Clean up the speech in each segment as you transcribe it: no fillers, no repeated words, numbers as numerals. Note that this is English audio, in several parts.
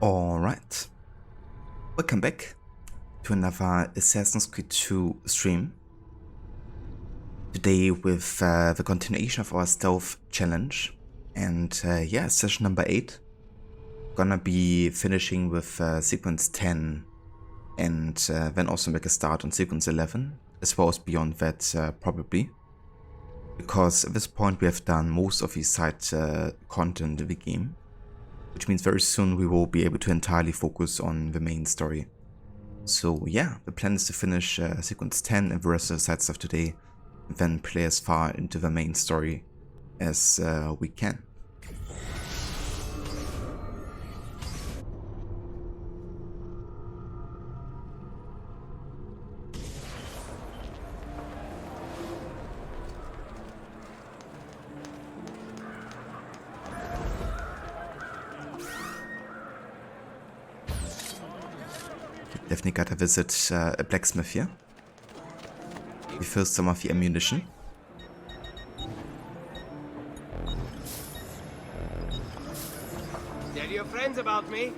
Alright, welcome back to another Assassin's Creed 2 stream. Today with the continuation of our stealth challenge, and yeah, session number 8. Gonna be finishing with sequence 10 and then also make a start on sequence 11, as well as beyond that probably. Because at this point we have done most of the side content in the game. Which means very soon we will be able to entirely focus on the main story. So yeah, the plan is to finish sequence 10 and the rest of the side stuff today, and then play as far into the main story as we can. Definitely gotta visit a blacksmith here. Refill some of the ammunition. Tell your friends about me.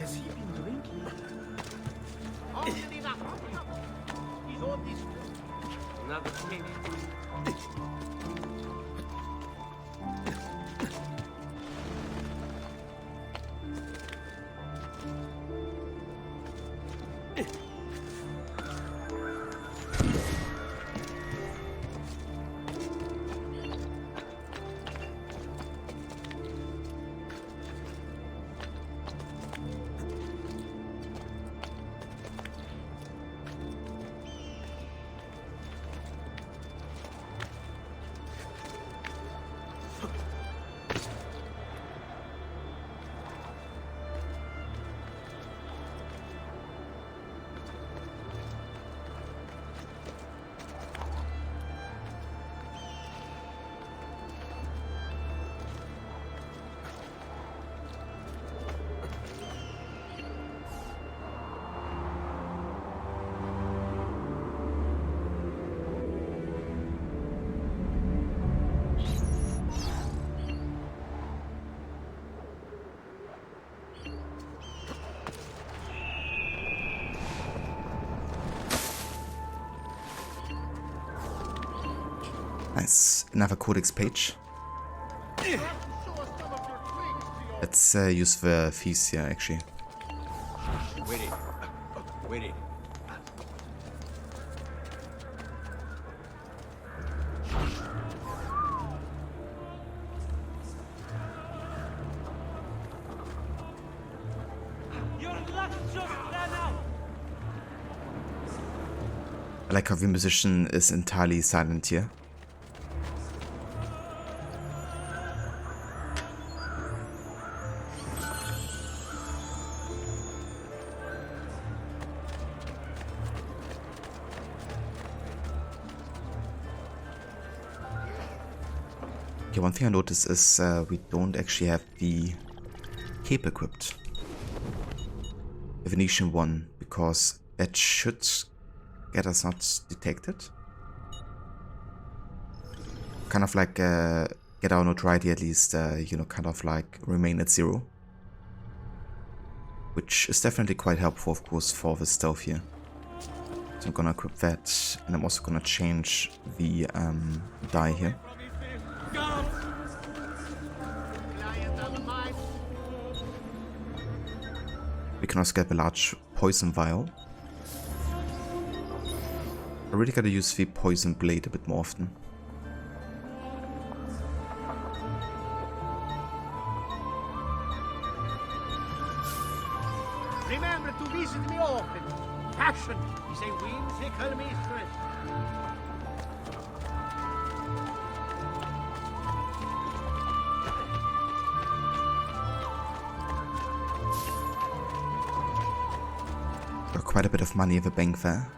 Has he been drinking? He's on this. Another thing. Nice, another codex page. Let's use the fees here actually. Wait. I like how the musician is entirely silent here. Okay, one thing I noticed is we don't actually have the cape equipped. The Venetian one, because that should get us not detected. Kind of like get our notoriety at least, you know, kind of like remain at 0. Which is definitely quite helpful, of course, for the stealth here. So I'm gonna equip that, and I'm also gonna change the die here. We can also get a large poison vial. I really gotta use the poison blade a bit more often. Remember to visit me often. Passion is a whimsical mistress. Got quite a bit of money in the bank there.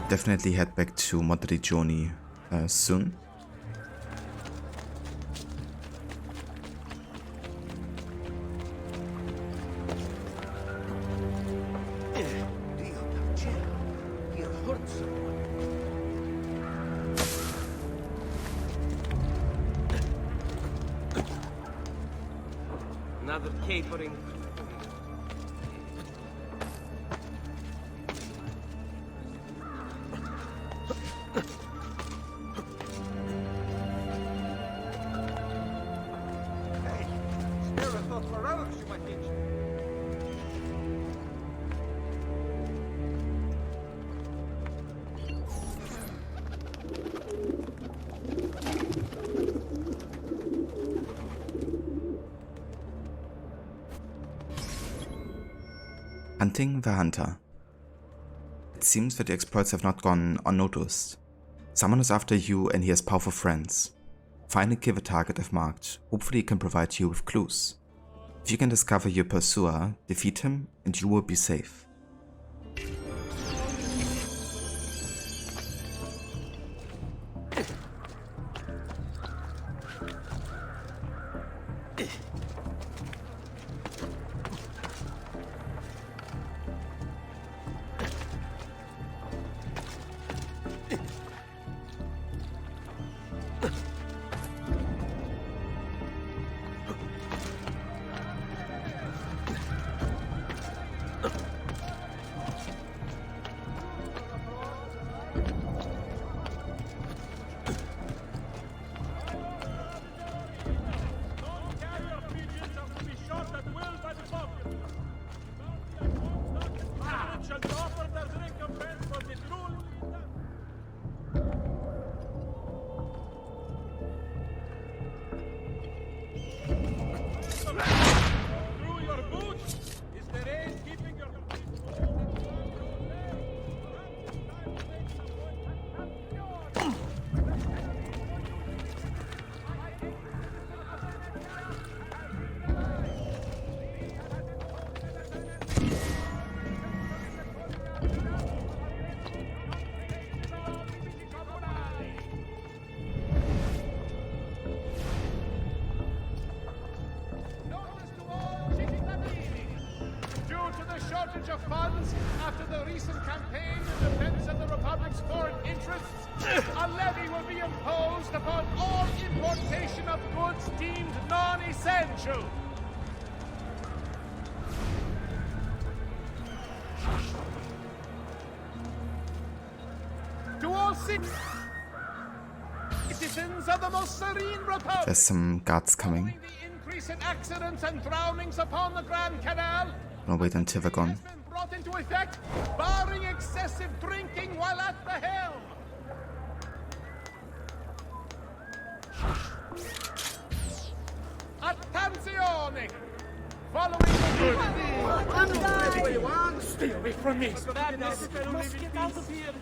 Definitely head back to Monteriggioni soon. Another capering. Hey, spare a thought for others, you might think. Hunting the Hunter. It seems that the exploits have not gone unnoticed. Someone is after you and he has powerful friends. Find and kill the target if marked. Hopefully he can provide you with clues. If you can discover your pursuer, defeat him and you will be safe. Of funds after the recent campaign in defense of the Republic's foreign interests, a levy will be imposed upon all importation of goods deemed non-essential. To all citizens of the most serene Republic, There's some guards coming. following the increase in accidents and drownings upon the Grand Canal, I'll wait until they're gone. has been brought into effect, barring excessive drinking while at the helm. Attenzione! Following the stay away from me! Madness! Must get out of here!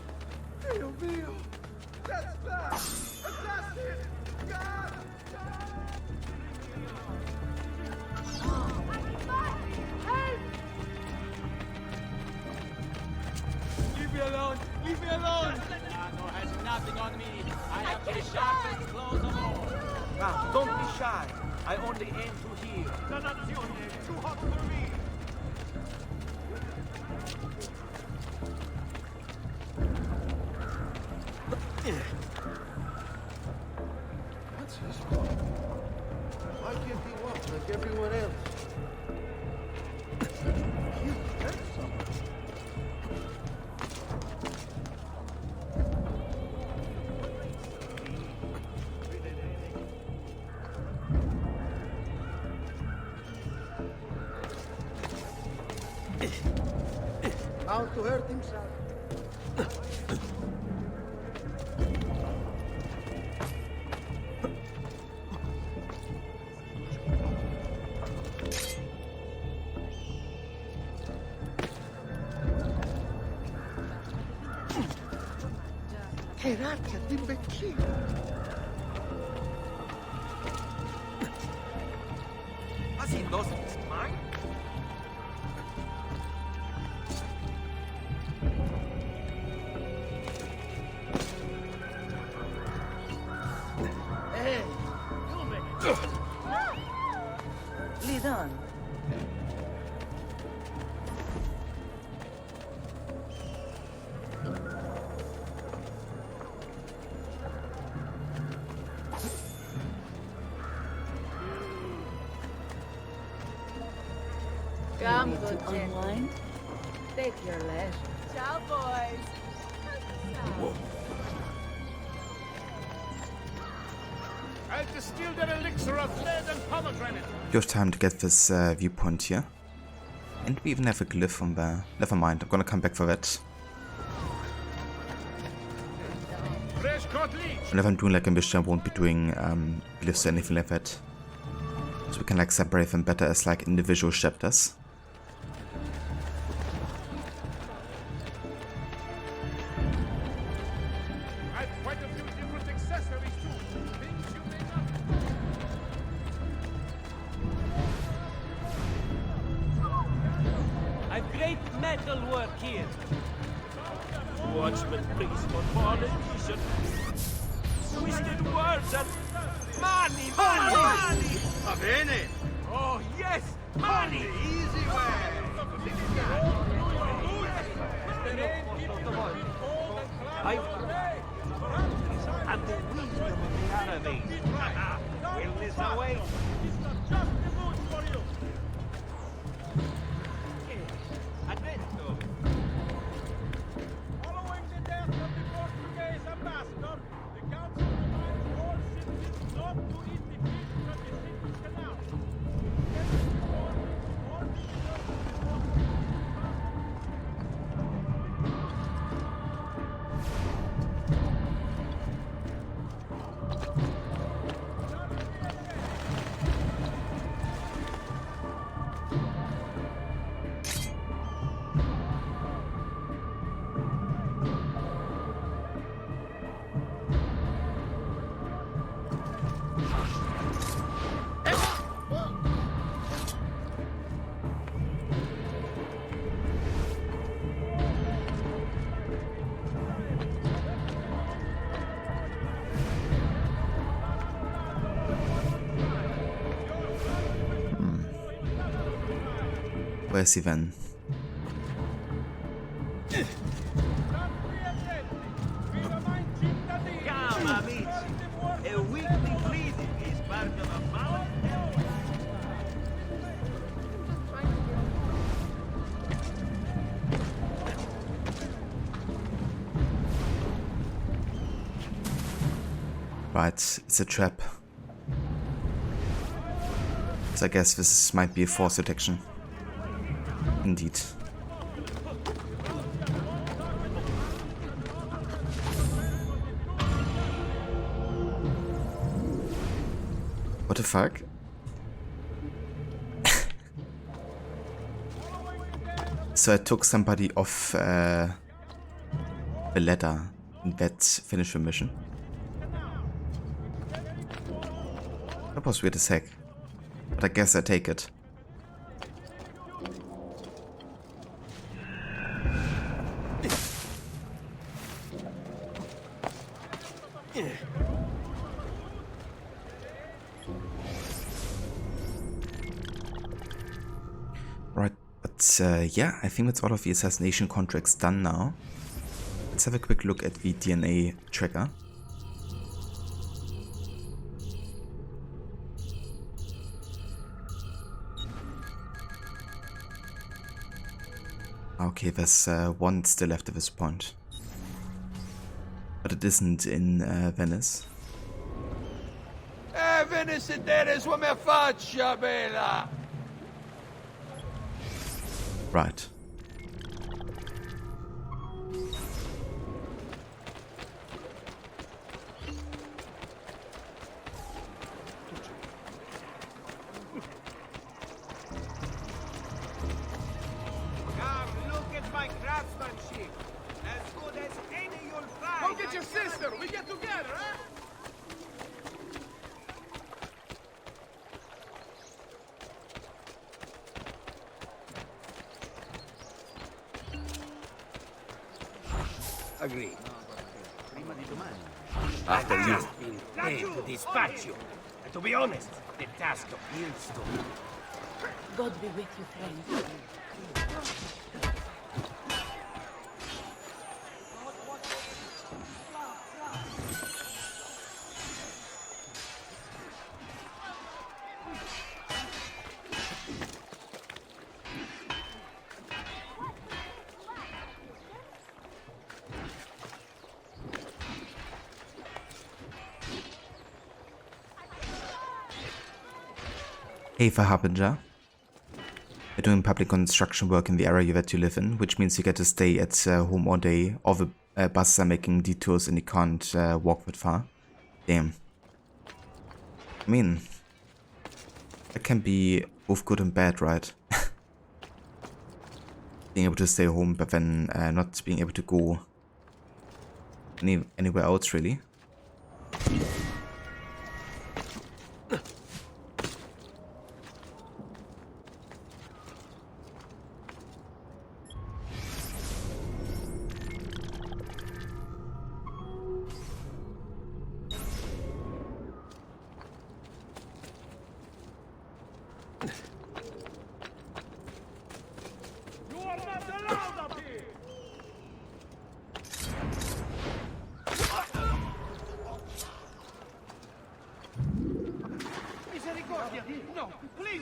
Dio mio! That's that! Assassin! God! Leave me alone! Leave me alone! Nano has nothing on me. I have the sharpest claws of all. Now, don't be shy. I only aim to heal. Dannazione! Too hot for me! What's his problem? Why can't he walk like everyone else? You hurt someone. How to hurt himself. Che razza di imbecille! Has he lost his mind? Hey, you make Lead on. Come, good unwind. Take your leisure. Ciao, boys. I'll distill the elixir of lead and pomegranate. You have time to get this viewpoint here. And we even have a glyph on there. Never mind, I'm gonna come back for that. Fresh caught leech. Whenever I'm doing like a mission, I won't be doing glyphs or anything like that. So we can like separate them better as like individual chapters. I've quite a few different accessories too. Things you may not. I've great metal work here. Watchman priest for politician. Twisted words and money, money, money. Va bene! Oh yes, money. Easy way! And the wisdom of the army. Will this await? Advento. Following the death of the Portuguese ambassador, the council reminds all citizens not to eat the fish from the city's canal. Where's he then? Come, amici. A weekly bleeding is part of a balance. Right, it's a trap. So I guess this might be a force detection. Indeed. What the fuck? So I took somebody off the ladder and that finished the mission. That was weird as heck. But I guess I take it. Right, but yeah, I think that's all of the assassination contracts done now. Let's have a quick look at the DNA tracker. Okay, there's one still left at this point. But it isn't in Venice. Venice sedere su mia faccia, bella! Right. Come, look at my craftsmanship. As good as any you'll find. Go get your sister. We get together, huh? Agree. After you. Been paid to dispatch you. And to be honest, the task appeals to me. God be with you, friend. Hey, for Harbinger. You're doing public construction work in the area that you live in, which means you get to stay at home all day. All the buses are making detours and you can't walk that far. Damn. I mean, that can be both good and bad, right? Being able to stay home, but then not being able to go anywhere else, really.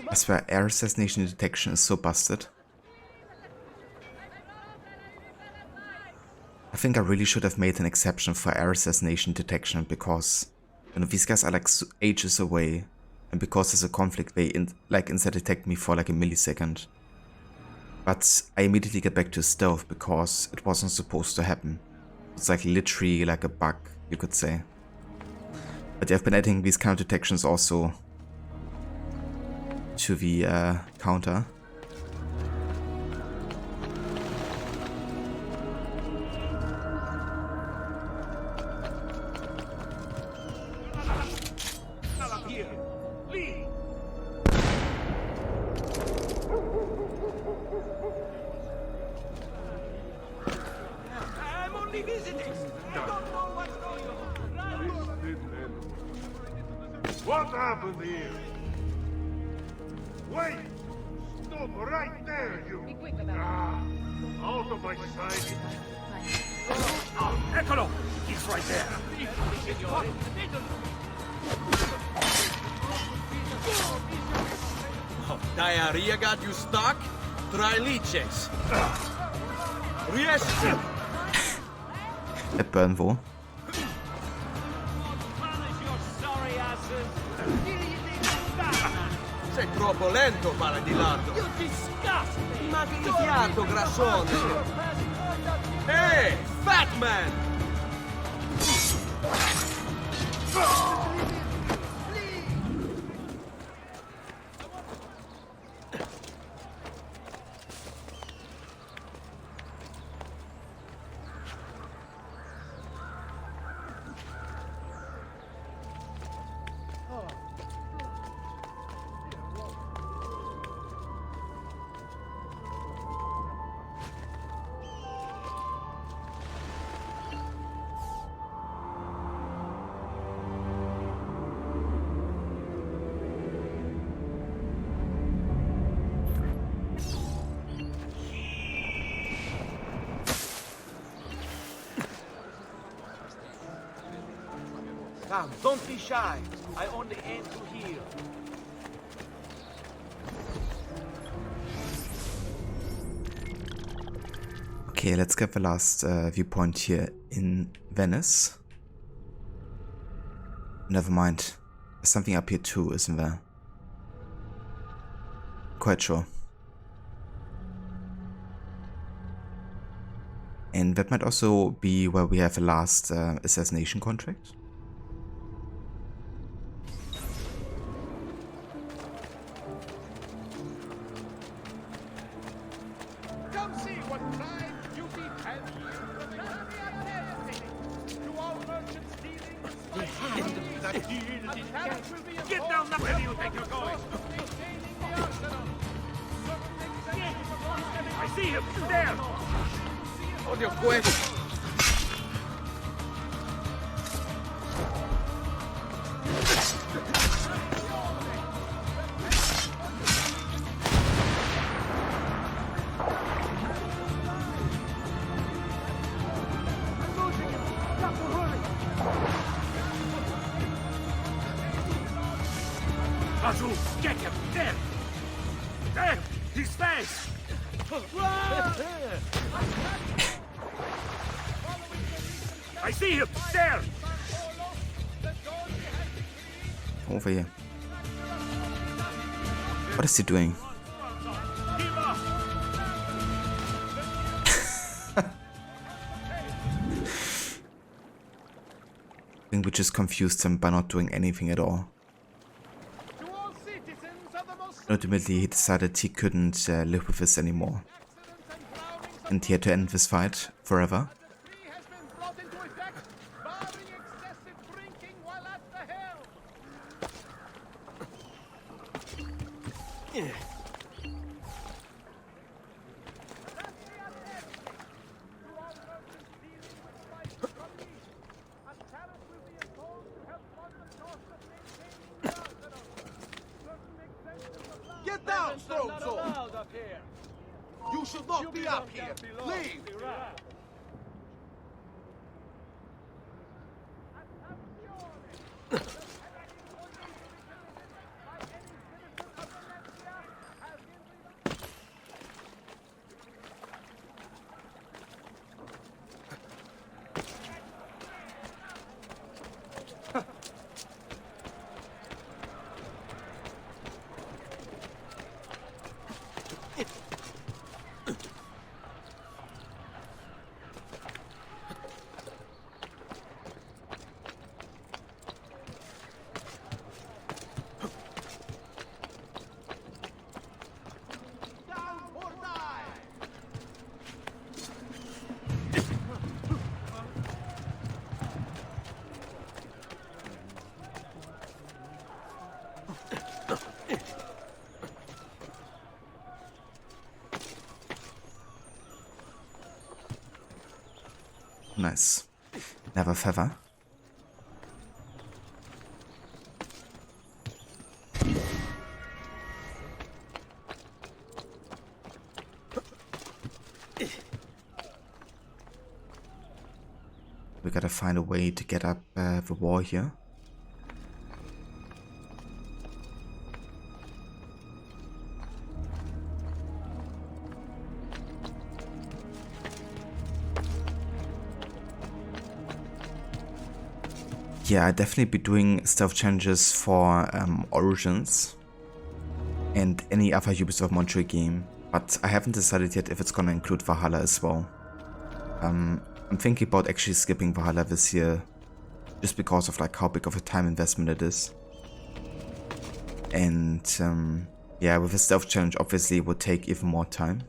I swear, air assassination detection is so busted. I think I really should have made an exception for air assassination detection because, you know, these guys are like ages away, and because there's a conflict, they instead detect me for like a millisecond. But I immediately get back to stealth because it wasn't supposed to happen. It's like literally like a bug, you could say. But I've been adding these kind of detections also to the counter. I'm only visiting. I don't know what's going on. What happened here? Wait! Stop right there, you! Be quick about it. Out of my sight! Eccolo! He's right there. Oh, diarrhea got you stuck? Try leeches. Riesci! At Burnville. Sei troppo lento, pala di lardo. You disgust! Ma che fiato, grassone! Hey, fat man! Come, don't be shy. I only aim to heal. Okay, let's get the last viewpoint here in Venice. Never mind. There's something up here too, isn't there? Quite sure. And that might also be where we have a last assassination contract. Come see what pride, beauty, and to all merchants dealing Get down now! Where do you think you're going? I see him! There! Hold your questions. Azul, get him! There! There! His face! I see him! There! Over here. What is he doing? I think we just confused him by not doing anything at all. Ultimately, he decided he couldn't live with this anymore. And he had to end this fight forever. Get down, Strongsoul! You should not be up here! Leave! Nice. Never feather. We gotta find a way to get up the wall here. Yeah, I'd definitely be doing stealth challenges for Origins and any other Ubisoft Montreal game, but I haven't decided yet if it's gonna include Valhalla as well. I'm thinking about actually skipping Valhalla this year, just because of like how big of a time investment it is. And yeah, with a stealth challenge obviously it would take even more time.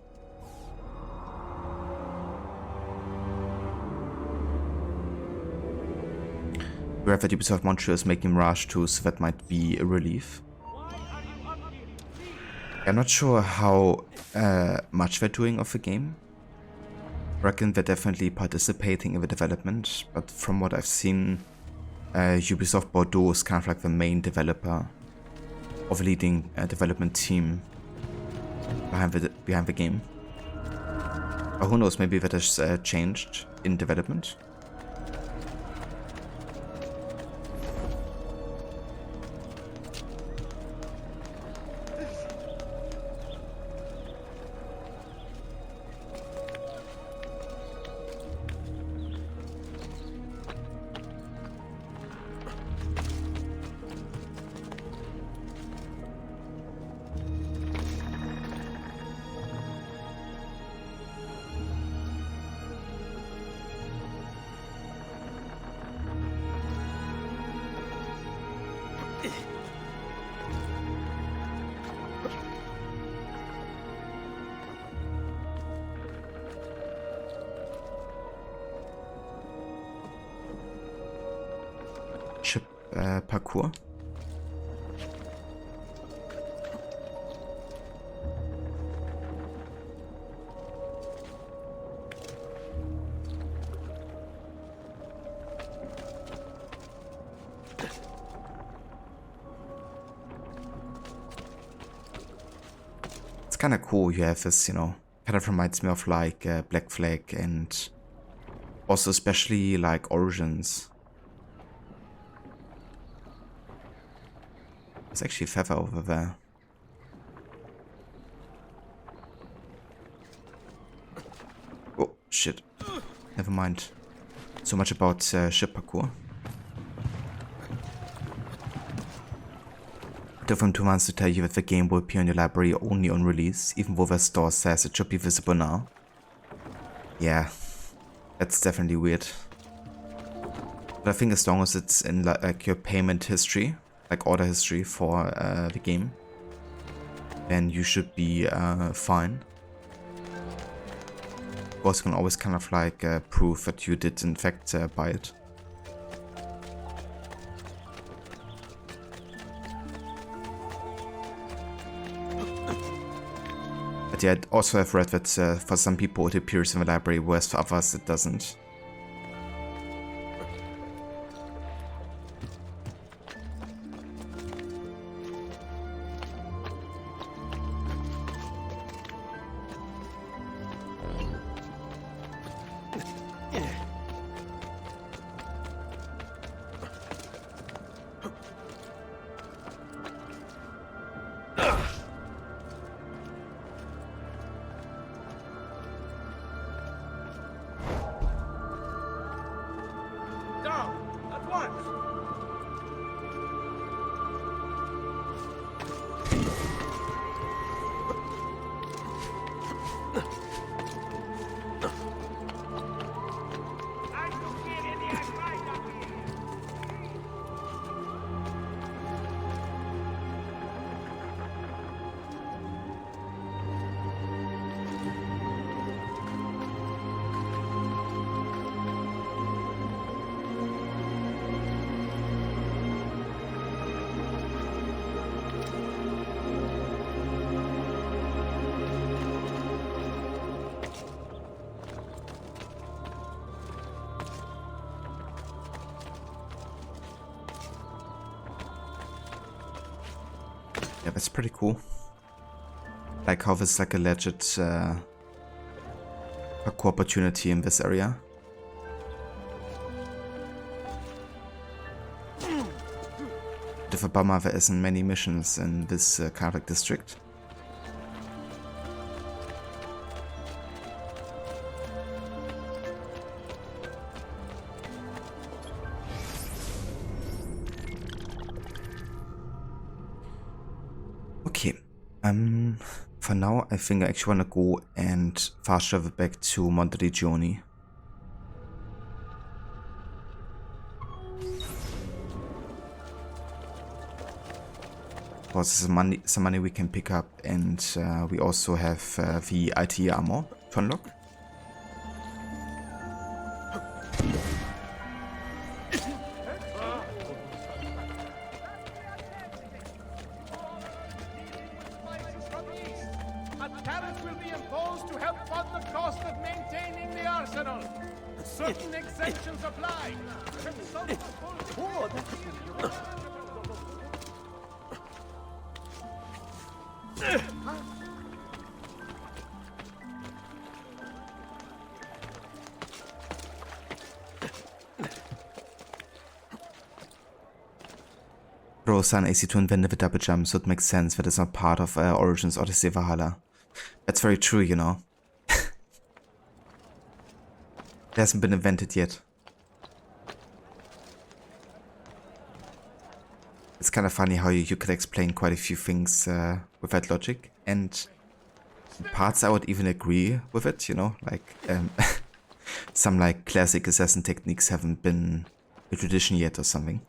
Wherever Ubisoft Montreal is making Mirage 2, so that might be a relief. I'm not sure how much they're doing of the game. I reckon they're definitely participating in the development, but from what I've seen, Ubisoft Bordeaux is kind of like the main developer of a leading development team behind the game. But who knows, maybe that has changed in development. Ship parkour. It's kind of cool you have this, you know, kind of reminds me of like Black Flag and also especially like Origins. There's actually a feather over there. Oh, shit. Never mind. So much about ship parkour. took them 2 months to tell you that the game will appear in your library only on release, even though the store says it should be visible now. Yeah, that's definitely weird. But I think as long as it's in like your payment history, like order history for the game, then you should be fine. Of course, you can always kind of like prove that you did in fact buy it. But yeah, I also have read that for some people it appears in the library, whereas for others it doesn't. Yeah, that's pretty cool. Like how there's like a legit parkour opportunity in this area. Bit of a bummer there isn't many missions in this kind of like district. Okay, for now I think I actually want to go and fast travel back to Monteriggioni. Because there's some money we can pick up, and we also have the Altair armor to unlock. Certain exemptions apply. Rosan AC2 invented the double jump, so it makes sense that it's not part of Origins Odyssey Valhalla. That's very true, you know. It hasn't been invented yet. It's kind of funny how you could explain quite a few things with that logic, and in parts I would even agree with it, you know, like some like classic assassin techniques haven't been a tradition yet or something.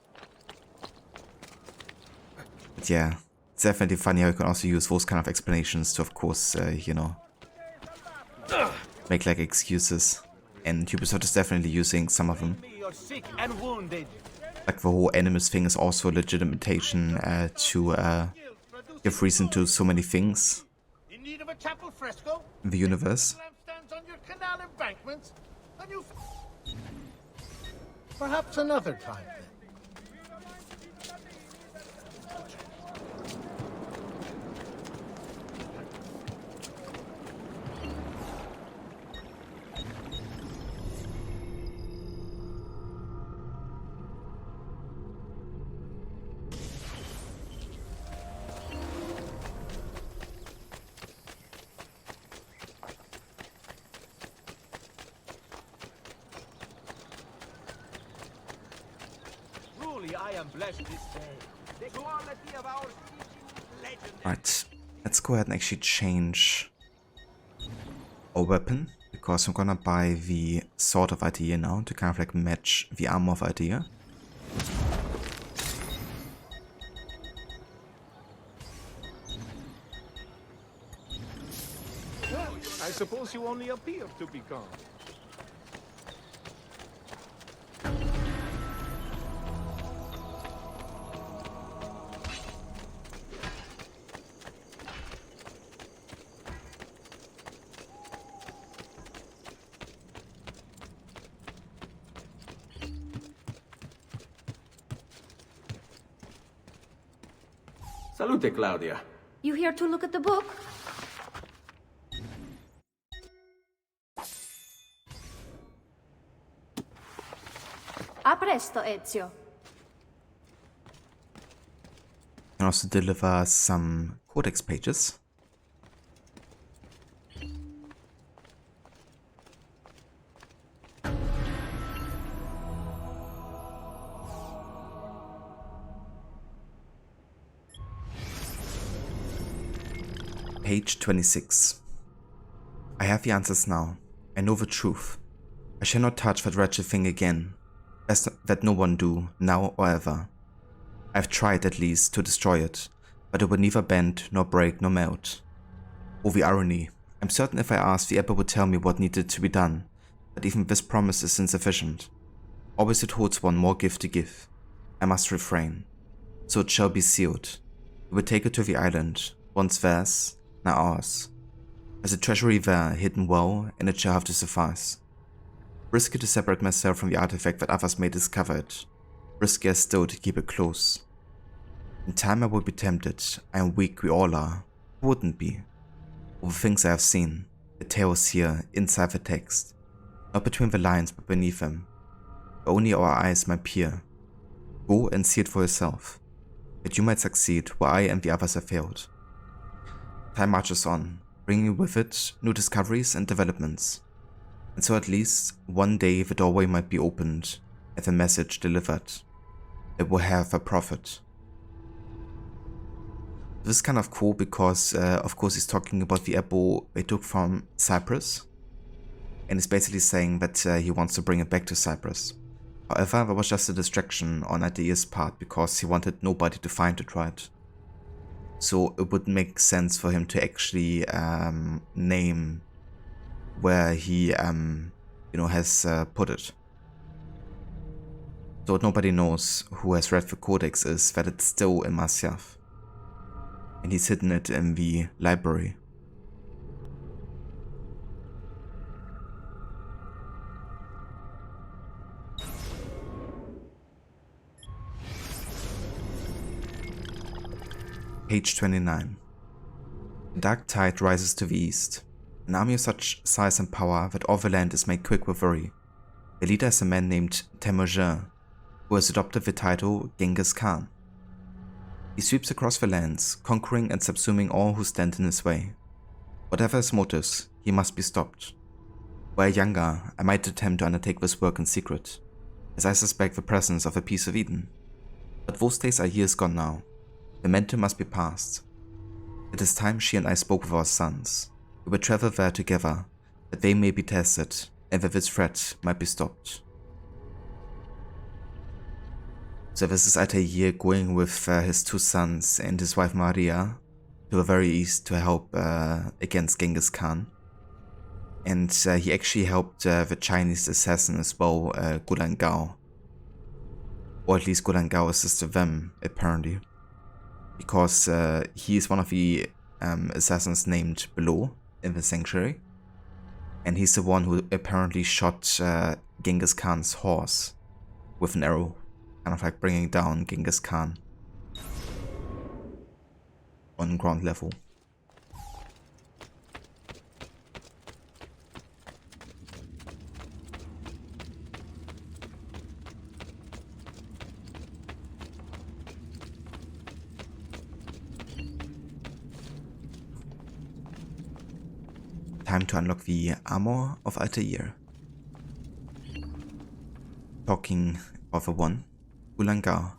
But yeah, it's definitely funny how you can also use those kind of explanations to, of course, you know, make like excuses. And Ubisoft is definitely using some of them. Like the whole Nemesis thing is also a legitimation to give reason to so many things in the universe. Perhaps another time. I am blessed this day. The quality of our Right, let's go ahead and actually change our weapon, because I'm gonna buy the Sword of Altair now to kind of like match the armor of Altair. I suppose you only appear to be calm. Salute, Claudia. You here to look at the book? A presto, Ezio. Can also deliver some codex pages. Page 26. I have the answers now. I know the truth. I shall not touch that wretched thing again. Best that no one do, now or ever. I have tried, at least, to destroy it, but it would neither bend, nor break, nor melt. Oh, the irony. I'm certain if I asked, the Emperor would tell me what needed to be done, but even this promise is insufficient. Always it holds one more gift to give. I must refrain. So it shall be sealed. We will take it to the island, once theirs, now ours. There's a treasury there, hidden well, and it shall have to suffice. Risky to separate myself from the artifact that others may discover it. Riskier still to keep it close. In time I will be tempted. I am weak, we all are. Who wouldn't be? All the things I have seen, the tales here, inside the text. Not between the lines, but beneath them. Where only our eyes might peer. Go and see it for yourself. That you might succeed where I and the others have failed. Time marches on, bringing with it new discoveries and developments. And so at least, one day the doorway might be opened, and the message delivered. It will have a prophet. This is kind of cool because, of course, he's talking about the apple they took from Cyprus. And he's basically saying that he wants to bring it back to Cyprus. However, that was just a distraction on Altair's part because he wanted nobody to find it, right? So it would make sense for him to actually name where he, has put it. So what nobody knows who has read the codex is that it's still in Masyaf. And he's hidden it in the library. Page 29. A dark tide rises to the east. An army of such size and power that all the land is made quick with worry. The leader is a man named Templar, who has adopted the title Genghis Khan. He sweeps across the lands, conquering and subsuming all who stand in his way. Whatever his motives, he must be stopped. Were I younger, I might attempt to undertake this work in secret, as I suspect the presence of a piece of Eden. But those days are years gone now. The mantle must be passed. It is time she and I spoke with our sons. We will travel there together, that they may be tested, and that this threat might be stopped. So this is Altair going with his two sons and his wife Maria to the very east to help against Genghis Khan. And he actually helped the Chinese assassin as well, Gulan Gao. Or at least Gulan Gao assisted them, apparently. Because he is one of the assassins named below in the sanctuary. And he's the one who apparently shot Genghis Khan's horse with an arrow. Kind of like bringing down Genghis Khan on ground level. Time to unlock the armor of Altair. Talking of a one. Gulan Gao.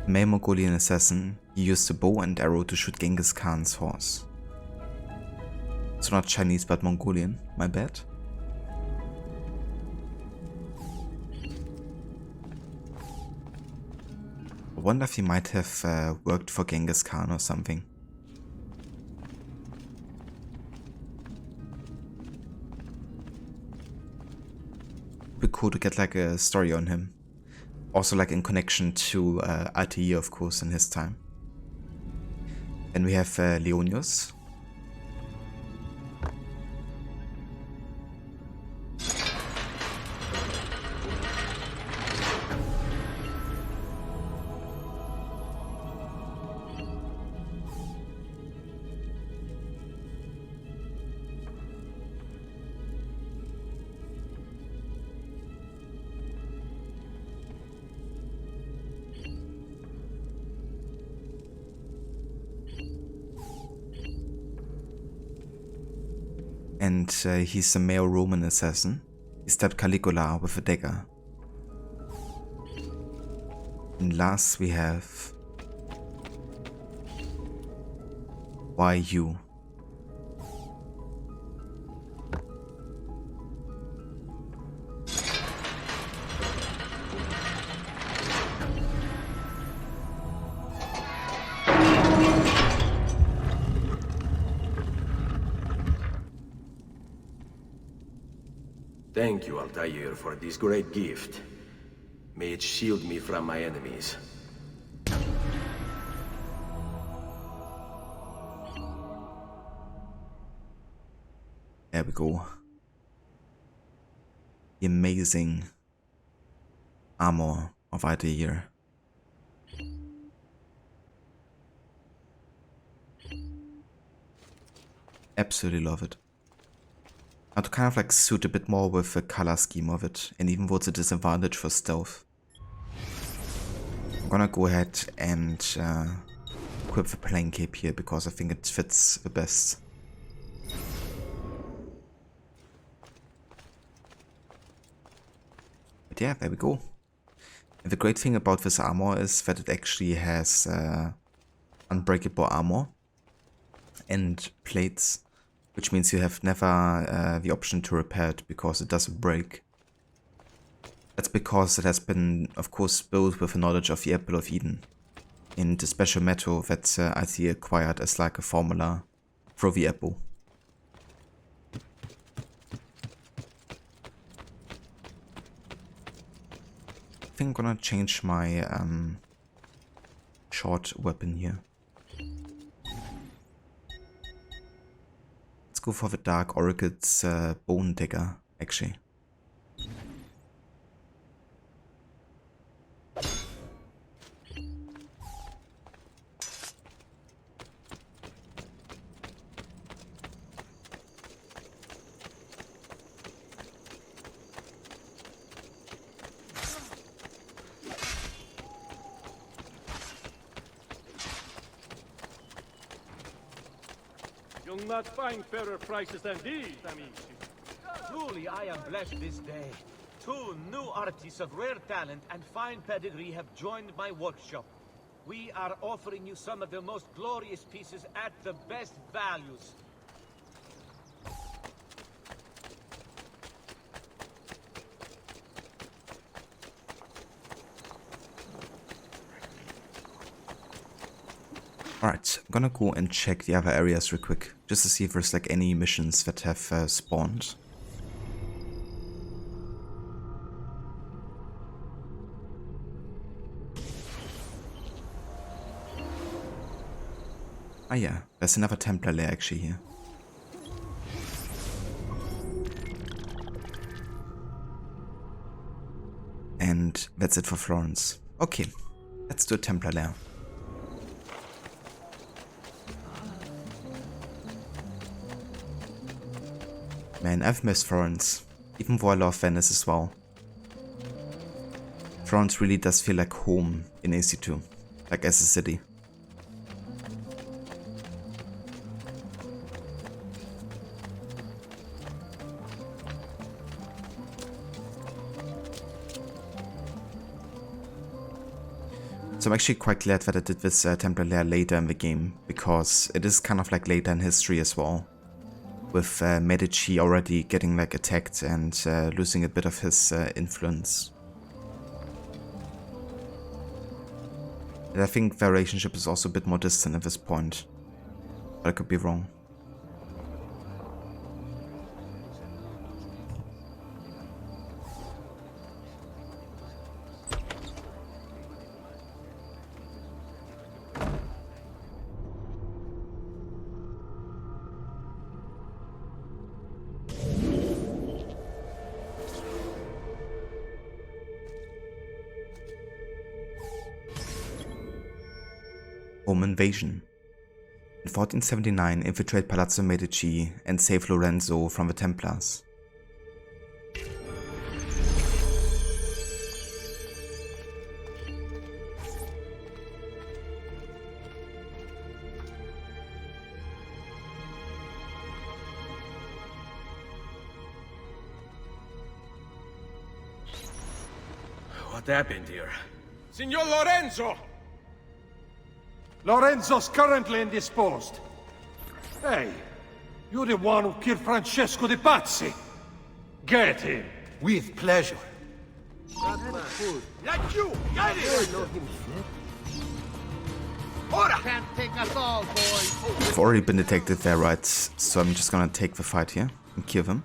Male Mongolian assassin, he used a bow and arrow to shoot Genghis Khan's horse. So not Chinese but Mongolian, my bad. I wonder if he might have worked for Genghis Khan or something. It'd be cool to get like a story on him. Also like in connection to Altair, of course, in his time. Then we have Leonius. And he's a male Roman assassin. He stabbed Caligula with a dagger. And last we have YU. Thank you, Altair, for this great gift. May it shield me from my enemies. There we go. The amazing armor of Altair. Absolutely love it. Now to kind of like suit a bit more with the color scheme of it, and even though it's a disadvantage for stealth, I'm gonna go ahead and equip the plain cape here because I think it fits the best. But yeah, there we go. And the great thing about this armor is that it actually has unbreakable armor and plates, which means you have never the option to repair it because it doesn't break. That's because it has been, of course, built with a knowledge of the Apple of Eden and the special metal that Altair acquired as like a formula for the apple. I think I'm gonna change my short weapon here. Go for the Dark Oracle's Bone Dagger, actually. You'll not find fairer prices than these, amici. Truly, I am blessed this day. 2 new artists of rare talent and fine pedigree have joined my workshop. We are offering you some of the most glorious pieces at the best values. Alright, I'm gonna go and check the other areas real quick, just to see if there's like any missions that have spawned. Ah yeah, there's another Templar lair actually here. And that's it for Florence. Okay, let's do a Templar lair. Man, I've missed Florence, even though I love Venice as well. Florence really does feel like home in AC2, like as a city. So I'm actually quite glad that I did this Templar Lair later in the game, because it is kind of like later in history as well. With Medici already getting like attacked and losing a bit of his influence. And I think their relationship is also a bit more distant at this point. But I could be wrong. Home invasion. In 1479, infiltrate Palazzo Medici and save Lorenzo from the Templars. What happened here? Signor Lorenzo! Lorenzo's currently indisposed. Hey, you're the one who killed Francesco de Pazzi. Get him. With pleasure. Like you! Get it! Ora! Can't take us all, boys. I've already been detected there, right? So I'm just gonna take the fight here and kill them.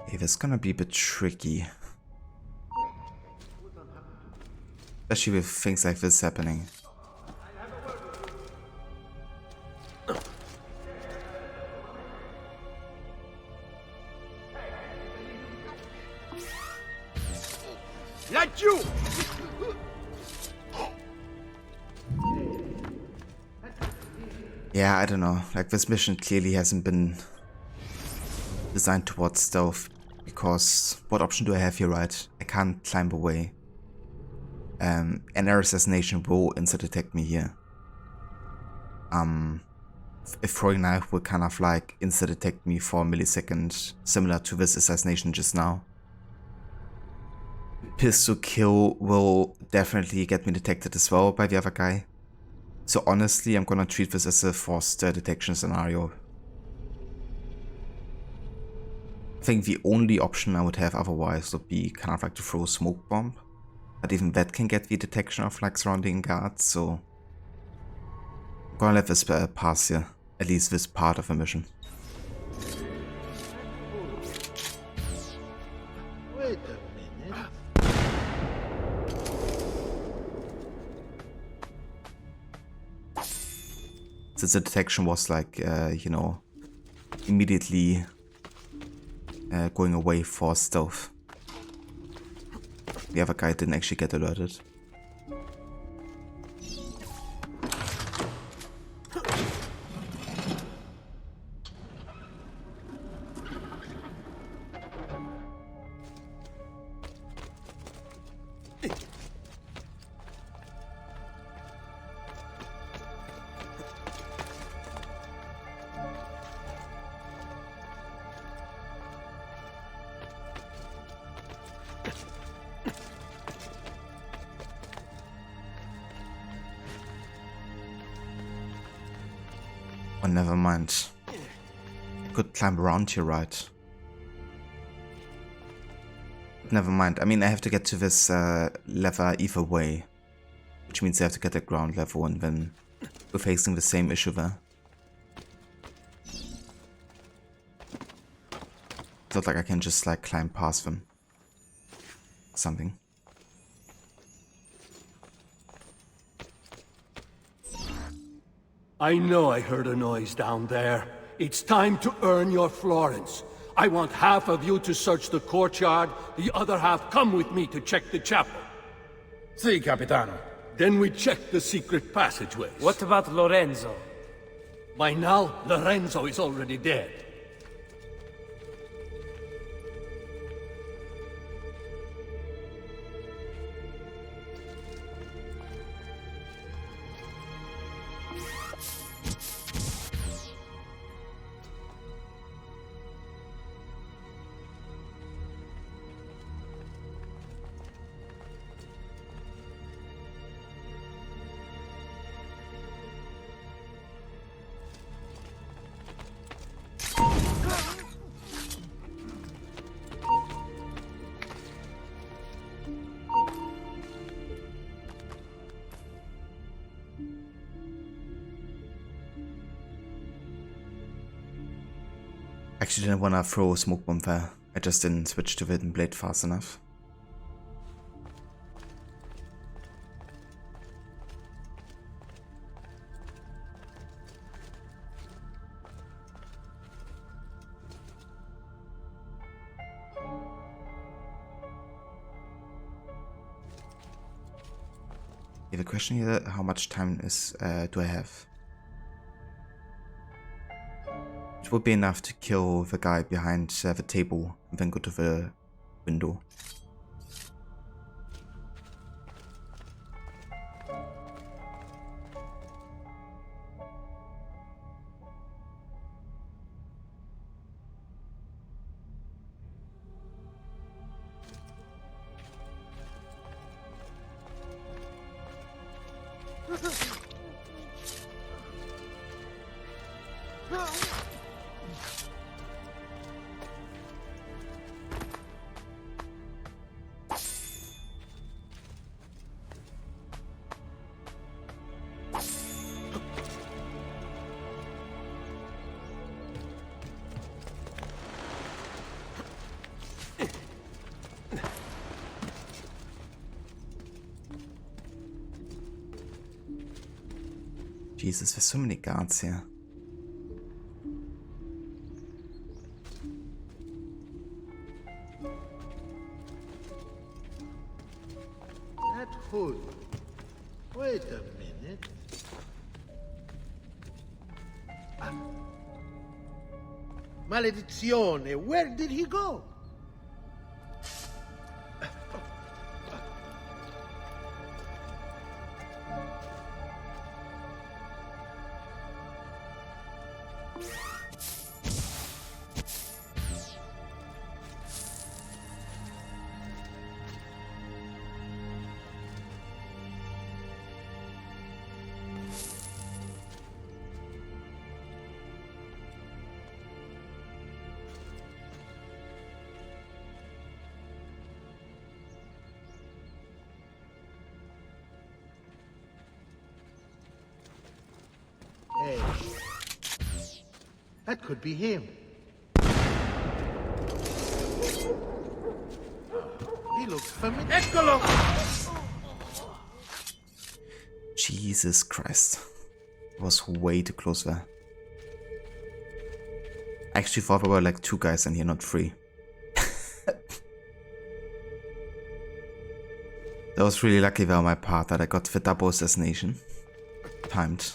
Hey, that's gonna be a bit tricky. Especially with things like this happening. Like you! Yeah, I don't know. Like, this mission clearly hasn't been designed towards stealth. Because what option do I have here, right? I can't climb away. And their assassination will instant detect me here. If throwing knife will kind of like instant detect me for a millisecond, similar to this assassination just now. Pistol kill will definitely get me detected as well by the other guy. So honestly, I'm gonna treat this as a forced detection scenario. I think the only option I would have otherwise would be kind of like to throw a smoke bomb. But even that can get the detection of like surrounding guards, so I'm gonna let this pass here. At least this part of the mission. Wait a minute. Since the detection was like, you know, immediately going away for stealth. The other guy didn't actually get alerted. Oh, never mind. I could climb around here, right? Never mind. I mean, I have to get to this lever either way. Which means I have to get at ground level, and then we're facing the same issue there. It's not like I can just like climb past them. Something. I know I heard a noise down there. It's time to earn your florins. I want half of you to search the courtyard, the other half come with me to check the chapel. Si, Capitano. Then we check the secret passageways. What about Lorenzo? By now, Lorenzo is already dead. Actually didn't want to throw a smoke bomb there. I just didn't switch to Hidden Blade fast enough. The question here, how much time is do I have? It would be enough to kill the guy behind the table and then go to the window. Jesus, there's so many guards here. That hood. Wait a minute. Maledizione, where did he go? Hey, that could be him. He looks familiar. Eccolo! Jesus Christ. I was way too close there. I actually thought there were like 2 guys in here, not 3. That was really lucky on my part that I got the double assassination. Timed.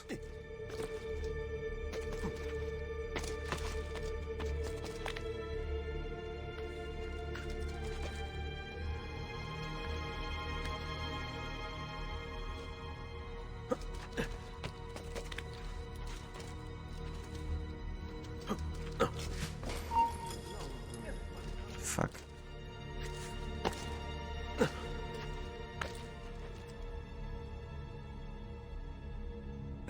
Fuck.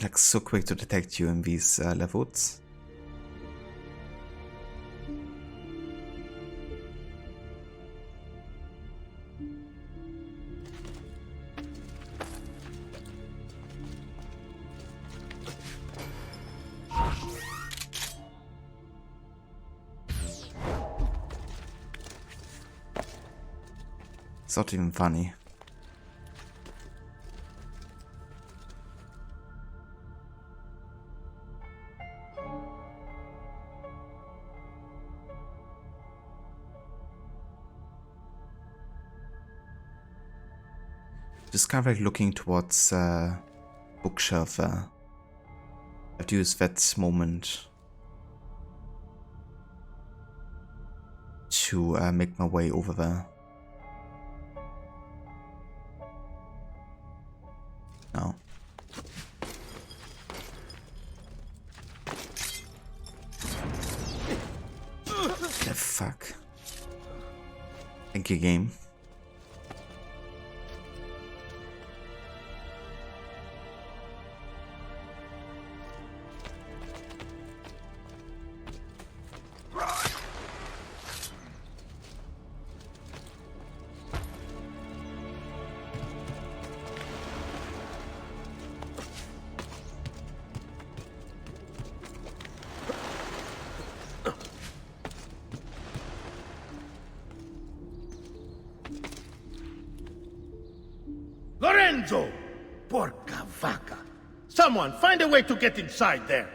Like so quick to detect you in these levels. It's not even funny. Just kind of like looking towards bookshelf. I have to use that moment to make my way over there. No. The fuck. Thank you, game. Lorenzo! Porca vaca! Someone, find a way to get inside there!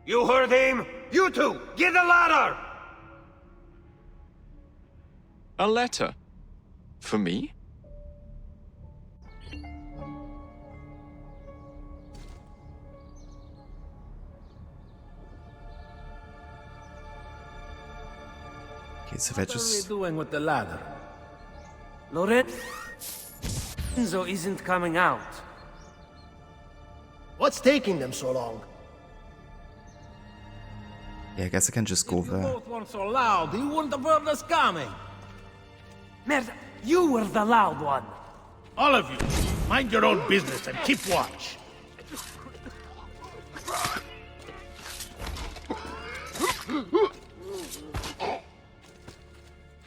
You heard him? You two, get a ladder! A letter? For me? Okay, so that What are we just... doing with the ladder? Lorenzo isn't coming out. What's taking them so long? Yeah, I guess I can just go If you there. both weren't so loud, you wouldn't have heard us coming. Merda, you were the loud one. All of you, mind your own business and keep watch.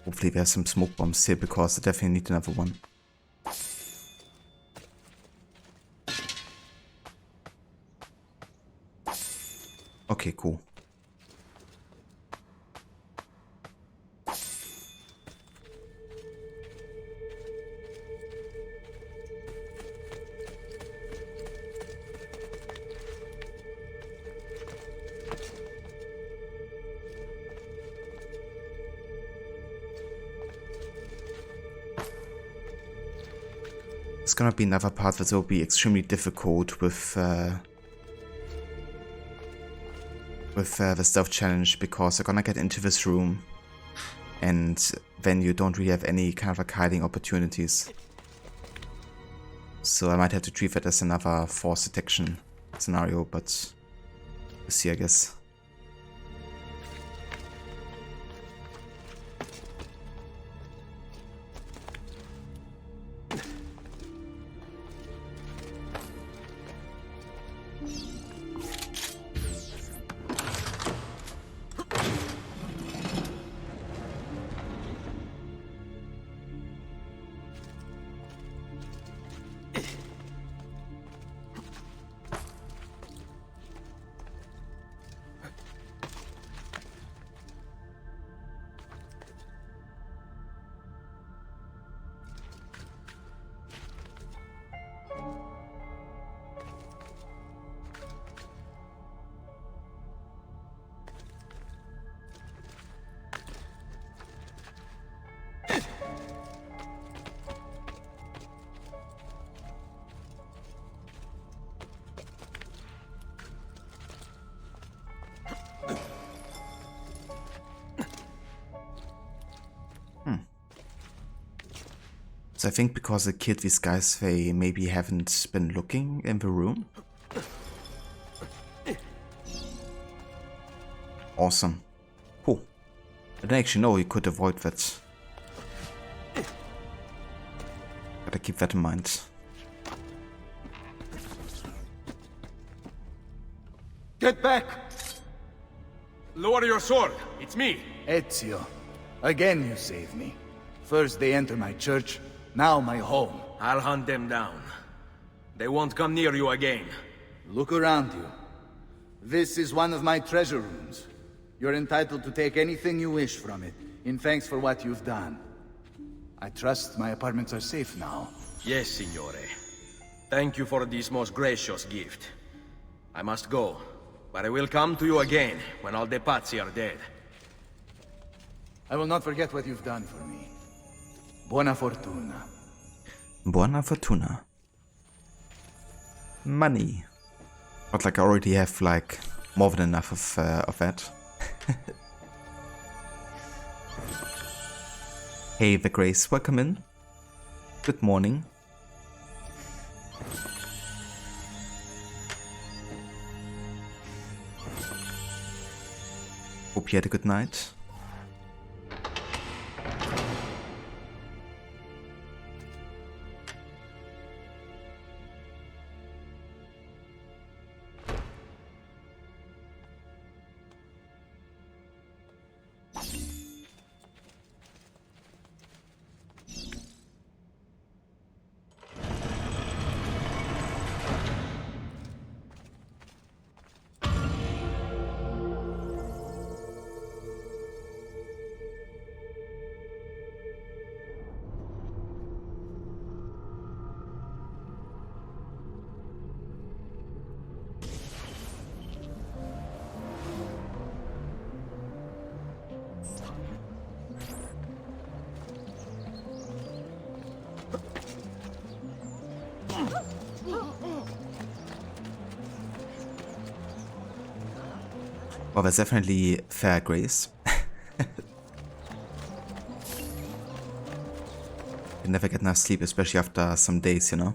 Hopefully there's some smoke bombs here because I definitely need another one. Okay, cool. It's gonna be another part that will be extremely difficult with the stealth challenge because you're gonna get into this room and then you don't really have any kind of like hiding opportunities. So I might have to treat that as another force detection scenario, but we'll see, I guess. So I think because it killed these guys, they maybe haven't been looking in the room. Awesome. Cool. I didn't actually know you could avoid that. Gotta keep that in mind. Get back! Lower your sword. It's me. Ezio. Again you save me. First they enter my church, now my home. I'll hunt them down. They won't come near you again. Look around you. This is one of my treasure rooms. You're entitled to take anything you wish from it, in thanks for what you've done. I trust my apartments are safe now. Yes, signore. Thank you for this most gracious gift. I must go, but I will come to you again when all the pazzi are dead. I will not forget what you've done for me. Buona fortuna. Buona fortuna. Money. But like I already have like more than enough of that. Hey the Grace, welcome in. Good morning. Hope you had a good night. Well, that's definitely fair, Grace. You never get enough sleep, especially after some days, you know?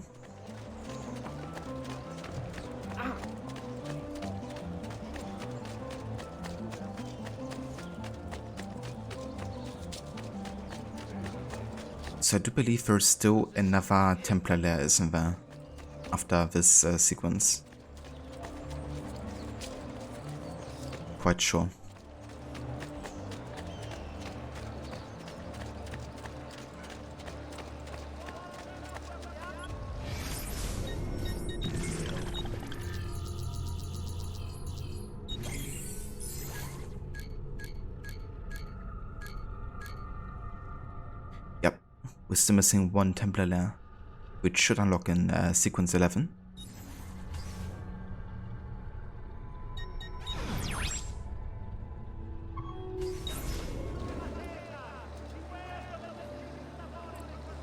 So I do believe there's still another Templar Lair, isn't there? After this sequence. Quite sure. Yep, we're still missing one Templar Lair, which should unlock in sequence 11.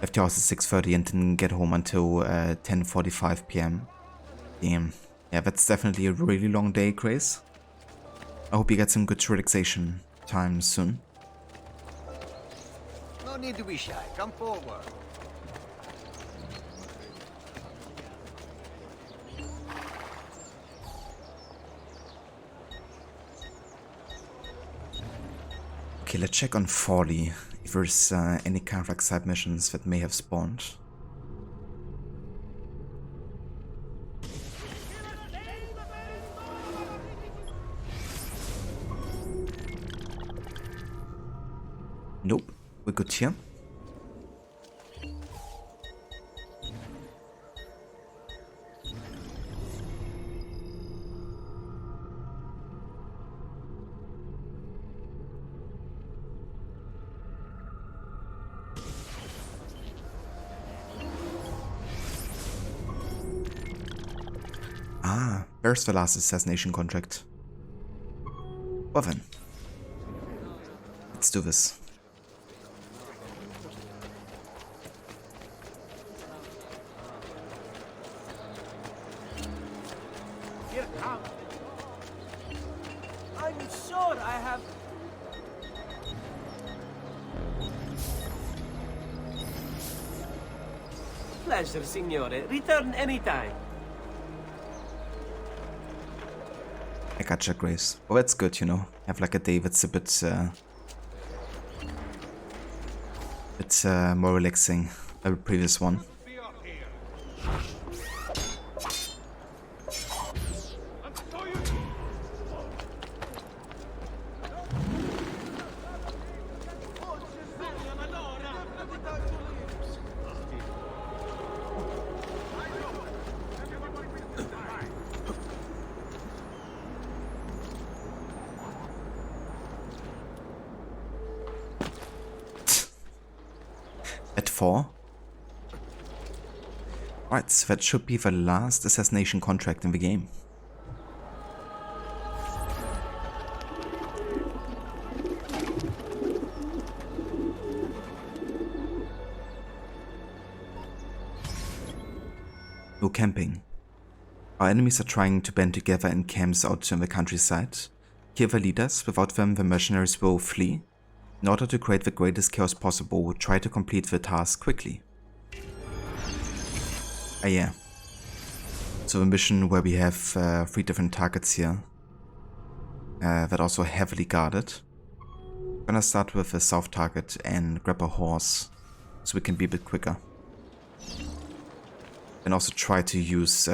Left the house at 6:30 and didn't get home until 10:45 PM. Damn. Yeah, that's definitely a really long day, Grace. I hope you get some good relaxation time soon. No need to be shy. Come forward. Okay, let's check on Folly. If there's any kind of like side missions that may have spawned. Nope, we're good here. Ah, there's the last assassination contract. Well then. Let's do this. Here come. I'm sure I have. pleasure, signore. Return anytime. I gotcha, Grace. Well, that's good, you know. Have like a day that's a bit more relaxing than the previous one. At 4. Right, so that should be the last assassination contract in the game. No camping. Our enemies are trying to band together in camps out in the countryside. Kill the leaders, without them the mercenaries will flee. In order to create the greatest chaos possible, we'll try to complete the task quickly. Ah yeah. So a mission where we have 3 different targets here. That are also heavily guarded. I'm gonna start with a south target and grab a horse, so we can be a bit quicker. And also try to use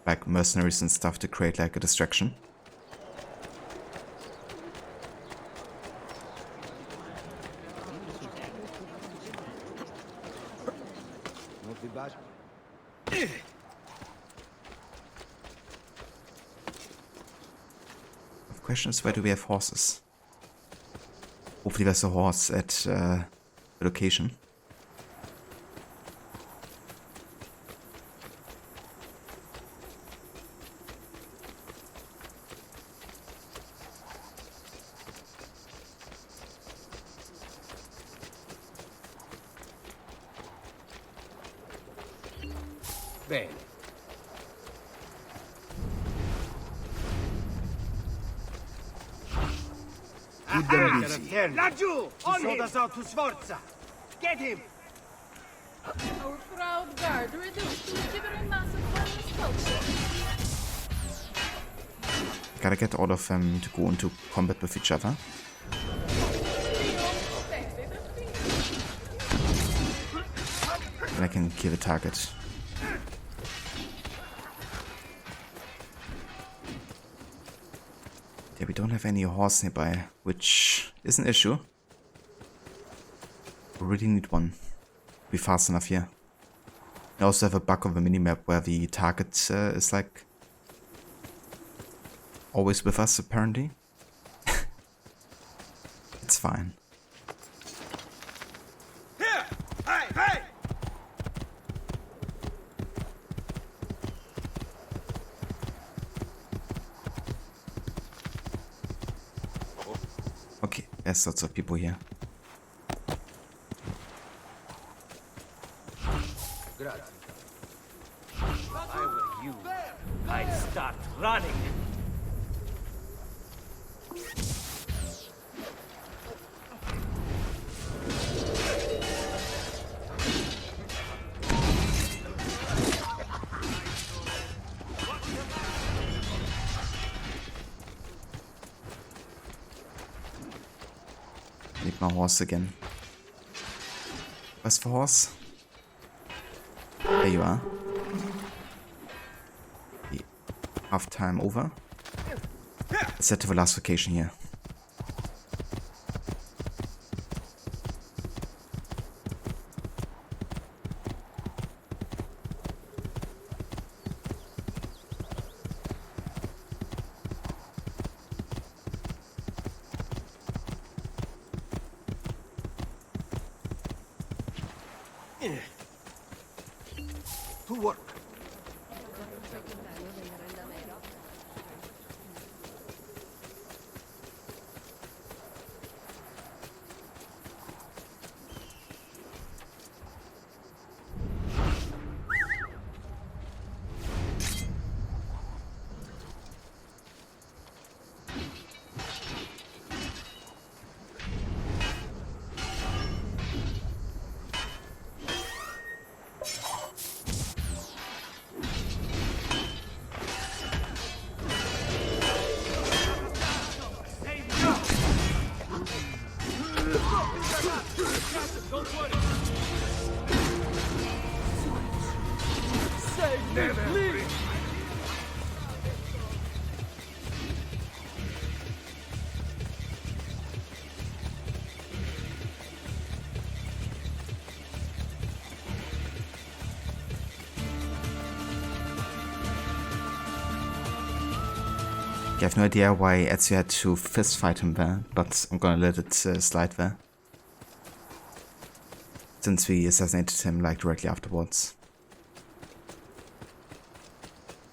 like mercenaries and stuff to create like a distraction. The question is, where do we have horses? Hopefully there's a horse at the location. Bene. Keep them busy. Laggiù! Soda to Sforza! Get him! Our proud guard reduced to a shivering mass of sculpture. Gotta get all of them to go into combat with each other. And I can kill the target. Yeah, we don't have any horse nearby, which is an issue. We really need one. Be fast enough here. I also have a bug on the minimap where the target is like always with us, apparently. It's fine. Here! Hey! Hey! Okay, there's lots of people here. If I were you, I'd start running. Need my horse again. Where's the horse? There you are. Okay. Half time over. Let's head to the last location here. To work. I have no idea why Ezio had to fist fight him there, but I'm gonna let it slide there. Since we assassinated him like directly afterwards.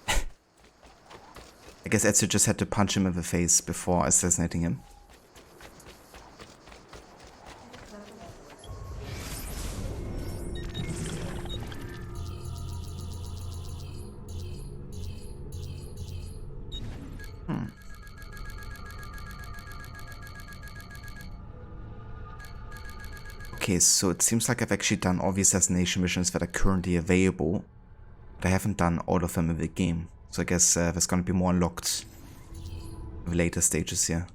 I guess Ezio just had to punch him in the face before assassinating him. Okay, so it seems like I've actually done all the assassination missions that are currently available, but I haven't done all of them in the game. So I guess there's gonna be more unlocked in the later stages here.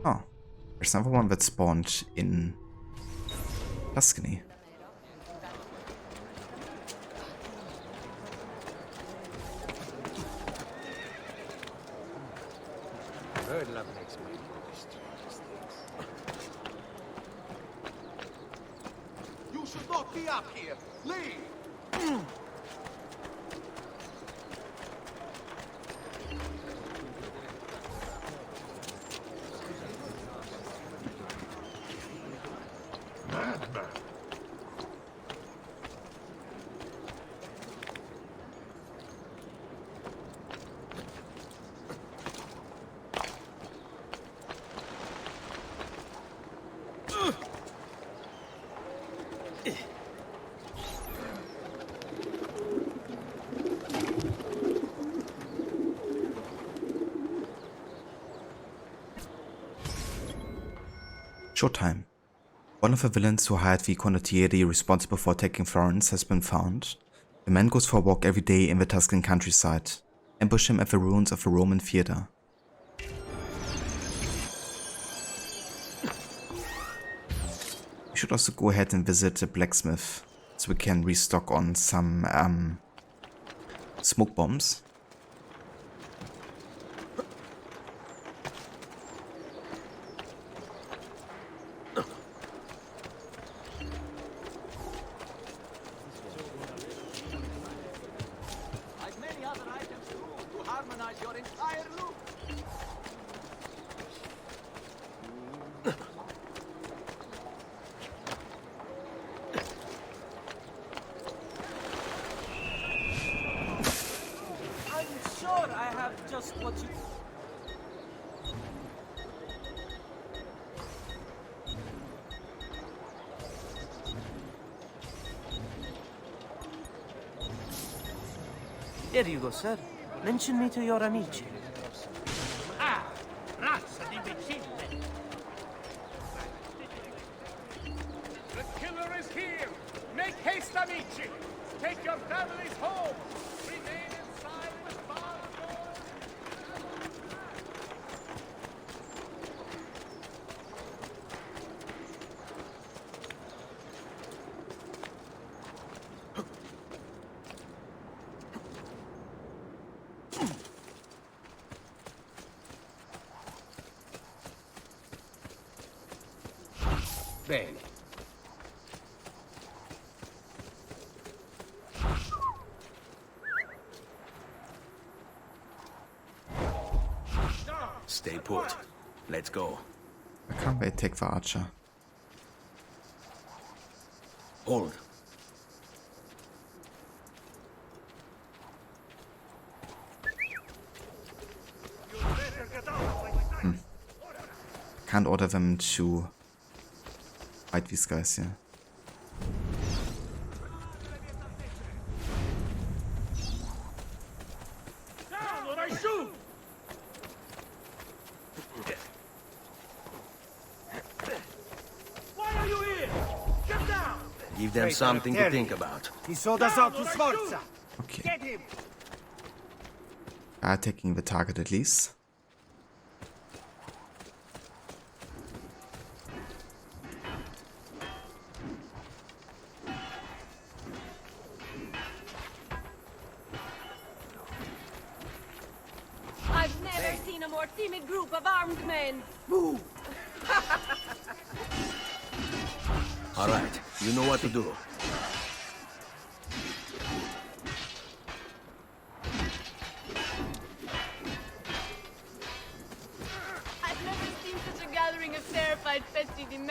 Oh, there's another one that spawned in Tuscany. Bird love makes me do the strangest things. You should not be up here. Leave. Madman. Showtime. One of the villains who hired the condottieri responsible for attacking Florence has been found. The man goes for a walk every day in the Tuscan countryside. Ambush him at the ruins of a Roman theater. We should also go ahead and visit a blacksmith, so we can restock on some smoke bombs. There you go, sir. Mention me to your amici. Ah, razza di imbecille! The killer is here! Make haste, amici! Take your families home! Remain inside the bar door! Bene. Stay put. Let's go. I can't wait to take the archer. Hold. Can't order them to fight these guys here. Down or I shoot! Why are you here? Get down! Give them something to think about. Okay. Get him! Taking the target at least. I've never seen a more timid group of armed men. Move! All right, you know what to do.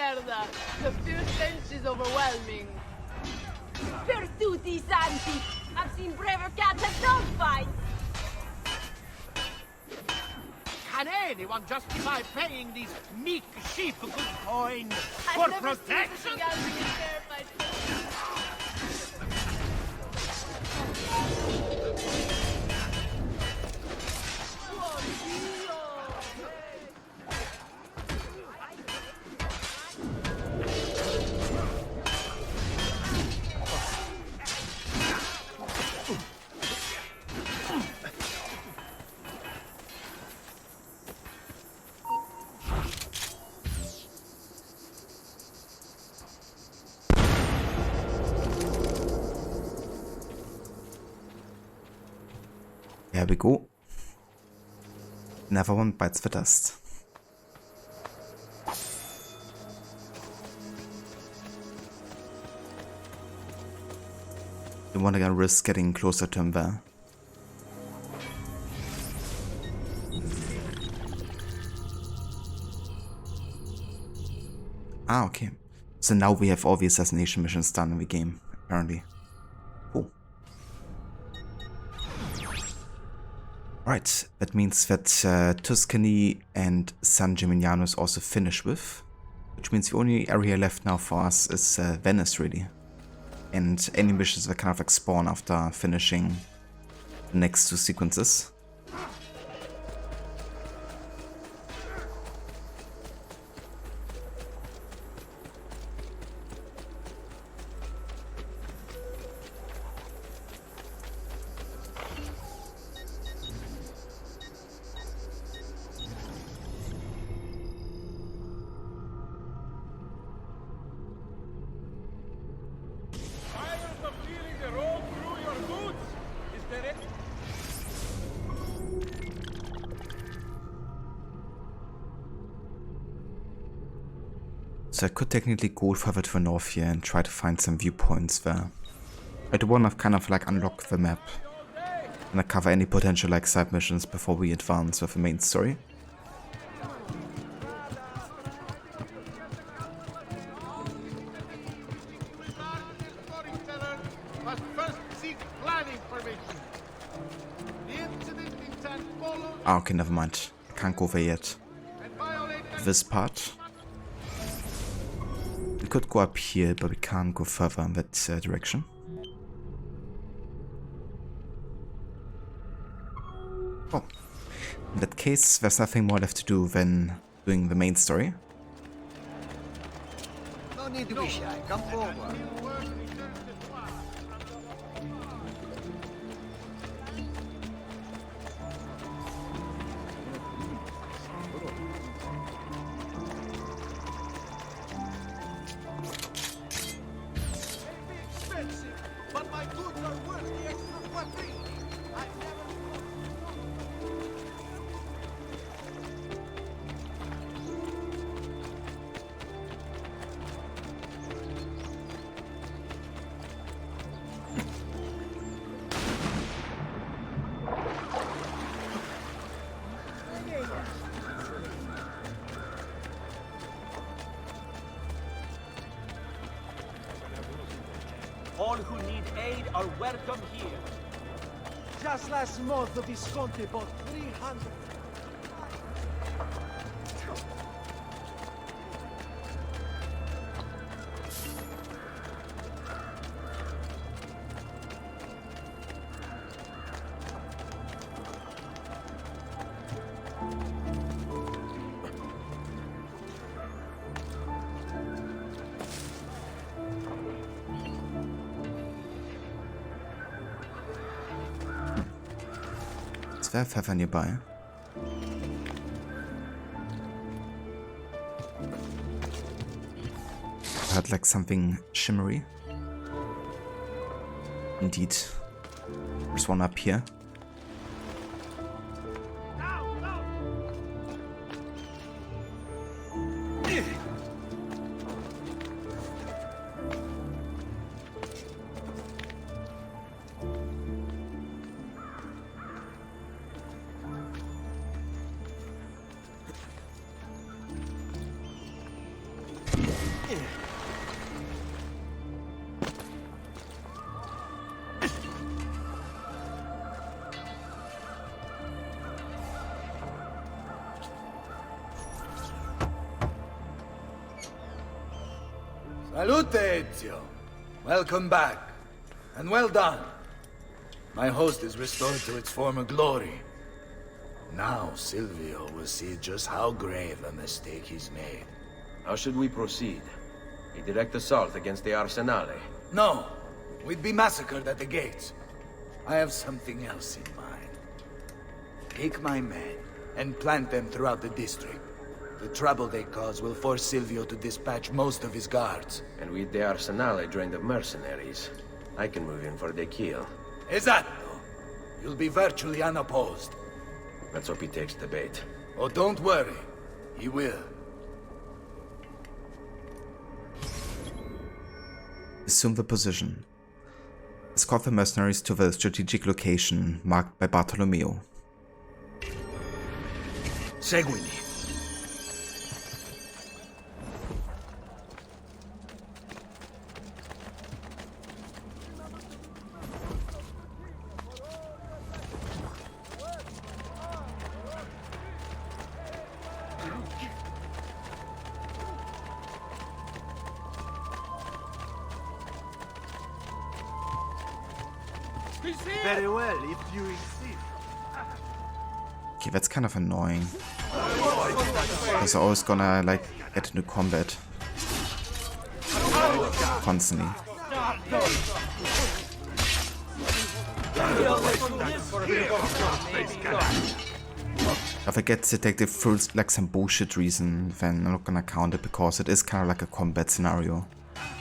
merda! The fear stench is overwhelming. Per tutti i santi! I've seen braver cats at dogfights! Can anyone justify paying these meek sheep good coin I've for never protection? seen anything else in a fair fight. Here we go. Never one bites the dust. Don't want to risk getting closer to him there. Ah, okay. So now we have all the assassination missions done in the game, apparently. Cool. Right, that means that Tuscany and San Gimignano is also finished with, which means the only area left now for us is Venice, really. And any missions that kind of like spawn after finishing the next two sequences. So I could technically go further to the north here and try to find some viewpoints there. I do want to kind of like unlock the map and cover any potential like side missions before we advance with the main story. Ah, okay, never mind. I can't go there yet. This part. We could go up here, but we can't go further in that direction. Oh. In that case, there's nothing more left to do than doing the main story. No need to be shy. Come forward. All who need aid are welcome here. Just last month, the Visconti bought 300. Is there Pfeffer nearby? I heard like something shimmery. Indeed. There's one up here. Salute, Ezio. Welcome back. And well done. My host is restored to its former glory. Now Silvio will see just how grave a mistake he's made. How should we proceed? A direct assault against the Arsenale? No. We'd be massacred at the gates. I have something else in mind. Take my men and plant them throughout the district. The trouble they cause will force Silvio to dispatch most of his guards. And with the Arsenale drained of mercenaries, I can move in for the kill. Esatto. You'll be virtually unopposed. Let's hope he takes the bait. Oh, don't worry. He will. Assume the position. Escort the mercenaries to the strategic location marked by Bartolomeo. Seguimi. Very well, if you insist. Okay, that's kind of annoying. Because they're always gonna, like, get into combat. Constantly. If I get detective for like some bullshit reason, then I'm not gonna count it because it is kind of like a combat scenario.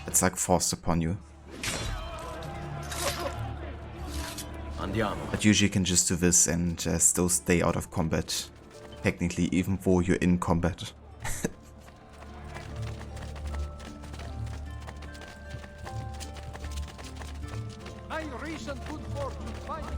It's like forced upon you. Andiamo. But usually you can just do this and still stay out of combat. Technically, even though you're in combat. My recent good fortune finally.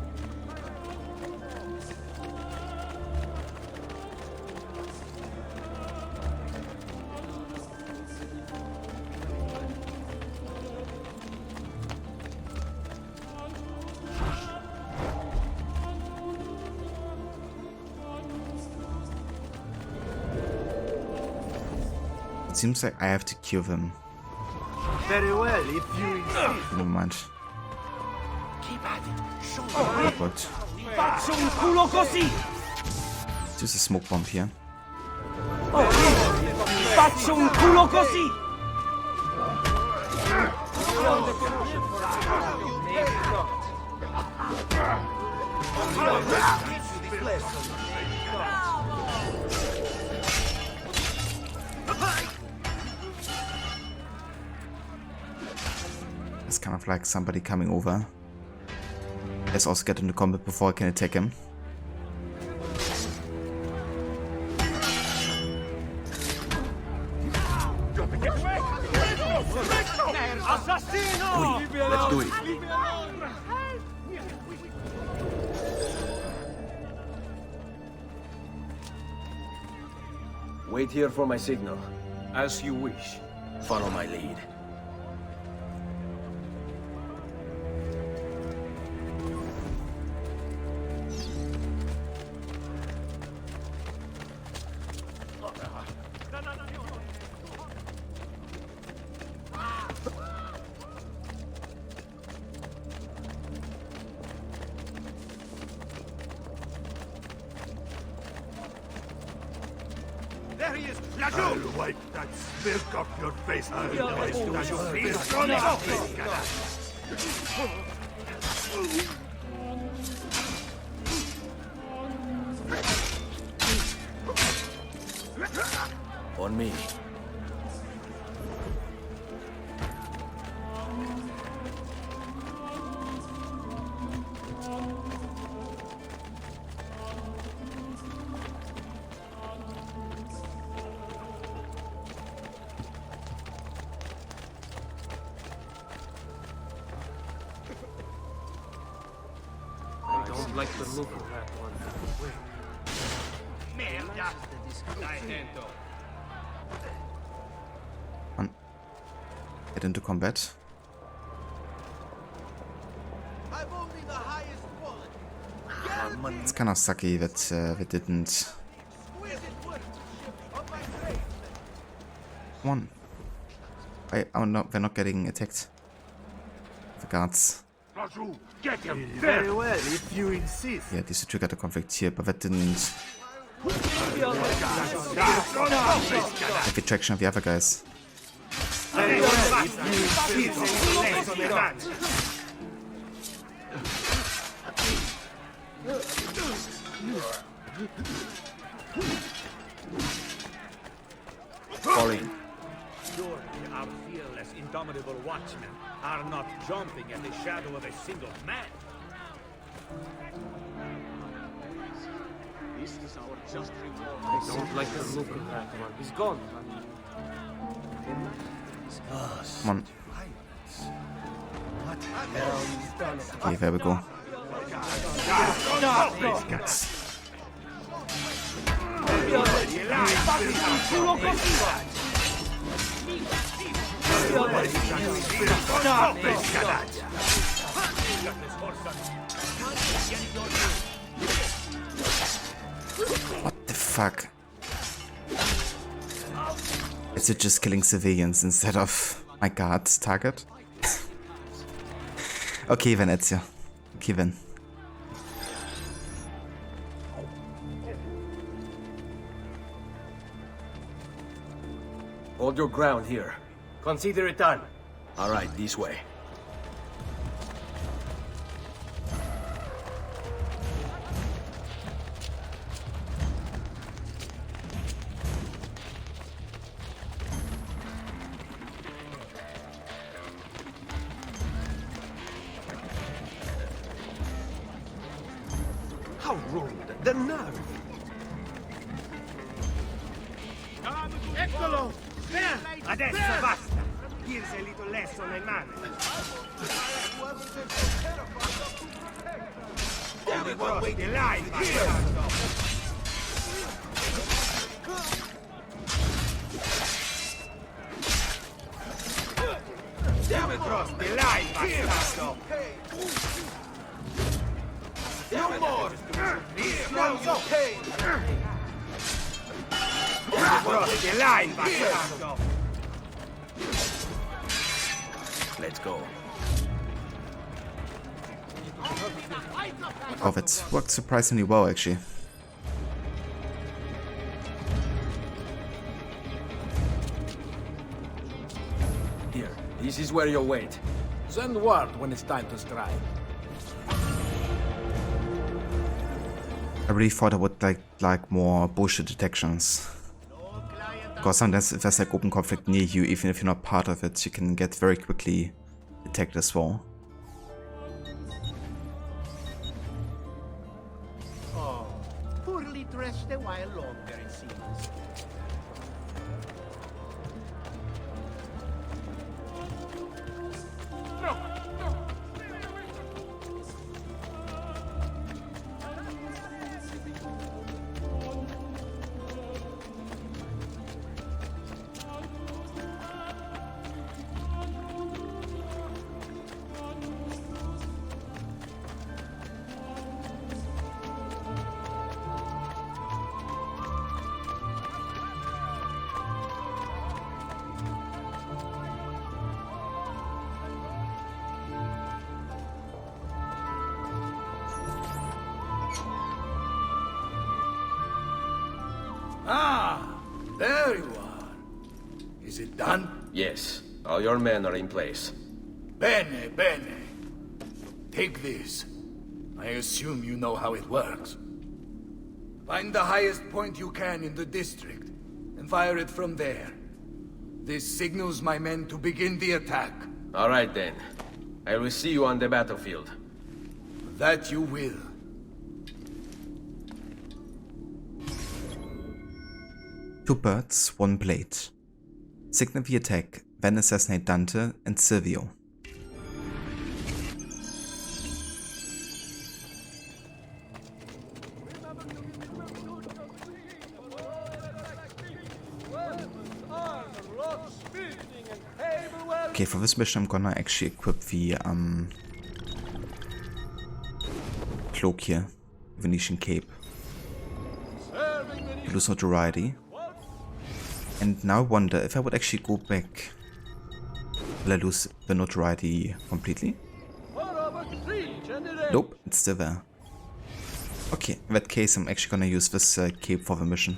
It seems like I have to kill them. Very well, if you insist. Never mind. Keep at it. Show Oh god. Faccio un culo così. Let's use a smoke bomb here. Faccio un culo così. It's kind of like somebody coming over. Let's also get into combat before I can attack him. Assassino! Let's do it. Wait here for my signal. As you wish. Follow my lead. There he is! I'll wipe that smirk off your face. I'll wipe that smirk off your face. On me. I don't like the look of that one. Merda! Stai attento. get into combat. It's kind of sucky that we didn't. Come on. Oh no, we're not getting attacked. The guards. Get him. Very well, if you insist. Yeah, this triggered the conflict here, but that didn't have the traction of the other guys. Very well, if you insist. Fall in. Surely our fearless, indomitable watchmen are not jumping at the shadow of a single man. This is our just reward. I don't like the look of that one. He's gone. Come on. Okay, there we go. What the fuck? Is it just killing civilians instead of my guard's target? Okay then, Ezio. Okay then. Hold your ground here. Consider it done. All right, this way. How rude. The nerve. Eccolo! There! Adesso basta. Here's a little lesson in manners. Only one way to lie, Damn across the line, bastardo! No more! Now you pay! Across the line, bastardo! Let's go. Oh, that worked surprisingly well, actually. Here, this is where you'll wait. Send word when it's time to strike. I really thought I would like more bullshit detections. Because sometimes if there's like open conflict near you, even if you're not part of it, you can get very quickly detected as well. Oh, poorly dressed a while longer, it seems. Ah, there you are. Is it done? Yes, all your men are in place. Bene, bene. Take this. I assume you know how it works. Find the highest point you can in the district, and fire it from there. This signals my men to begin the attack. All right then. I will see you on the battlefield. That you will. Two birds, one blade. Signal the attack, then assassinate Dante and Silvio. Okay, for this mission I'm gonna actually equip the cloak here, Venetian cape. Lose notoriety. And now I wonder if I would actually go back. Will I lose the notoriety completely? Nope, it's still there. Okay, in that case I'm actually gonna use this cape for the mission.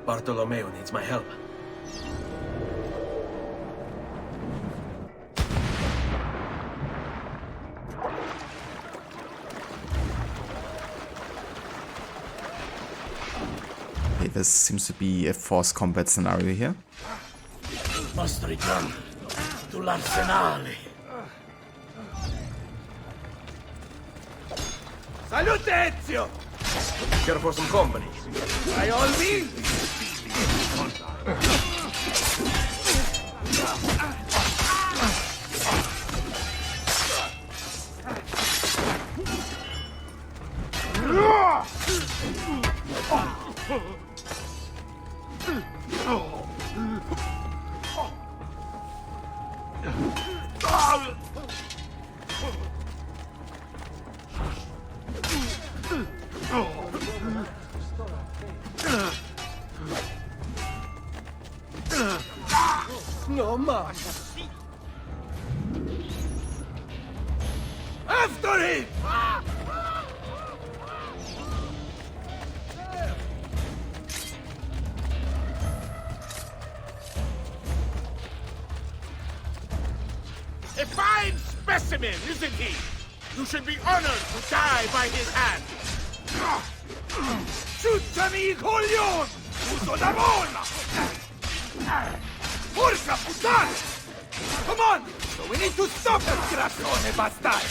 Bartolomeo needs my help. Okay, this seems to be a forced combat scenario here. Must return to l'Arsenale. Salute, Ezio! Here for some company. By all means! No more. After him! A fine specimen, isn't he? You should be honored to die by his hand. Shoot-mi, coglion! Uso da mola! Porca puttana! Come on! So we need to stop that grassone bastard!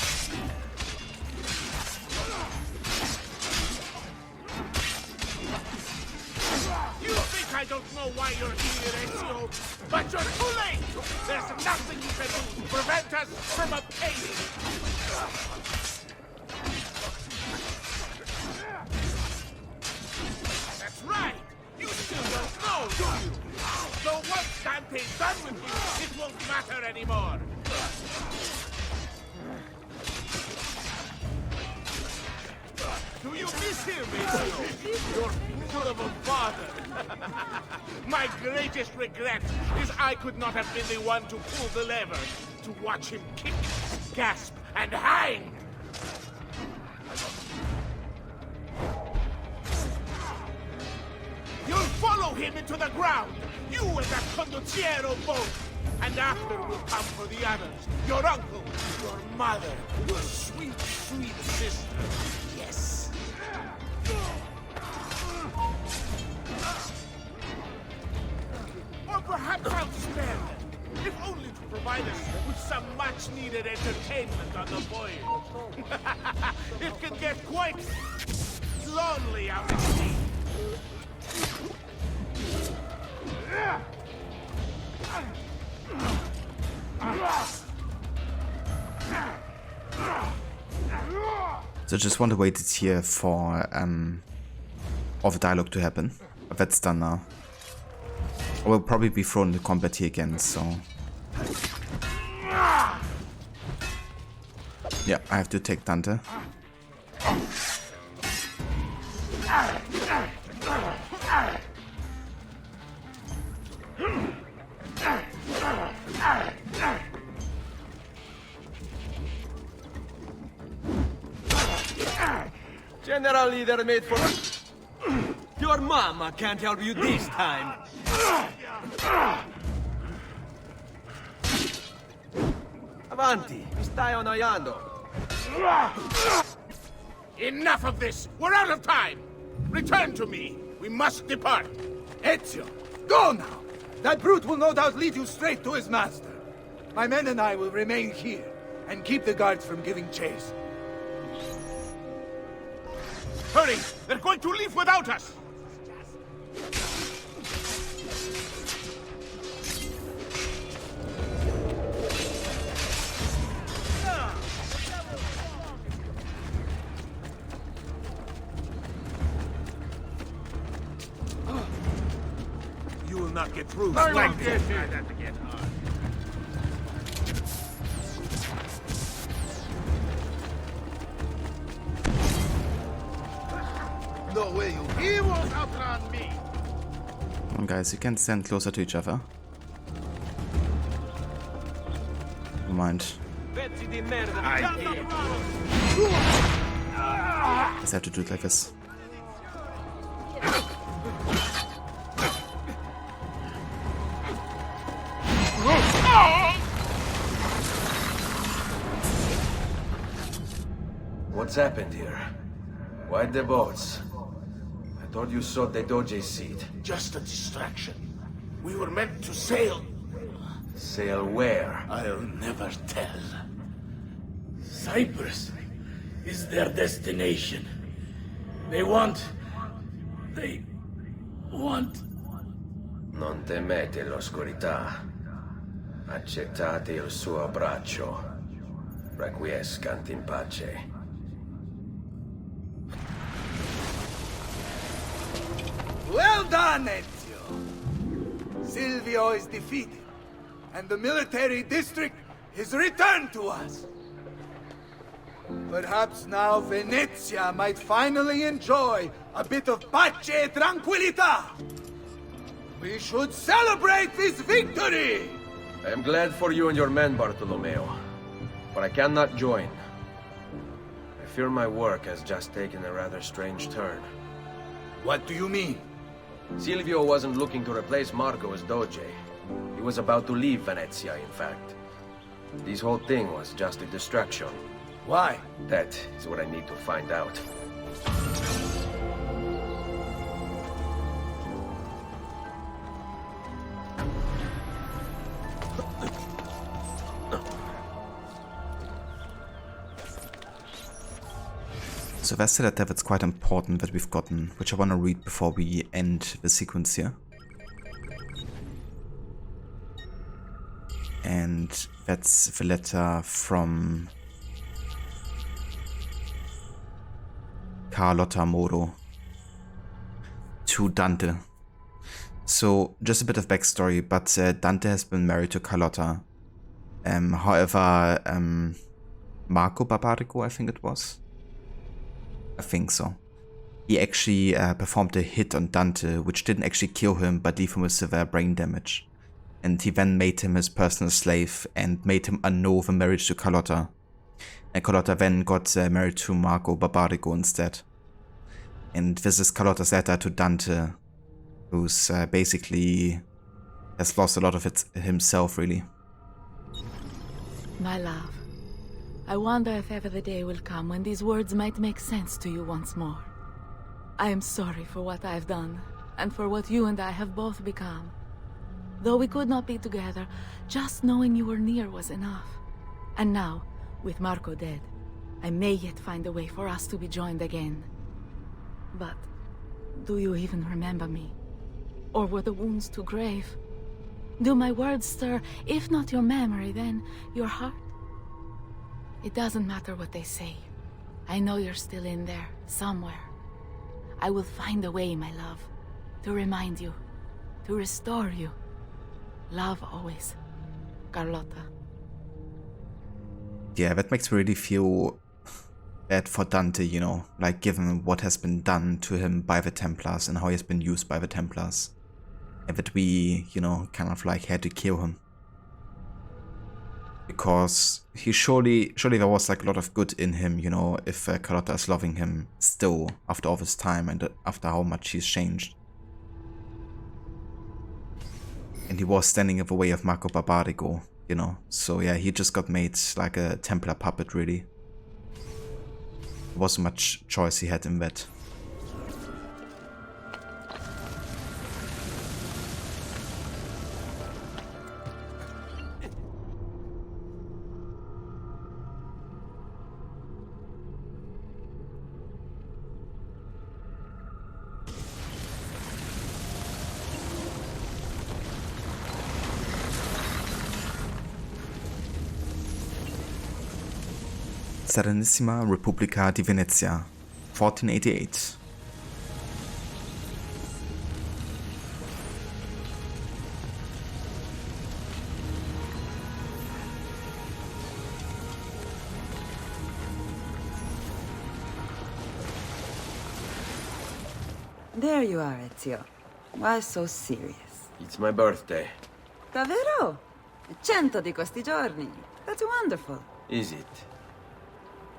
You think I don't know why you're here, Ezio? But you're too late! There's nothing you can do to prevent us from obtaining. That's right! You still don't know, do you? So once Dante's done with you, it won't matter anymore. Do you miss him, Ezio? Your beautiful father. My greatest regret is I could not have been the one to pull the lever, to watch him kick, gasp, and hang. You'll follow him into the ground, you and that condottiero both. And after will come for the others, your uncle, your mother, your sweet, sweet sister. Yes. Or perhaps I'll spare them, if only to provide us with some much-needed entertainment on the voyage. It can get quite lonely out at sea. So I just want to wait here for of dialogue to happen. But that's done now. I will probably be thrown into combat here again, so... Yeah, I have to take Dante. General leader made for... Your mama can't help you this time. Avanti, mi stai annoiando. Enough of this! We're out of time! Return to me! We must depart! Ezio, go now! That brute will no doubt lead you straight to his master. My men and I will remain here, and keep the guards from giving chase. Hurry! They're going to leave without us! You will not get through like this. No way you... He won't outrun me! Come on, guys, you can stand closer to each other. Never mind. Just have to do it like this. What's happened here? Why the boats? I thought you saw the Doge seat. Just a distraction. We were meant to sail. Sail where? I'll never tell. Cyprus is their destination. They want... Non temete l'oscurità. Accettate il suo abbraccio. Requiescant in pace. Well done, Ezio! Silvio is defeated, and the military district is returned to us. Perhaps now Venezia might finally enjoy a bit of pace e tranquillità. We should celebrate this victory! I am glad for you and your men, Bartolomeo. But I cannot join. I fear my work has just taken a rather strange turn. What do you mean? Silvio wasn't looking to replace Marco as Doge. He was about to leave Venezia, in fact. This whole thing was just a distraction. Why? That is what I need to find out. So Vesta that it's quite important that we've gotten, which I want to read before we end the sequence here. And that's the letter from Carlotta Moro to Dante. So just a bit of backstory, but Dante has been married to Carlotta. However, Marco Barbarigo, I think it was. I think so. He actually performed a hit on Dante, which didn't actually kill him, but leave him with severe brain damage. And he then made him his personal slave and made him annul the marriage to Carlotta. And Carlotta then got married to Marco Barbarigo instead. And this is Carlotta's letter to Dante, who's basically has lost a lot of it himself, really. My love, I wonder if ever the day will come when these words might make sense to you once more. I am sorry for what I have done, and for what you and I have both become. Though we could not be together, just knowing you were near was enough. And now, with Marco dead, I may yet find a way for us to be joined again. But, do you even remember me? Or were the wounds too grave? Do my words stir, if not your memory, then your heart? It doesn't matter what they say. I know you're still in there, somewhere. I will find a way, my love, to remind you, to restore you. Love always, Carlotta. Yeah, that makes me really feel bad for Dante, you know, like given what has been done to him by the Templars and how he has been used by the Templars. And that we, you know, kind of like had to kill him. Because he surely there was like a lot of good in him, you know, if Carlotta is loving him still after all this time and after how much he's changed. And he was standing in the way of Marco Barbarigo, you know, so yeah, he just got made like a Templar puppet, really. There wasn't much choice he had in that. Serenissima Repubblica di Venezia, 1488. There you are, Ezio. Why so serious? It's my birthday. Davvero? 100 di questi giorni. That's wonderful. Is it?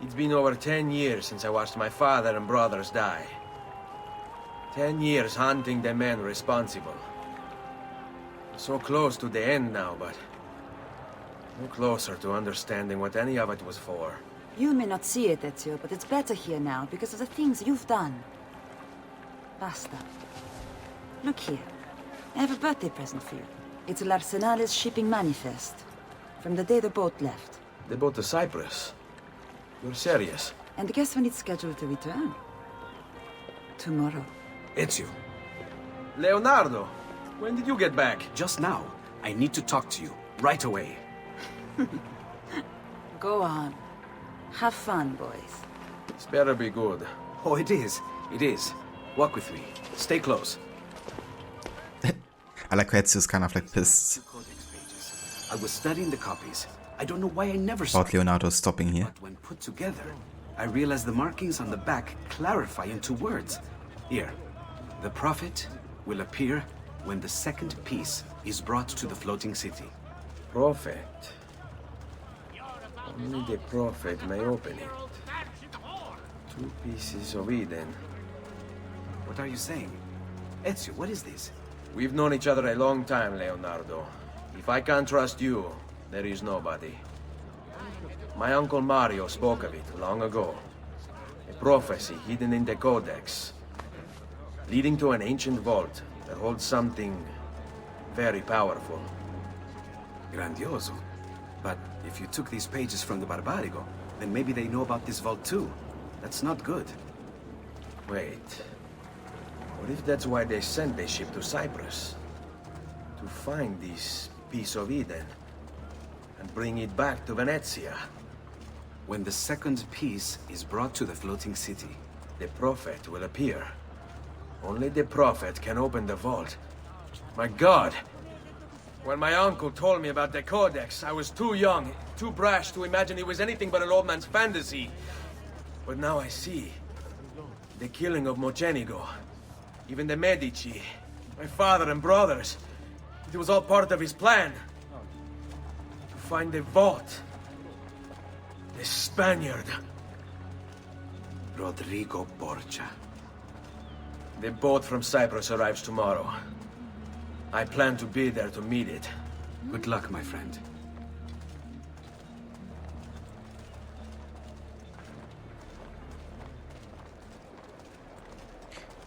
It's been over 10 years since I watched my father and brothers die. 10 years hunting the men responsible. So close to the end now, but no closer to understanding what any of it was for. You may not see it, Ezio, but it's better here now because of the things you've done. Basta. Look here. I have a birthday present for you. It's l'Arsenale's shipping manifest. From the day the boat left. The boat to Cyprus? You're serious? And guess when it's scheduled to return? Tomorrow. Ezio. Leonardo! When did you get back? Just now. I need to talk to you. Right away. Go on. Have fun, boys. This better be good. Oh, it is. It is. Walk with me. Stay close. I like how Ezio's kind of like pissed. I was studying the copies. I don't know why I never about Leonardo stopping here. But when put together, I realized the markings on the back clarify into words. Here, the Prophet will appear when the second piece is brought to the floating city. Prophet? Only the Prophet may open it. 2 pieces of Eden. What are you saying? Ezio, what is this? We've known each other a long time, Leonardo. If I can't trust you, there is nobody. My uncle Mario spoke of it long ago. A prophecy hidden in the Codex, leading to an ancient vault that holds something very powerful. Grandioso. But if you took these pages from the Barbarigo, then maybe they know about this vault too. That's not good. Wait. What if that's why they sent the ship to Cyprus? To find this piece of Eden and bring it back to Venezia. When the second piece is brought to the floating city, the Prophet will appear. Only the Prophet can open the vault. My God! When my uncle told me about the Codex, I was too young, too brash to imagine it was anything but an old man's fantasy. But now I see. The killing of Mocenigo, even the Medici, my father and brothers. It was all part of his plan. To find the vault. The Spaniard. Rodrigo Borgia. The boat from Cyprus arrives tomorrow. I plan to be there to meet it. Good luck, my friend.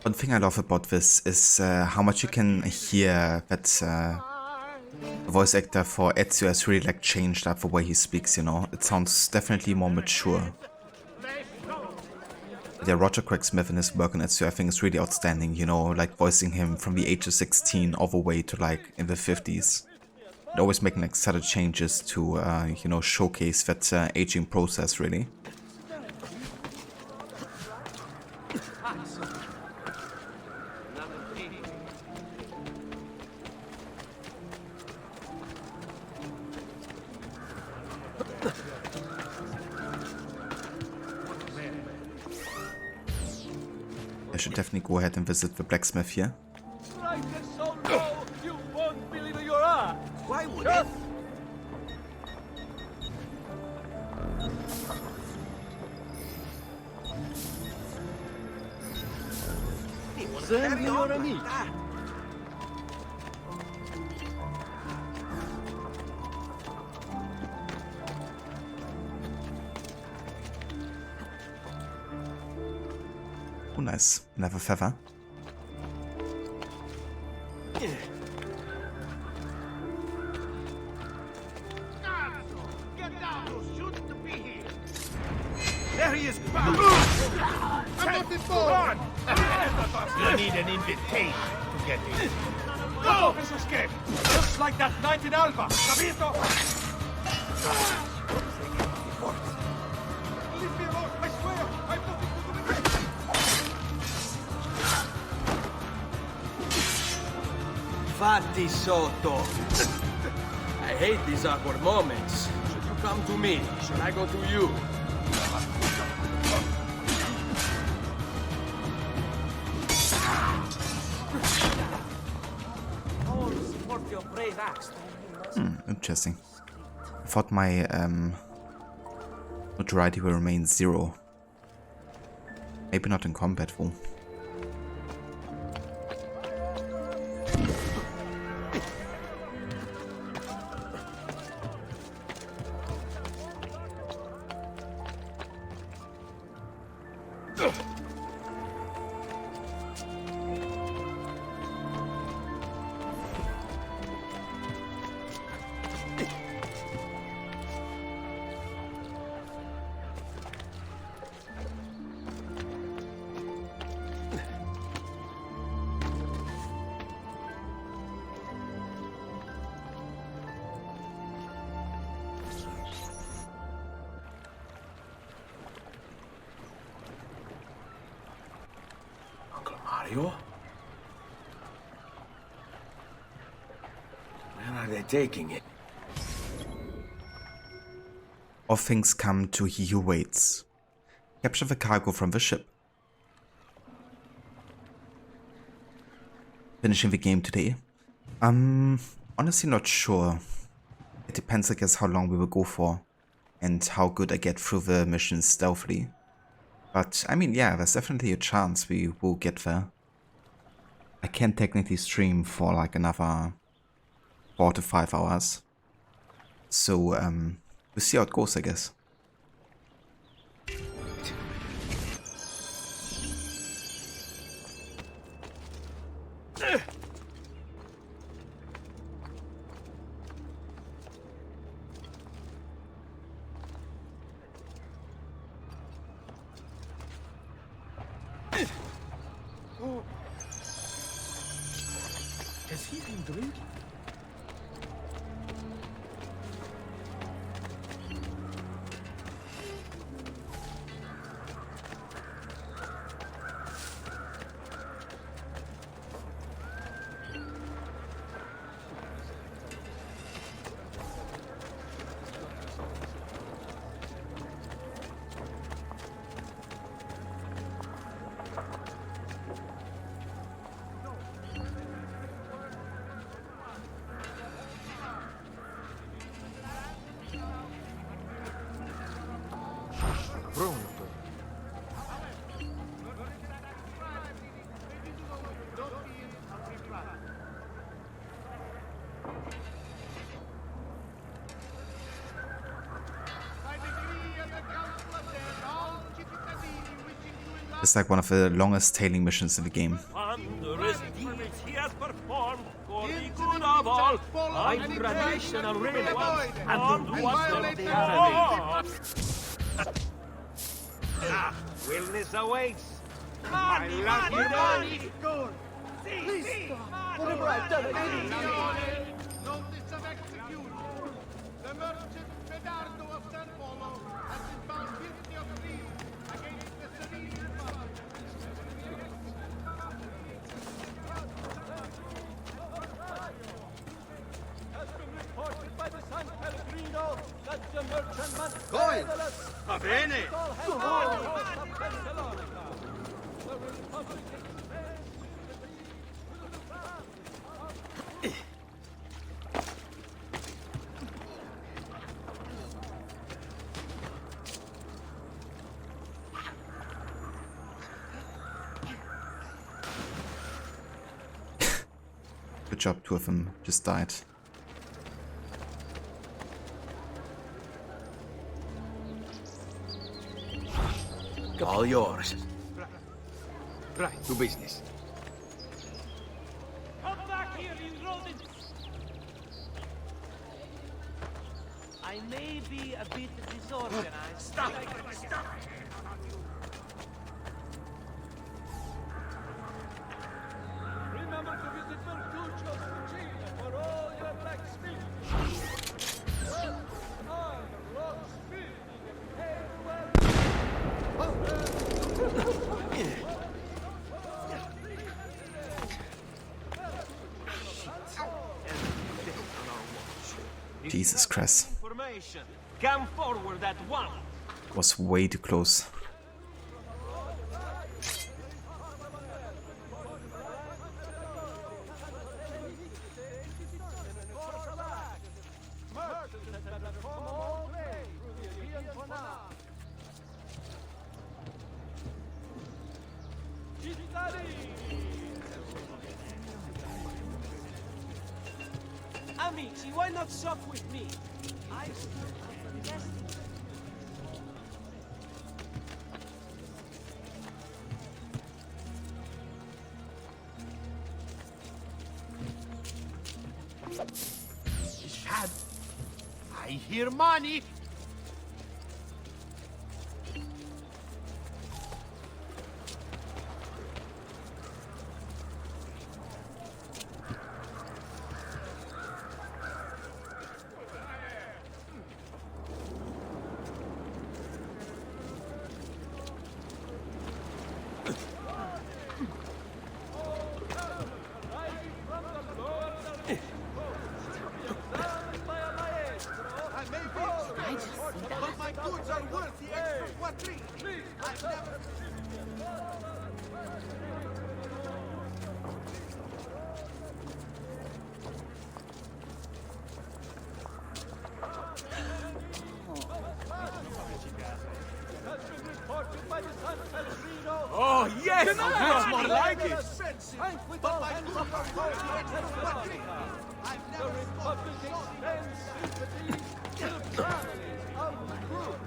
One thing I love about this is how much you can hear that the voice actor for Ezio has really like changed up the way he speaks, you know. It sounds definitely more mature. Yeah, Roger Craig Smith and his work on Ezio I think is really outstanding, you know, like voicing him from the age of 16 all the way to like in the 50s. And always making like subtle changes to, you know, showcase that aging process really. I should definitely go ahead and visit the blacksmith here. Price is so low, you won't believe your eyes. Why would it? Send me your amici. Oh, nice. Another feather. There he is! You need an invitation to get in. Go! Escape! Just like that night in Alba! Capito? Leave me alone! I swear! I'm nothing to do with it! Fatti sotto! I hate these awkward moments. Should you come to me? Should I go to you? Your brave axe. Interesting. I thought my notoriety will remain 0. Maybe not in combat though. Mario? Where are they taking it? All things come to he who waits. Capture the cargo from the ship. Finishing the game today? Honestly not sure. It depends, I guess, how long we will go for and how good I get through the missions stealthily. But, I mean, yeah, there's definitely a chance we will get there. I can technically stream for like another 4 to 5 hours. So, we'll see how it goes, I guess. Has he been drinking? It's like one of the longest tailing missions in the game. Wondrous deeds he has performed for the good of all. I traditional relics and do what they are. Wellness awaits. My lucky money. Please stop. Whatever I've done, I didn't mean. Notice of execution. The merchant Medardo of San Polo has been found guilty of treason against the civilian public. Has been reported by the San Pellegrino that the merchantman Going! Va bene! Good job, two of them just died. All yours. Right, to business. Come back here, you rodents! I may be a bit disorganized. Stop! Stop! Remember to visit Bertuccio Fucile for all your blacksmithing. Jesus Christ. Come forward at once. Was way too close. Amici, why not sup with me? Shad, I hear money. Oh, yes! That's more like it! But my group are working the Republic extends sympathy to the families of the group.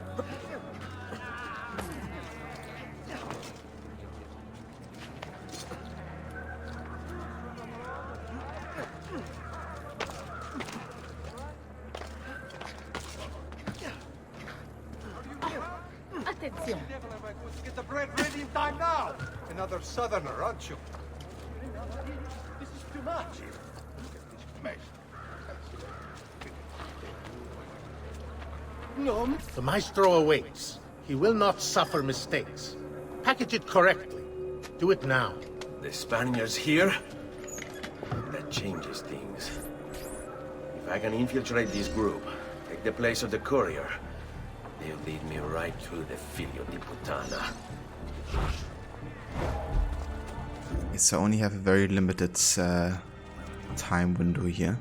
Attenzione. Get the bread ready in time now! Another southerner, aren't you? This is too much. No. The maestro awaits. He will not suffer mistakes. Package it correctly. Do it now. The Spaniards here? That changes things. If I can infiltrate this group, take the place of the Courier, they'll lead me right to the Figlio di Puttana. So I only have a very limited time window here.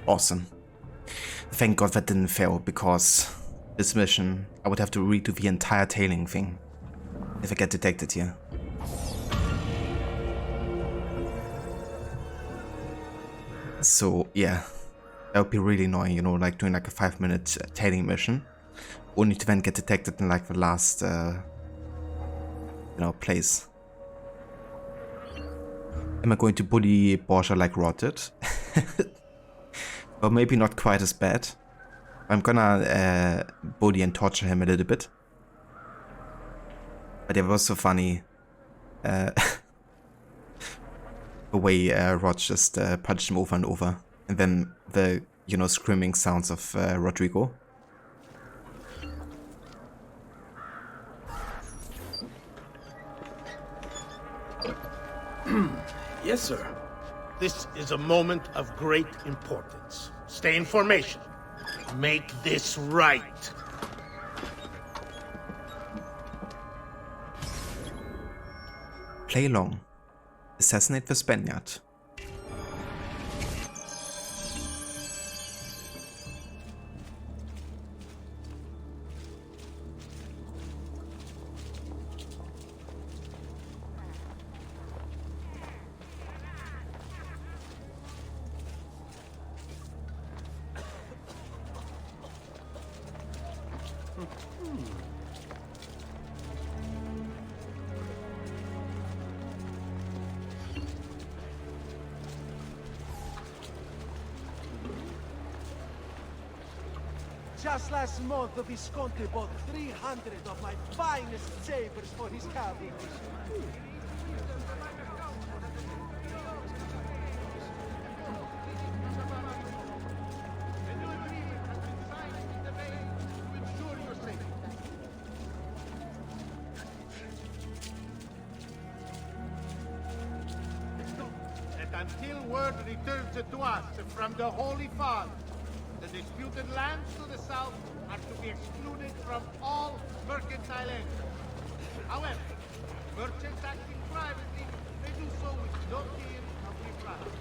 Awesome. Thank God that didn't fail, because this mission, I would have to redo the entire tailing thing if I get detected here. So yeah, that would be really annoying, you know, like doing like a 5-minute tailing mission, only to then get detected in like the last, you know, place. Am I going to bully Bocca like Rod did? Or maybe not quite as bad. I'm gonna body and torture him a little bit. But it was so funny. The way Rod just punched him over and over. And then the, you know, screaming sounds of Rodrigo. Yes, sir. This is a moment of great importance. Stay in formation. Make this right. Play along. Assassinate the Spaniard. Just last month, the Visconti bought 300 of my finest sabers for his cavalry. And until word returns to us from the Holy Father, the disputed lands to the south are to be excluded from all mercantile entry. However, merchants acting privately may do so with no fear of reprisal.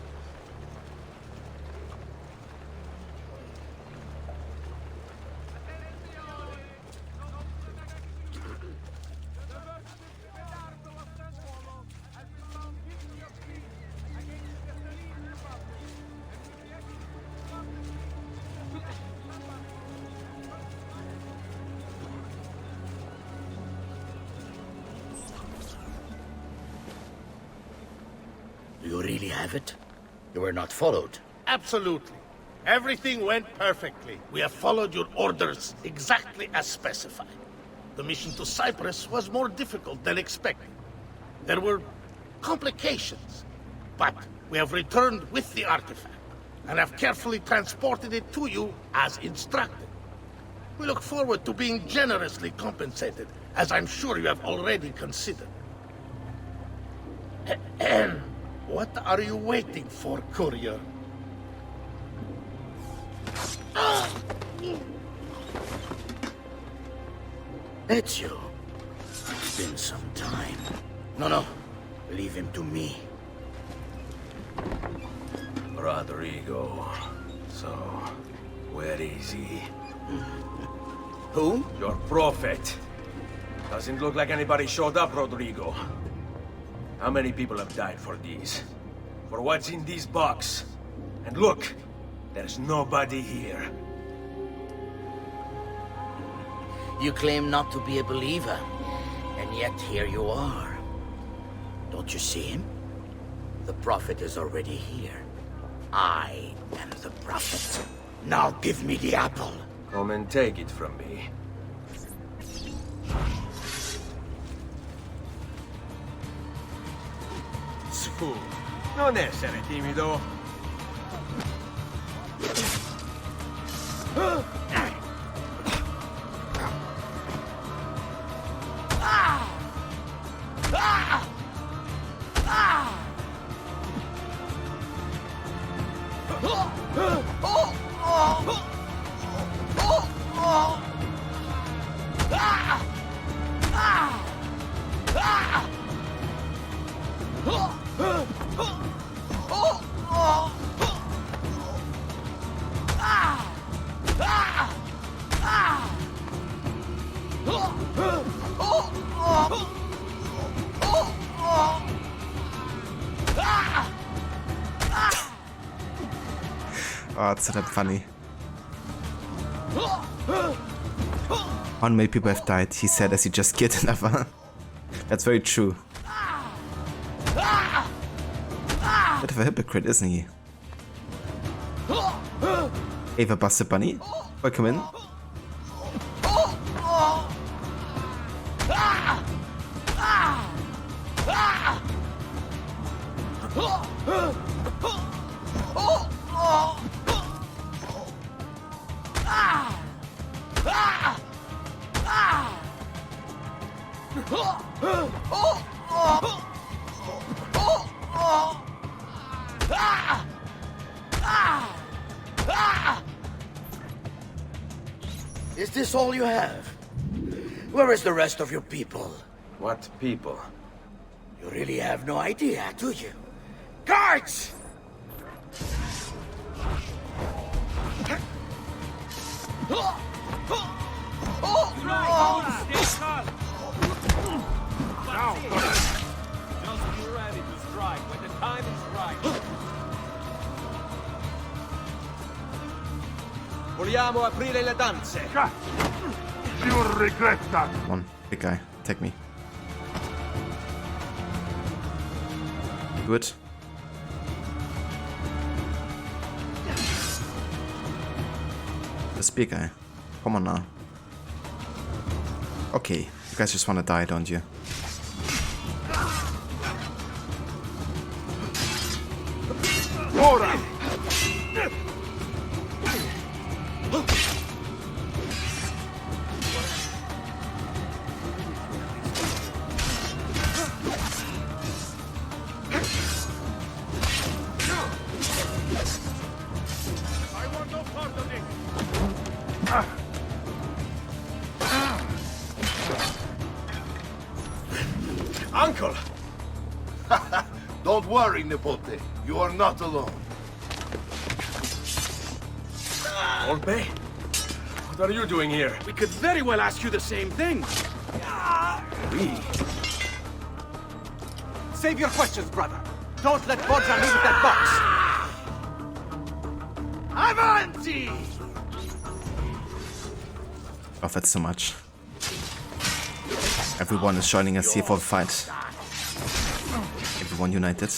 You really have it? You were not followed? Absolutely. Everything went perfectly. We have followed your orders exactly as specified. The mission to Cyprus was more difficult than expected. There were complications, but we have returned with the artifact and have carefully transported it to you as instructed. We look forward to being generously compensated, as I'm sure you have already considered. And what are you waiting for, Courier? Ezio, it's been some time. No, leave him to me. Rodrigo. So, where is he? Who? Your prophet. Doesn't look like anybody showed up, Rodrigo. How many people have died for these? For what's in this box? And look, there's nobody here. You claim not to be a believer, and yet here you are. Don't you see him? The prophet is already here. I am the prophet. Now give me the apple. Come and take it from me. Su, non essere timido. Oh, it's so funny. How many people have died, he said, as he just killed another. That's very true. Bit of a hypocrite, isn't he? Ava Busted Bunny. Welcome in. Is this all you have? Where is the rest of your people? What people? You really have no idea, do you? Guards! Now, just be ready to strike when the time is right. Vogliamo aprire le danze. You regret that. Come on, big guy, take me. Good. This big guy. Come on now. Okay, you guys just wanna die, don't you? Ora! Uncle! Don't worry, Nipote. You are not alone. Olpe? What are you doing here? We could very well ask you the same thing. We? Save your questions, brother. Don't let Bodra leave that box. Avanti! Oh, that's too much. Everyone is joining us here for the fight. Everyone united.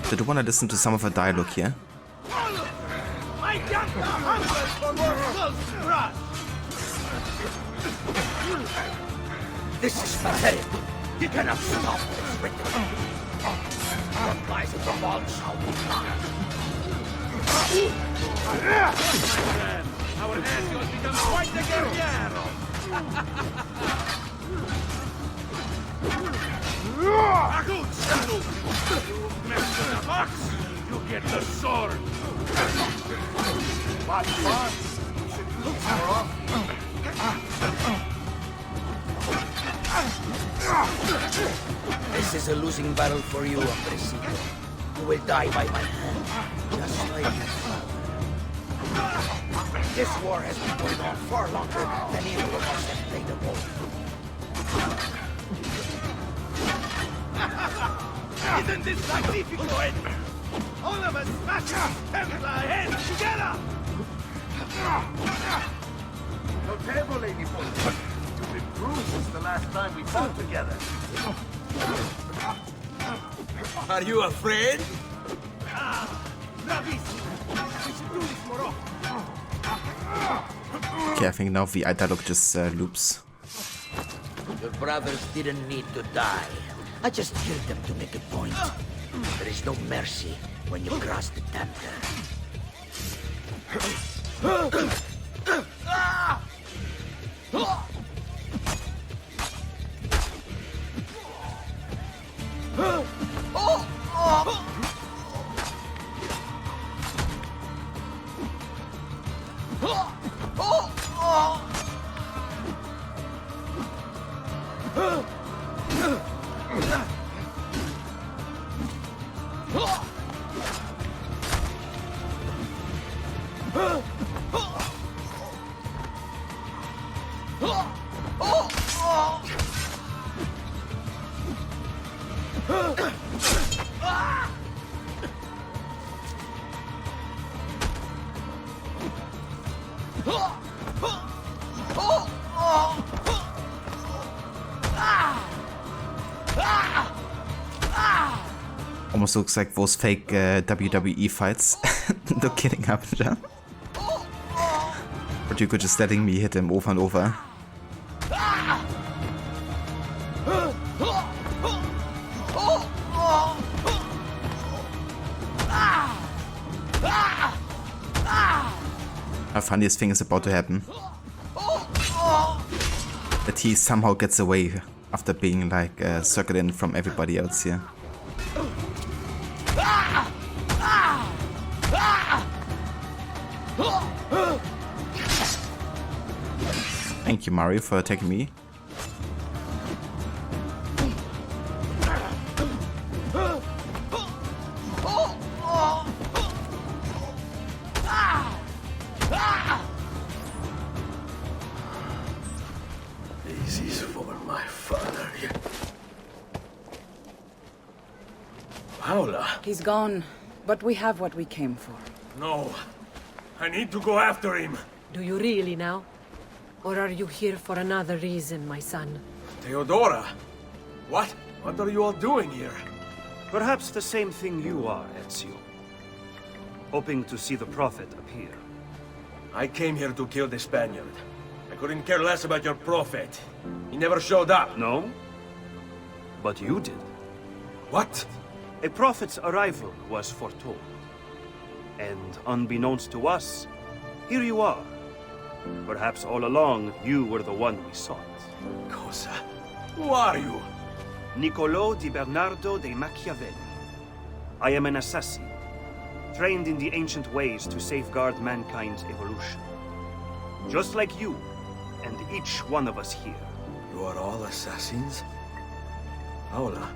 Did you want to listen to some of her dialogue here? My young hungers for more close brush! This is pathetic. You cannot stop this ritual. The price of the vault shall be mine. Our Ezio has become quite the guerriero! Aguzzo! You mess with the box, you get the sword! What fun! We should use more often. This is a losing battle for you, Ambresito. You will die by my hand, just like your father. This war has been going on far longer than either of us have played a role. Isn't this magnificent? All of us smashing Templar heads together! Notevole, Nipote. You've improved since the last time we fought together. Are you afraid? Bravissimo! We should do this more often. Okay, I think now the dialogue just loops. Your brothers didn't need to die. I just killed them to make a point. There is no mercy when you cross the Templar. Almost looks like those fake WWE fights. No kidding, happened, yeah? But you could just letting me hit him over and over. The funniest thing is about to happen. That he somehow gets away after being like circled in from everybody else here. Thank you, Mario, for attacking me. This is for my father. Paula. He's gone, but we have what we came for. No. I need to go after him. Do you really now? Or are you here for another reason, my son? Theodora! What? What are you all doing here? Perhaps the same thing you are, Ezio. Hoping to see the Prophet appear. I came here to kill the Spaniard. I couldn't care less about your Prophet. He never showed up. No? But you did. What? A Prophet's arrival was foretold. And unbeknownst to us, here you are. Perhaps all along, you were the one we sought. Cosa? Who are you? Niccolò di Bernardo de Machiavelli. I am an assassin, trained in the ancient ways to safeguard mankind's evolution. Just like you, and each one of us here. You are all assassins? Paola.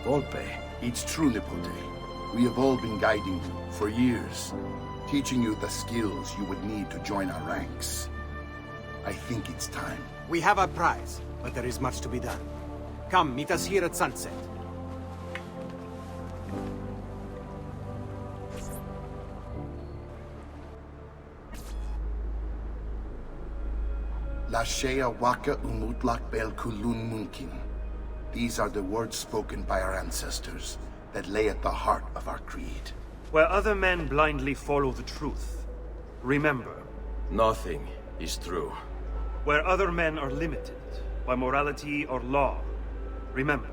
Volpe. It's true, Nipote. We have all been guiding you for years, teaching you the skills you would need to join our ranks. I think it's time. We have our prize, but there is much to be done. Come, meet us here at sunset. Lashea waka umutlak bel kulun munkin. These are the words spoken by our ancestors that lay at the heart of our creed. Where other men blindly follow the truth, remember. Nothing is true. Where other men are limited by morality or law, remember.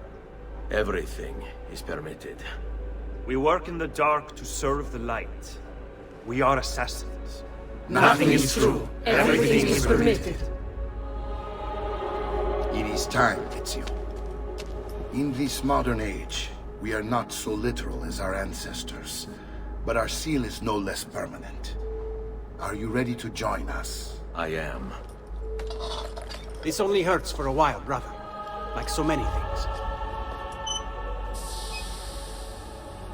Everything is permitted. We work in the dark to serve the light. We are assassins. Nothing is true. Everything is permitted. It is time, Ezio. In this modern age, we are not so literal as our ancestors, but our seal is no less permanent. Are you ready to join us? I am. This only hurts for a while, brother. Like so many things.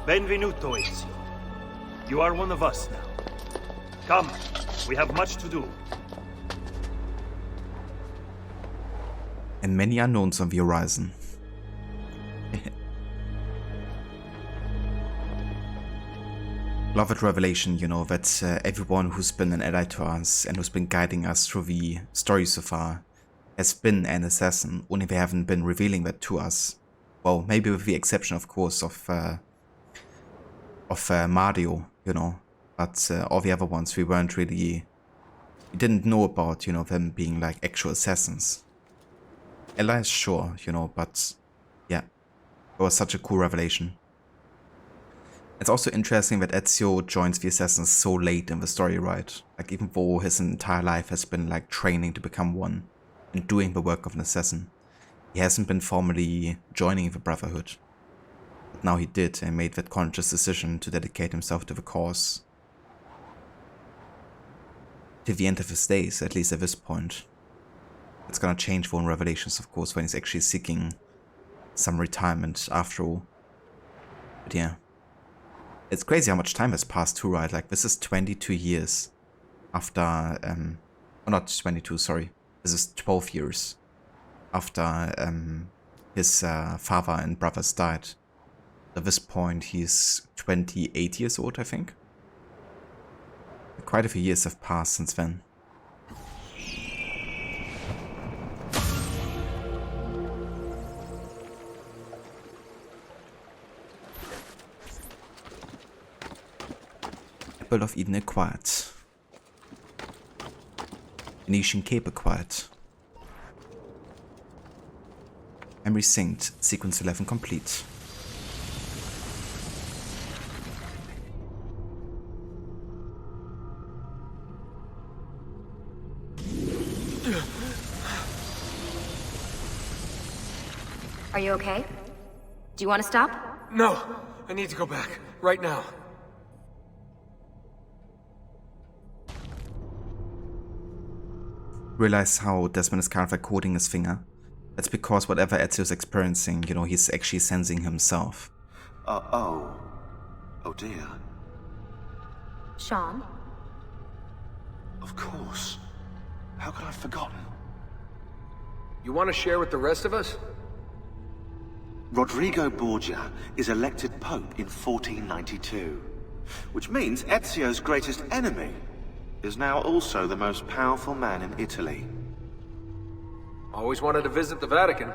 Benvenuto, Ezio. You are one of us now. Come, we have much to do. And many unknowns on the horizon. Love that revelation, you know, that everyone who's been an ally to us and who's been guiding us through the story so far has been an assassin, only they haven't been revealing that to us. Well, maybe with the exception, of course, of Mario, you know, but all the other ones we didn't know about, you know, them being like actual assassins. Allies, sure, you know, but yeah, it was such a cool revelation. It's also interesting that Ezio joins the Assassins so late in the story, right? Like, even though his entire life has been like training to become one and doing the work of an assassin, he hasn't been formally joining the Brotherhood. But now he did and made that conscious decision to dedicate himself to the cause. To the end of his days, at least at this point. It's gonna change for Revelations, of course, when he's actually seeking some retirement after all. But yeah. It's crazy how much time has passed too, right? Like, this is 22 years after, oh, not 22, sorry. This is 12 years after his father and brothers died. At this point, he's 28 years old, I think. Quite a few years have passed since then. Pearl of Eden acquired. Venetian Cape acquired. Memory synced. Sequence 11 complete. Are you okay? Do you want to stop? No, I need to go back. Right now. Realize how Desmond is kind of like holding his finger. That's because whatever Ezio's experiencing, you know, he's actually sensing himself. Oh dear. Sean? Of course. How could I have forgotten? You want to share with the rest of us? Rodrigo Borgia is elected Pope in 1492, which means Ezio's greatest enemy is now also the most powerful man in Italy. Always wanted to visit the Vatican.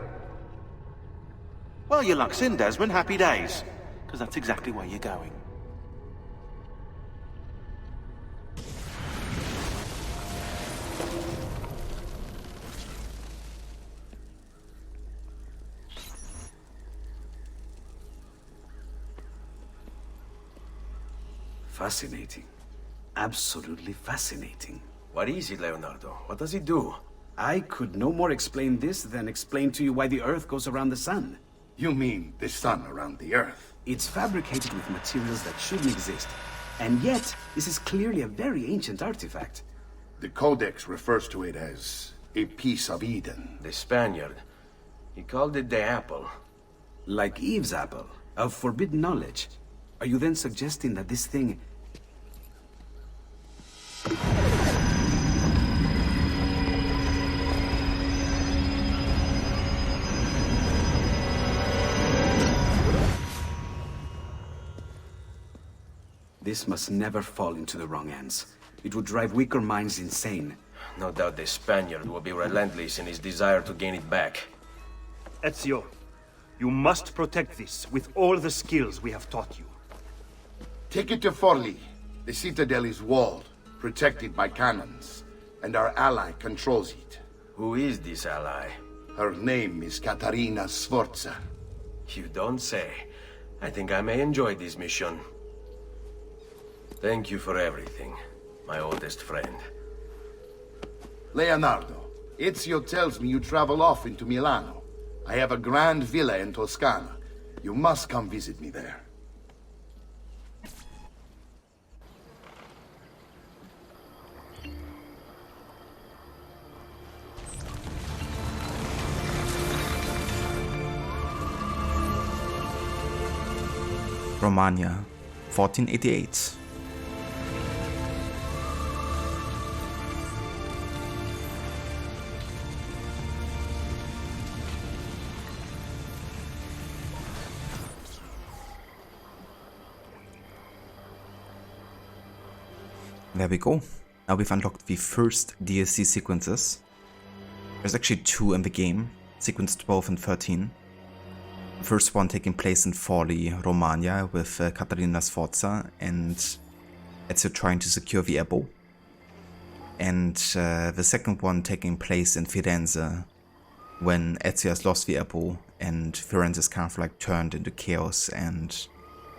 Well, your luck's in, Desmond. Happy days. Because that's exactly where you're going. Fascinating. Absolutely fascinating. What is it, Leonardo? What does it do? I could no more explain this than explain to you why the Earth goes around the Sun. You mean the Sun around the Earth? It's fabricated with materials that shouldn't exist. And yet, this is clearly a very ancient artifact. The Codex refers to it as a piece of Eden. The Spaniard. He called it the apple. Like Eve's apple, of forbidden knowledge. Are you then suggesting that this thing... This must never fall into the wrong hands. It would drive weaker minds insane. No doubt the Spaniard will be relentless in his desire to gain it back. Ezio, you must protect this with all the skills we have taught you. Take it to Forli. The citadel is walled, protected by cannons, and our ally controls it. Who is this ally? Her name is Caterina Sforza. You don't say. I think I may enjoy this mission. Thank you for everything, my oldest friend. Leonardo, Ezio tells me you travel off into Milano. I have a grand villa in Toscana. You must come visit me there. Romagna, 1488. There we go. Now we've unlocked the first DLC sequences. There's actually two in the game, sequence 12 and 13. The first one taking place in Forli, Romagna, with Caterina Sforza and Ezio trying to secure the Ebo. And the second one taking place in Firenze, when Ezio has lost the Ebo and Firenze is kind of like turned into chaos and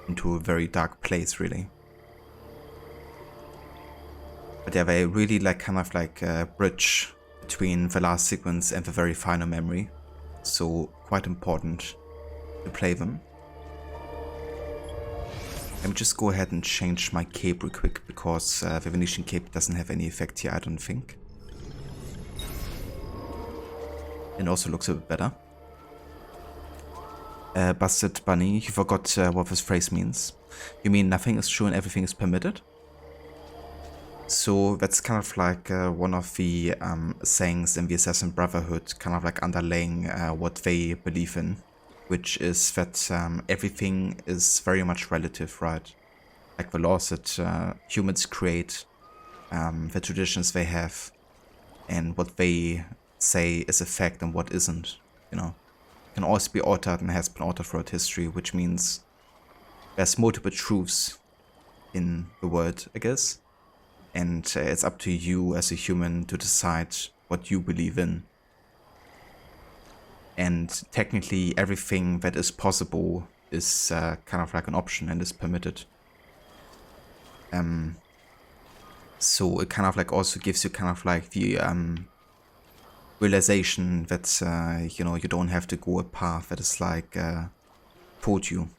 into a very dark place, really. But yeah, they really like kind of like a bridge between the last sequence and the very final memory. So quite important to play them. Let me just go ahead and change my cape real quick, because the Venetian cape doesn't have any effect here, I don't think. It also looks a bit better. Busted Bunny, you forgot what this phrase means. You mean nothing is true and everything is permitted? So that's kind of like one of the sayings in the Assassin Brotherhood, kind of like underlaying what they believe in, which is that everything is very much relative, right? Like the laws that humans create, the traditions they have, and what they say is a fact and what isn't, you know. Can always be altered and has been altered throughout history, which means there's multiple truths in the world, I guess. And it's up to you as a human to decide what you believe in. And technically everything that is possible is kind of like an option and is permitted. So it kind of like also gives you kind of like the realization that, you know, you don't have to go a path that is like taught you.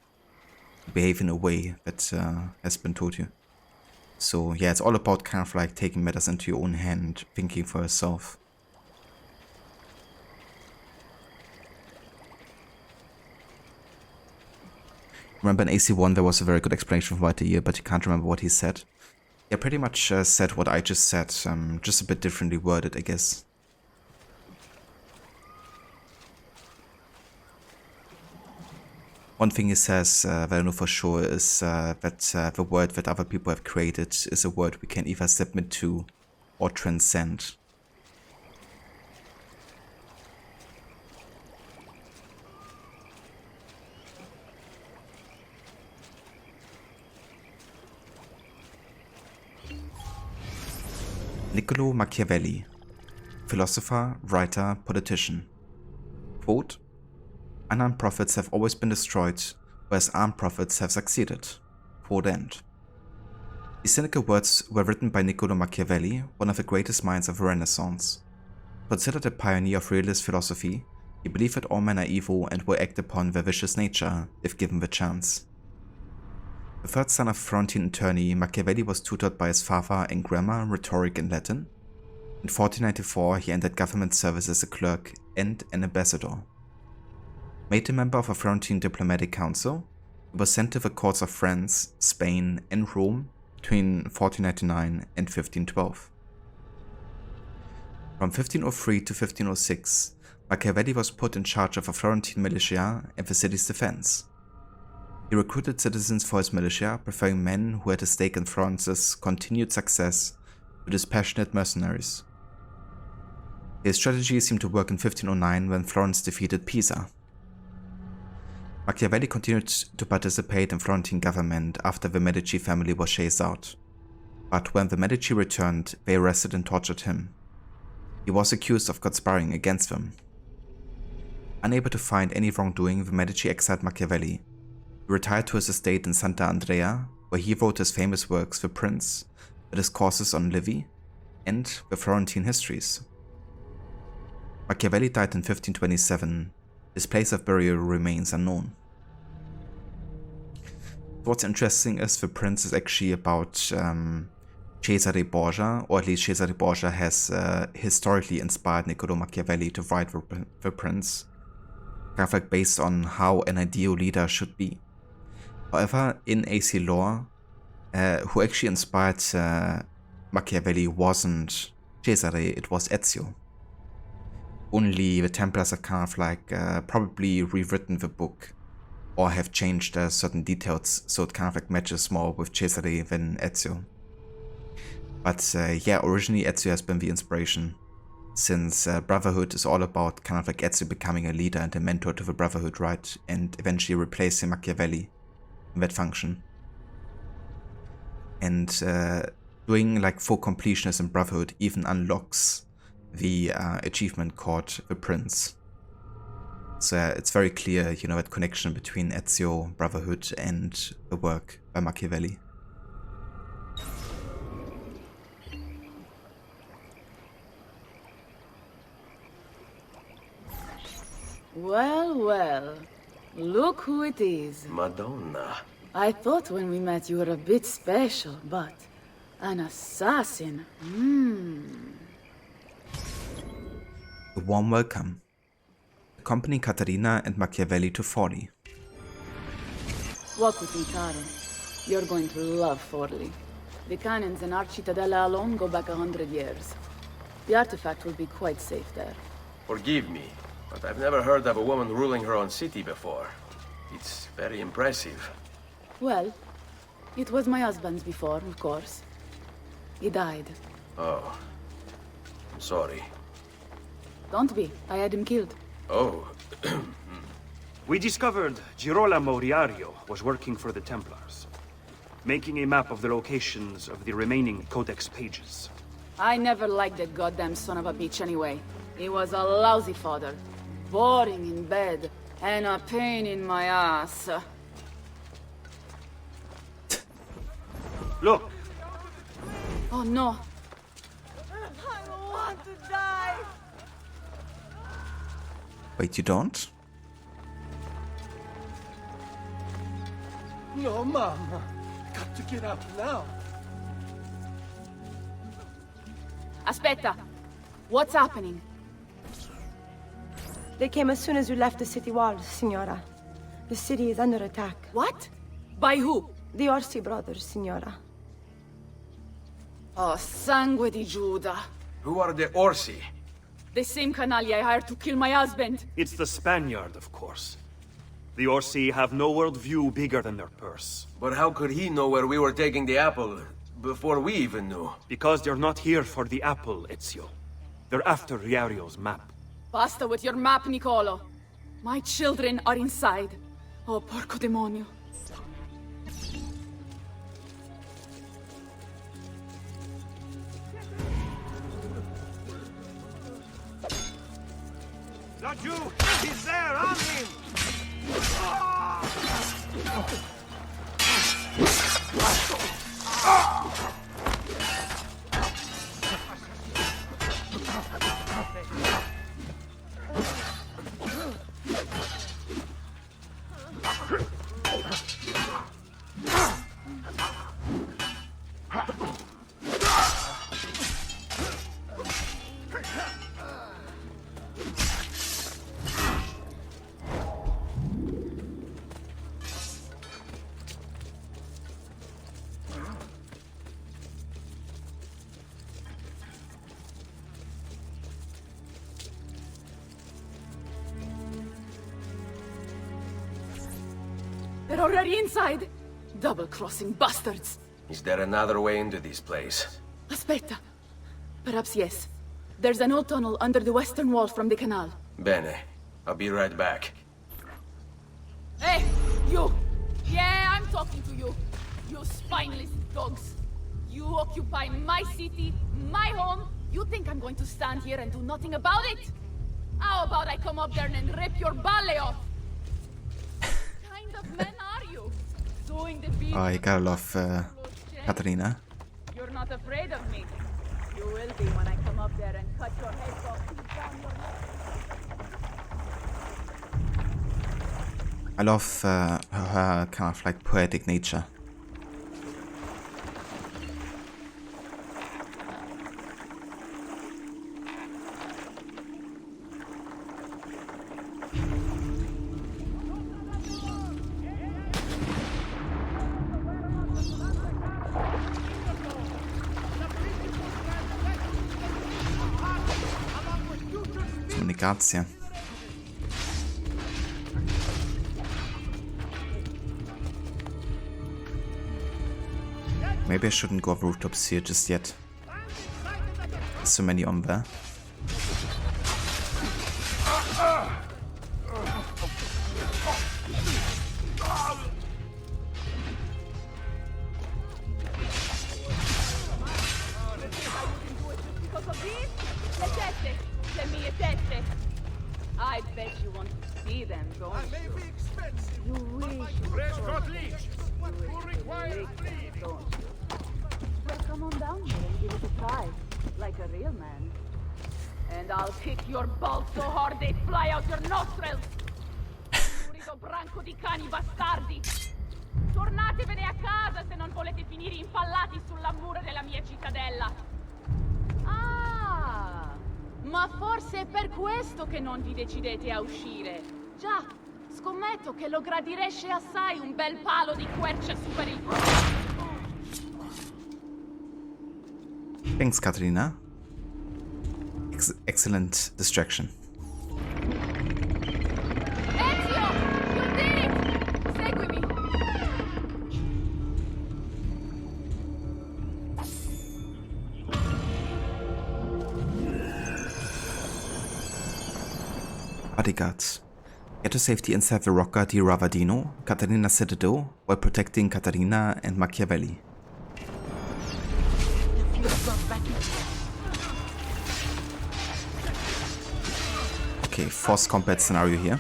Behave in a way that has been taught you. So yeah, it's all about kind of like taking matters into your own hand, thinking for yourself. Remember in AC1 there was a very good explanation from Altair, but you can't remember what he said. Yeah, pretty much said what I just said, just a bit differently worded, I guess. One thing he says that I know for sure is that the word that other people have created is a word we can either submit to or transcend. Niccolo Machiavelli, philosopher, writer, politician. Quote, "Unarmed prophets have always been destroyed, whereas armed prophets have succeeded." Quote end. These cynical words were written by Niccolo Machiavelli, one of the greatest minds of the Renaissance. Considered a pioneer of realist philosophy, he believed that all men are evil and will act upon their vicious nature, if given the chance. The third son of a Florentine attorney, Machiavelli was tutored by his father in grammar, rhetoric, and Latin. In 1494, he entered government service as a clerk and an ambassador. Made a member of a Florentine diplomatic council, he was sent to the courts of France, Spain, and Rome between 1499 and 1512. From 1503 to 1506, Machiavelli was put in charge of a Florentine militia and the city's defense. He recruited citizens for his militia, preferring men who had a stake in Florence's continued success to dispassionate mercenaries. His strategy seemed to work in 1509 when Florence defeated Pisa. Machiavelli continued to participate in Florentine government after the Medici family was chased out. But when the Medici returned, they arrested and tortured him. He was accused of conspiring against them. Unable to find any wrongdoing, the Medici exiled Machiavelli. He retired to his estate in Santa Andrea, where he wrote his famous works The Prince, The Discourses on Livy, and The Florentine Histories. Machiavelli died in 1527. His place of burial remains unknown. What's interesting is The Prince is actually about Cesare Borgia, or at least Cesare Borgia has historically inspired Niccolo Machiavelli to write The Prince, kind of like based on how an ideal leader should be. However, in AC lore, who actually inspired Machiavelli wasn't Cesare, it was Ezio. Only the Templars have kind of like probably rewritten the book or have changed certain details so it kind of like matches more with Cesare than Ezio. But yeah, originally Ezio has been the inspiration, since Brotherhood is all about kind of like Ezio becoming a leader and a mentor to the Brotherhood, right? And eventually replacing Machiavelli in that function. And doing like full completionist in Brotherhood even unlocks the achievement called The Prince. So it's very clear, you know, that connection between Ezio, Brotherhood, and the work by Machiavelli. Well, well. Look who it is. Madonna. I thought when we met you were a bit special, but an assassin. A warm welcome. Accompany Caterina and Machiavelli to Forli. Walk with me, Caro. You're going to love Forli. The cannons in our Cittadella alone go back 100 years. The artifact will be quite safe there. Forgive me, but I've never heard of a woman ruling her own city before. It's very impressive. Well, it was my husband's before, of course. He died. Oh. I'm sorry. Don't be. I had him killed. Oh. We discovered Girolamo Riario was working for the Templars. making a map of the locations of the remaining Codex pages. I never liked that goddamn son of a bitch anyway. He was a lousy father. Boring in bed, and a pain in my ass. Look! Oh no. I don't want to die. Wait, you don't? No, Mama. Got to get up now. Aspetta. What's happening? They came as soon as you left the city walls, Signora. The city is under attack. What? By who? The Orsi brothers, Signora. Oh, sangue di Giuda. Who are the Orsi? The same canaglia I hired to kill my husband. It's the Spaniard, of course. The Orsi have no worldview bigger than their purse. But how could he know where we were taking the apple before we even knew? Because they're not here for the apple, Ezio. They're after Riario's map. Basta with your map, Nicolo. My children are inside. Oh, porco demonio. Not you! He's there! On him! They're already inside! Double-crossing bastards! Is there another way into this place? Aspetta. Perhaps yes. There's an old tunnel under the western wall from the canal. Bene. I'll be right back. Hey, you! Yeah, I'm talking to you. You spineless dogs. You occupy my city, my home. You think I'm going to stand here and do nothing about it? How about I come up there and rip your ballet off? What kind of men are you? Doing the beat. Oh, you gotta love Katarina. You're not afraid of me. You will be when I come up there and cut your head off down your neck. I love her kind of like poetic nature. Komunikacja. Maybe I shouldn't go rooftops here just yet. There's so many on there. I bet you want to see them, don't you? May be expensive. You wish you Prescott Leach, who requires bleeding. don't you? Well, come on down here and give it a try, like a real man. And I'll kick your balls so hard they fly out your nostrils! Purido branco di cani bastardi! Tornatevene a casa se non volete finire impallati sulla mura della mia cittadella! Ah! Ma forse è per questo che non vi decidete a uscire. Già, scommetto che lo gradireste assai un bel palo di quercia su per il culo. Thanks, Katarina. Excellent distraction. Ezio! You did it! Seguimi! Bodyguards. Get to safety inside the Rocca di Ravadino, Catarina's citadel, while protecting Catarina and Machiavelli. Okay, forced combat scenario here.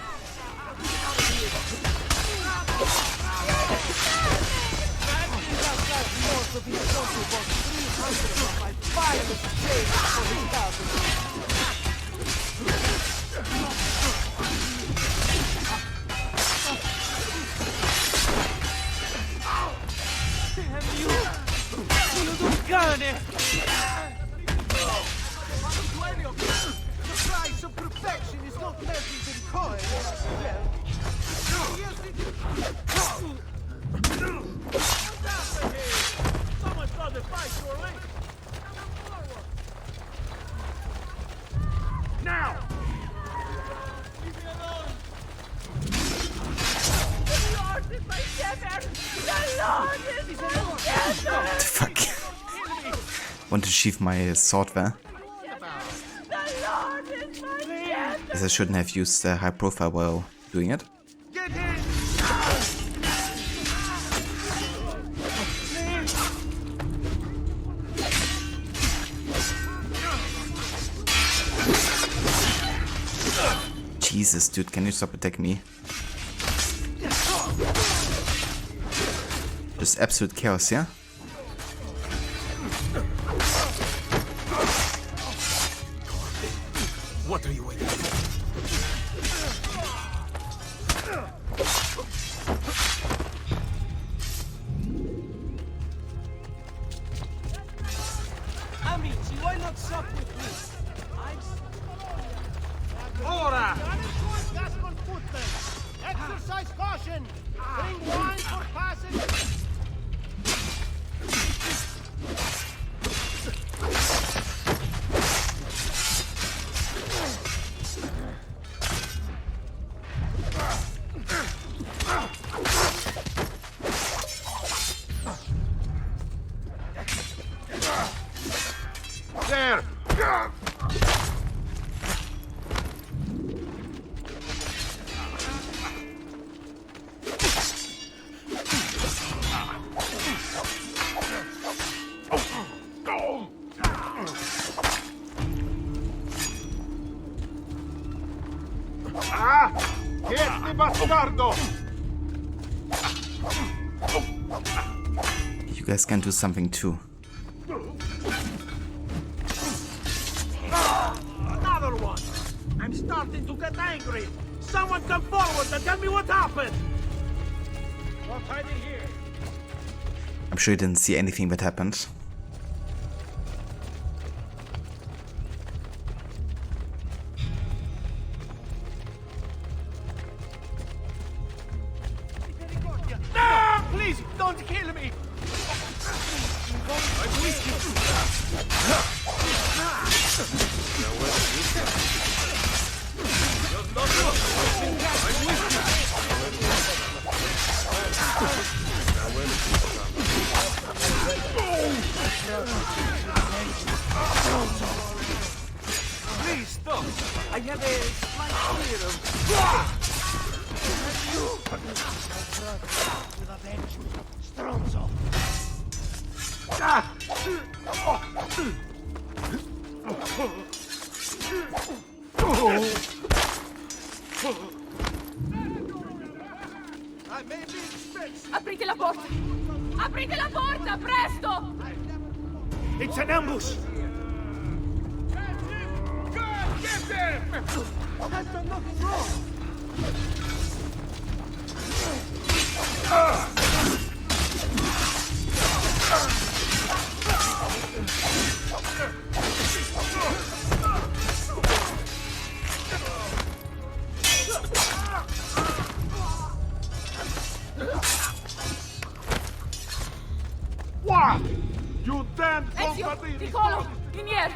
The price of perfection is not measured in coin. Someone's got to fight surely. Now! Leave me alone! The Lord is my shepherd! The Lord is my shepherd! Fuck. Want to sheath my sword there? Guess I shouldn't have used high profile while doing it. Jesus, dude, can you stop attacking me? Just absolute chaos, yeah? What are you waiting for? Amici, why not sup with me? Ora! Exercise caution! Bring wine for passage! There! Tieni bastardo! You guys can do something too. Another one! I'm starting to get angry! Someone come forward and tell me what happened! What's hiding here? I'm sure you didn't see anything that happened. No! Please, don't kill me! I'm with Please stop! I have a slight fear of... Stronzo! Aprite la porta! Aprite la porta, presto! It's an ambush! Get them! That's enough wrong! What? You damn Ezio, Piccolo, Minier!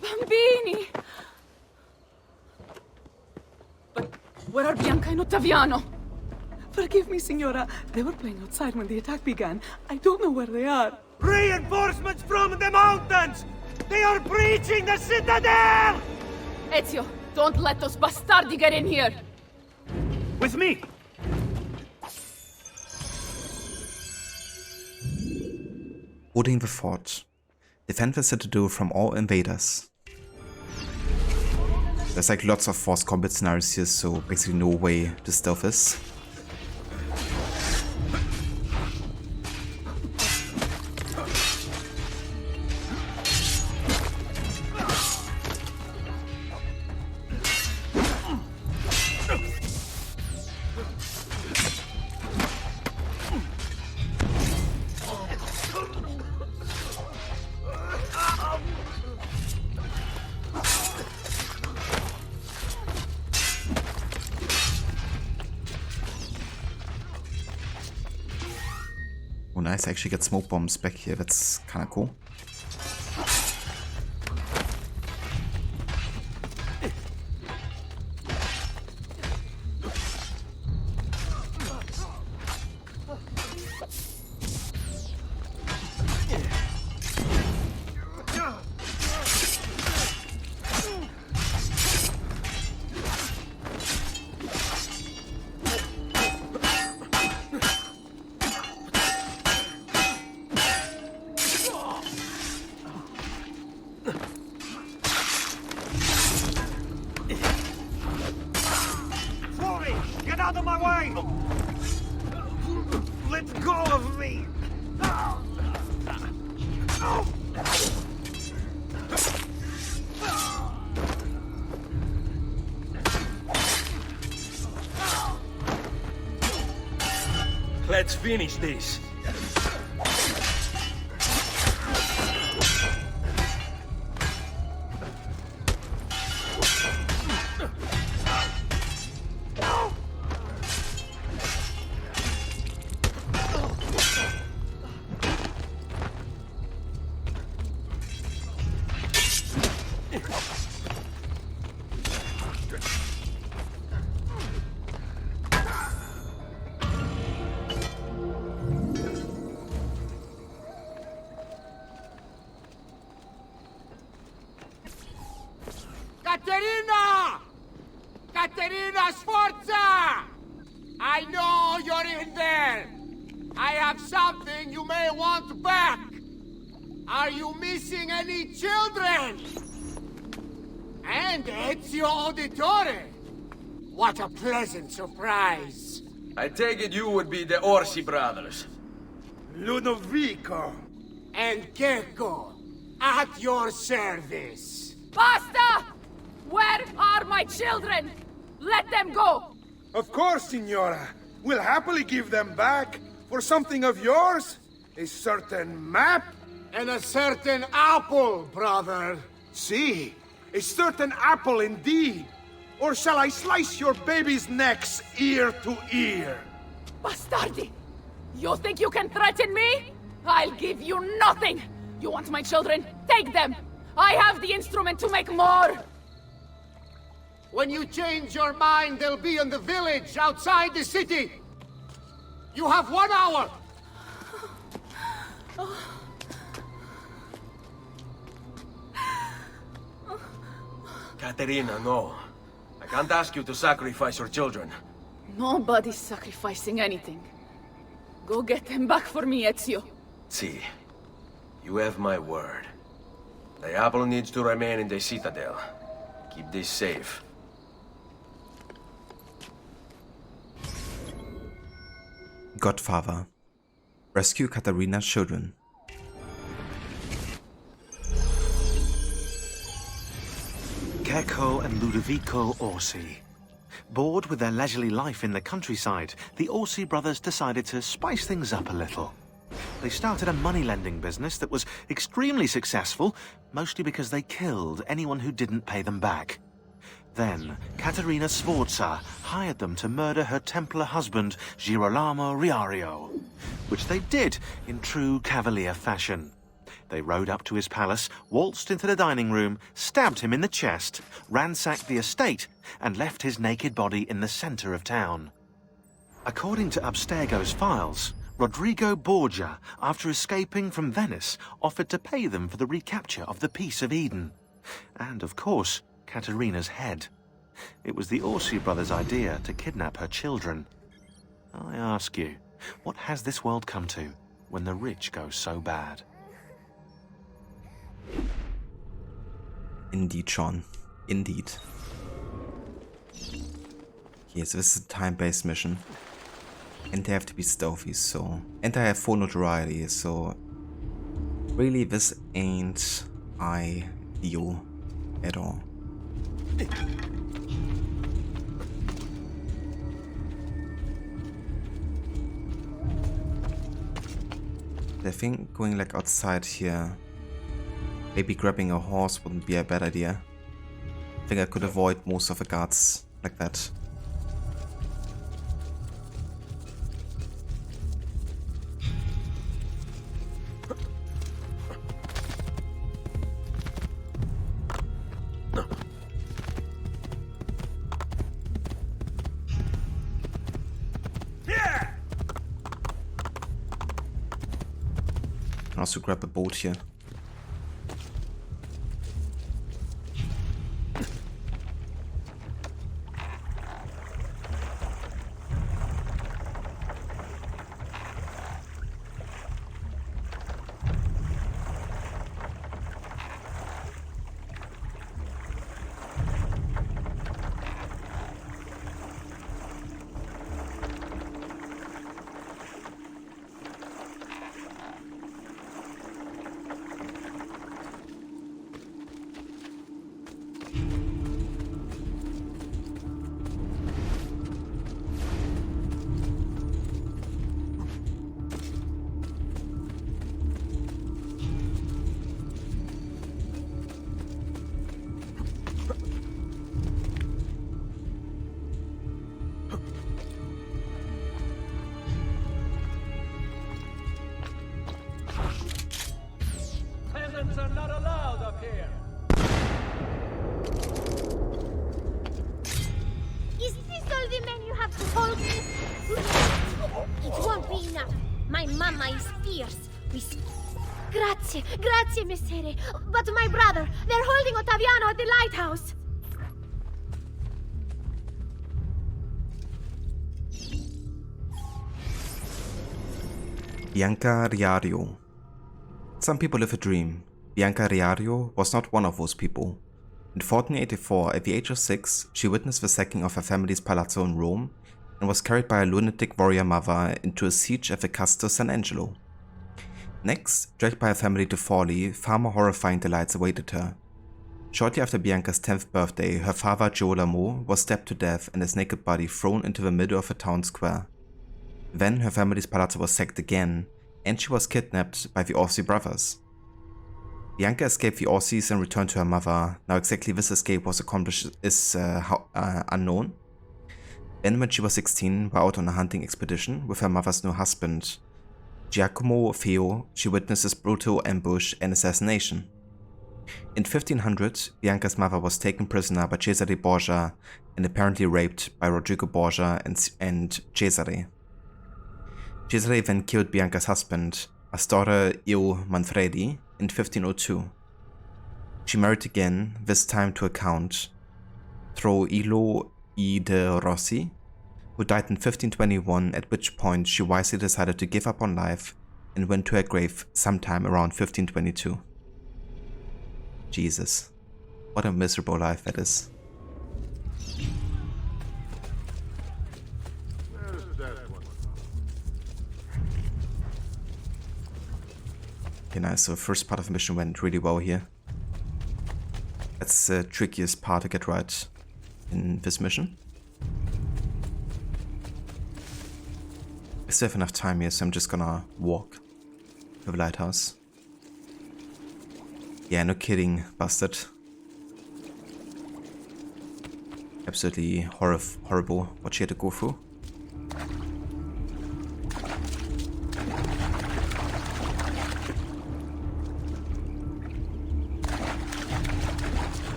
Bambini! But where are Bianca and Ottaviano? Forgive me, Signora. They were playing outside when the attack began. I don't know where they are. Reinforcements from the mountains! They are breaching the citadel! Ezio, don't let those bastardi get in here! With me! Holding the fort. Defend the citadel from all invaders. There's like lots of forced combat scenarios here, so basically no way to stealth this. Oh nice, I actually get smoke bombs back here, that's kinda cool. Get out of my way! Let go of me! Let's finish this. Caterina! Caterina Sforza! I know you're in there! I have something you may want back! Are you missing any children? And Ezio Auditore! What a pleasant surprise! I take it you would be the Orsi brothers. Ludovico and Checco, at your service. Basta! Where are my children? Let them go! Of course, Signora. We'll happily give them back for something of yours. A certain map. And a certain apple, brother. See, a certain apple indeed. Or shall I slice your baby's necks ear to ear? Bastardi! You think you can threaten me? I'll give you nothing! You want my children? Take them! I have the instrument to make more! When you change your mind, they'll be in the village outside the city. You have 1 hour. Caterina, no. I can't ask you to sacrifice your children. Nobody's sacrificing anything. Go get them back for me, Ezio. See, you have my word. The apple needs to remain in the citadel. Keep this safe. Godfather. Rescue Caterina's children. Checco and Ludovico Orsi. Bored with their leisurely life in the countryside, the Orsi brothers decided to spice things up a little. They started a money-lending business that was extremely successful, mostly because they killed anyone who didn't pay them back. Then, Caterina Sforza hired them to murder her Templar husband, Girolamo Riario, which they did in true cavalier fashion. They rode up to his palace, waltzed into the dining room, stabbed him in the chest, ransacked the estate, and left his naked body in the center of town. According to Abstergo's files, Rodrigo Borgia, after escaping from Venice, offered to pay them for the recapture of the Peace of Eden. And, of course, Katerina's head. It was the Orsi brothers' idea to kidnap her children. I ask you, what has this world come to when the rich go so bad? Indeed, Sean. Indeed. Yes, this is a time-based mission. And they have to be stealthy, so... And I have full notoriety, so... Really, this ain't ideal at all. I think going like outside here, maybe grabbing a horse wouldn't be a bad idea. I think I could avoid most of the guards like that. Also grab a boat here. Peasants are not allowed up here. Is this all the men you have to hold me? It won't be enough. My mama is fierce. Grazie, messere. But my brother, they're holding Ottaviano at the lighthouse. Bianca Riario. Some people live a dream. Bianca Riario was not one of those people. In 1484, at the age of 6, she witnessed the sacking of her family's palazzo in Rome and was carried by a lunatic warrior mother into a siege at the Castel San Angelo. Next, dragged by her family to Forli, far more horrifying delights awaited her. Shortly after Bianca's 10th birthday, her father Girolamo was stabbed to death and his naked body thrown into the middle of a town square. Then her family's palazzo was sacked again, and she was kidnapped by the Orsi brothers. Bianca escaped the Orsis and returned to her mother. Now exactly this escape was accomplished is unknown. Then when she was 16, while out on a hunting expedition with her mother's new husband, Giacomo Feo, she witnesses brutal ambush and assassination. In 1500, Bianca's mother was taken prisoner by Cesare Borgia and apparently raped by Rodrigo Borgia and Cesare. Cesare then killed Bianca's husband, Astore Il Manfredi, in 1502. She married again, this time to a count, Troilo I de' Rossi, who died in 1521, at which point she wisely decided to give up on life and went to her grave sometime around 1522. Jesus, what a miserable life that is. Okay, nice, so the first part of the mission went really well here. That's the trickiest part to get right in this mission. I still have enough time here, so I'm just gonna walk to the lighthouse. Yeah, no kidding, bastard. Absolutely horrible what she had to go through.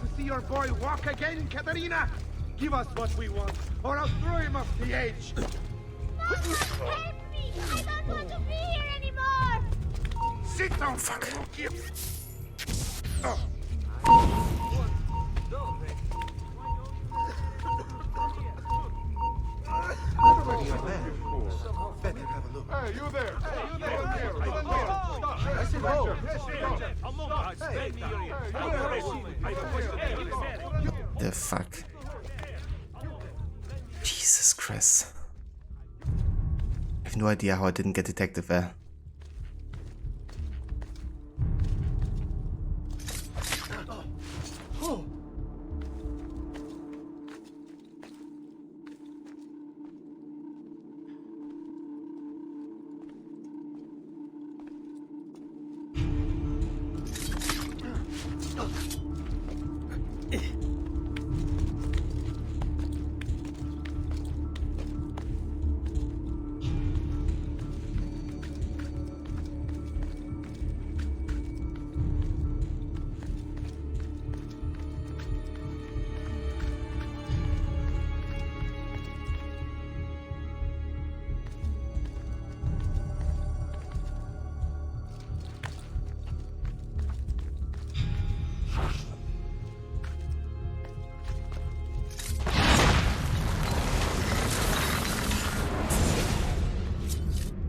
to see your boy walk again, Katarina? Give us what we want, or I'll throw him off the edge. Help me! I don't want to be here anymore! Sit down, fuck. Oh. Hey, you there! Hey, you there! The fuck? Jesus Christ. I have no idea how I didn't get detected there.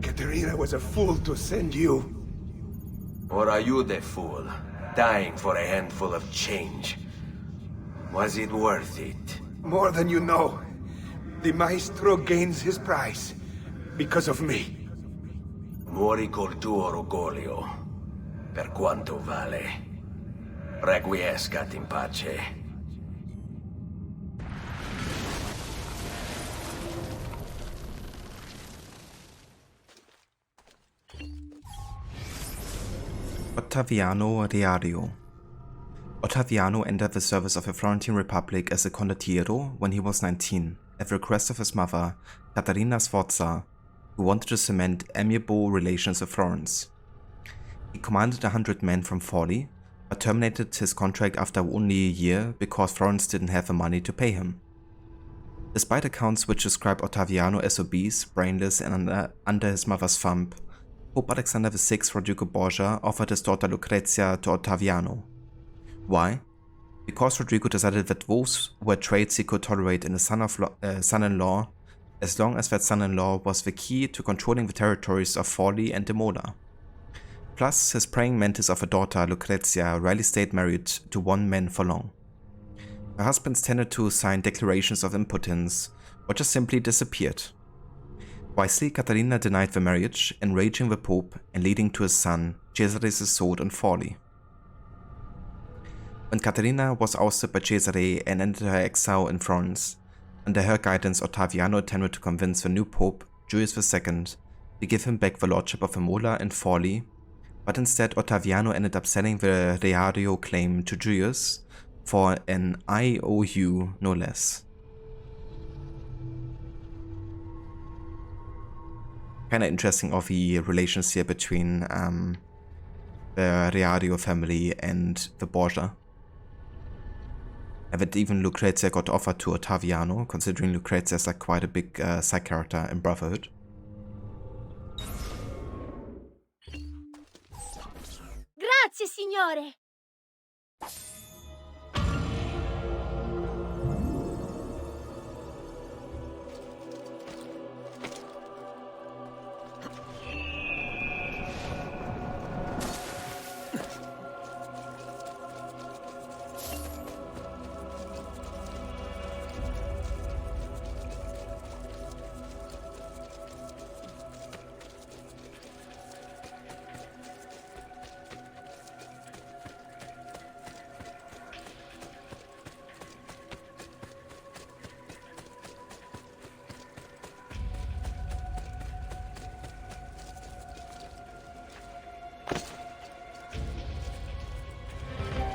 Katarina was a fool to send you. Or are you the fool, dying for a handful of change? Was it worth it? More than you know. The maestro gains his price because of me. Muori col tuo orgoglio, per quanto vale. Requiescat in pace. Ottaviano Riario. Ottaviano entered the service of the Florentine Republic as a condottiero when he was 19, at the request of his mother, Caterina Sforza, who wanted to cement amiable relations with Florence. He commanded 100 men from Forli, but terminated his contract after only a year because Florence didn't have the money to pay him. Despite accounts which describe Ottaviano as obese, brainless, and under his mother's thumb, Pope Alexander VI Rodrigo Borgia offered his daughter Lucrezia to Ottaviano. Why? Because Rodrigo decided that those were traits he could tolerate in a son-in-law, as long as that son-in-law was the key to controlling the territories of Forli and Imola. Plus, his praying mantis of a daughter, Lucrezia, rarely stayed married to one man for long. Her husbands tended to sign declarations of impotence, or just simply disappeared. Wisely, Caterina denied the marriage, enraging the Pope and leading to his son, Cesare's sword in Forli. When Caterina was ousted by Cesare and ended her exile in Florence, under her guidance Ottaviano attempted to convince the new Pope, Julius II, to give him back the lordship of Imola and Forli, but instead Ottaviano ended up selling the Riario claim to Julius for an IOU no less. Kinda interesting of the relations here between the Riario family and the Borgia. And that even Lucrezia got offered to Ottaviano, considering Lucrezia is like quite a big side character in Brotherhood. Grazie, signore!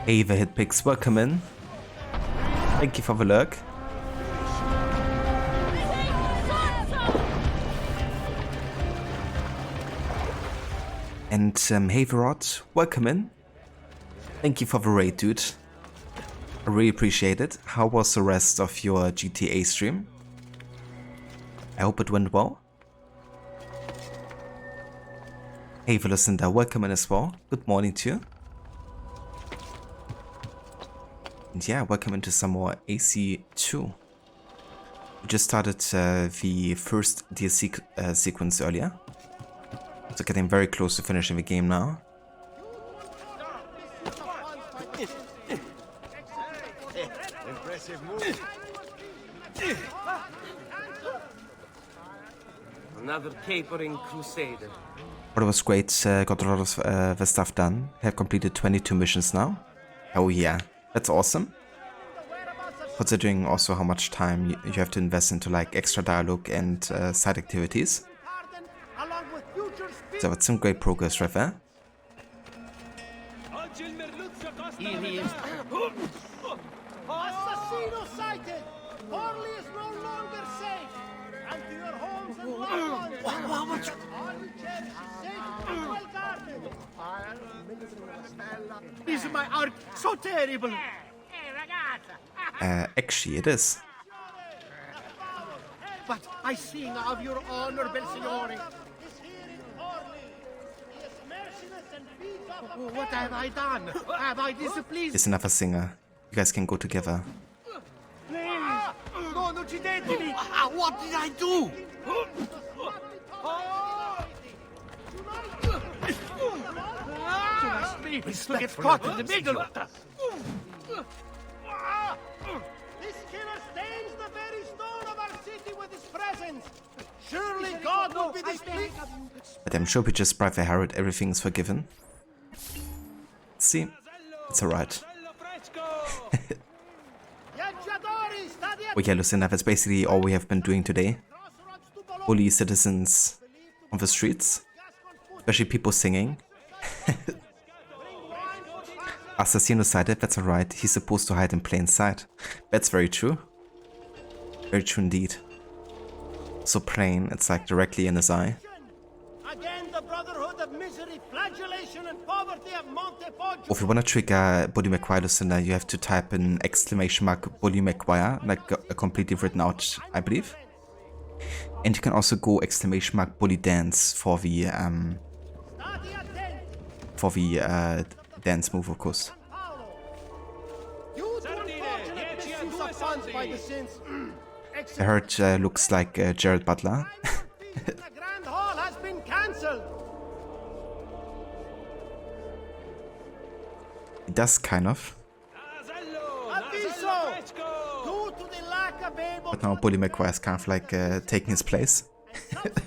Hey, the Hitpicks, welcome in. Thank you for the lurk. And hey, Verot, welcome in. Thank you for the raid, dude. I really appreciate it. How was the rest of your GTA stream? I hope it went well. Hey Philanderer, welcome in as well. Good morning to you. And yeah, welcome into some more AC2. We just started the first DLC sequence earlier. So getting very close to finishing the game now. Impressive move. Another capering crusader. But it was great, got a lot of the stuff done. Have completed 22 missions now. Oh yeah, that's awesome. Considering also how much time you have to invest into like extra dialogue and side activities. So that's some great progress right there. Here he is. Assassino sighted! Orly is no longer safe! And to your homes and loved ones! All you cherish is safe and well guarded! Is my art so terrible? Actually it is. But I sing of your honor, Belsignore. What have I done? Have I displeased? Is another singer. You guys can go together. Non uccidetemi! What did I do? To get caught in the middle. This killer stains the very stone of our city with his presence. Surely God will be displeased. But I'm sure we just bribe the Herod, everything's forgiven. See, it's alright. Well, yeah, Lucinda, that's basically all we have been doing today. Bully citizens on the streets, especially people singing. Assassino sighted, that's alright, he's supposed to hide in plain sight. That's very true. Very true indeed. So plain, it's like directly in his eye. Again, the brotherhood of misery, flagellation, and poverty of Monte Poggio. If you wanna trigger Bully McGuire, Lucinda, you have to type in ! Bully McGuire, like completely written out, I believe. And you can also go ! Bully Dance for the dance move, of course. I heard looks like Jared Butler. The Grand Hall has been cancelled. It does kind of. But now Bully McGuire is kind of like taking his place. The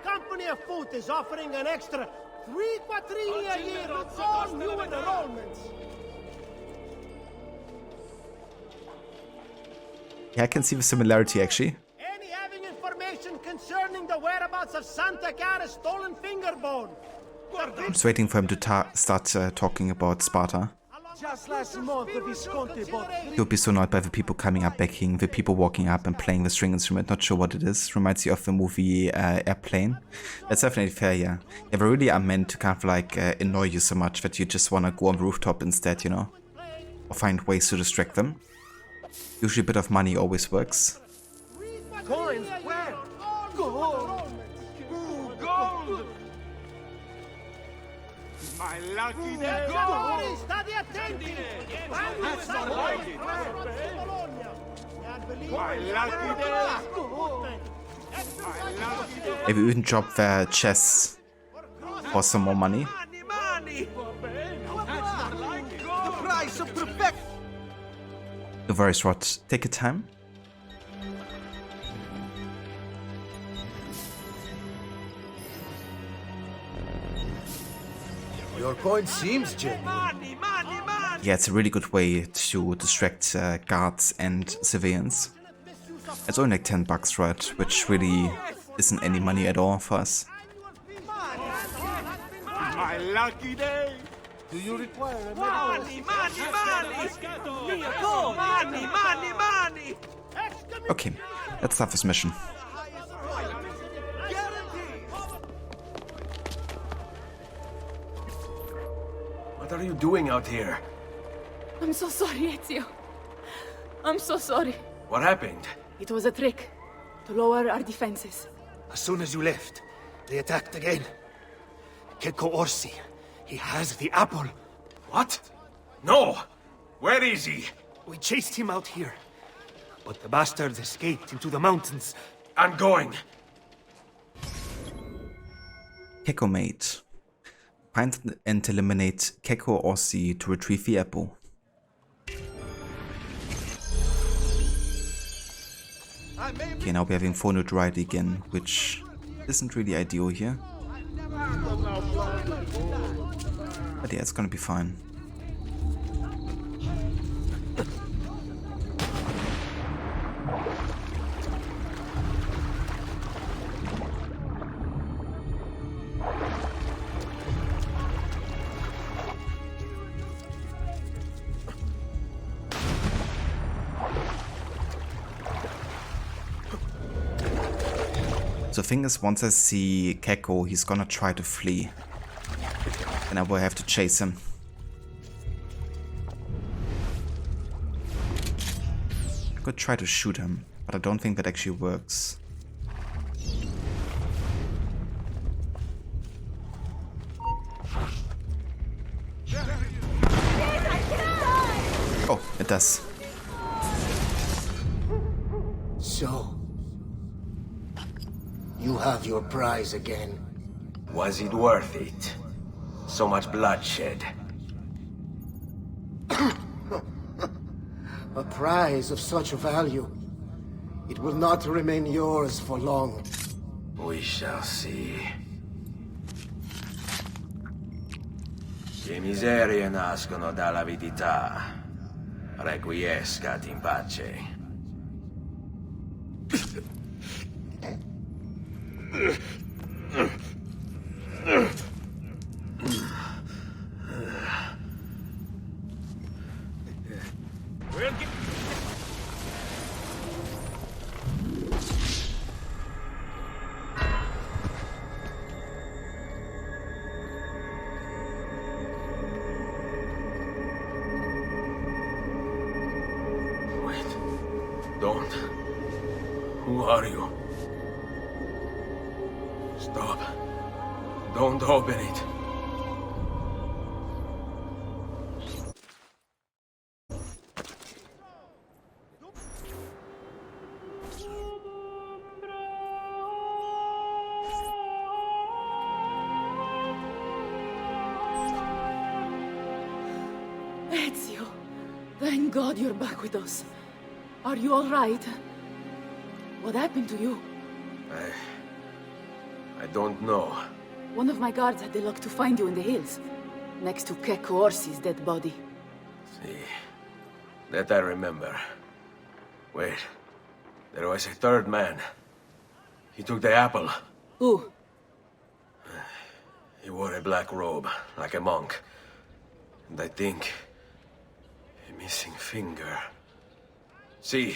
company of foot is offering an extra 3 quattrini a year with all new enrollments. Yeah, I can see the similarity actually. Any having information concerning the whereabouts of Santa Cara's stolen finger bone? I'm just waiting for him to start talking about Sparta. Just last month, the Visconti bought. He would be so annoyed by the people coming up begging, the people walking up and playing the string instrument, not sure what it is. Reminds you of the movie Airplane. That's definitely fair, yeah. Yeah, they really are meant to kind of like annoy you so much that you just want to go on the rooftop instead, you know? Or find ways to distract them. Usually a bit of money always works. Coins, where? Gold! Gold! My lucky day! State attenti! That's not right! My lucky day! Maybe we can drop their chests for some more money. Money! The price of perfection! No worries, Rod. Take your time. Your coin seems genuine. Yeah, it's a really good way to distract guards and civilians. It's only like $10, right? Which really isn't any money at all for us. My lucky day! Do you require a money? Money! Okay, let's start this mission. What are you doing out here? I'm so sorry, Ezio. I'm so sorry. What happened? It was a trick to lower our defenses. As soon as you left, they attacked again. Checco Orsi. He has the apple. What? No! Where is he? We chased him out here. But the bastards escaped into the mountains. I'm going. Checcomate. Find and eliminate Checco Orsi to retrieve the apple. Okay, now we're having 4 notoriety again, which isn't really ideal here. But yeah, it's gonna be fine. So the thing is, once I see Checco, he's gonna try to flee. And I will have to chase him. I could try to shoot him, but I don't think that actually works. Oh, it does. So, you have your prize again. Was it worth it? So much bloodshed. A prize of such value. It will not remain yours for long. We shall see. Che miserie nascono dall'avidità. Requiescat in pace. Don't. Who are you? Stop. Don't open it. Ezio, thank God you're back with us. Are you all right? What happened to you? I don't know. One of my guards had the luck to find you in the hills, next to Checco Orsi's dead body. See, that I remember. Wait, there was a third man. He took the apple. Who? He wore a black robe, like a monk. And I think... a missing finger. See,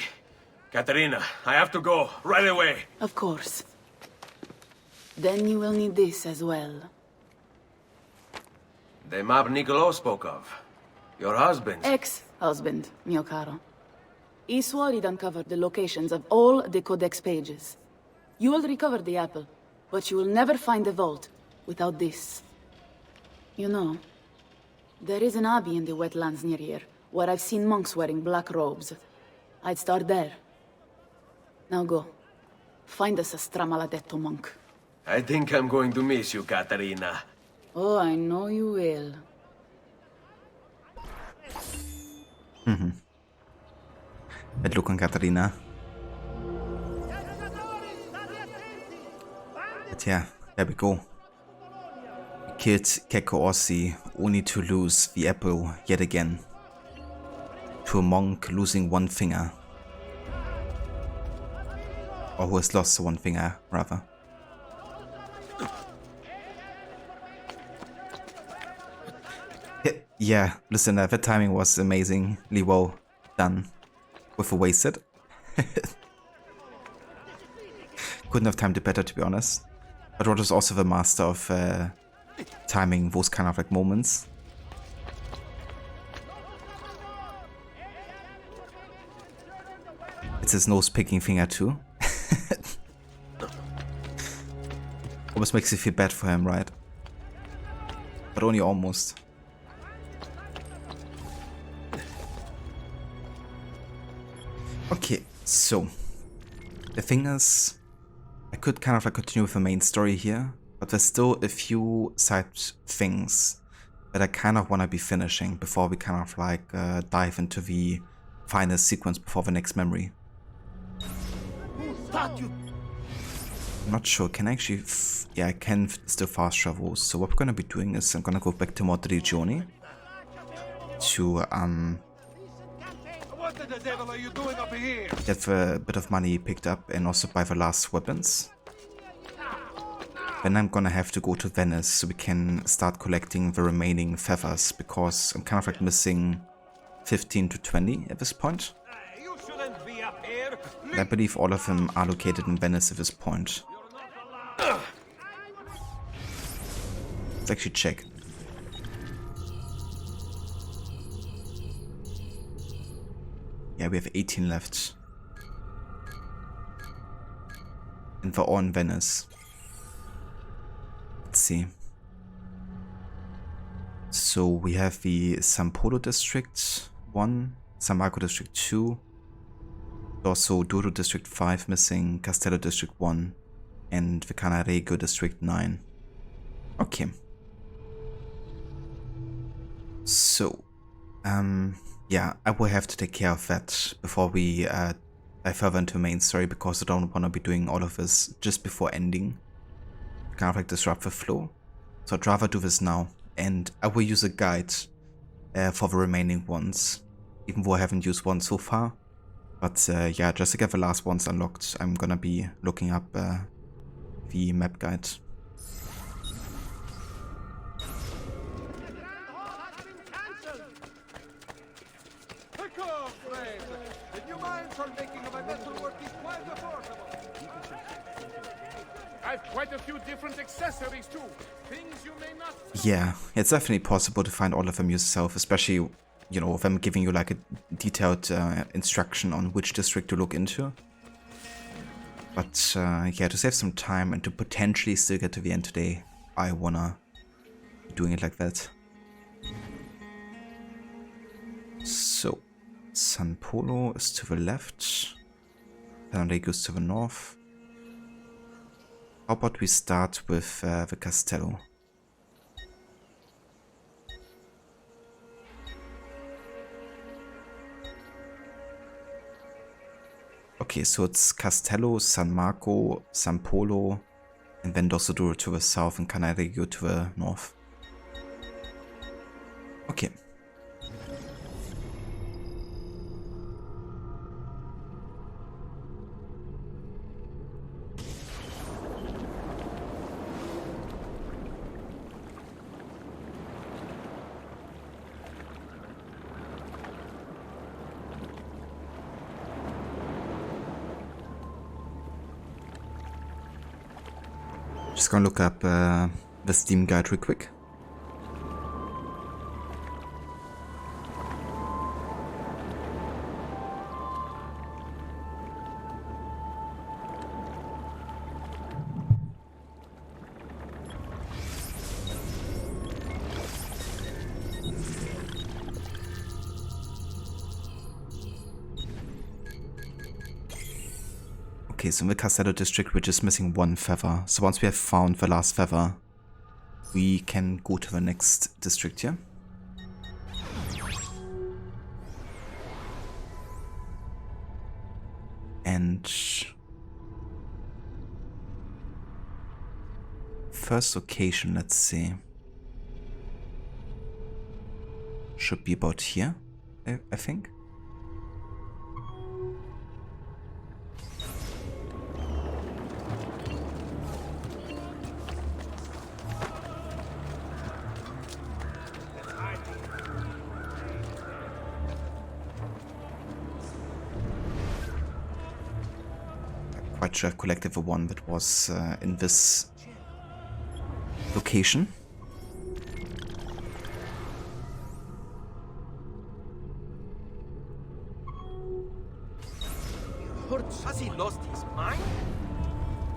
Caterina, I have to go, right away. Of course. Then you will need this as well. The map Niccolo spoke of. Your husband. Ex-husband, mio caro. He swore he'd uncovered the locations of all the Codex pages. You will recover the apple, but you will never find the vault without this. You know, there is an abbey in the wetlands near here, where I've seen monks wearing black robes. I'd start there. Now go. Find us a stramaladetto monk. I think I'm going to miss you, Caterina. Oh, I know you will. Bad look on Caterina. But yeah, there we go. We killed Checco Orsi only to lose the apple yet again. To a monk losing one finger. Or who has lost one finger, rather. Yeah, listen, that timing was amazingly well done. With a wasted. Couldn't have timed it better, to be honest. But Rod was also the master of timing those kind of like moments. It's his nose-picking finger too. Almost makes you feel bad for him, right? But only almost. Okay, so the thing is, I could kind of like continue with the main story here, but there's still a few side things that I kind of want to be finishing before we kind of like dive into the final sequence before the next memory. I'm not sure, can I actually, yeah, I can still fast travel. So what we're going to be doing is I'm going to go back to Monteriggioni to What the devil are you doing up here? get a bit of money picked up and also buy the last weapons. Then I'm gonna have to go to Venice so we can start collecting the remaining feathers, because I'm kind of like missing 15 to 20 at this point. You shouldn't be up here. And I believe all of them are located in Venice at this point. Let's actually check. Yeah, we have 18 left. And they're all in Venice. Let's see. So we have the San Polo District 1, San Marco District 2, also Douro District 5 missing, Castello District 1, and the Canarego District 9. Okay. So, yeah, I will have to take care of that before we dive further into the main story, because I don't want to be doing all of this just before ending. Kind of like disrupt the flow. So I'd rather do this now, and I will use a guide for the remaining ones, even though I haven't used one so far. But yeah, just to get the last ones unlocked, I'm gonna be looking up the map guide. I've quite a few different accessories too. Things you may not. Yeah, it's definitely possible to find all of them yourself, especially, you know, them giving you like a detailed instruction on which district to look into. But yeah, to save some time and to potentially still get to the end today, I wanna be doing it like that. So, San Polo is to the left, Philanderer is to the north. How about we start with the Castello? Okay, so it's Castello, San Marco, San Polo, and then Dosso Duro to the south and Canarego to the north. Okay. Just gonna look up the Steam guide real quick. Okay, so in the Castello district we're just missing one feather. So once we have found the last feather, we can go to the next district here. And first location, let's see. Should be about here, I think. Quite sure I've collected the one that was in this location. Has he lost his mind?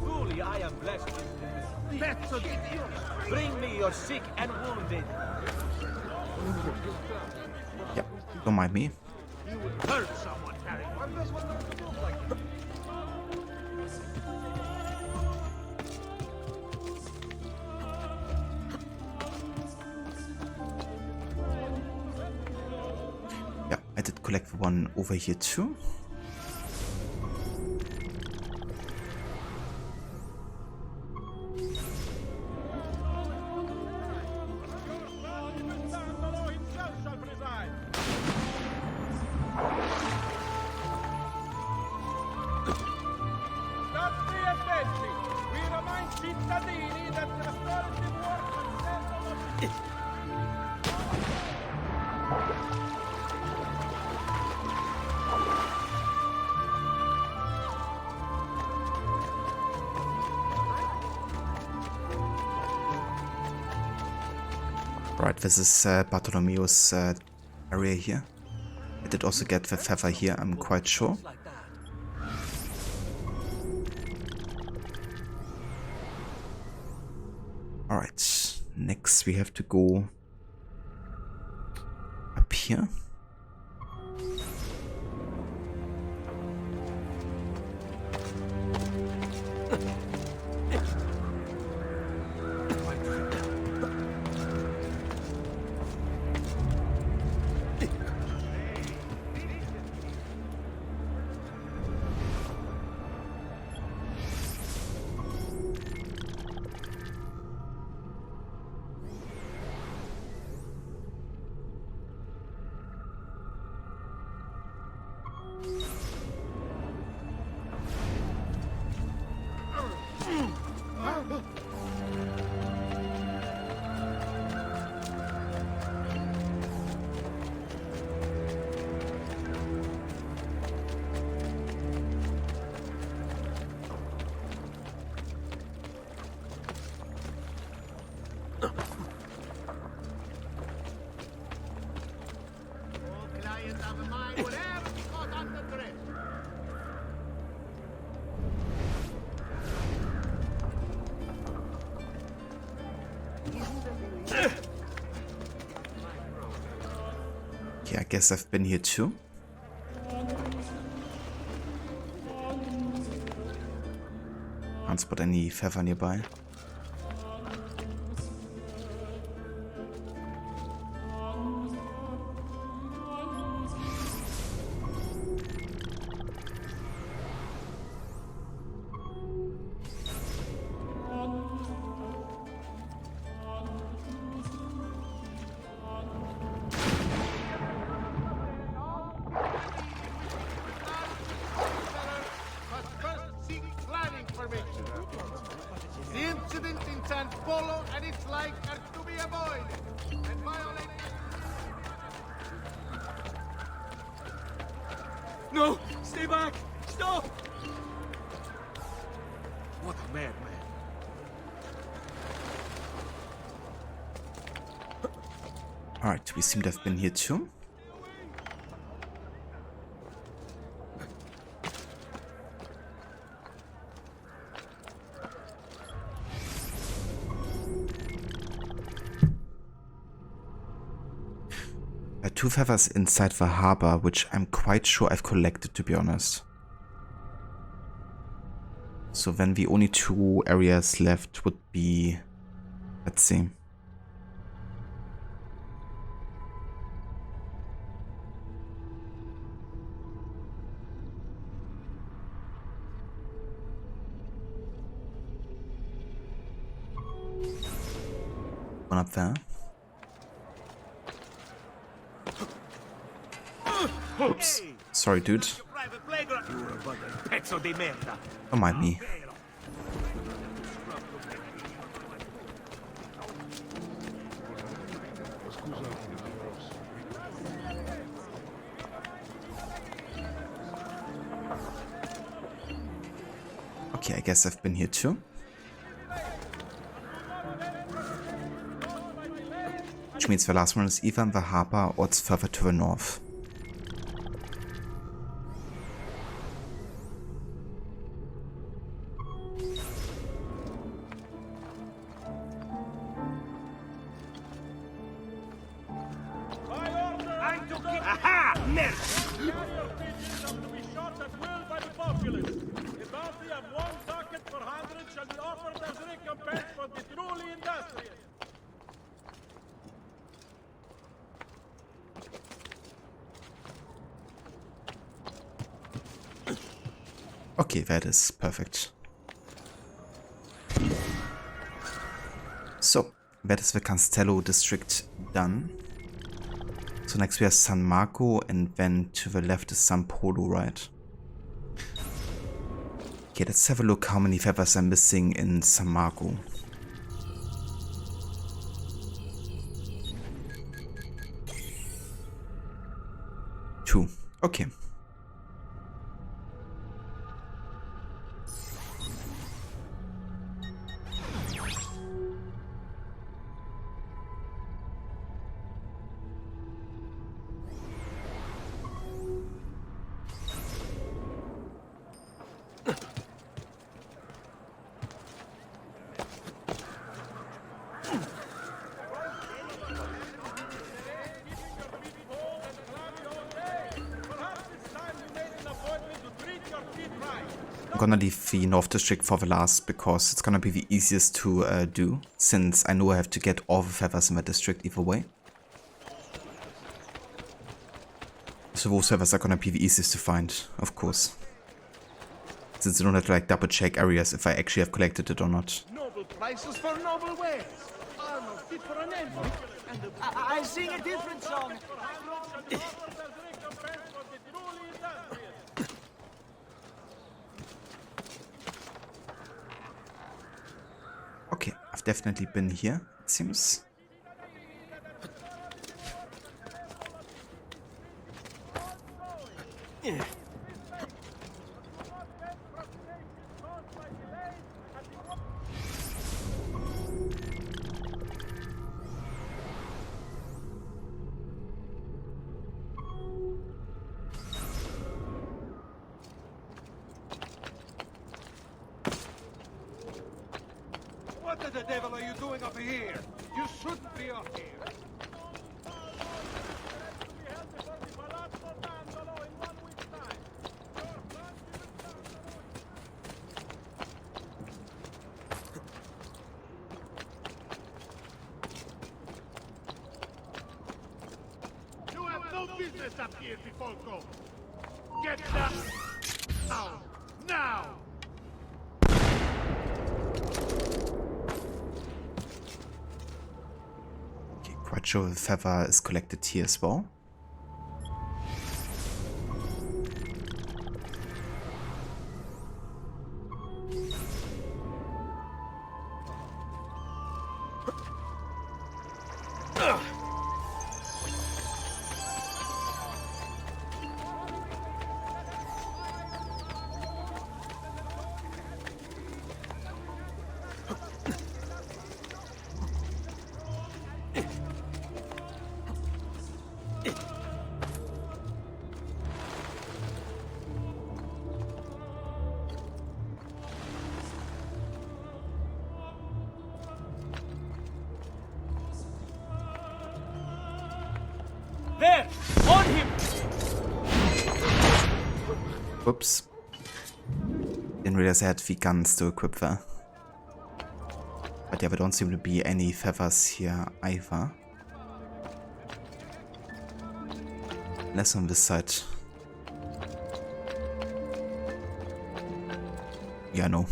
Truly, I am blessed this day. Bring me your sick and wounded. Yeah, don't mind me. You would hurt someone, Harry. What does one look like? Yeah, I did collect one over here too. Right, this is Bartolomeo's area here. I did also get the feather here, I'm quite sure. Alright, next we have to go up here. Okay, I guess I've been here too. Can't spot any feather nearby. No! Stay back! Stop! What a madman. Alright, we seem to have been here too. Two feathers inside the harbor, which I'm quite sure I've collected, to be honest. So then the only two areas left would be, let's see. One up there. Oops. Sorry, dude. Don't mind me. Okay, I guess I've been here too. Which means the last one is either in the harbor or it's further to the north. Warrior pigeons are to be shot at will by the populace. A bounty of 1 ducat per 100 shall be offered as recompense for the truly industrious. Okay, that is perfect. So, that is the Castello district done. So next we have San Marco, and then to the left is San Polo, right? Okay, let's have a look how many feathers I'm missing in San Marco. 2. Okay. I'm gonna leave the North District for the last because it's gonna be the easiest to do, since I know I have to get all the feathers in the district either way. So those feathers are gonna be the easiest to find, of course. Since I don't have to like double check areas if I actually have collected it or not. Noble prices for noble wares. Armor fit for an envoy. And I sing a different song. Okay, I've definitely been here, it seems. What the devil are you doing up here? You shouldn't be up here. You have no business up here, Tifolko. Get down! Now! Now! Quite sure the feather is collected here as well. There! On him! Whoops. Didn't realize I had the guns to equip there. But yeah, there don't seem to be any feathers here either. Unless on this side. Yeah, no.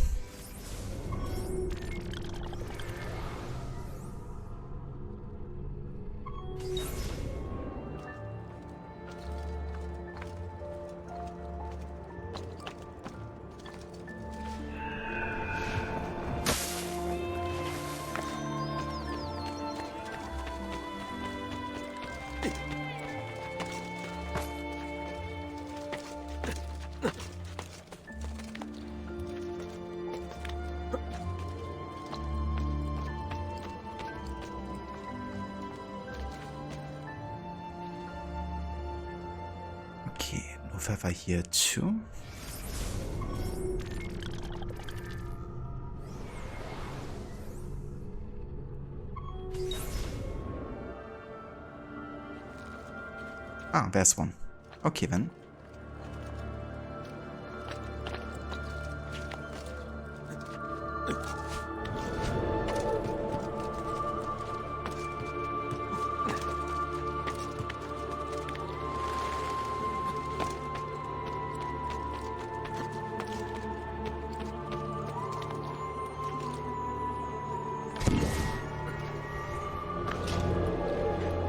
Okay, no feather here too. Ah, there's one. Okay then.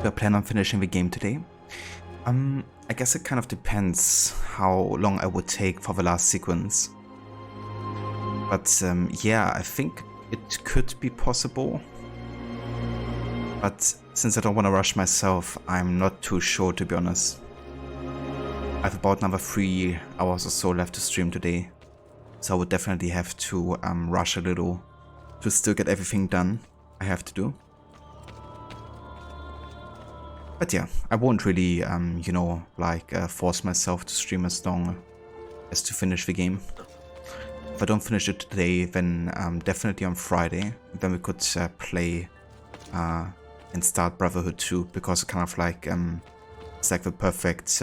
do I plan on finishing the game today? I guess it kind of depends how long I would take for the last sequence. But yeah, I think it could be possible. But since I don't want to rush myself, I'm not too sure, to be honest. I have about another 3 hours or so left to stream today. So I would definitely have to rush a little to still get everything done I have to do. But yeah, I won't really, you know, like force myself to stream as long as to finish the game. If I don't finish it today, then definitely on Friday. Then we could play and start Brotherhood 2, because it kind of like it's like the perfect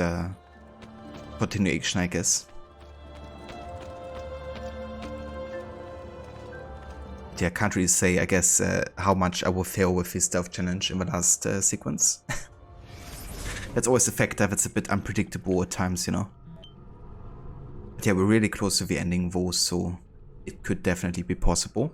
continuation, I guess. Yeah, I can't really say, I guess, how much I will fail with the stealth challenge in the last sequence. That's always a factor that's a bit unpredictable at times, you know. But yeah, we're really close to the ending though, so it could definitely be possible.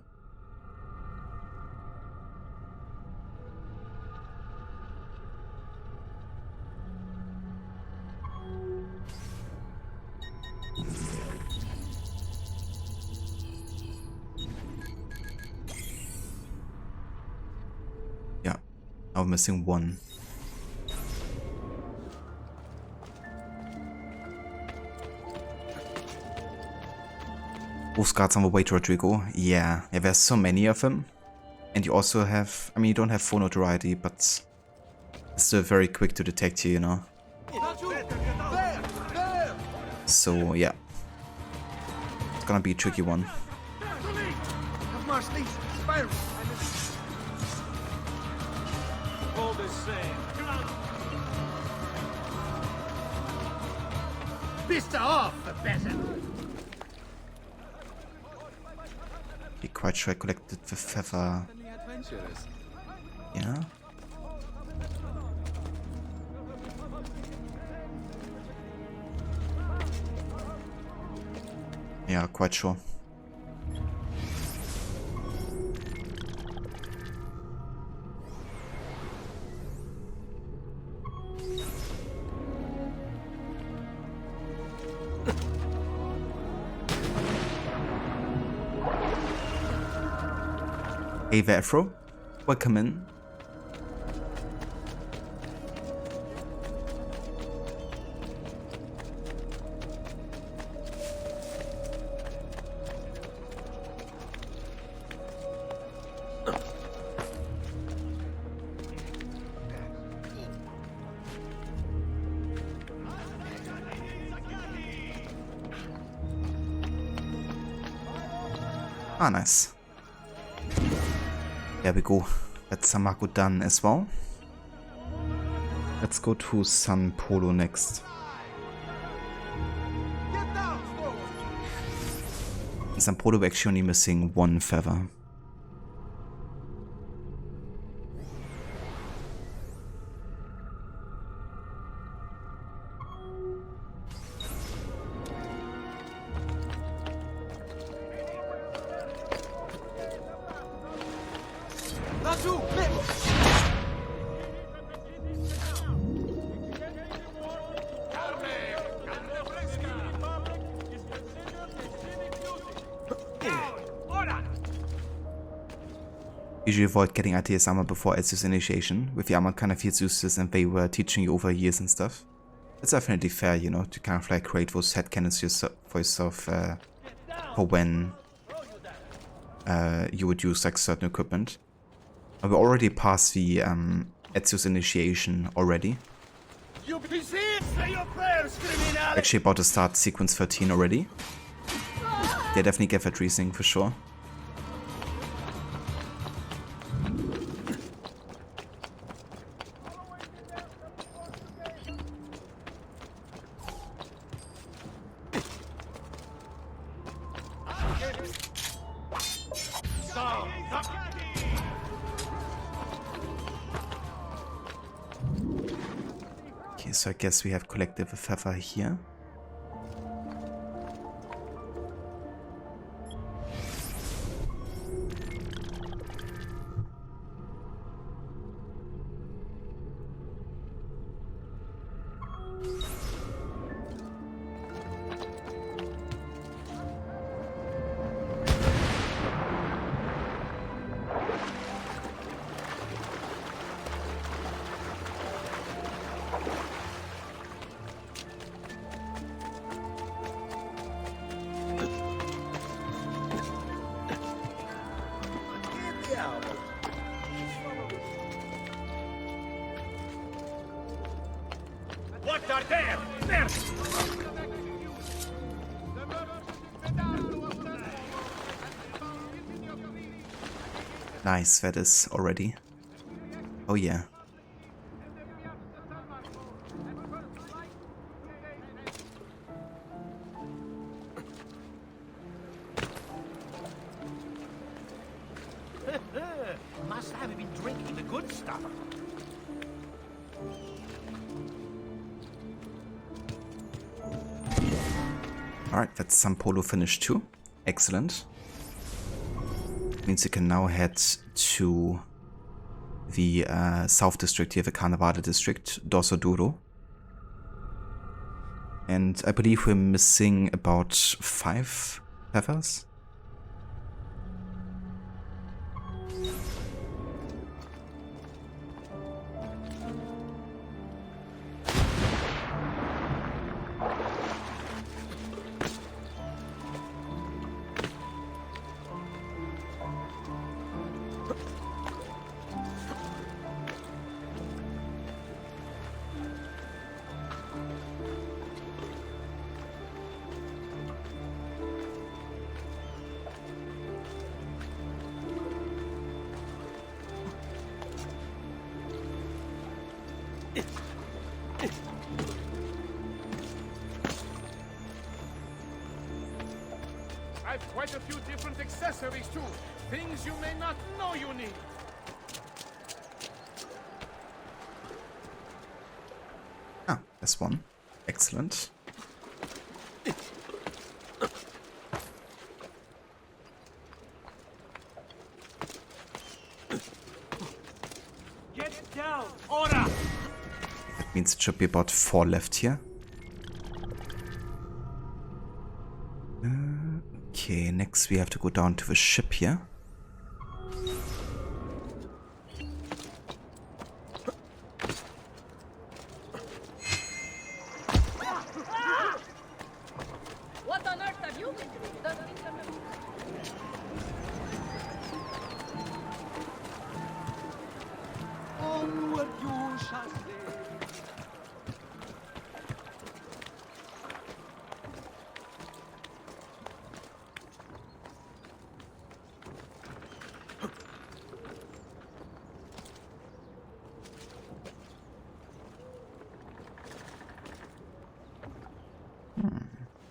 Yeah, now we're missing 1. Postcards on the way to Rodrigo. Yeah, there's so many of them. And you also have, I mean, you don't have full notoriety, but it's still very quick to detect you, you know. So, yeah. It's gonna be a tricky one. Pista off, peasant! Be quite sure I collected the feather. Yeah. Yeah, quite sure. Hey there, Afro. Welcome in. Ah, nice. There we go. That's Samako done as well. Let's go to San Polo next. In San Polo we're actually only missing 1 feather. Usually avoid getting Altair's armor before Ezio's initiation. With the armor kind of feels useless and they were teaching you over years and stuff. It's definitely fair, you know, to kind of like create those headcanons for yourself for when you would use like certain equipment. We're already past the Ezio's initiation already. Actually about to start sequence 13 already. Yeah, definitely get that reasoning for sure. Okay, so I guess we have collected the feather here. Bodyguard there! There! Nice, that is already. Oh yeah. Must have been drinking the good stuff. Alright, that's some polo finish too. Excellent. Means you can now head to the south district here, the Carnevale district, Dorso Duro. And I believe we're missing about 5 feathers. I've quite a few different accessories too. Things you may not know you need. Ah, that's one. Excellent. Get down! Order! That means it should be about 4 left here. Okay, next we have to go down to the ship here. What on earth have you been doing? Onward you shall sail.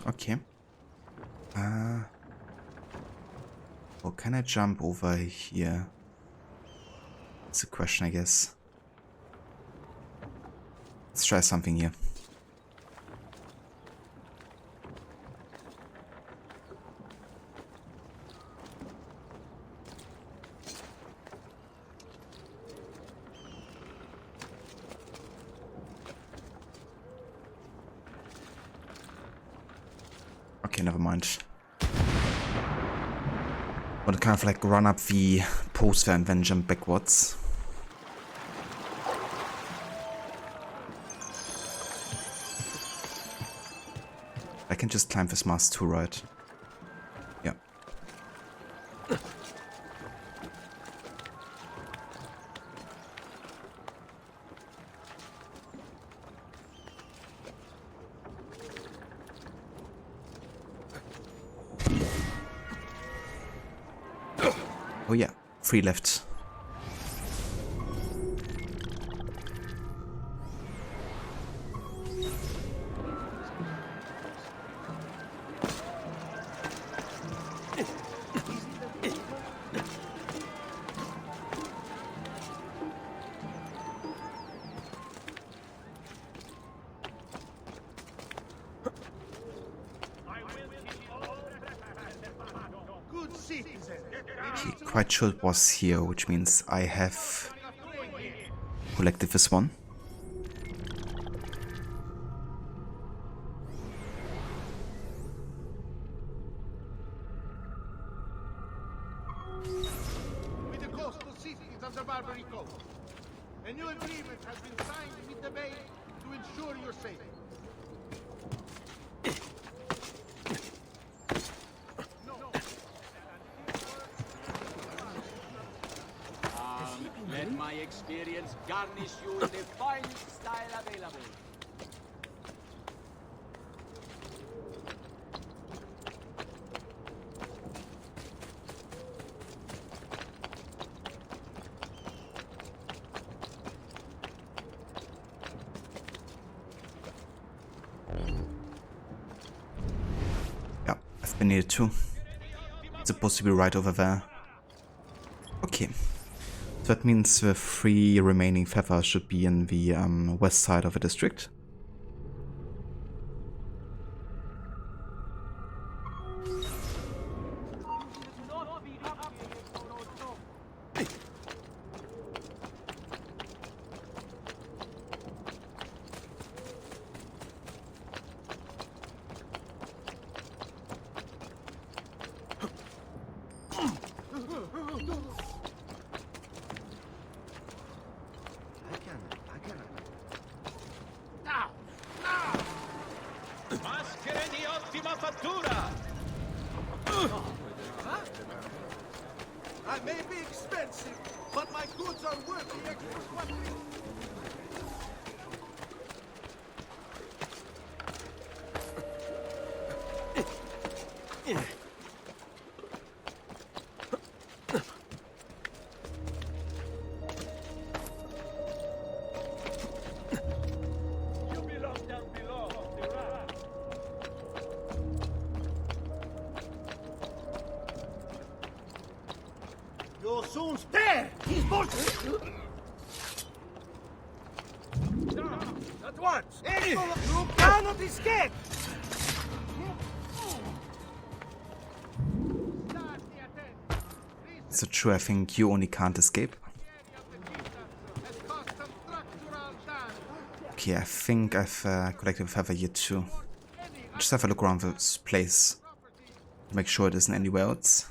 Okay. Oh, can I jump over here? That's a question, I guess. Let's try something here. Okay, never mind. Want to kind of like run up the poster and then jump backwards. I can just climb this mast too, right? Yeah. Oh yeah, 3 left. Quite sure it was here, which means I have collected this one. With the coastal cities of the Barbary Coast. A new agreement has been signed with the Bay to ensure your safety. Let my experience garnish you in the finest style available. I've been here too. It's supposed to be right over there. Okay. So that means the 3 remaining feathers should be in the west side of the district. I may be expensive, but my goods are worth the extra quantity. You'll soon stare! He's bullshit! At once! You cannot escape! Is it true? I think you only can't escape. Okay, I think I've collected a feather here too. Just have a look around this place. Make sure it isn't anywhere else.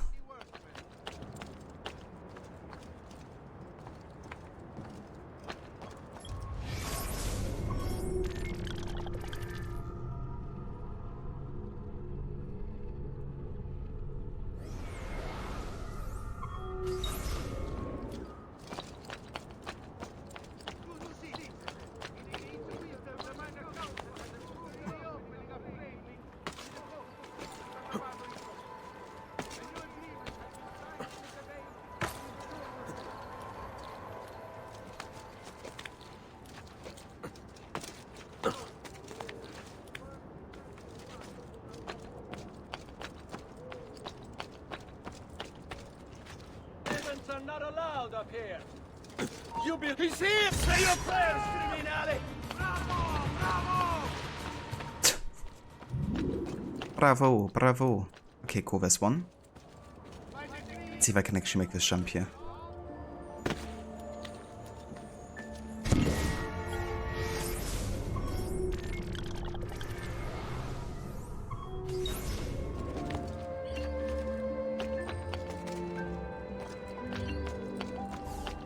Are not allowed up here. He's here! Say your prayers, criminale! Bravo! Bravo, bravo. Okay, cool, there's one. Let's see if I can actually make this jump here.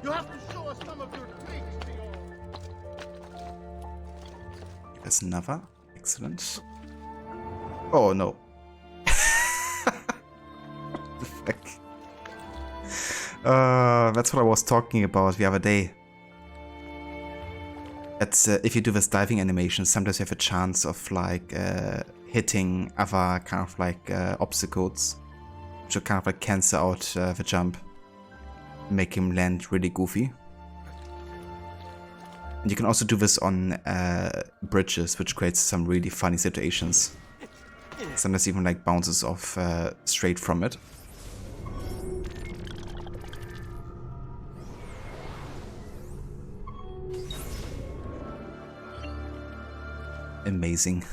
You have to show us some of your tricks, Theo. There's another. Excellent. Oh no. The fuck? That's what I was talking about the other day. That's if you do this diving animation, sometimes you have a chance of like hitting other kind of like obstacles, which will kind of like cancel out the jump, make him land really goofy. And you can also do this on bridges, which creates some really funny situations. Sometimes even like bounces off straight from it. Amazing.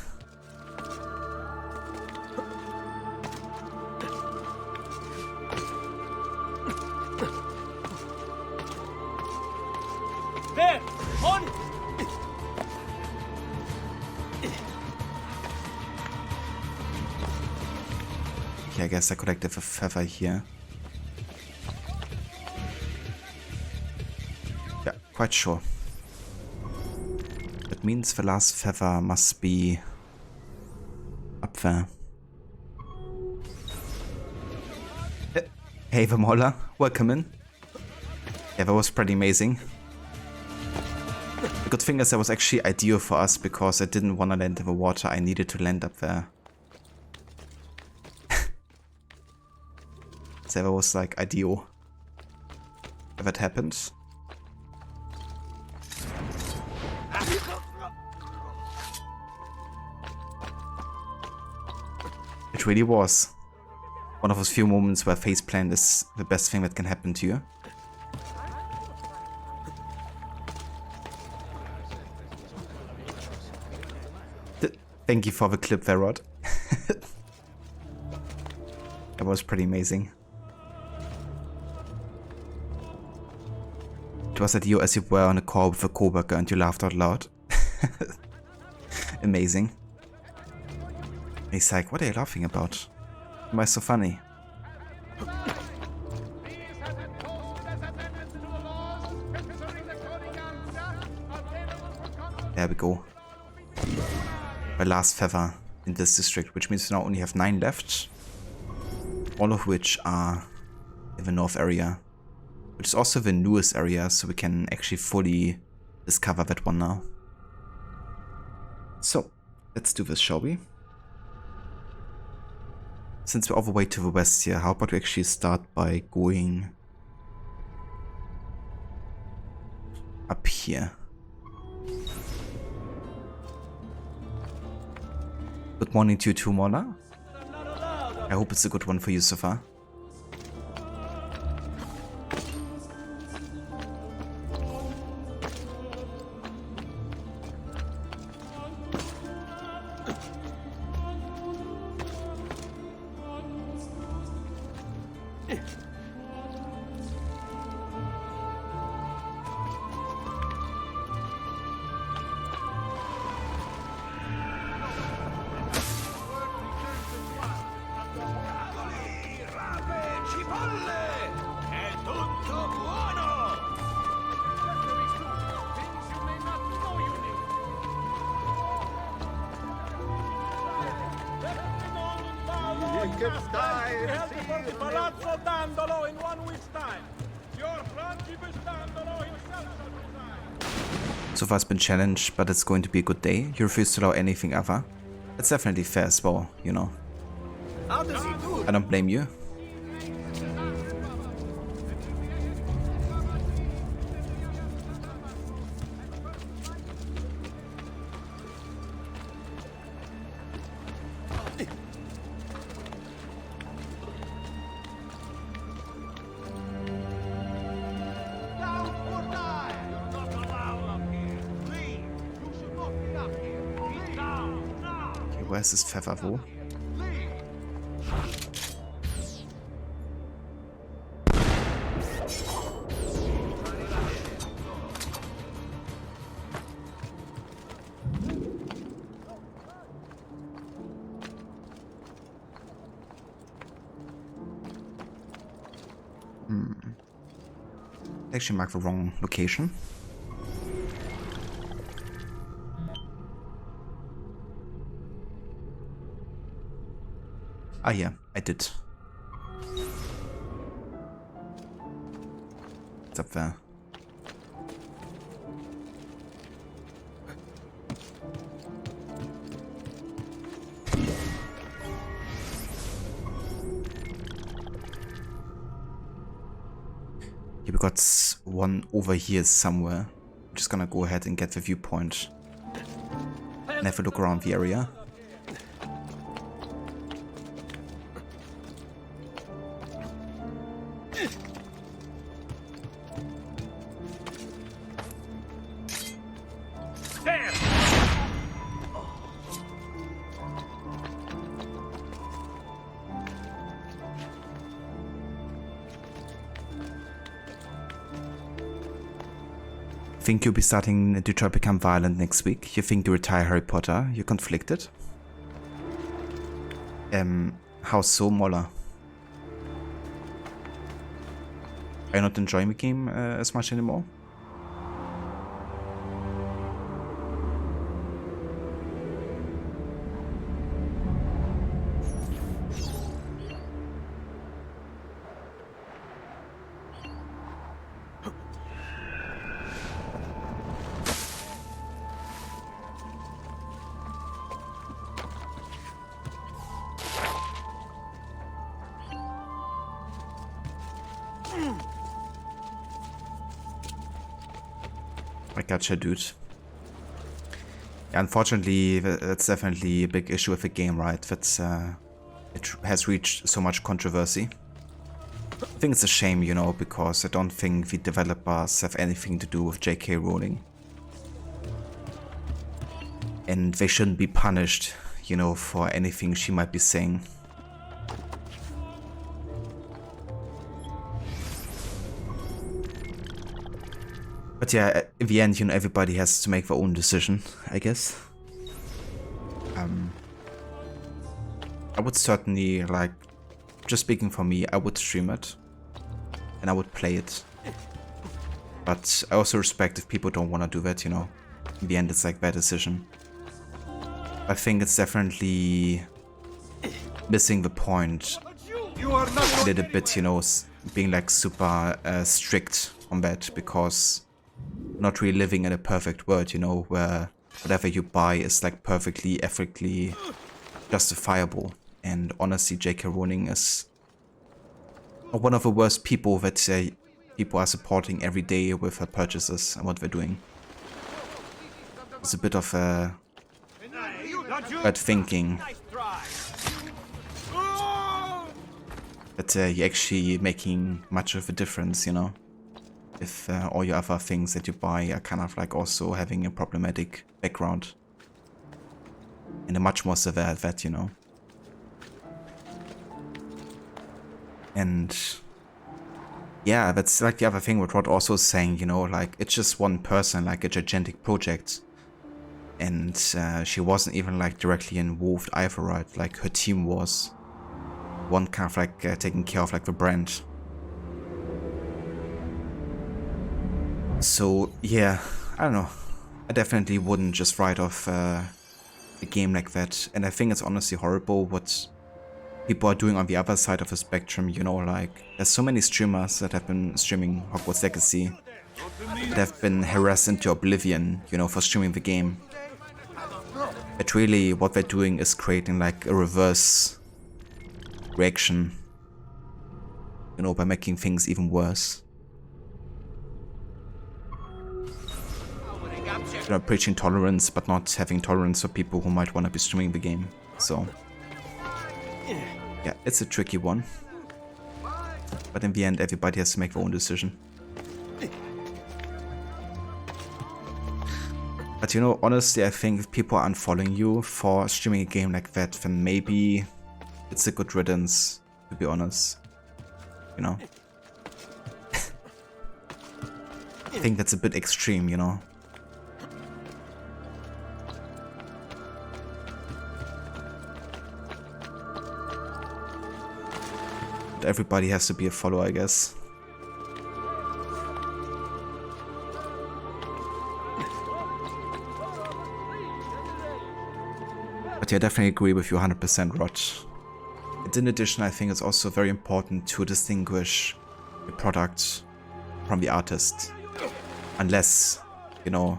There! On it! Okay, I guess I collected a feather here. Yeah, quite sure. That means the last feather must be up there. Hey, Vermola, welcome in. Yeah, that was pretty amazing. The good thing is that was actually ideal for us because I didn't want to land in the water. I needed to land up there. So that was like ideal. If that happened. It really was. One of those few moments where faceplant is the best thing that can happen to you. Thank you for the clip there, Rod. That was pretty amazing. It was at you as you were on a call with a coworker and you laughed out loud. Amazing. He's like, what are you laughing about? Why so funny? There we go. My last feather in this district, which means we now only have 9 left. All of which are in the north area. Which is also the newest area, so we can actually fully discover that one now. So, let's do this, shall we? Since we're all the way to the west here, how about we actually start by going up here? Good morning to you too, Mola. I hope it's a good one for you so far. So far it's been challenged, but it's going to be a good day. You refuse to allow anything other. It's definitely fair as well, you know. How does he do it? I don't blame you. Where's this feather wo? Actually marked the wrong location. Ah yeah, I did. It's up there. Yeah, we got one over here somewhere. I'm just gonna go ahead and get the viewpoint and have a look around the area. Think you'll be starting Detroit Become Violent next week? You think you retire Harry Potter? You're conflicted? How so, Mola? Are you not enjoying the game as much anymore? I gotcha, dude. Yeah, unfortunately, that's definitely a big issue with the game, right? That's it has reached so much controversy. I think it's a shame, you know, because I don't think the developers have anything to do with J.K. Rowling. And they shouldn't be punished, you know, for anything she might be saying. But yeah, in the end, you know, everybody has to make their own decision, I guess. I would certainly, like, just speaking for me, I would stream it. And I would play it. But I also respect if people don't want to do that, you know. In the end, it's like their decision. I think it's definitely missing the point a little bit, you know, being like super strict on that, because not really living in a perfect world, you know, where whatever you buy is like perfectly, ethically justifiable. And honestly, J.K. Rowling is one of the worst people that people are supporting every day with her purchases and what they're doing. It's a bit of bad thinking that you're actually making much of a difference, you know, if all your other things that you buy are kind of like also having a problematic background and a much more severe at that, you know. And yeah, that's like the other thing what Rod also is saying, you know, like it's just one person, like a gigantic project. And she wasn't even like directly involved either, right? Like her team was one kind of like taking care of like the brand. So yeah, I don't know. I definitely wouldn't just write off a game like that. And I think it's honestly horrible what people are doing on the other side of the spectrum, you know, like there's so many streamers that have been streaming Hogwarts Legacy that have been harassed into oblivion, you know, for streaming the game. But really what they're doing is creating like a reverse reaction, you know, by making things even worse. You know, preaching tolerance but not having tolerance for people who might want to be streaming the game. So yeah, it's a tricky one. But in the end, everybody has to make their own decision. But you know, honestly, I think if people are unfollowing you for streaming a game like that, then maybe it's a good riddance, to be honest. You know? I think that's a bit extreme, you know? But everybody has to be a follower, I guess. But yeah, I definitely agree with you 100%, Rod. And in addition, I think it's also very important to distinguish the product from the artist. Unless, you know,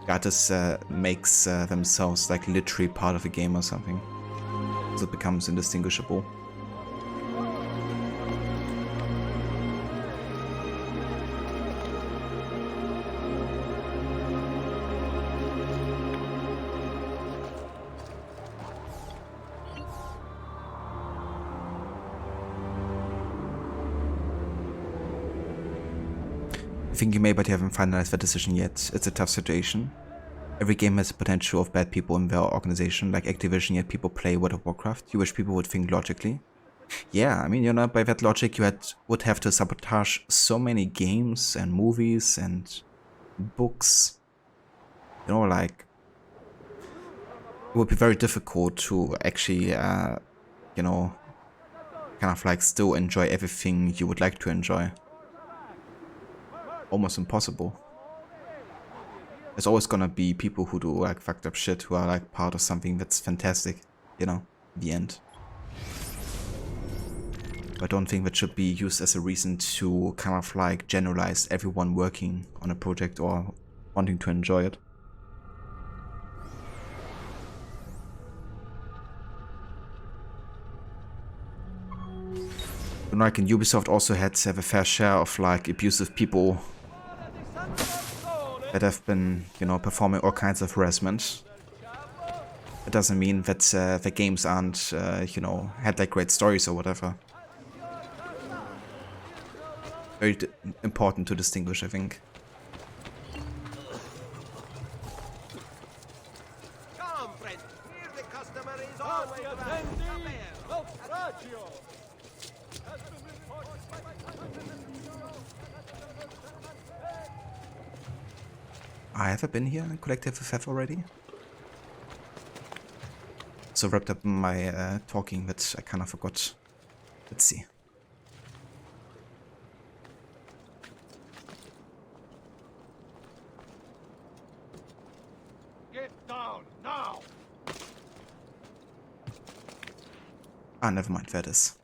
the artist makes themselves like literally part of a game or something. So it becomes indistinguishable. I think you may, but you haven't finalized that decision yet. It's a tough situation. Every game has the potential of bad people in their organization, like Activision, yet people play World of Warcraft. You wish people would think logically. Yeah, I mean, you know, by that logic you would have to sabotage so many games and movies and books. You know, like, it would be very difficult to actually, you know, kind of like still enjoy everything you would like to enjoy. Almost impossible. There's always gonna be people who do like fucked up shit who are like part of something that's fantastic, you know, in the end. I don't think that should be used as a reason to kind of like generalize everyone working on a project or wanting to enjoy it. And like in Ubisoft also had to have a fair share of like abusive people that have been, you know, performing all kinds of harassment. it doesn't mean that the games aren't, you know, had like great stories or whatever. Very important to distinguish, I think. Come, friend. Here the customer is always right. Have I been here in Collective FF already? So wrapped up in my talking that I kind of forgot. Let's see. Get down now. Ah, never mind, there it is.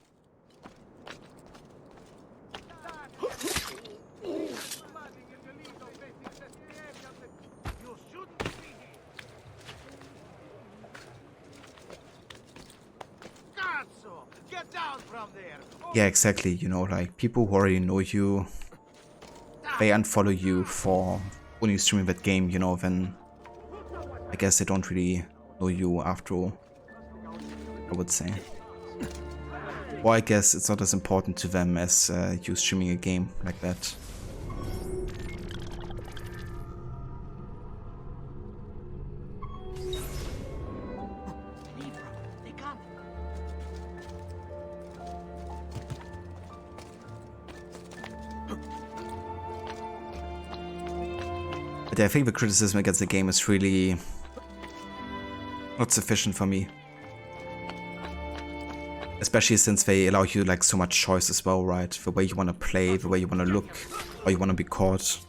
Get down from there. Yeah, exactly, you know, like people who already know you, they unfollow you for only streaming that game, you know, then I guess they don't really know you after all, I would say. Or I guess it's not as important to them as you streaming a game like that. But I think the criticism against the game is really not sufficient for me. Especially since they allow you like so much choice as well, right? The way you want to play, the way you want to look, or you want to be caught.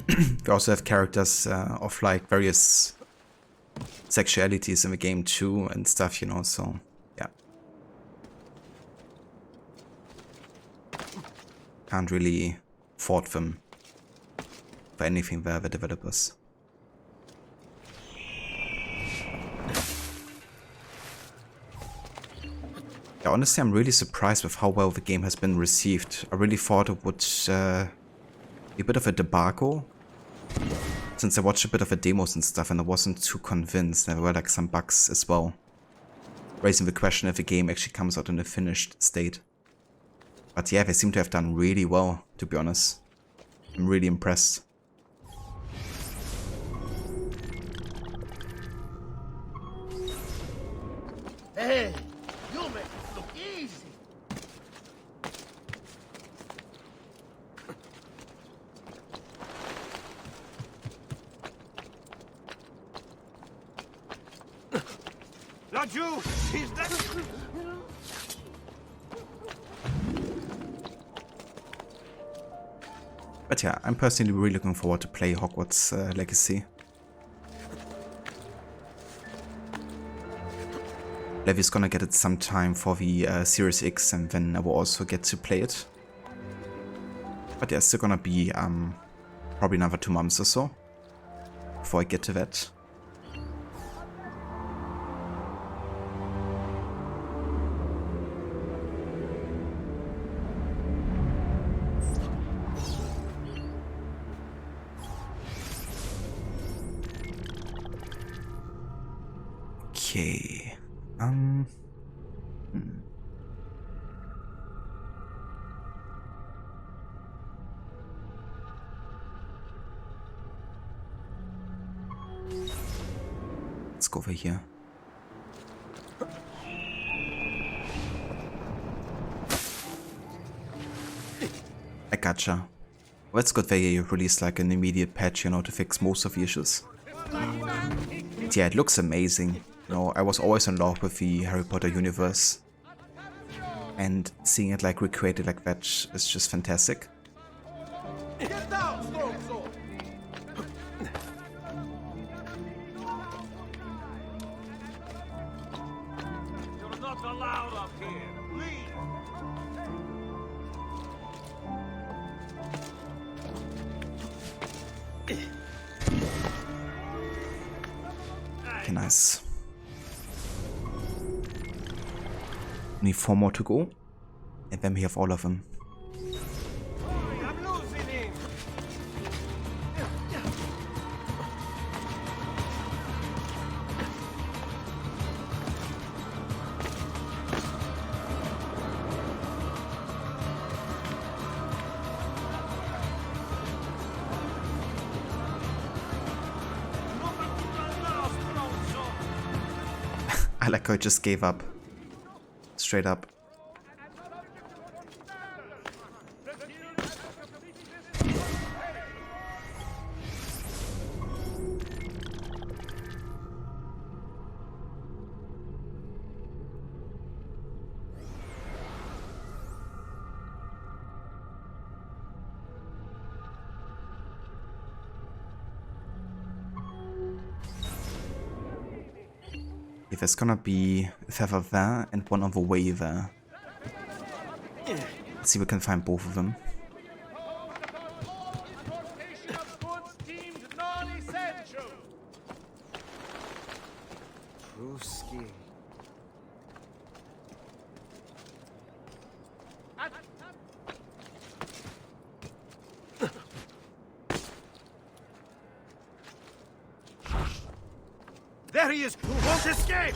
They also have characters of like various sexualities in the game too and stuff, you know, so yeah. Can't really fault them for anything there, the developers. Yeah, honestly, I'm really surprised with how well the game has been received. I really thought it would be a bit of a debacle, since I watched a bit of the demos and stuff and I wasn't too convinced. There were like some bugs as well, raising the question if the game actually comes out in a finished state. But yeah, they seem to have done really well, to be honest. I'm really impressed. Hey, you make it look easy. Not you! He's dead! But yeah, I'm personally really looking forward to play Hogwarts Legacy. Levy's gonna get it sometime for the Series X and then I will also get to play it. But yeah, it's still gonna be probably another 2 months or so before I get to that. Okay. Let's go over here. I gotcha. Well, that's good they released like an immediate patch, you know, to fix most of the issues. Yeah, it looks amazing. You know, I was always in love with the Harry Potter universe. And seeing it like recreated like that is just fantastic. Get down, strong sword. You're not allowed up here. Leave. Okay, nice. Only 4 more to go, and then we have all of them. I'm losing him. like I just gave up. Straight up. If there's gonna be a feather there and one on the way there. Let's see if we can find both of them. Ruski. There he is! Who won't escape!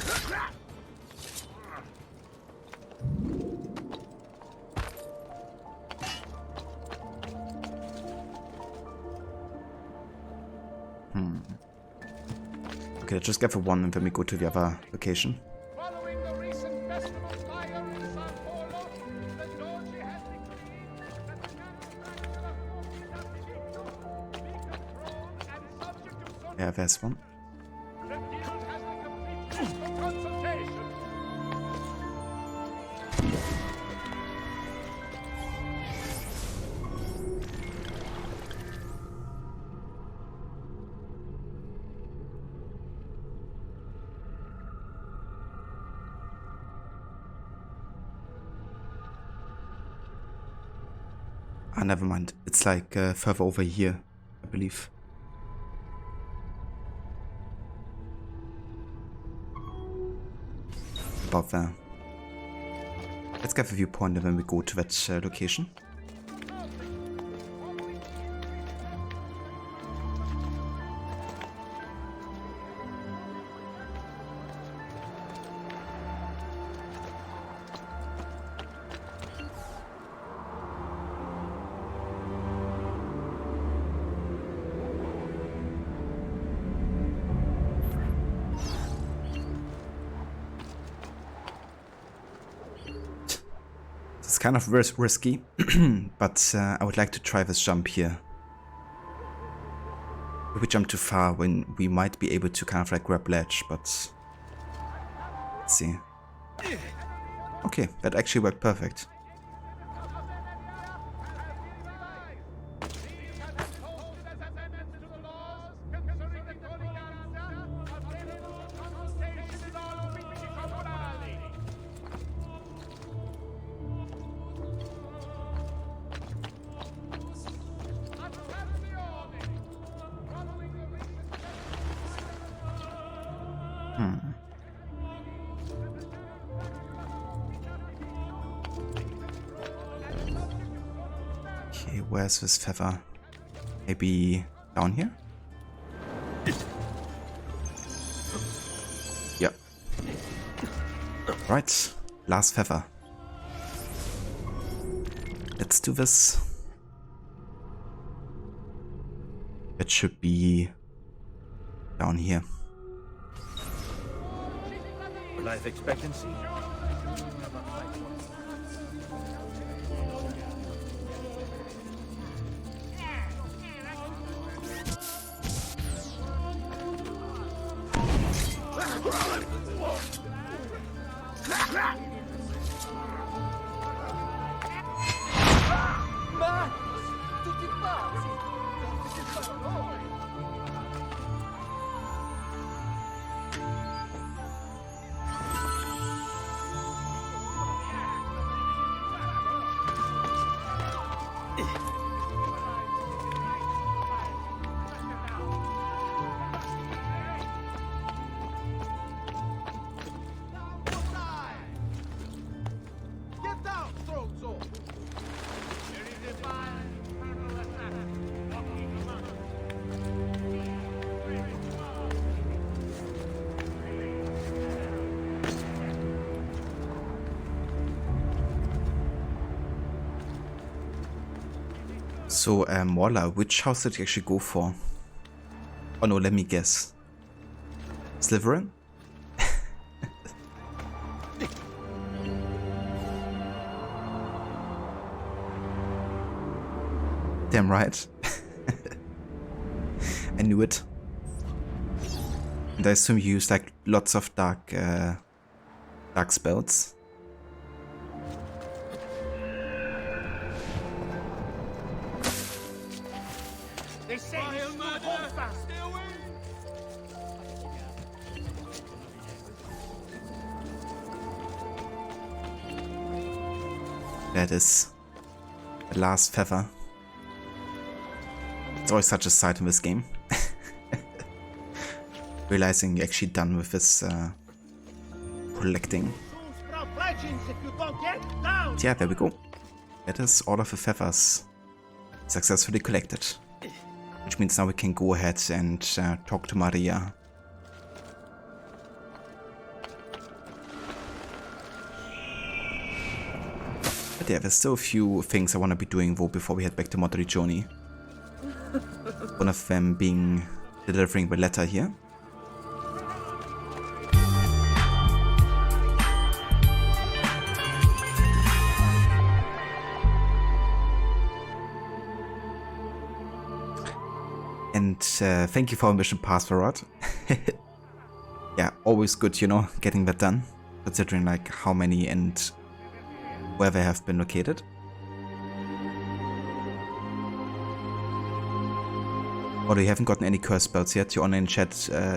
Okay, let's just get for one and then we go to the other location. Following the recent festival fire in San Polo, the Doge has decreed that the manufacture of be controlled and subject to social. Yeah, there's one. The guild has the complete list for consultation. Ah, never mind. It's like further over here, I believe. About there. Let's get the viewpoint and then we go to that location. It's kind of risky, but I would like to try this jump here. If we jump too far, when we might be able to kind of like grab ledge, but let's see. Okay, that actually worked perfect. Okay, where's this feather? Maybe down here? Yep. Right, last feather. Let's do this. It should be down here. Life expectancy? Ma! Tutti pazzi! Get down, stronzo! So, Walla, which house did you actually go for? Oh no, let me guess. Slytherin? Goddamn right. I knew it. And I assume you use like lots of dark spells. They say he'll move home fast. Stay away. That is the last feather. It's always such a sight in this game. Realizing you're actually done with this collecting. Yeah, there we go. That is all of the feathers successfully collected. Which means now we can go ahead and talk to Maria. But yeah, there's still a few things I want to be doing though before we head back to Monteriggioni. One of them being delivering the letter here. And thank you for mission password. Yeah, always good, you know, getting that done. Considering like how many and where they have been located. Although you haven't gotten any curse spells yet, your online chat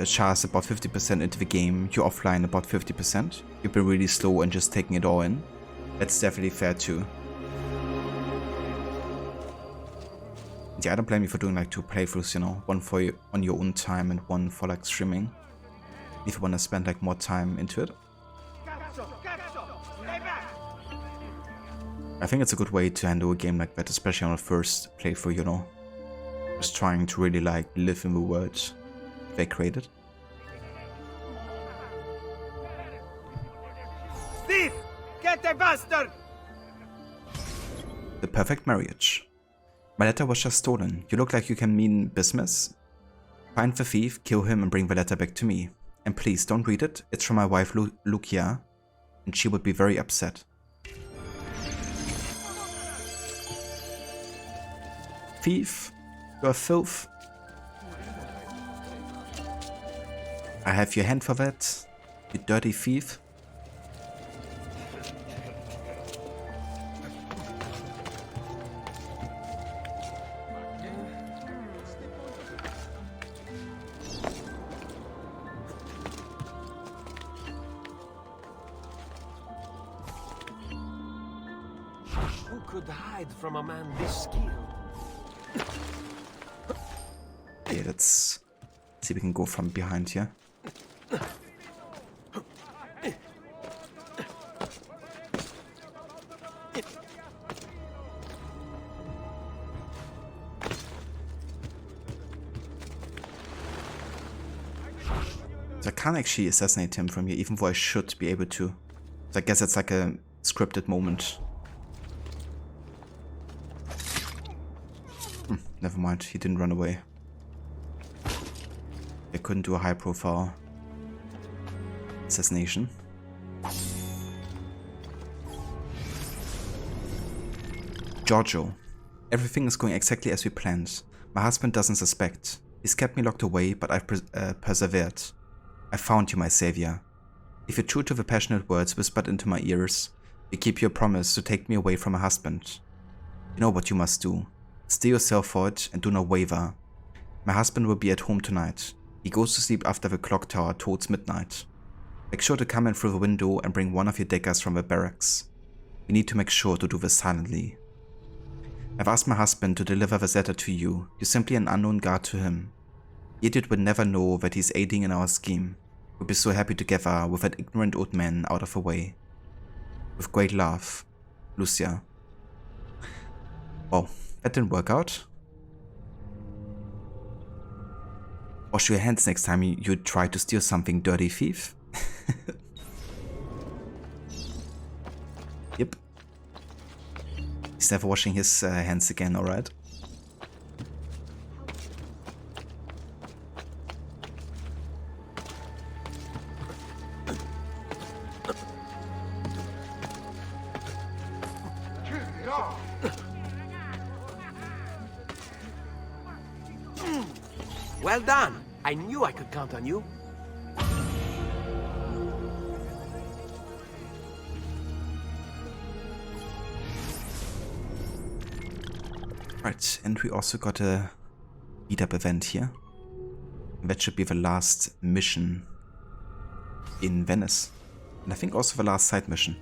chars about 50% into the game, you're offline about 50%. You've been really slow and just taking it all in. That's definitely fair too. Yeah, I don't blame you for doing like 2 playthroughs, you know, one for you on your own time and one for like streaming. If you want to spend like more time into it. I think it's a good way to handle a game like that, especially on the first playthrough, you know. Just trying to really like live in the world they created. Thief! Get the bastard! The perfect marriage. My letter was just stolen. You look like you can mean business. Find the thief, kill him and bring the letter back to me. And please don't read it. It's from my wife Lucia, and she would be very upset. Thief, you're a filth. I have your hand for that, you dirty thief. Who could hide from a man this skilled? Okay, let's see if we can go from behind here. So I can't actually assassinate him from here, even though I should be able to. So I guess it's like a scripted moment. Never mind, he didn't run away. I couldn't do a high profile assassination. Giorgio. Everything is going exactly as we planned. My husband doesn't suspect. He's kept me locked away, but I've persevered. I found you, my savior. If you're true to the passionate words whispered into my ears, you keep your promise to take me away from my husband. You know what you must do. Steel yourself for it and do not waver. My husband will be at home tonight. He goes to sleep after the clock tower towards midnight. Make sure to come in through the window and bring one of your daggers from the barracks. We need to make sure to do this silently. I've asked my husband to deliver this letter to you. You're simply an unknown guard to him. Idiot would never know that he's aiding in our scheme. We'll be so happy together with that ignorant old man out of the way. With great love, Lucia. Oh, that didn't work out. Wash your hands next time you try to steal something, dirty thief. Yep. He's never washing his hands again, alright? Well done. I knew I could count on you. Right, and we also got a beat-up event here. That should be the last mission in Venice. And I think also the last side mission.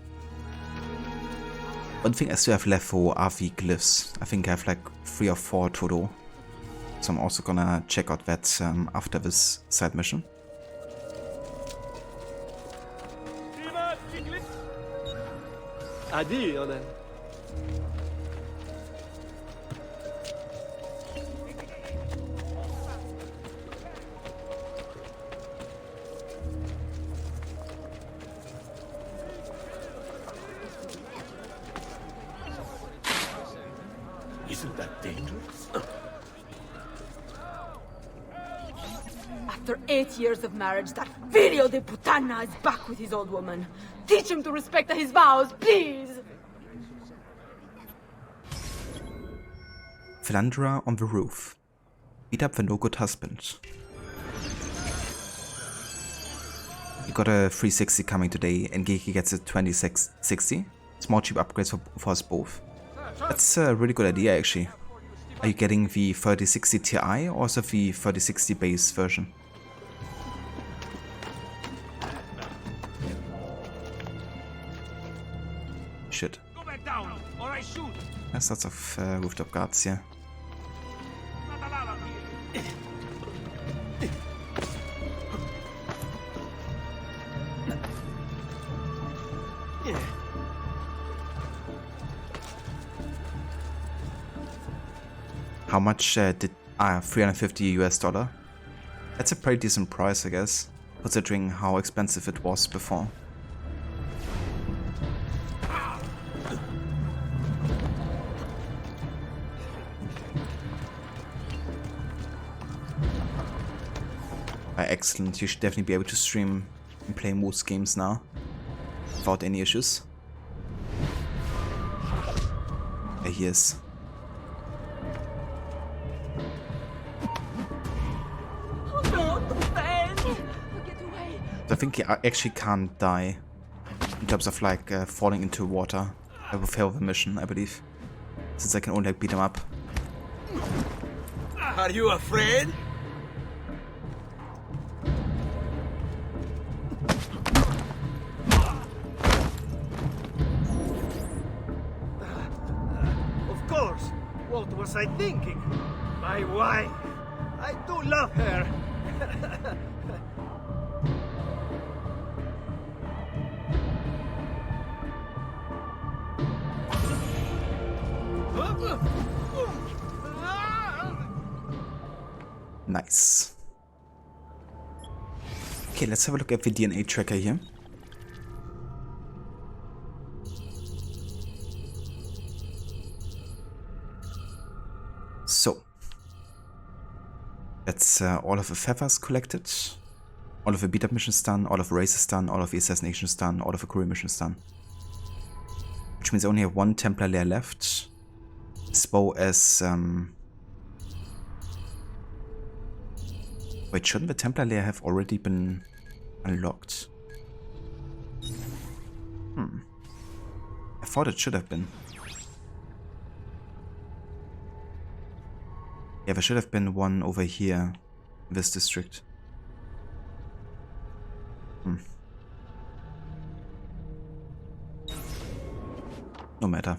One thing I still have left for are the glyphs. I think I have like 3 or 4 total. So I'm also gonna check out that after this side mission. Addio then. Isn't that dangerous? After 8 years of marriage, that video de putana is back with his old woman. Teach him to respect his vows, please! Philanderer on the roof. Beat up the no-good husband. You got a 360 coming today, and Geeky gets a 2660. Small cheap upgrades for us both. That's a really good idea, actually. Are you getting the 3060 Ti or also the 3060 base version? Shit. Go back down, or I shoot. There's lots of rooftop guards here. How much did 350 US dollar? That's a pretty decent price, I guess, considering how expensive it was before. Excellent, you should definitely be able to stream and play most games now without any issues. There he is. I think he actually can't die in terms of like falling into water. I will fail the mission, I believe, since I can only like, beat him up. Are you afraid? Of course. What was I thinking? My wife. I do love her. Nice. Okay, let's have a look at the DNA tracker here. So, that's all of the feathers collected, all of the beat-up missions done, all of the races done, all of the assassinations done, all of the Courier missions done. Which means I only have 1 Templar Lair left, as well as wait, shouldn't the Templar Lair have already been unlocked? I thought it should have been. Yeah, there should have been one over here in this district. No matter.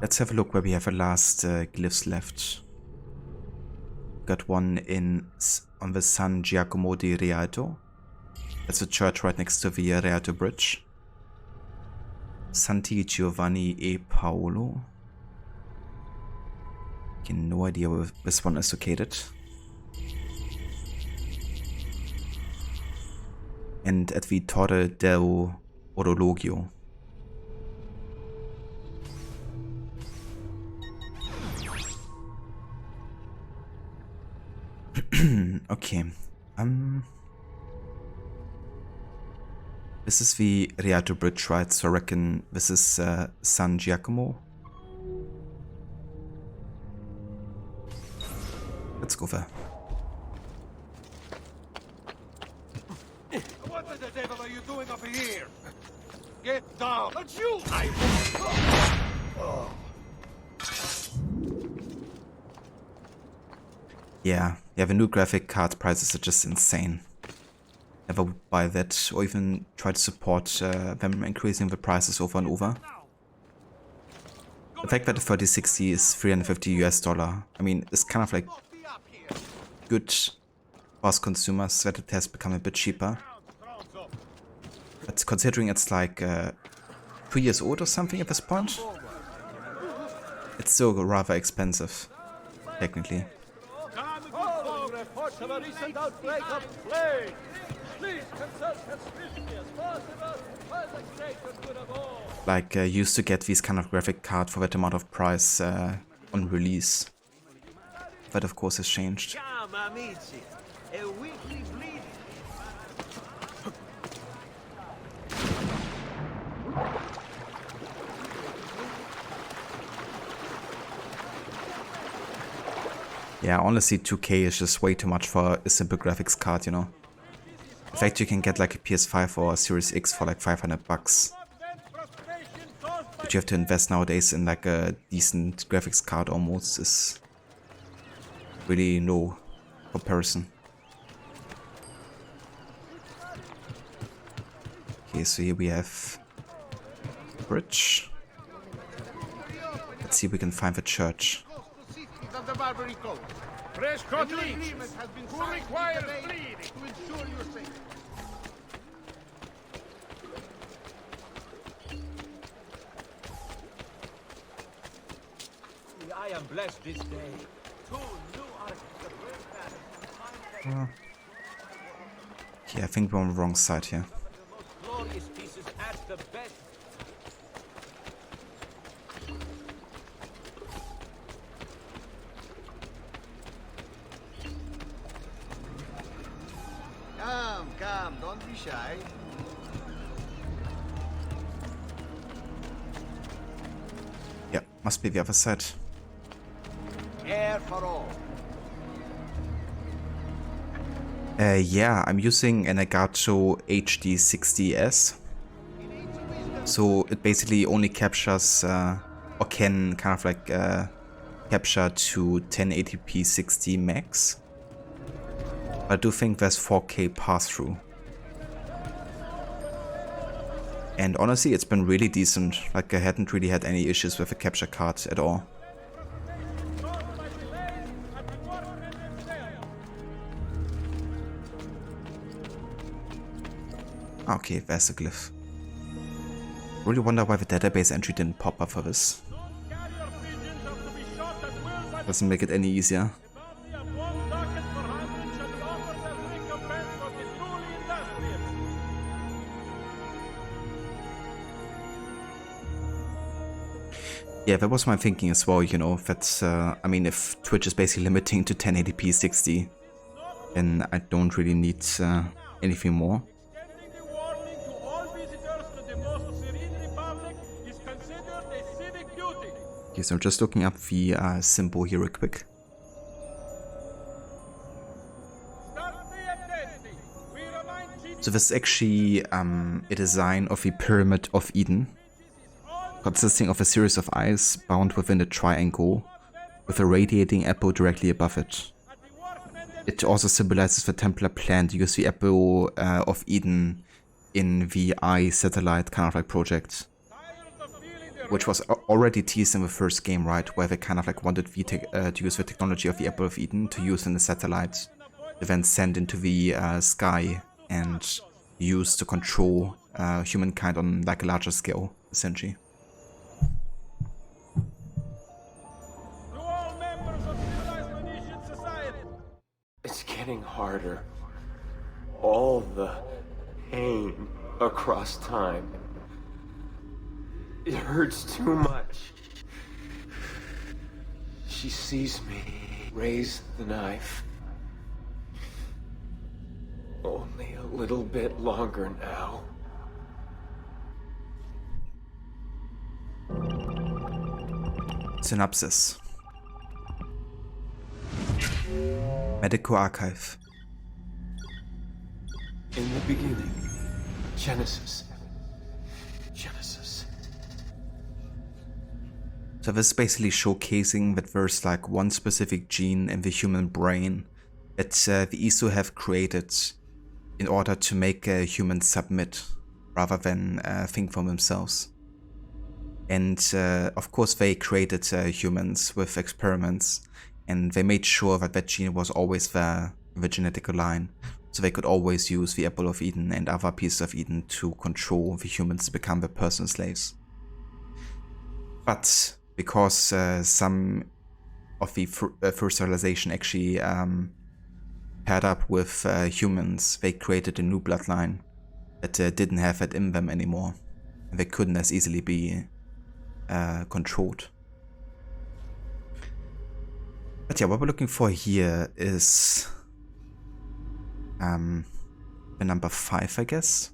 Let's have a look where we have the last glyphs left. Got one on the San Giacomo di Rialto. That's a church right next to the Rialto Bridge. Santi Giovanni e Paolo. Okay, no idea where this one is located. And at the Torre del Orologio. Okay. This is the Rialto Bridge, right? So I reckon this is San Giacomo. Let's go there. What the devil are you doing up here? Get down! That's you! Yeah, the new graphic card prices are just insane. Never would buy that or even try to support them increasing the prices over and over. The fact that the 3060 is $350 US, I mean, it's kind of like good for us consumers that it has become a bit cheaper. But considering it's like 2 years old or something at this point, it's still rather expensive, technically. Reports of a recent outbreak of plague. Please consult as swiftly as possible for the greater good of all. Like, used to get these kind of graphic card for that amount of price on release. That of course has changed. Yeah, honestly 2K is just way too much for a simple graphics card, you know. In fact, you can get like a PS5 or a Series X for like $500. But you have to invest nowadays in like a decent graphics card almost is really no comparison. Okay, so here we have bridge. Let's see if we can find the church. Of the Barbary Code. Fresh cut leads. Who requires bleeding to ensure your safety? I am blessed this day. 2 new artists of rare talent. Okay, I think we're on the wrong side here. Glorious pieces at the best. Come, don't be shy. Yeah, must be the other side. Air for all. Yeah, I'm using an Elgato HD60S. So it basically only captures, or can kind of like capture to 1080p 60 max. I do think there's 4K pass-through. And honestly, it's been really decent. Like, I hadn't really had any issues with the capture card at all. Okay, there's the glyph. Really wonder why the database entry didn't pop up for this. Doesn't make it any easier. Yeah, that was my thinking as well, you know, that, I mean, if Twitch is basically limiting to 1080p 60, then I don't really need anything more. Okay, so I'm just looking up the symbol here real quick. So this is actually a design of the Pyramid of Eden, consisting of a series of eyes bound within a triangle with a radiating apple directly above it. It also symbolizes the Templar plan to use the Apple of Eden in the Eye satellite kind of like project, which was already teased in the first game, right, where they kind of like wanted to use the technology of the Apple of Eden to use in the satellite, to then send into the sky and use to control humankind on like a larger scale, essentially. It's getting harder. All the pain across time. It hurts too much. She sees me raise the knife. Only a little bit longer now. Synopsis. Medical Archive. In the beginning, Genesis. Genesis. So this is basically showcasing that there's like one specific gene in the human brain that the ISO have created in order to make humans submit rather than think for themselves. And of course they created humans with experiments, and they made sure that that gene was always there in the genetic line, so they could always use the Apple of Eden and other pieces of Eden to control the humans to become the person slaves. But because some of the first civilization actually paired up with humans, they created a new bloodline that didn't have it in them anymore, and they couldn't as easily be controlled. But yeah, what we're looking for here is the number 5, I guess.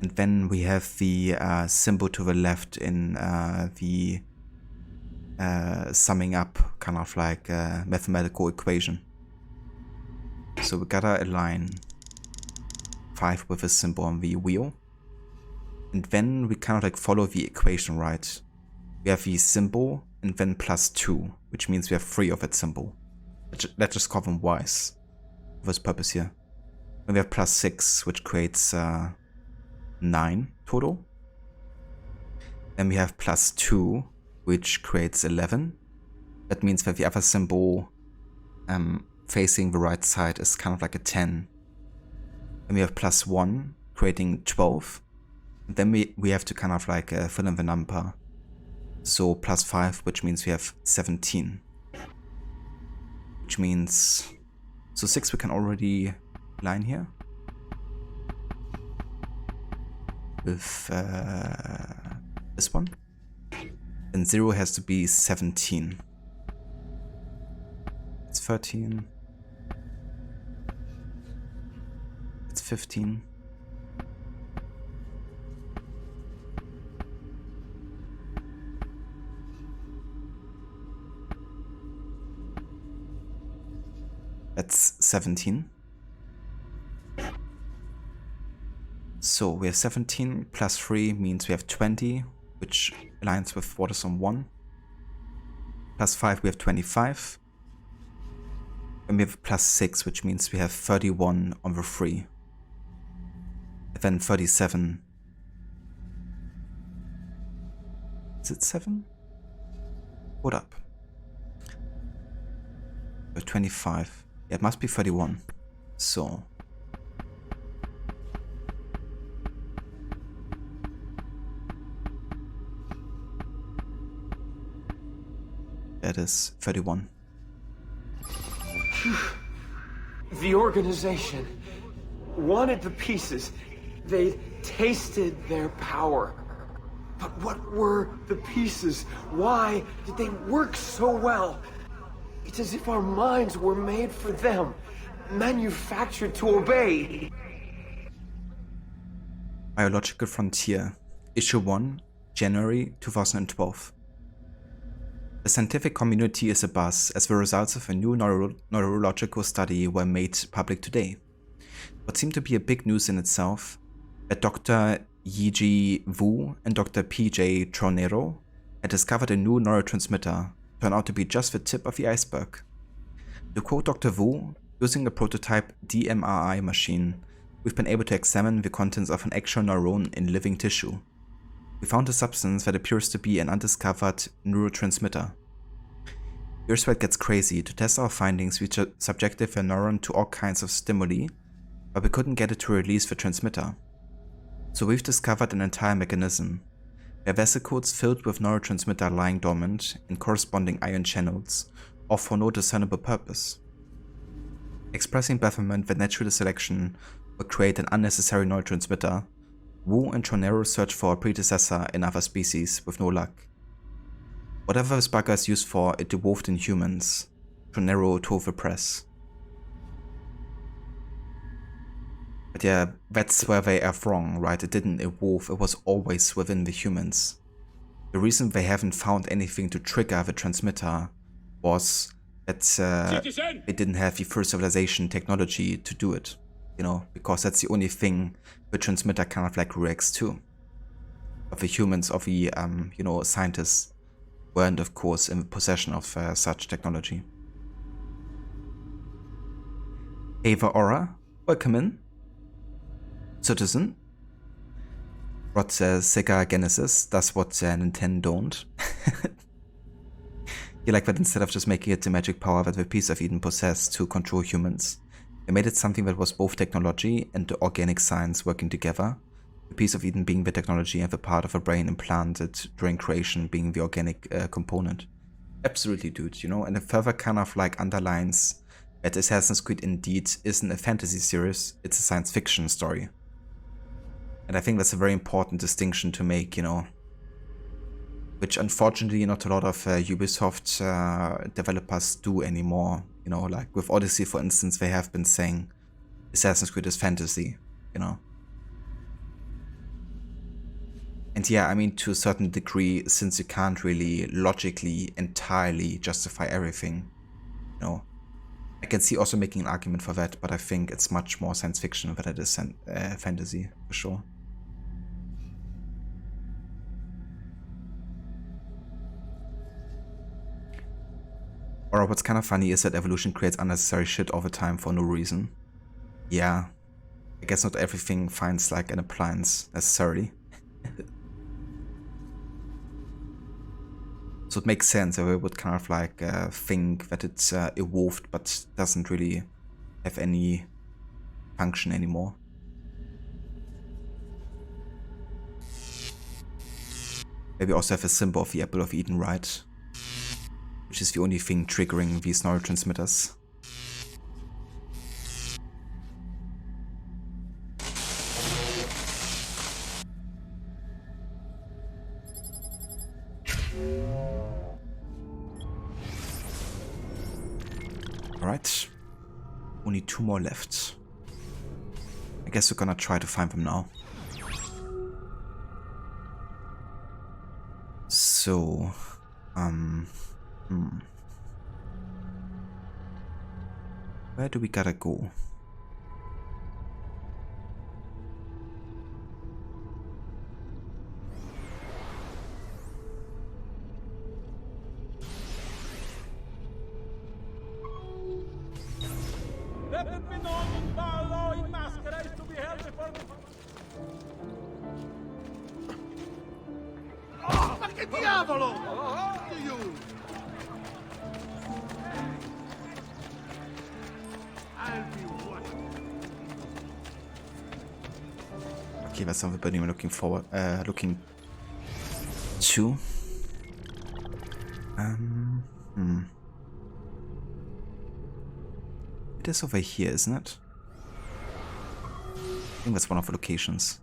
And then we have the symbol to the left in the summing up, kind of like a mathematical equation. So we gotta align 5 with a symbol on the wheel. And then we kind of like follow the equation, right? We have the symbol and then +2, which means we have 3 of that symbol. Let's just call them y's for this purpose here. Then we have +6, which creates 9 total. Then we have +2, which creates 11. That means that the other symbol facing the right side is kind of like a 10. Then we have +1, creating 12. And then we have to kind of like fill in the number. So +5, which means we have 17. Which means... So 6 we can already line here. With this one. And 0 has to be 17. It's 13. It's 15. That's 17. So we have 17 plus 3 means we have 20, which aligns with what is on 1. Plus 5 we have 25. And we have +6, which means we have 31 on the 3. And then 37. Is it 7? What up? 25. Yeah, it must be 31. So. That is 31. The organization wanted the pieces. They tasted their power. But what were the pieces? Why did they work so well? It's as if our minds were made for them, manufactured to obey. Biological Frontier, Issue 1, January 2012. The scientific community is abuzz as the results of a new neurological study were made public today. What seemed to be a big news in itself, that Dr. Yiji Wu and Dr. P.J. Tronero had discovered a new neurotransmitter, turned out to be just the tip of the iceberg. To quote Dr. Wu, using a prototype DMRI machine, we've been able to examine the contents of an actual neuron in living tissue. We found a substance that appears to be an undiscovered neurotransmitter. Here's where it gets crazy. To test our findings, we subjected the neuron to all kinds of stimuli, but we couldn't get it to release the transmitter. So we've discovered an entire mechanism. There are vesicles filled with neurotransmitter lying dormant in corresponding ion channels, or for no discernible purpose. Expressing bafflement that natural selection would create an unnecessary neurotransmitter, Wu and Tronero searched for a predecessor in other species with no luck. Whatever this bugger is used for, it evolved in humans, Tronero told the press. But yeah, that's where they are wrong, right? It didn't evolve, it was always within the humans. The reason they haven't found anything to trigger the transmitter was that they didn't have the first civilization technology to do it, you know, because that's the only thing the transmitter kind of like reacts to. Of the humans, of the, you know, scientists weren't, of course, in possession of such technology. Ava Aura, welcome in. Citizen. Rod says Sega Genesis, that's what Nintendo don't. You like that instead of just making it the magic power that the Piece of Eden possessed to control humans, they made it something that was both technology and the organic science working together. The Piece of Eden being the technology and the part of a brain implanted during creation being the organic component. Absolutely, dude, you know, and it further kind of like underlines that Assassin's Creed indeed isn't a fantasy series, it's a science fiction story. And I think that's a very important distinction to make, you know, which unfortunately not a lot of Ubisoft developers do anymore. You know, like with Odyssey, for instance, they have been saying Assassin's Creed is fantasy, you know. And yeah, I mean, to a certain degree, since you can't really logically entirely justify everything, you know, I can see also making an argument for that, but I think it's much more science fiction than it is fantasy, for sure. Or what's kind of funny is that evolution creates unnecessary shit all the time for no reason. Yeah, I guess not everything finds like an appliance necessarily. So it makes sense that we would kind of like think that it's evolved but doesn't really have any function anymore. Maybe also have a symbol of the Apple of Eden, right? Which is the only thing triggering these neurotransmitters. Alright, only 2 more left. I guess we're gonna try to find them now. So, where do we gotta go? Let it be known that Barlow in masquerade to be held before the... Oh, ma che diavolo! Do you? I'll be watching. Okay, that's not the building we're looking forward, looking to. It is over here, isn't it? I think that's one of the locations.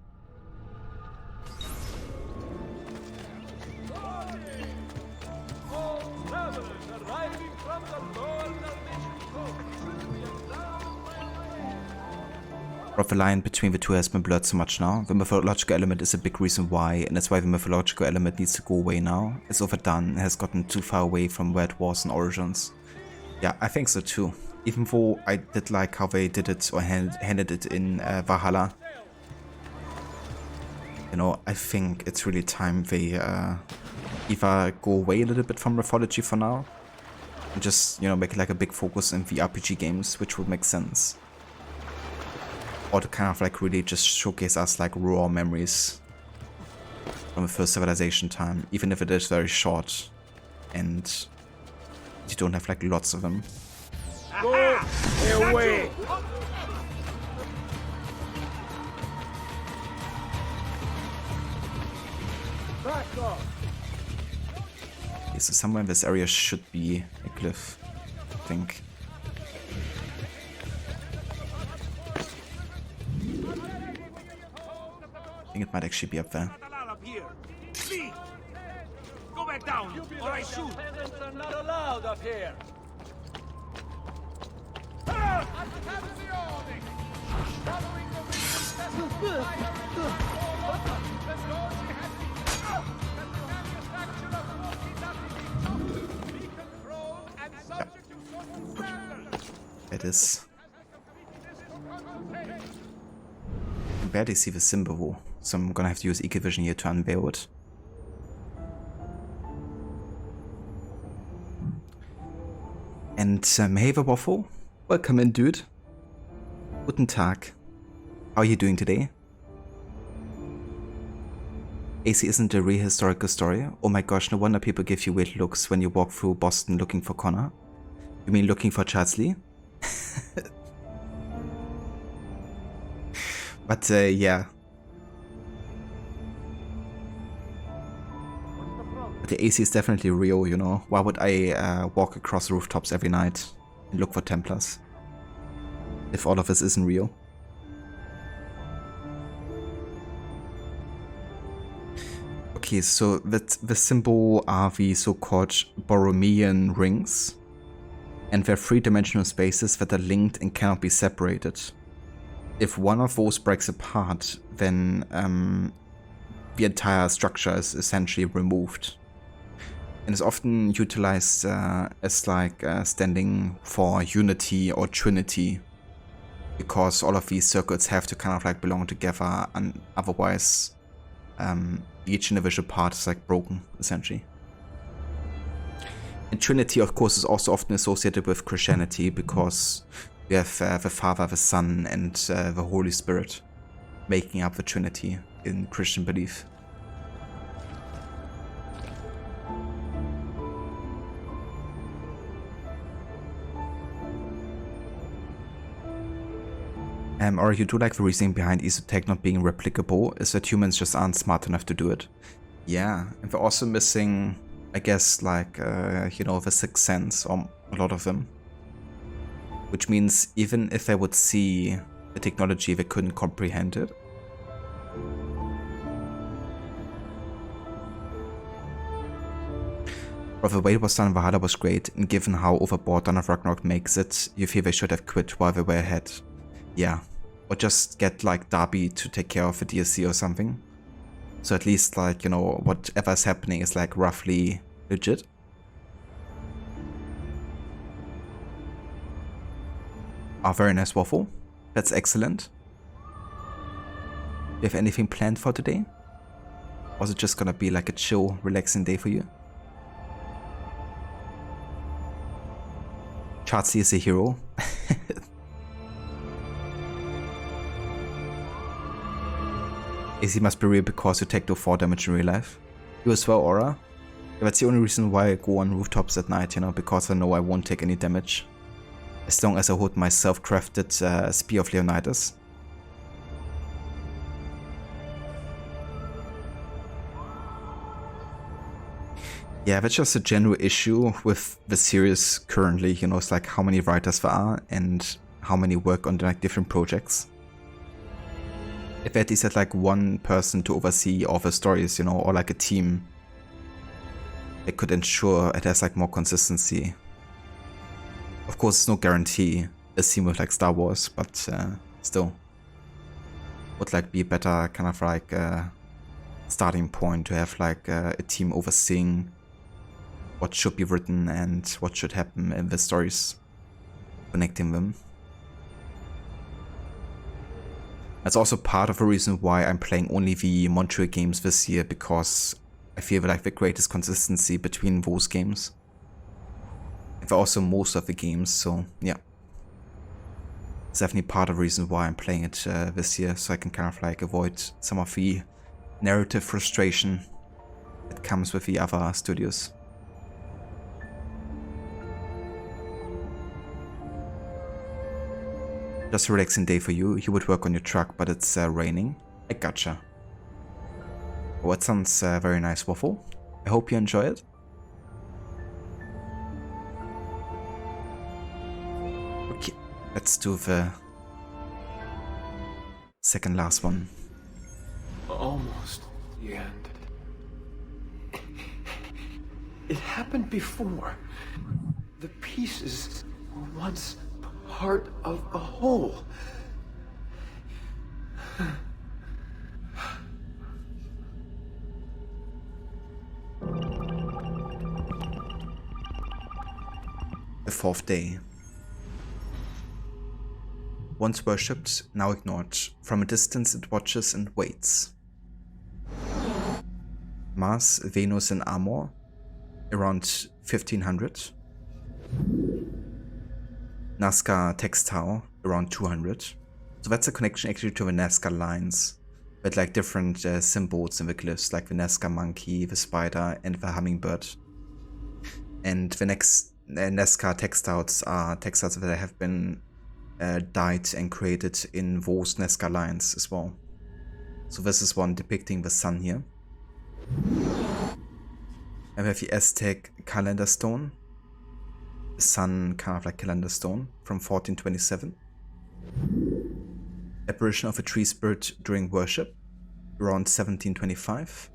The line between the two has been blurred so much now. The mythological element is a big reason why, and that's why the mythological element needs to go away now. It's overdone and has gotten too far away from where it was in Origins. Yeah, I think so too. Even though I did like how they did it or handed it in Valhalla. You know, I think it's really time they either go away a little bit from mythology for now and just, you know, make it like a big focus in the RPG games, which would make sense. Or to kind of like really just showcase us like raw memories from the first civilization time, even if it is very short and you don't have like lots of them. Go away! Back off! Okay, so somewhere in this area should be a glyph, I think. I think it might actually be up there. Go back down, or I shoot! Peasants are not allowed up here! It is. I can barely see the symbol, so I'm gonna have to use Ecovision here to unveil it. And hey, the Waffle, welcome in, dude. Guten Tag. How are you doing today? AC isn't a real historical story. Oh my gosh, no wonder people give you weird looks when you walk through Boston looking for Connor. You mean looking for Charles Lee? But yeah. But the AC is definitely real, you know. Why would I walk across rooftops every night and look for Templars if all of this isn't real? Okay, so the symbol are the so-called Borromean rings, and they're three-dimensional spaces that are linked and cannot be separated. If one of those breaks apart, then the entire structure is essentially removed. And is often utilized as like standing for unity or trinity, because all of these circles have to kind of like belong together, and otherwise each individual part is like broken, essentially. And Trinity, of course, is also often associated with Christianity, because we have the Father, the Son, and the Holy Spirit making up the Trinity in Christian belief. Or you do like the reasoning behind Esotech not being replicable is that humans just aren't smart enough to do it. Yeah, and they're also missing, I guess, like, you know, the sixth sense, or a lot of them. Which means even if they would see the technology, they couldn't comprehend it. But the way it was done in Valhalla was great, and given how overboard Dawn of Ragnarok makes it, you feel they should have quit while they were ahead. Yeah. Or just get like Darby to take care of the DLC or something. So at least like, you know, whatever's happening is like roughly legit. Ah, very nice, Waffle. That's excellent. Do you have anything planned for today? Or is it just gonna be like a chill, relaxing day for you? Chatsy is a hero. AC must be real because you take no 4 damage in real life. You as well, Aura? Yeah, that's the only reason why I go on rooftops at night, you know, because I know I won't take any damage. As long as I hold my self-crafted Spear of Leonidas. Yeah, that's just a general issue with the series currently, you know, it's like how many writers there are and how many work on like different projects. If that is at like one person to oversee all the stories, you know, or like a team, it could ensure it has like more consistency. Of course, it's no guarantee a scene with like Star Wars, but still would like be a better kind of like starting point to have like a team overseeing what should be written and what should happen in the stories, connecting them. That's also part of the reason why I'm playing only the Montreal games this year, because I feel like the greatest consistency between those games. And for also most of the games, so yeah. It's definitely part of the reason why I'm playing it this year, so I can kind of like avoid some of the narrative frustration that comes with the other studios. Just a relaxing day for you. You would work on your truck, but it's raining. I gotcha. Oh, that sounds very nice, Waffle. I hope you enjoy it. Okay, let's do the second last one. Almost the end. It happened before. The pieces were once part of a whole. The fourth day. Once worshipped, now ignored. From a distance it watches and waits. Mars, Venus in armor, around 1500. Nazca textile, around 200. So that's a connection actually to the Nazca lines, with like different symbols in the glyphs, like the Nazca monkey, the spider, and the hummingbird. And the next Nazca textiles are textiles that have been dyed and created in those Nazca lines as well. So this is one depicting the sun here. And we have the Aztec calendar stone, the sun kind of like calendar stone from 1427. Apparition of a tree spirit during worship, around 1725.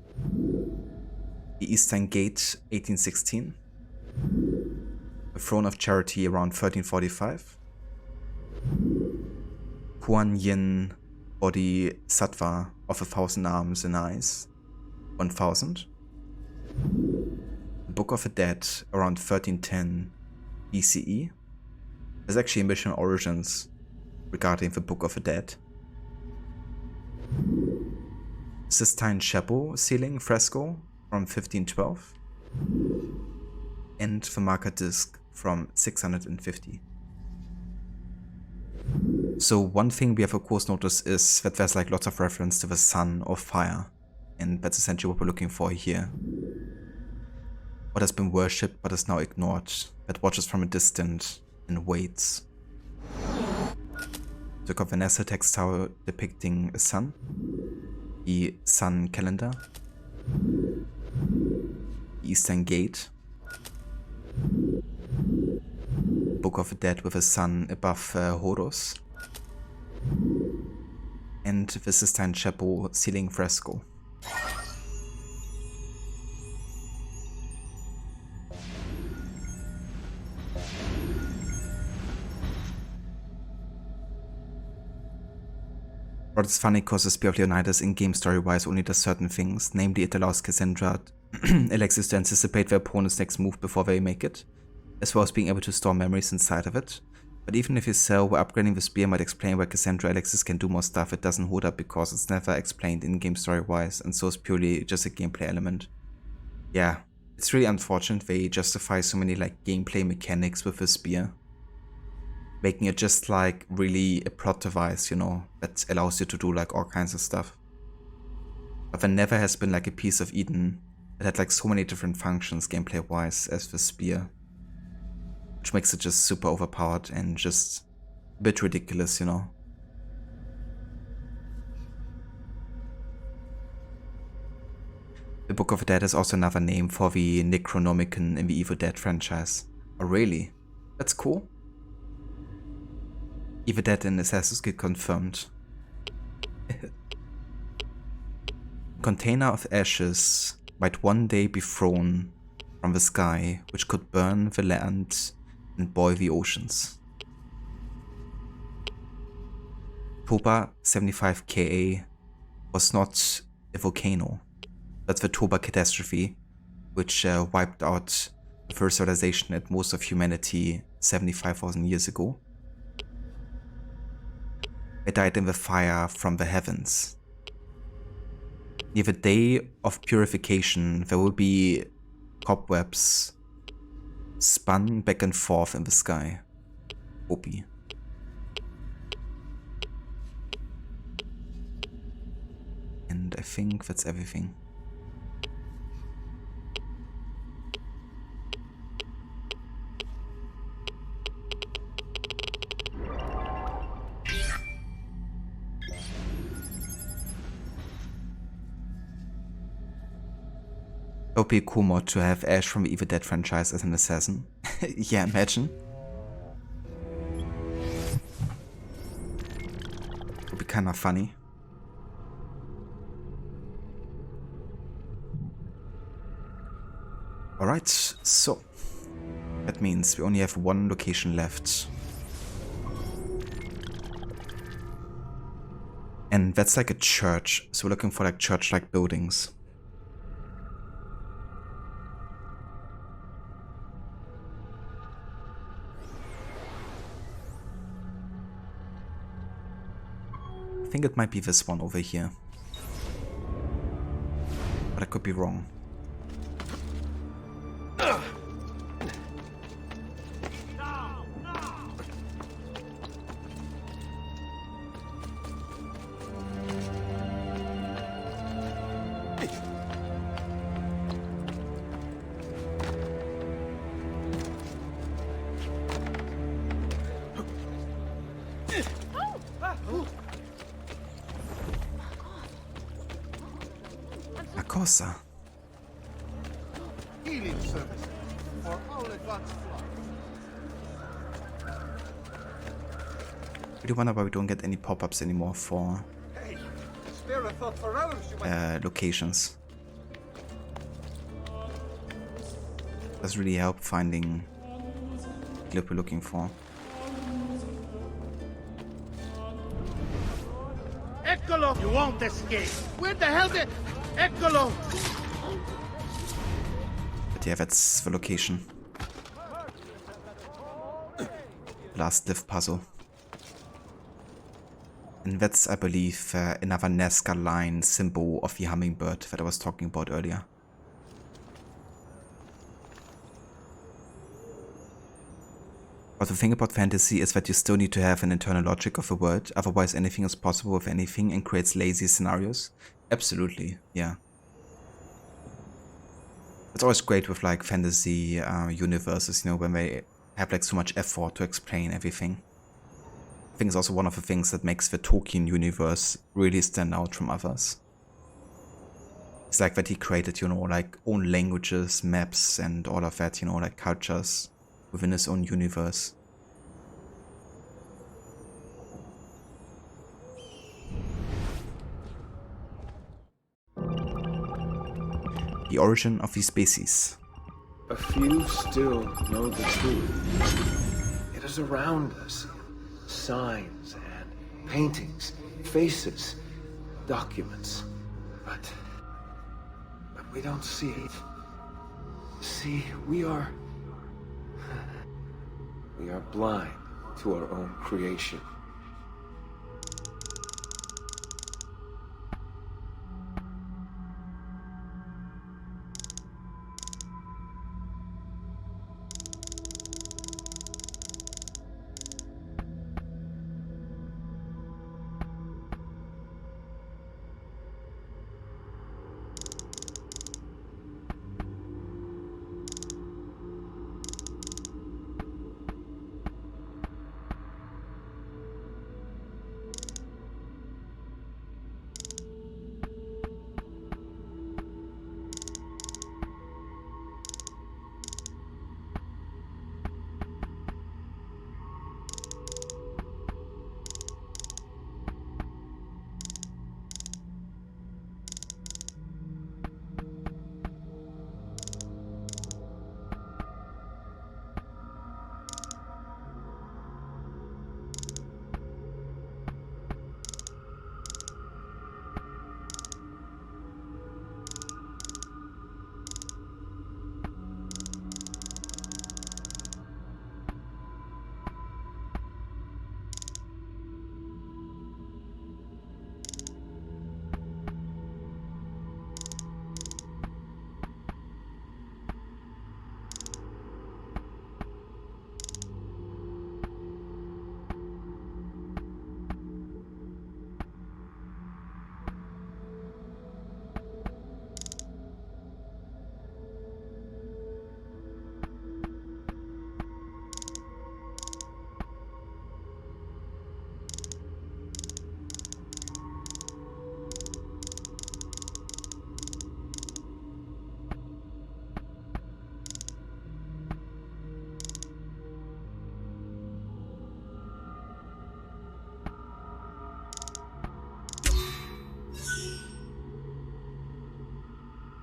The Eastern Gate, 1816. The Throne of Charity, around 1345. Kuan Yin Bodhisattva of 1,000 arms and eyes, 1000. The Book of the Dead, around 1310 BCE. There's actually mission origins regarding the Book of the Dead. Sistine Chapel ceiling fresco from 1512. And the marker disc from 650. So one thing we have of course noticed is that there's like lots of reference to the sun or fire, and that's essentially what we're looking for here. What has been worshipped but is now ignored, that watches from a distance and waits. The Vanessa textile depicting a sun, the sun calendar, the Eastern Gate, Book of the Dead with a sun above Horus, and the Sistine Chapel ceiling fresco. But it's funny because the Spear of Leonidas in-game story-wise only does certain things, namely it allows Cassandra Alexis to anticipate their opponent's next move before they make it, as well as being able to store memories inside of it. But even if you sell where upgrading the spear might explain why Cassandra Alexis can do more stuff, it doesn't hold up because it's never explained in-game story-wise, and so it's purely just a gameplay element. Yeah, it's really unfortunate they justify so many like gameplay mechanics with the spear, making it just like really a plot device, you know, that allows you to do like all kinds of stuff. But there never has been like a piece of Eden that had like so many different functions gameplay-wise as the spear, which makes it just super overpowered and just a bit ridiculous, you know. The Book of the Dead is also another name for the Necronomicon in the Evil Dead franchise. Oh really? That's cool. Evil Dead and Assassin's Creed confirmed. Container of ashes might one day be thrown from the sky, which could burn the land and boil the oceans. Toba 75 Ka was not a volcano. That's the Toba catastrophe, which wiped out the first civilization and most of humanity 75,000 years ago. It died in the fire from the heavens. Near the day of purification, there will be cobwebs spun back and forth in the sky. Opie. And I think that's everything. It would be a cool mod to have Ash from the Evil Dead franchise as an assassin. Yeah, imagine. Would be kinda funny. Alright, so that means we only have one location left. And that's like a church, so we're looking for like church-like buildings. think it might be this one over here. But I could be wrong. Cosa. Healing services for all advanced flights. I do wonder why we don't get any pop-ups anymore for Spare a thought for others, you might. locations. Does really help finding Glyph we're looking for. Eccolo! You won't escape! Where the hell did... Eccolo! But yeah, that's the location. Last Glyph puzzle. And that's, I believe, another Nazca line symbol of the hummingbird that I was talking about earlier. But the thing about fantasy is that you still need to have an internal logic of a world, otherwise anything is possible with anything and creates lazy scenarios. Absolutely, yeah. It's always great with like fantasy universes, you know, when they have like so much effort to explain everything. I think it's also one of the things that makes the Tolkien universe really stand out from others. It's like that he created, you know, like own languages, maps and all of that, you know, like cultures within his own universe. The origin of the species. A few still know the truth. It is around us. Signs and paintings, faces, documents. But we don't see it. See, we are blind to our own creation.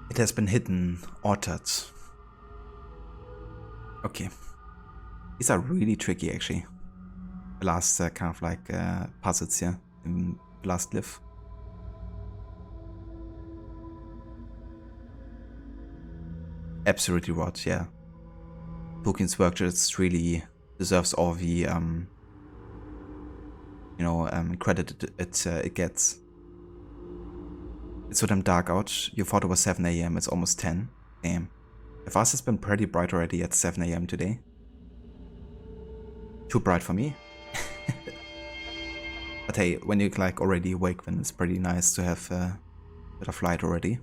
It has been hidden, altered. Okay. These are really tricky, actually. The last kind of like puzzles here in the last Glyph. Absolutely right, yeah. Tolkien's work just really deserves all the credit it gets. It's so damn dark out. You thought it was 7 AM, it's almost 10. Damn. The fast has been pretty bright already at 7 AM today. Too bright for me. But hey, when you're like already awake, then it's pretty nice to have a bit of light already.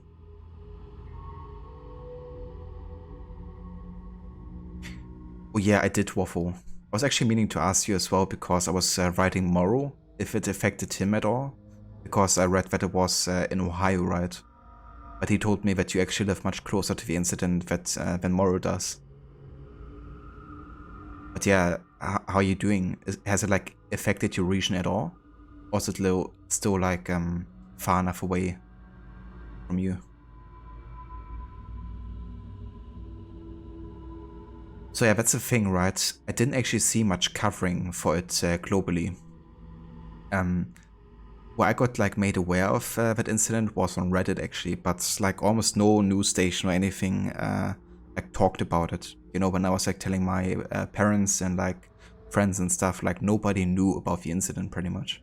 Oh yeah, I did waffle. I was actually meaning to ask you as well, because I was writing Morrow, if it affected him at all. Because I read that it was in Ohio, right? But he told me that you actually live much closer to the incident than Morrow does. But yeah, how are you doing? Has it like affected your region at all? Or is it still like far enough away from you? So yeah, that's the thing, right? I didn't actually see much covering for it globally. Where I got like made aware of that incident was on Reddit actually, but like almost no news station or anything like talked about it. You know, when I was like telling my parents and like friends and stuff, like nobody knew about the incident pretty much.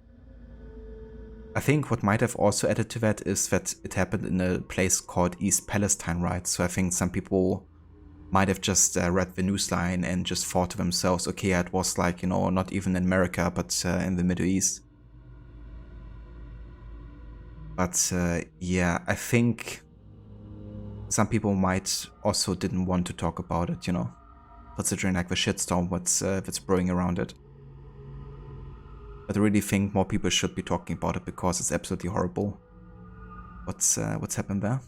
I think what might have also added to that is that it happened in a place called East Palestine, right? So I think some people might have just read the newsline and just thought to themselves, okay, yeah, it was like, not even in America, but in the Middle East. But yeah, I think some people might also didn't want to talk about it, considering like the shitstorm that's brewing around it. But I really think more people should be talking about it, because it's absolutely horrible what's happened there.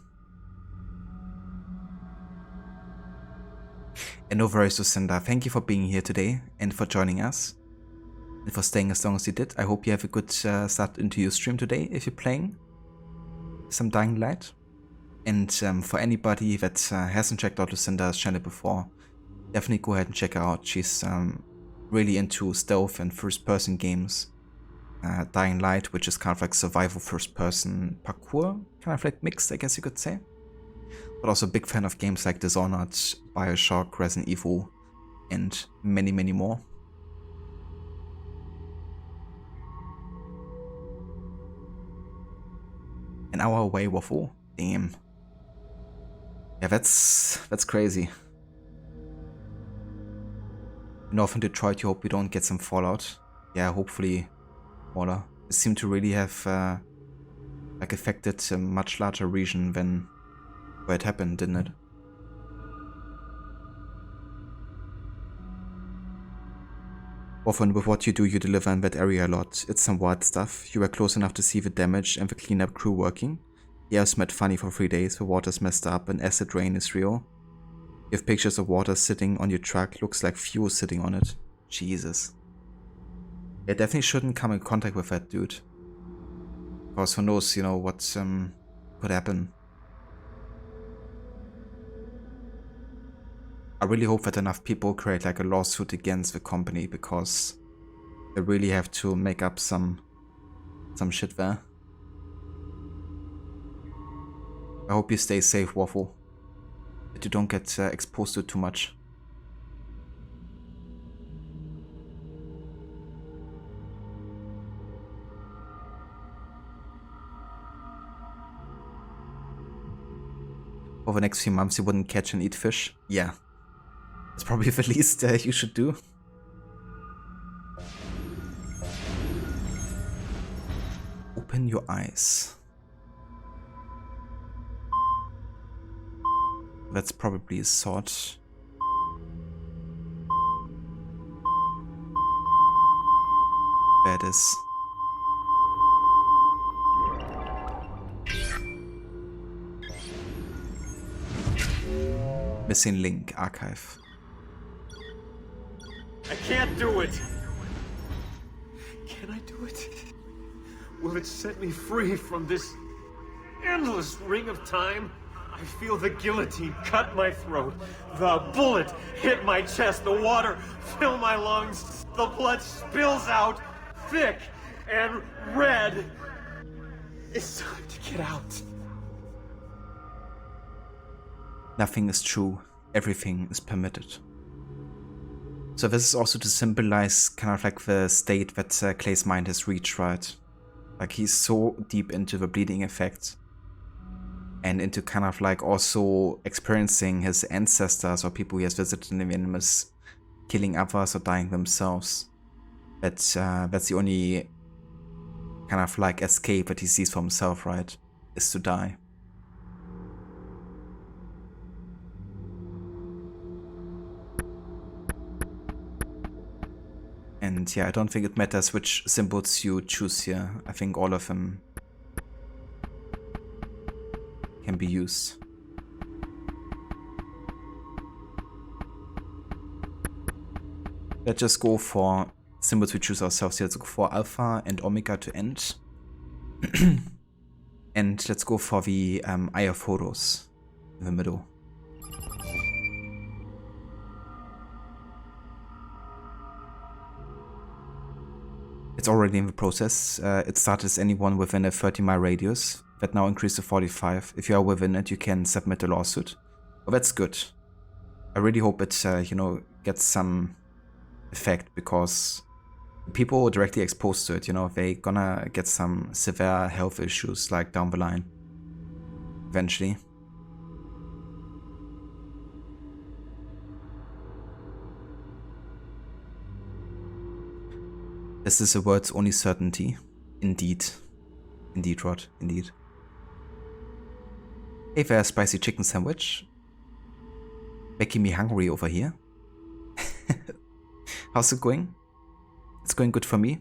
And no worries, Lucinda, thank you for being here today and for joining us and for staying as long as you did. I hope you have a good start into your stream today if you're playing some Dying Light. And for anybody that hasn't checked out Lucinda's channel before, definitely go ahead and check her out. She's really into stealth and first-person games. Dying Light, which is kind of like survival first-person parkour, kind of like mixed, I guess you could say. But also a big fan of games like Dishonored, Bioshock, Resident Evil, and many, many more. An hour away, Waffle. Damn. Yeah, that's crazy. North in Detroit, you hope we don't get some fallout. Yeah, hopefully smaller. It seemed to really have like affected a much larger region than where it happened, didn't it? Often with what you do, you deliver in that area a lot. It's some wild stuff. You were close enough to see the damage and the cleanup crew working. The air's made funny for 3 days, the water's messed up and acid rain is real. You have pictures of water sitting on your truck, looks like fuel sitting on it. Jesus. Yeah, definitely shouldn't come in contact with that dude. Because who knows, what could happen. I really hope that enough people create like a lawsuit against the company, because they really have to make up some shit there. I hope you stay safe, Waffle. That you don't get exposed to too much. Over the next few months you wouldn't catch and eat fish? Yeah. That's probably the least you should do. Open your eyes. That's probably a sword. There it is. Missing link archive. I can't do it! Can I do it? Will it set me free from this endless ring of time? I feel the guillotine cut my throat. The bullet hit my chest. The water fill my lungs. The blood spills out thick and red. It's time to get out. Nothing is true. Everything is permitted. So this is also to symbolize kind of like the state that Clay's mind has reached, right? Like he's so deep into the bleeding effect and into kind of like also experiencing his ancestors or people he has visited in the Nemesis killing others or dying themselves. That's the only kind of like escape that he sees for himself, right? Is to die. And yeah, I don't think it matters which symbols you choose here. I think all of them can be used. Let's just go for symbols we choose ourselves here. Let's go for Alpha and Omega to end. And let's go for the Eye of Horus in the middle. It's already in the process. It started as anyone within a 30-mile radius. That now increased to 45. If you are within it, you can submit a lawsuit. Well, that's good. I really hope it, you know, gets some effect, because people directly exposed to it, you know, they gonna get some severe health issues like down the line. Eventually. This is a word's only certainty. Indeed. Indeed, Rod. Indeed. Hey there, spicy chicken sandwich. Making me hungry over here. How's it going? It's going good for me.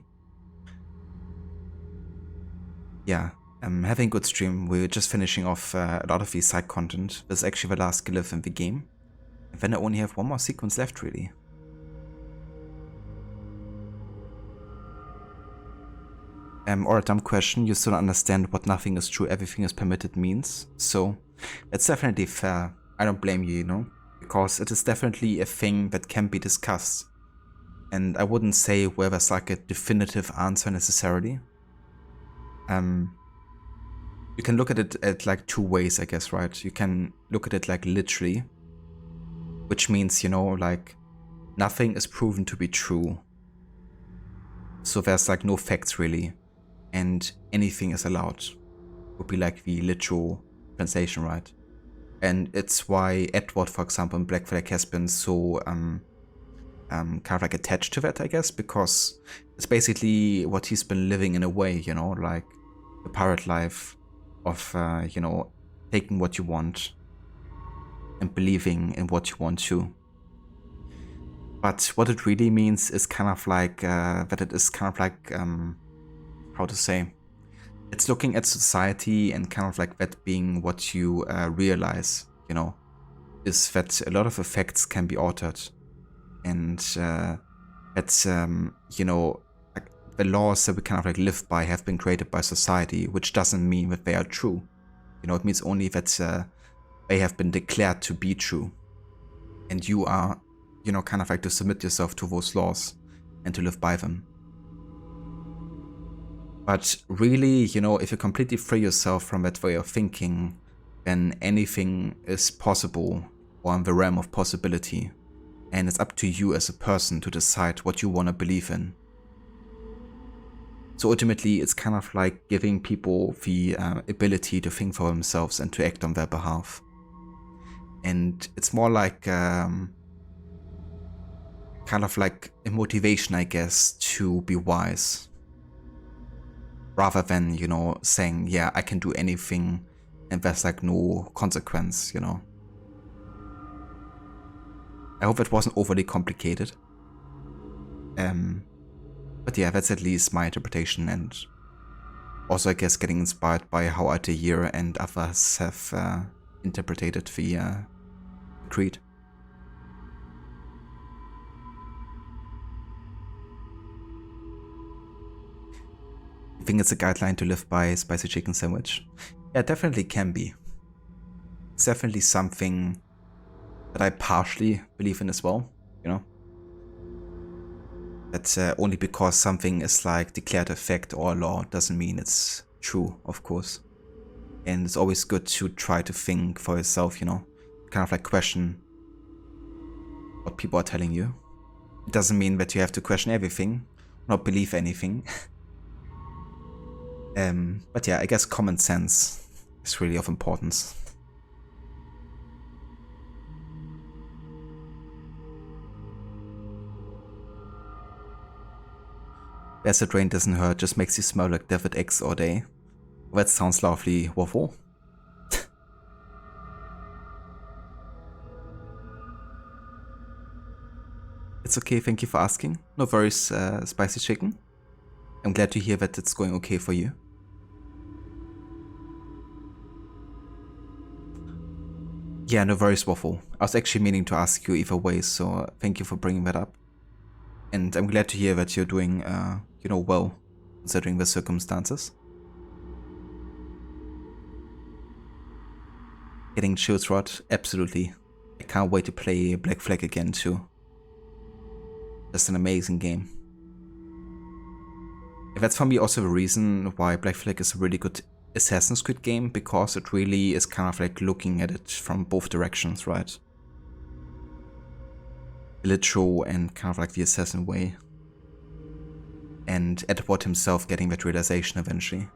Yeah, I'm having a good stream. We're just finishing off a lot of the side content. This is actually the last Glyph in the game. And then I only have one more sequence left, really. Or a dumb question, you still understand what nothing is true, everything is permitted means. So, that's definitely fair. I don't blame you, you know? Because it is definitely a thing that can be discussed. And I wouldn't say where there's like a definitive answer necessarily. You can look at it at like two ways, I guess, right? You can look at it like literally, which means, you know, like nothing is proven to be true. So there's like no facts really, and anything is allowed. Would be like the literal translation, right? And it's why Edward, for example, in Black Flag has been so kind of like attached to that, I guess, because it's basically what he's been living in a way, you know, like the pirate life of, you know, taking what you want and believing in what you want to. But what it really means is kind of like that it is kind of like, how to say, it's looking at society and kind of like that being what you realize, you know, is that a lot of effects can be altered. And that's, you know, like the laws that we kind of like live by have been created by society, which doesn't mean that they are true. You know, it means only that they have been declared to be true. And you are, you know, kind of like to submit yourself to those laws and to live by them. But really, you know, if you completely free yourself from that way of thinking, then anything is possible or in the realm of possibility. And it's up to you as a person to decide what you want to believe in. So ultimately, it's kind of like giving people the ability to think for themselves and to act on their behalf. And it's more like kind of like a motivation, I guess, to be wise. Rather than, you know, saying, yeah, I can do anything and there's like no consequence, you know. I hope it wasn't overly complicated. But yeah, that's at least my interpretation, and also I guess getting inspired by how Altair and others have interpreted the creed. I think it's a guideline to live by, spicy chicken sandwich. Yeah, it definitely can be. It's definitely something that I partially believe in as well, you know. That's only because something is like declared a fact or a law doesn't mean it's true, of course. And it's always good to try to think for yourself, you know. Kind of like question what people are telling you. It doesn't mean that you have to question everything, not believe anything. But yeah, I guess common sense is really of importance. Acid rain doesn't hurt, just makes you smell like deviled eggs all day. That sounds lovely, waffle. It's okay, thank you for asking. No worries, Spicy Chicken. I'm glad to hear that it's going okay for you. Yeah, no worries, Waffle. I was actually meaning to ask you either way, so thank you for bringing that up. And I'm glad to hear that you're doing, you know, well, considering the circumstances. Getting chills, Rod? Absolutely. I can't wait to play Black Flag again, too. Just an amazing game. And that's for me also the reason why Black Flag is a really good Assassin's Creed game, because it really is kind of like looking at it from both directions, right? The literal and kind of like the assassin way. And Edward himself getting that realization eventually.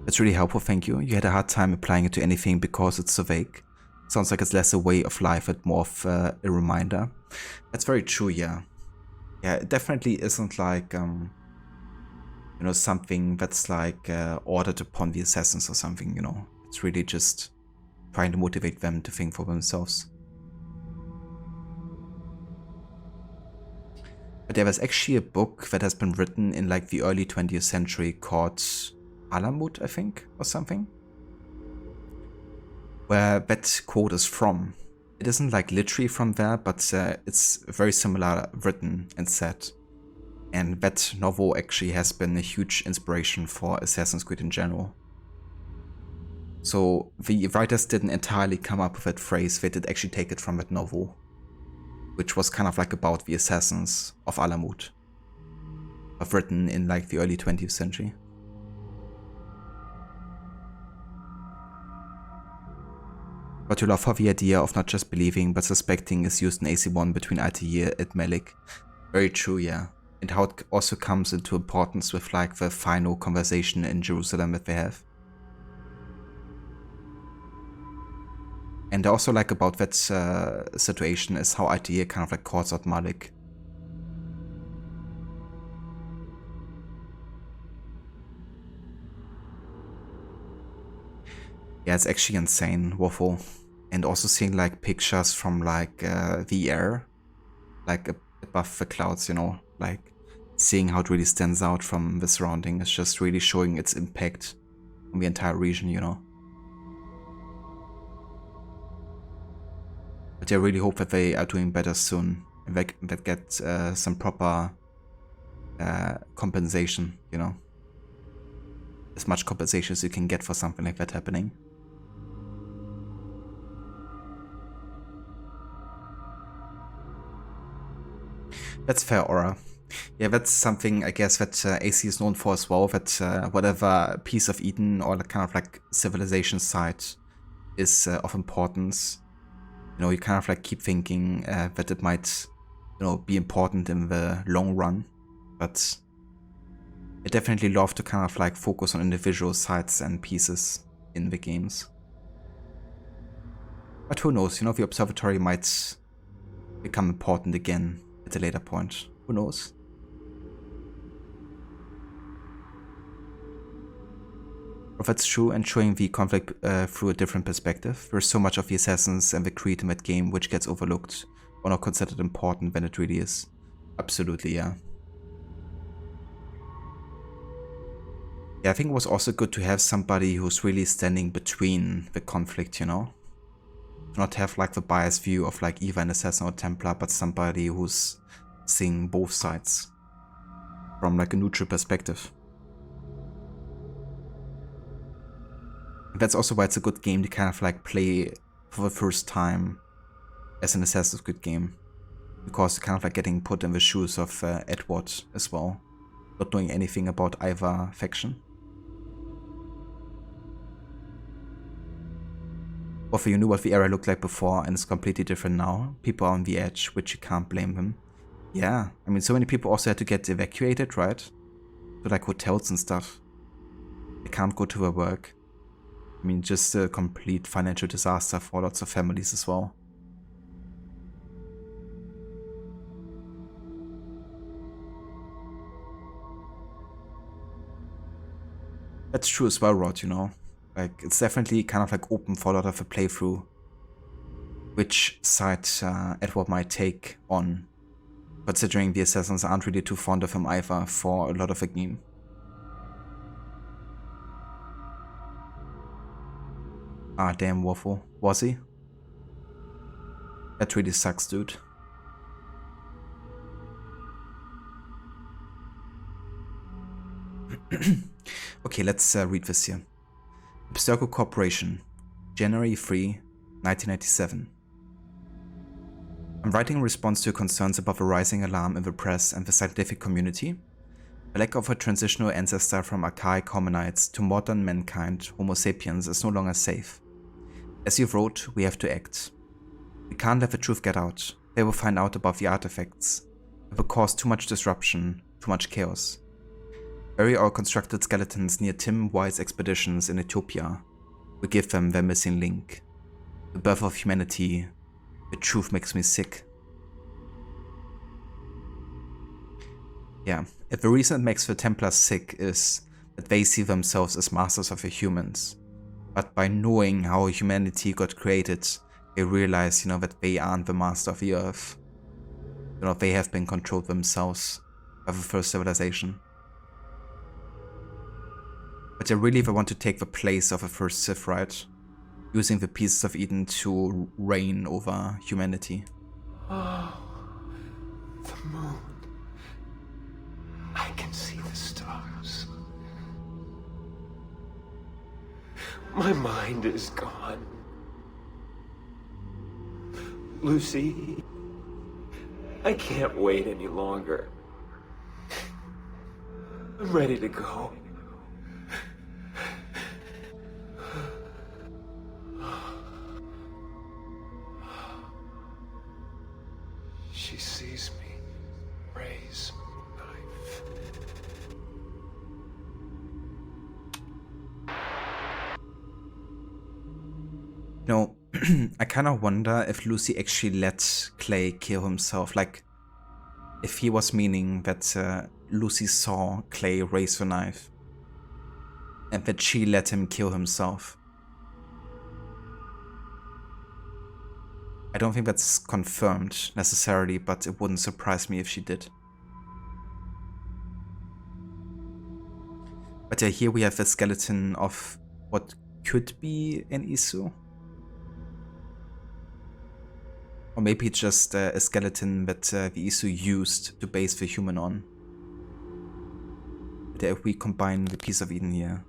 That's really helpful, thank you. You had a hard time applying it to anything because it's so vague. Sounds like it's less a way of life and more of a reminder. That's very true, yeah. Yeah, it definitely isn't like, you know, something that's like ordered upon the assassins or something, you know. It's really just trying to motivate them to think for themselves. But there was actually a book that has been written in like the early 20th century called Alamut, I think, or something, where that quote is from. It isn't like literally from there, but it's very similar written and said. And that novel actually has been a huge inspiration for Assassin's Creed in general. So the writers didn't entirely come up with that phrase, they did actually take it from that novel, which was kind of like about the assassins of Alamut, written in like the early 20th century. But you love how the idea of not just believing but suspecting is used in AC1 between Altair and Malik. Very true, yeah. And how it also comes into importance with like the final conversation in Jerusalem that they have. And I also like about that situation is how Altair kind of like calls out Malik. Yeah, it's actually insane, Waffle. And also seeing like pictures from like the air, like above the clouds, you know, like seeing how it really stands out from the surrounding is just really showing its impact on the entire region, you know. But I really hope that they are doing better soon and that get some proper compensation, you know. As much compensation as you can get for something like that happening. That's fair, Aura. Yeah, that's something I guess that AC is known for as well, that whatever piece of Eden or kind of like civilization site is of importance, you know, you kind of like keep thinking that it might, you know, be important in the long run, but I definitely love to kind of like focus on individual sites and pieces in the games. But who knows, you know, the observatory might become important again at a later point. Who knows? But that's true, and showing the conflict through a different perspective. There's so much of the assassins and the creed in that game which gets overlooked or not considered important when it really is. Absolutely, yeah. Yeah, I think it was also good to have somebody who's really standing between the conflict, you know? To not have like the biased view of like either an assassin or Templar, but somebody who's seeing both sides from like a neutral perspective. And that's also why it's a good game to kind of like play for the first time as an Assassin's Creed game. Because you're kind of like getting put in the shoes of Edward as well, not knowing anything about either faction. Or you knew what the area looked like before and it's completely different now. People are on the edge, which you can't blame them. Yeah, I mean, so many people also had to get evacuated, right? To like hotels and stuff. They can't go to their work. I mean, just a complete financial disaster for lots of families as well. That's true as well, Rod, you know. Like, it's definitely kind of like open for a lot of a playthrough. Which side Edward might take on, considering the assassins aren't really too fond of him either for a lot of the game. Ah, damn, Waffle. Was he? That really sucks, dude. Okay, let's read this here. Abstergo Corporation, January 3, 1997. I'm writing in response to your concerns about the rising alarm in the press and the scientific community. The lack of a transitional ancestor from archaic hominids to modern mankind, Homo sapiens, is no longer safe. As you wrote, we have to act. We can't let the truth get out. They will find out about the artifacts. It will cause too much disruption, too much chaos. Bury our constructed skeletons near Tim White's expeditions in Ethiopia. We give them their missing link. The birth of humanity. The truth makes me sick. Yeah, if the reason it makes the Templars sick is that they see themselves as masters of the humans. But by knowing how humanity got created, they realize, that they aren't the master of the earth. They have been controlled themselves by the first civilization. But they really want to take the place of the first Sith, right? Using the pieces of Eden to reign over humanity. Oh, the moon. I can see the stars. My mind is gone. Lucy, I can't wait any longer. I'm ready to go. She sees me raise knife. I kind of wonder if Lucy actually let Clay kill himself. Like, if he was meaning that Lucy saw Clay raise the knife and that she let him kill himself. I don't think that's confirmed necessarily, but it wouldn't surprise me if she did. But yeah, here we have a skeleton of what could be an Isu. Or maybe it's just a skeleton that the Isu used to base the human on. But if we combine the piece of Eden here,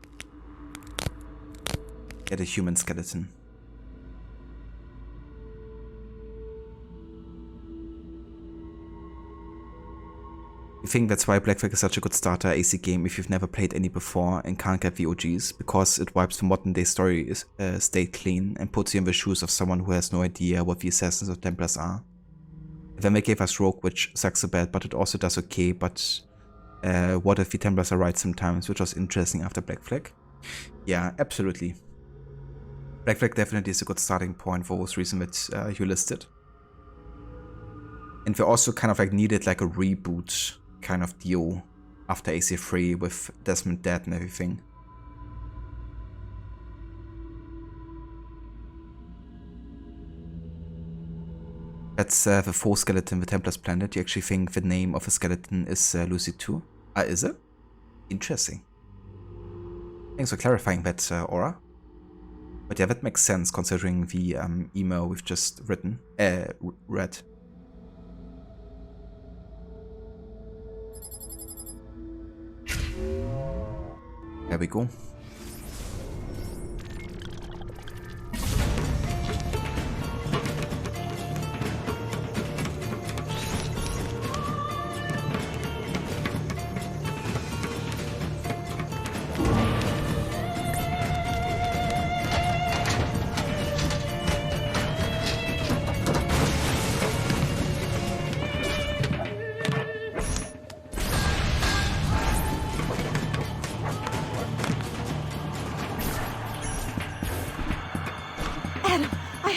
get a human skeleton. I think that's why Black Flag is such a good starter AC game if you've never played any before and can't get the OGs, because it wipes the modern day story state clean and puts you in the shoes of someone who has no idea what the Assassins or Templars are. Then they gave us Rogue, which sucks a bit, but it also does okay, but what if the Templars are right sometimes, which was interesting after Black Flag. Yeah, absolutely. Black Flag definitely is a good starting point for those reasons that you listed. And they also kind of like needed like a reboot kind of deal after AC3 with Desmond dead and everything. That's the fourth skeleton the Templars planted. You actually think the name of the skeleton is Lucy 2? Is it? Interesting. Thanks for clarifying that, Aura. But yeah, that makes sense considering the email we've just read. There we go.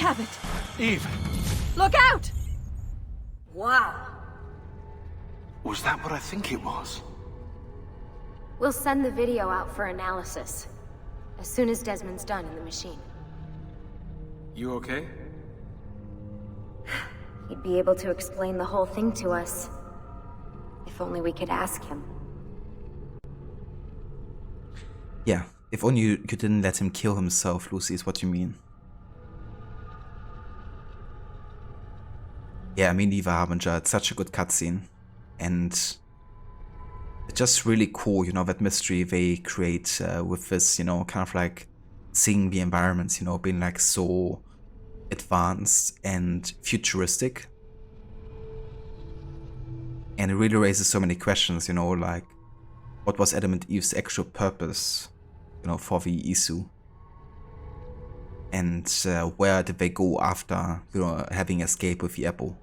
have it. Eve, Look out! Wow. was that what I think it was? We'll send the video out for analysis. As soon as Desmond's done in the machine. You okay? He'd be able to explain the whole thing to us. If only we could ask him. Yeah, if only you didn't let him kill himself, Lucy, is what you mean. Yeah, I mean, Eva Harbinger, it's such a good cutscene. And it's just really cool, you know, that mystery they create with this, you know, kind of like seeing the environments, you know, being like so advanced and futuristic. And it really raises so many questions, you know, like what was Adam and Eve's actual purpose, you know, for the Isu? And where did they go after, you know, having escaped with the apple?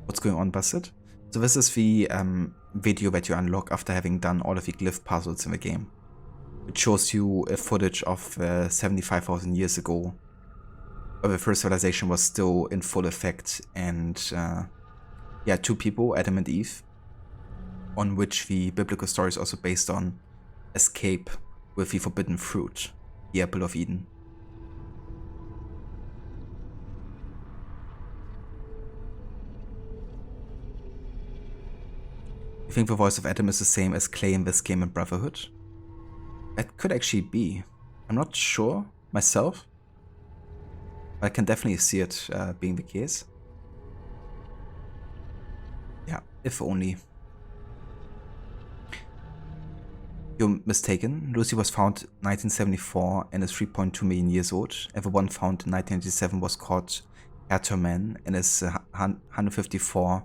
What's going on, Bassett? So this is the video that you unlock after having done all of the glyph puzzles in the game. It shows you a footage of 75,000 years ago, where the first civilization was still in full effect, and yeah, two people, Adam and Eve, on which the biblical story is also based on, escape with the forbidden fruit, the apple of Eden. You think the voice of Adam is the same as Clay in this game in Brotherhood? It could actually be. I'm not sure myself. But I can definitely see it being the case. Yeah, if only. You're mistaken. Lucy was found in 1974 and is 3.2 million years old. And the one found in 1997 was called Erterman and is 154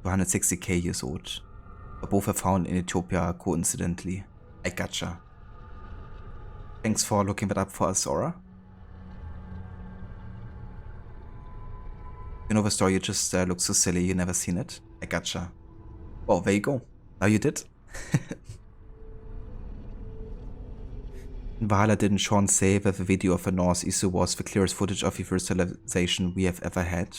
to 160k years old. But both were found in Ethiopia coincidentally. I gotcha. Thanks for looking that up for us, Aura. You know the story, you just look so silly, you never seen it. I gotcha. Well, there you go. Now you did. In Valhalla, didn't Sean say that the video of the Norse Isu was the clearest footage of the first civilization we have ever had?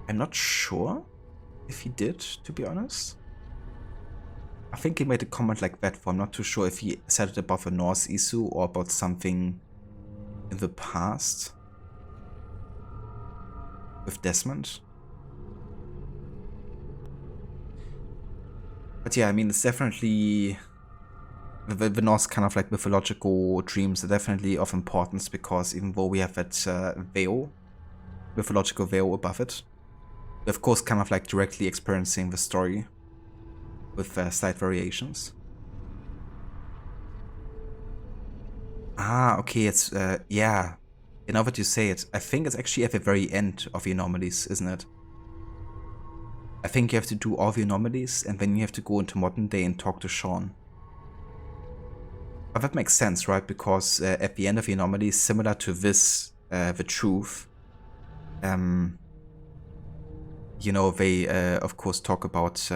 I'm not sure if he did, to be honest. I think he made a comment like that, but I'm not too sure if he said it about the Norse Isu or about something in the past with Desmond. But yeah, I mean, it's definitely the Norse kind of like mythological dreams are definitely of importance, because even though we have that veil, mythological veil above it, we're of course kind of like directly experiencing the story with slight variations. Ah, okay, it's, yeah. You know what you say, it. I think it's actually at the very end of the anomalies, isn't it? I think you have to do all the anomalies, and then you have to go into modern day and talk to Sean. But that makes sense, right? Because at the end of the anomalies, similar to this, the truth, you know, they of course talk about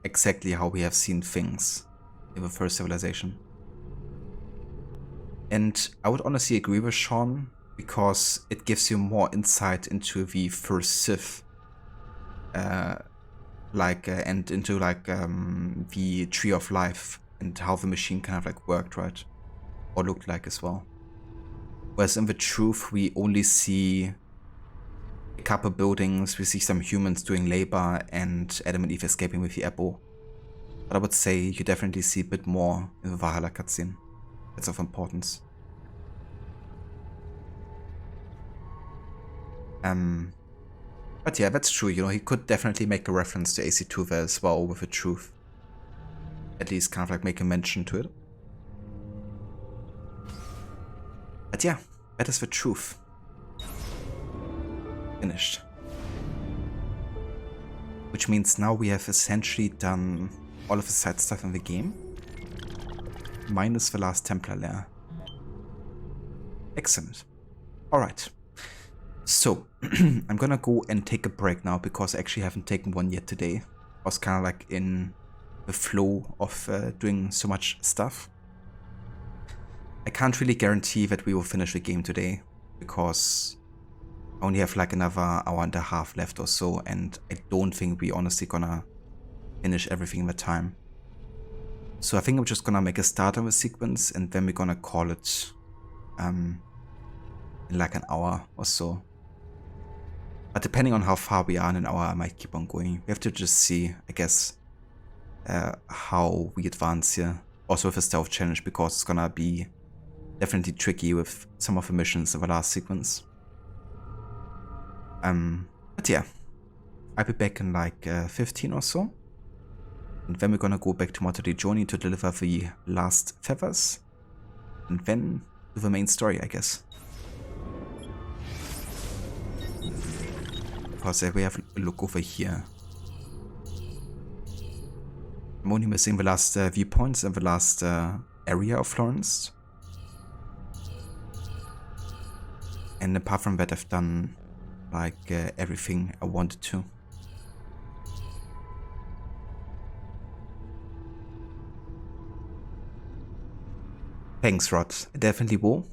exactly how we have seen things in the first civilization. And I would honestly agree with Sean, because it gives you more insight into the first Sith, and into like the Tree of Life and how the machine kind of like worked, right? Or looked like as well. Whereas in the truth, we only see a couple buildings, we see some humans doing labor, and Adam and Eve escaping with the apple. But I would say you definitely see a bit more in the Valhalla cutscene. That's of importance. But yeah, that's true, you know, he could definitely make a reference to AC2 there as well with the truth. At least kind of like make a mention to it. But yeah, that is the truth. Finished. Which means now we have essentially done all of the side stuff in the game, minus the last Templar lair. Excellent. Alright. So, I'm gonna go and take a break now, because I actually haven't taken one yet today. I was kind of like in the flow of doing so much stuff. I can't really guarantee that we will finish the game today, because I only have like another hour and a half left or so, and I don't think we're honestly gonna finish everything in the time. So I think I'm just gonna make a start of a sequence, and then we're gonna call it in like an hour or so. But depending on how far we are in an hour, I might keep on going. We have to just see, I guess, how we advance here. Also with the stealth challenge, because it's gonna be definitely tricky with some of the missions in the last sequence. But yeah, I'll be back in like 15 or so. And then we're gonna go back to Monteriggioni to deliver the last feathers. And then do the main story, I guess. Because we have a look over here. I'm only missing the last viewpoints and the last area of Florence. And apart from that, I've done like everything I wanted to. Thanks, Rod. I definitely will.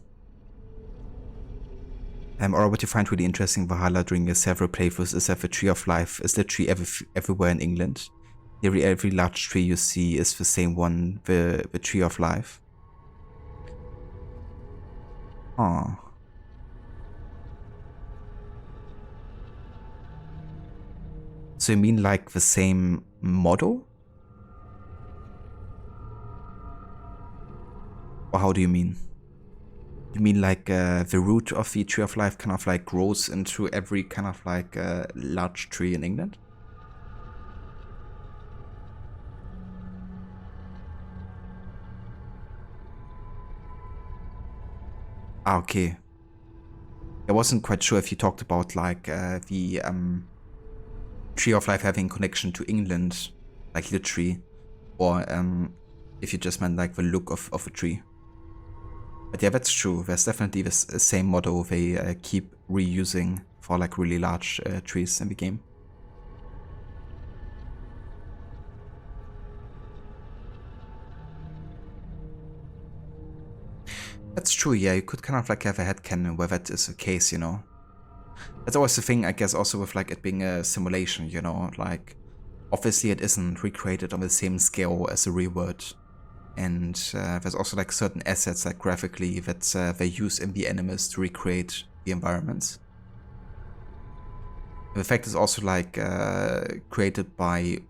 Or what you find really interesting in Valhalla during your several playthroughs is that the Tree of Life is literally everywhere in England. Every large tree you see is the same one, the Tree of Life. Oh. So you mean like the same model? Or how do you mean? You mean like the root of the Tree of Life kind of like grows into every kind of like large tree in England? Ah, okay. I wasn't quite sure if you talked about like the Tree of Life having connection to England, like literally, or if you just meant like the look of a tree. But yeah, that's true. There's definitely this same model they keep reusing for like really large trees in the game. That's true, yeah, you could kind of like have a headcanon where that is the case, you know. That's always the thing, I guess, also with like it being a simulation, you know, like obviously it isn't recreated on the same scale as a real world. And there's also like certain assets like graphically that they use in the enemies to recreate the environments. And the fact is also like created by, you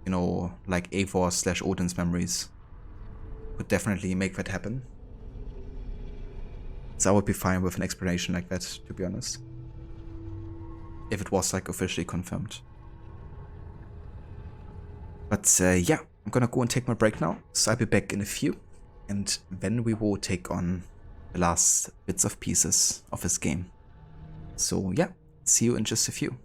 know, like Eivor/Odin's memories would definitely make that happen. So I would be fine with an explanation like that, to be honest. If it was like officially confirmed. But yeah, I'm gonna go and take my break now. So I'll be back in a few. And then we will take on the last bits of pieces of this game. So yeah, see you in just a few.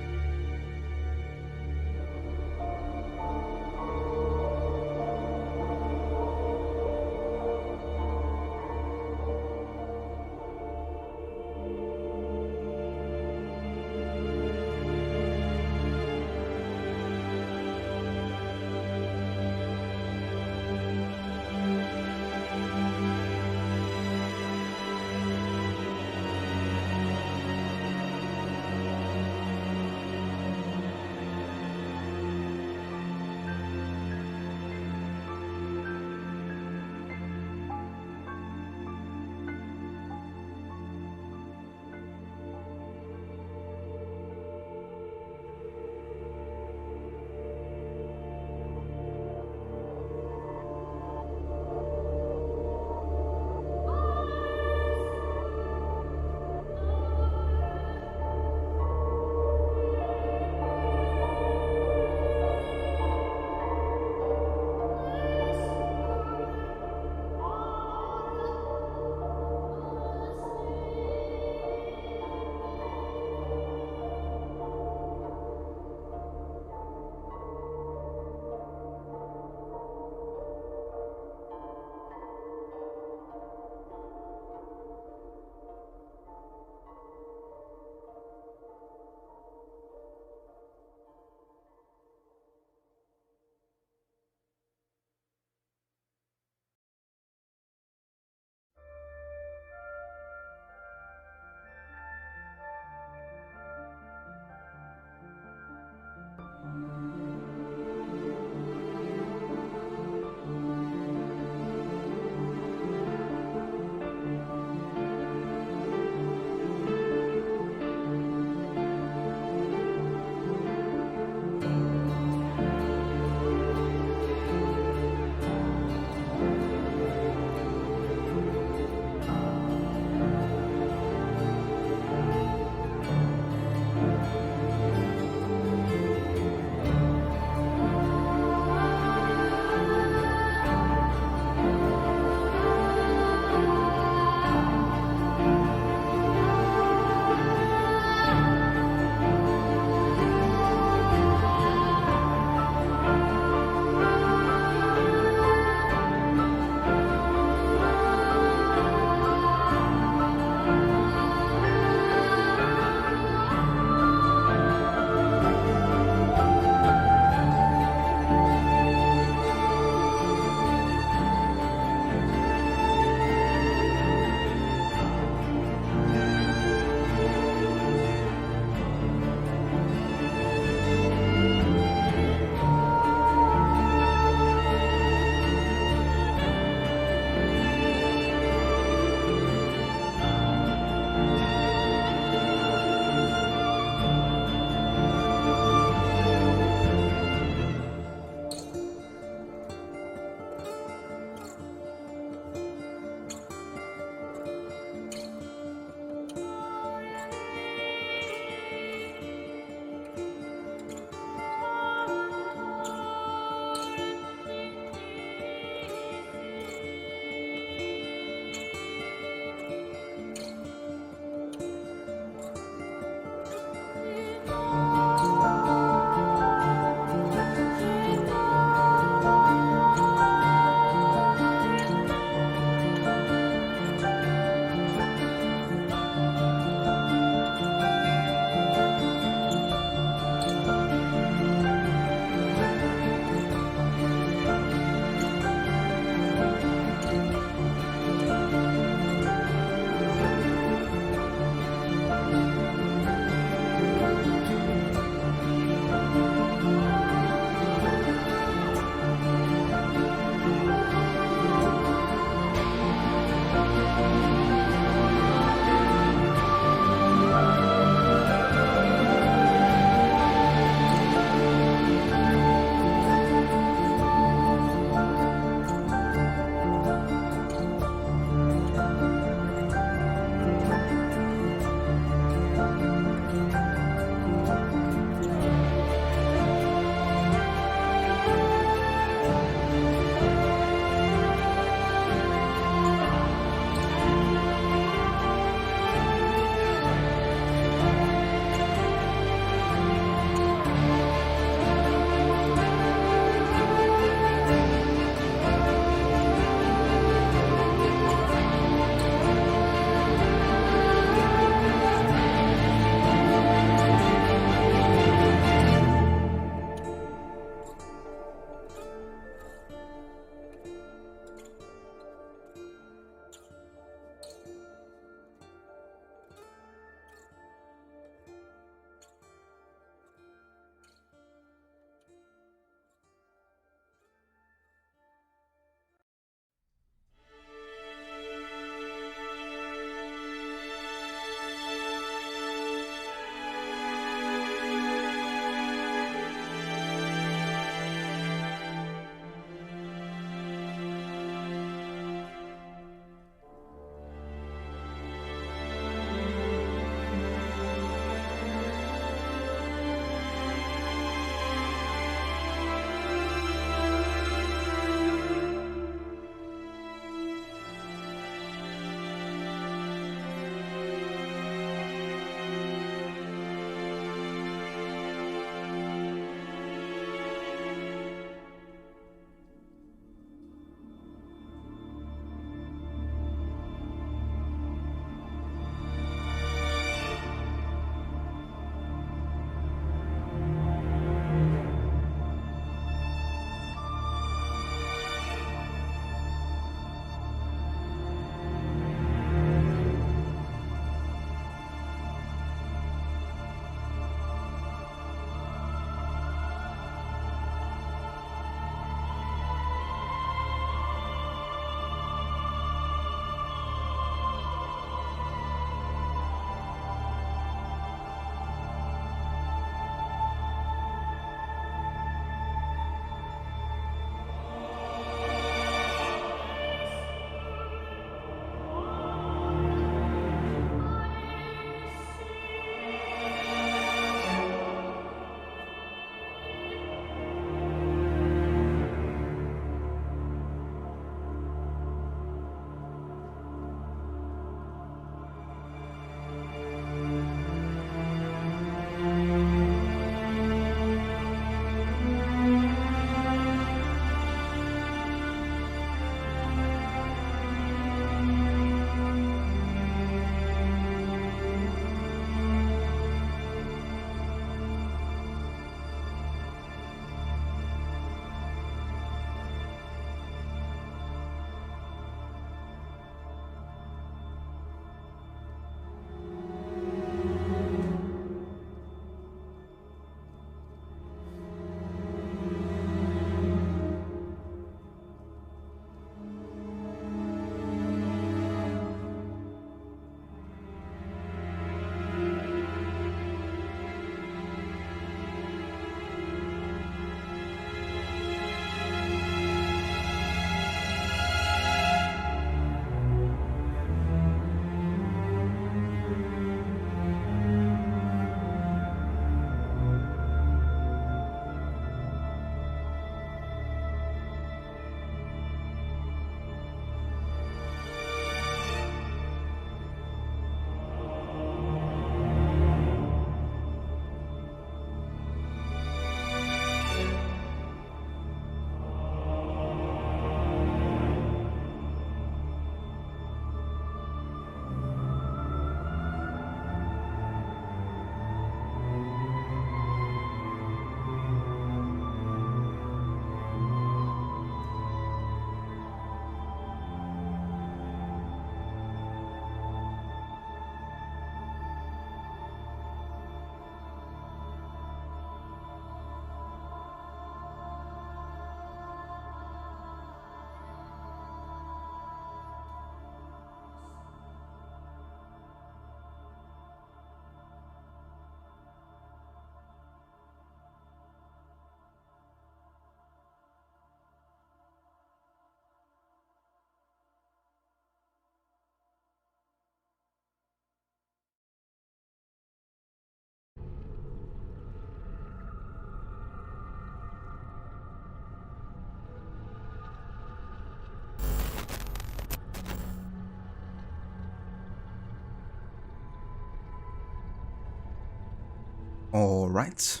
Alright,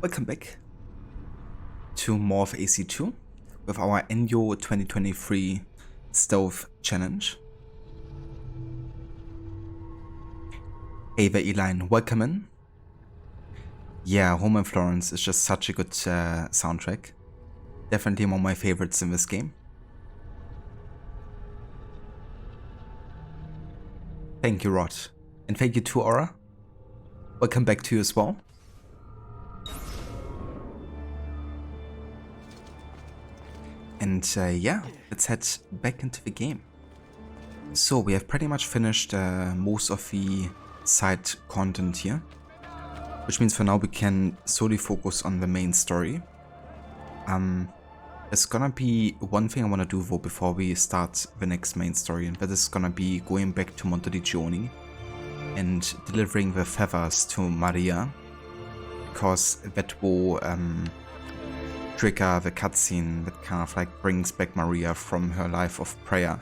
welcome back to more of AC2 with our Enyo 2023 Stove Challenge. Hey there Eline, welcome in. Yeah, Home in Florence is just such a good soundtrack. Definitely one of my favorites in this game. Thank you, Rod. And thank you to Aura. Welcome back to you as well. And yeah, let's head back into the game. So we have pretty much finished most of the side content here. Which means for now we can solely focus on the main story. There's gonna be one thing I want to do though before we start the next main story, and that is gonna be going back to Montedigione and delivering the feathers to Maria, because that will trigger the cutscene that kind of like brings back Maria from her life of prayer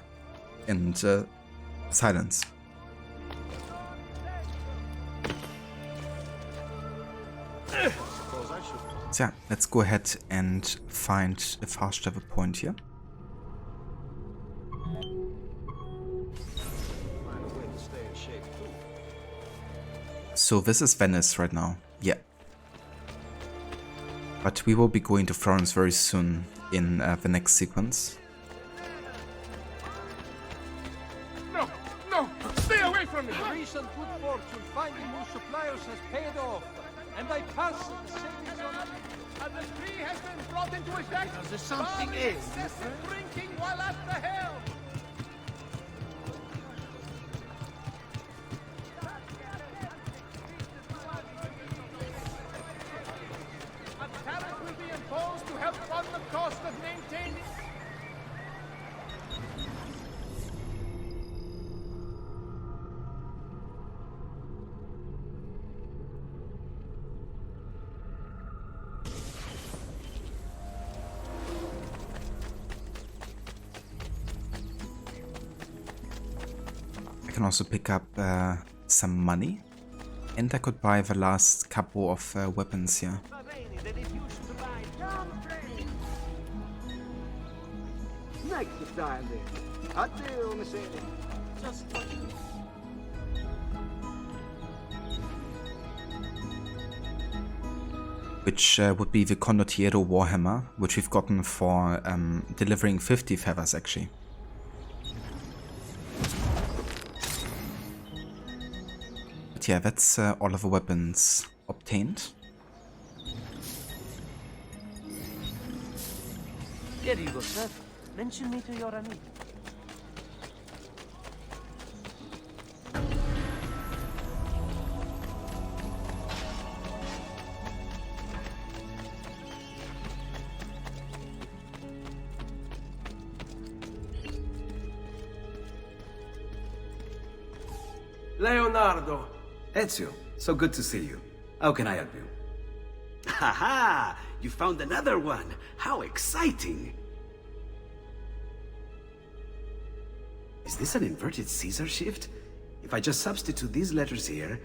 and silence. So yeah, let's go ahead and find a fast travel point here. So this is Venice right now, yeah. But we will be going to Florence very soon in the next sequence. No, no, stay away from me! Recent good fortune finding new suppliers has paid off, and I pass the savings on. And the decree has been brought into effect. There's something in. Excessive drinking while at the helm. A tariff will be imposed to help fund the cost of maintaining. I can also pick up some money, and I could buy the last couple of weapons here. Next time then. Addio, Mercedes. Just what you... Which would be the Condottiero Warhammer, which we've gotten for delivering 50 feathers actually. But yeah, that's all of the weapons obtained. Here you go, sir. Mention me to your amigo. Leonardo! Ezio, so good to see you. How can I help you? Haha! You found another one! How exciting! Is this an inverted Caesar shift? If I just substitute these letters here,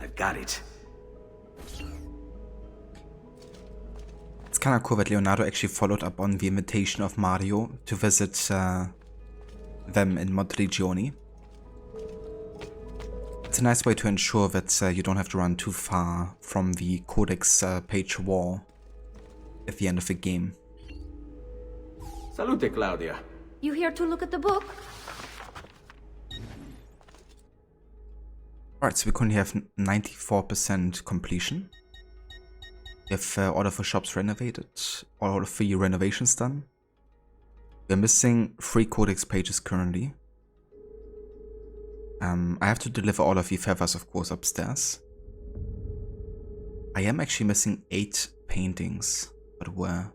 I've got it. It's kind of cool that Leonardo actually followed up on the invitation of Mario to visit them in Montedigione. It's a nice way to ensure that you don't have to run too far from the Codex page wall at the end of the game. Salute, Claudia. You here to look at the book? Alright, so we currently have 94% completion. We have all of the shops renovated, all of the renovations done. We're missing 3 Codex pages currently. I have to deliver all of the feathers, of course, upstairs. I am actually missing 8 paintings, but where?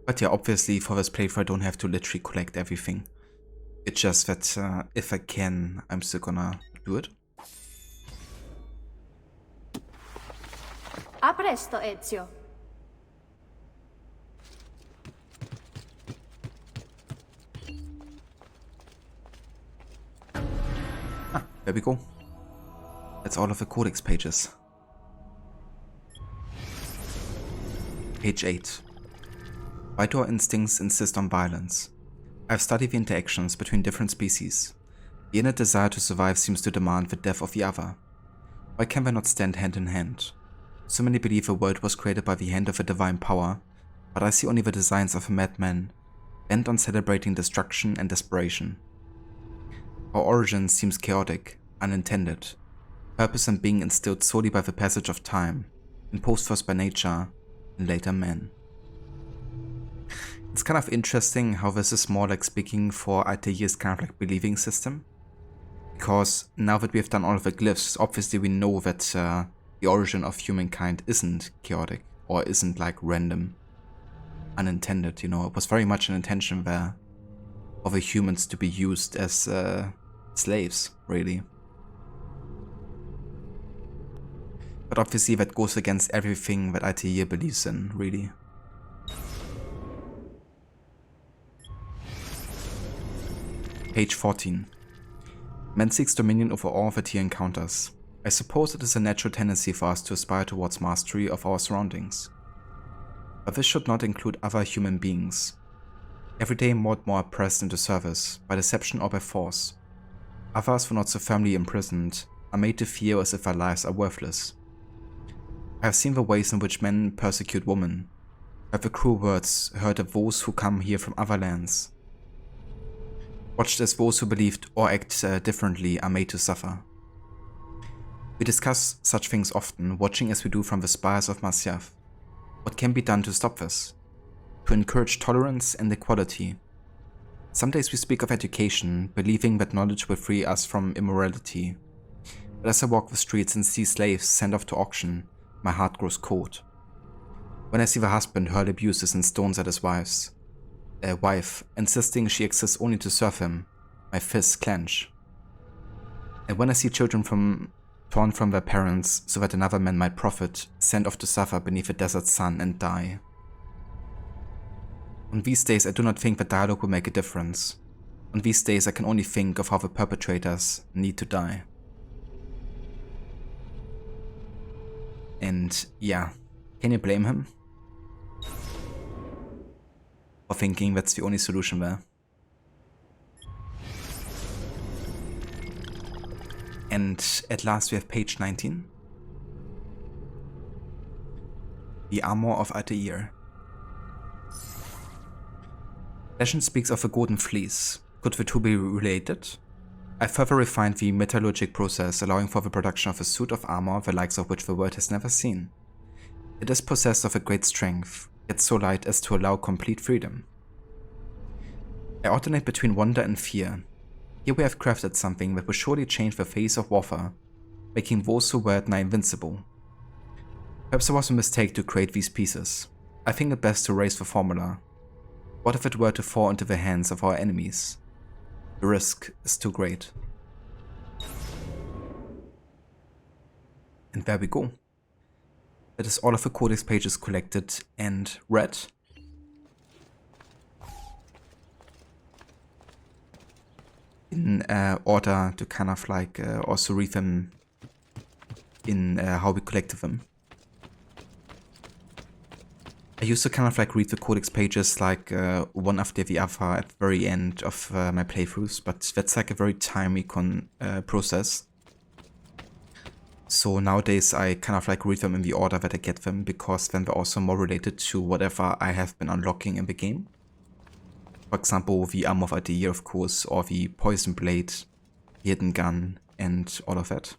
But yeah, obviously for this playthrough I don't have to literally collect everything. It's just that if I can, I'm still gonna do it. A presto, Ezio. There we go. That's all of the codex pages. Page 8. Why do our instincts insist on violence? I've studied the interactions between different species. The inner desire to survive seems to demand the death of the other. Why can they not stand hand in hand? So many believe the world was created by the hand of a divine power, but I see only the designs of a madman, bent on celebrating destruction and desperation. Our origin seems chaotic, unintended, purpose and being instilled solely by the passage of time, imposed first by nature and later man. It's kind of interesting how this is more like speaking for Altair's kind of like believing system. Because now that we have done all of the glyphs, obviously we know that the origin of humankind isn't chaotic or isn't like random, unintended, you know. It was very much an intention there for the humans to be used as slaves, really. But obviously that goes against everything that Altair believes in, really. Page 14. Man seeks dominion over all that he encounters. I suppose it is a natural tendency for us to aspire towards mastery of our surroundings. But this should not include other human beings. Every day more and more pressed into service, by deception or by force. Others, who are not so firmly imprisoned, are made to feel as if their lives are worthless. I have seen the ways in which men persecute women. I have the cruel words heard of those who come here from other lands. Watched as those who believed or act differently are made to suffer. We discuss such things often, watching as we do from the spires of Masyaf. What can be done to stop this? To encourage tolerance and equality. Some days we speak of education, believing that knowledge will free us from immorality. But as I walk the streets and see slaves sent off to auction, my heart grows cold. When I see the husband hurl abuses and stones at his wife, insisting she exists only to serve him, my fists clench. And when I see children torn from their parents so that another man might profit, sent off to suffer beneath the desert sun and die. On these days I do not think that dialogue will make a difference. On these days I can only think of how the perpetrators need to die. And yeah, can you blame him? For thinking that's the only solution there. And at last we have page 19. The Armor of Altair. Legend speaks of a golden fleece. Could the two be related? I further refined the metallurgic process, allowing for the production of a suit of armor the likes of which the world has never seen. It is possessed of a great strength, yet so light as to allow complete freedom. I alternate between wonder and fear. Here we have crafted something that will surely change the face of warfare, making those who wear it nigh invincible. Perhaps it was a mistake to create these pieces. I think it best to raise the formula. What if it were to fall into the hands of our enemies? The risk is too great. And there we go. That is all of the codex pages collected and read. In order to kind of like also read them in how we collected them. I used to kind of like read the codex pages like one after the other at the very end of my playthroughs, but that's like a very timely process. So nowadays I kind of like read them in the order that I get them, because then they're also more related to whatever I have been unlocking in the game. For example, the Armor of Altair, of course, or the Poison Blade, Hidden Gun, and all of that.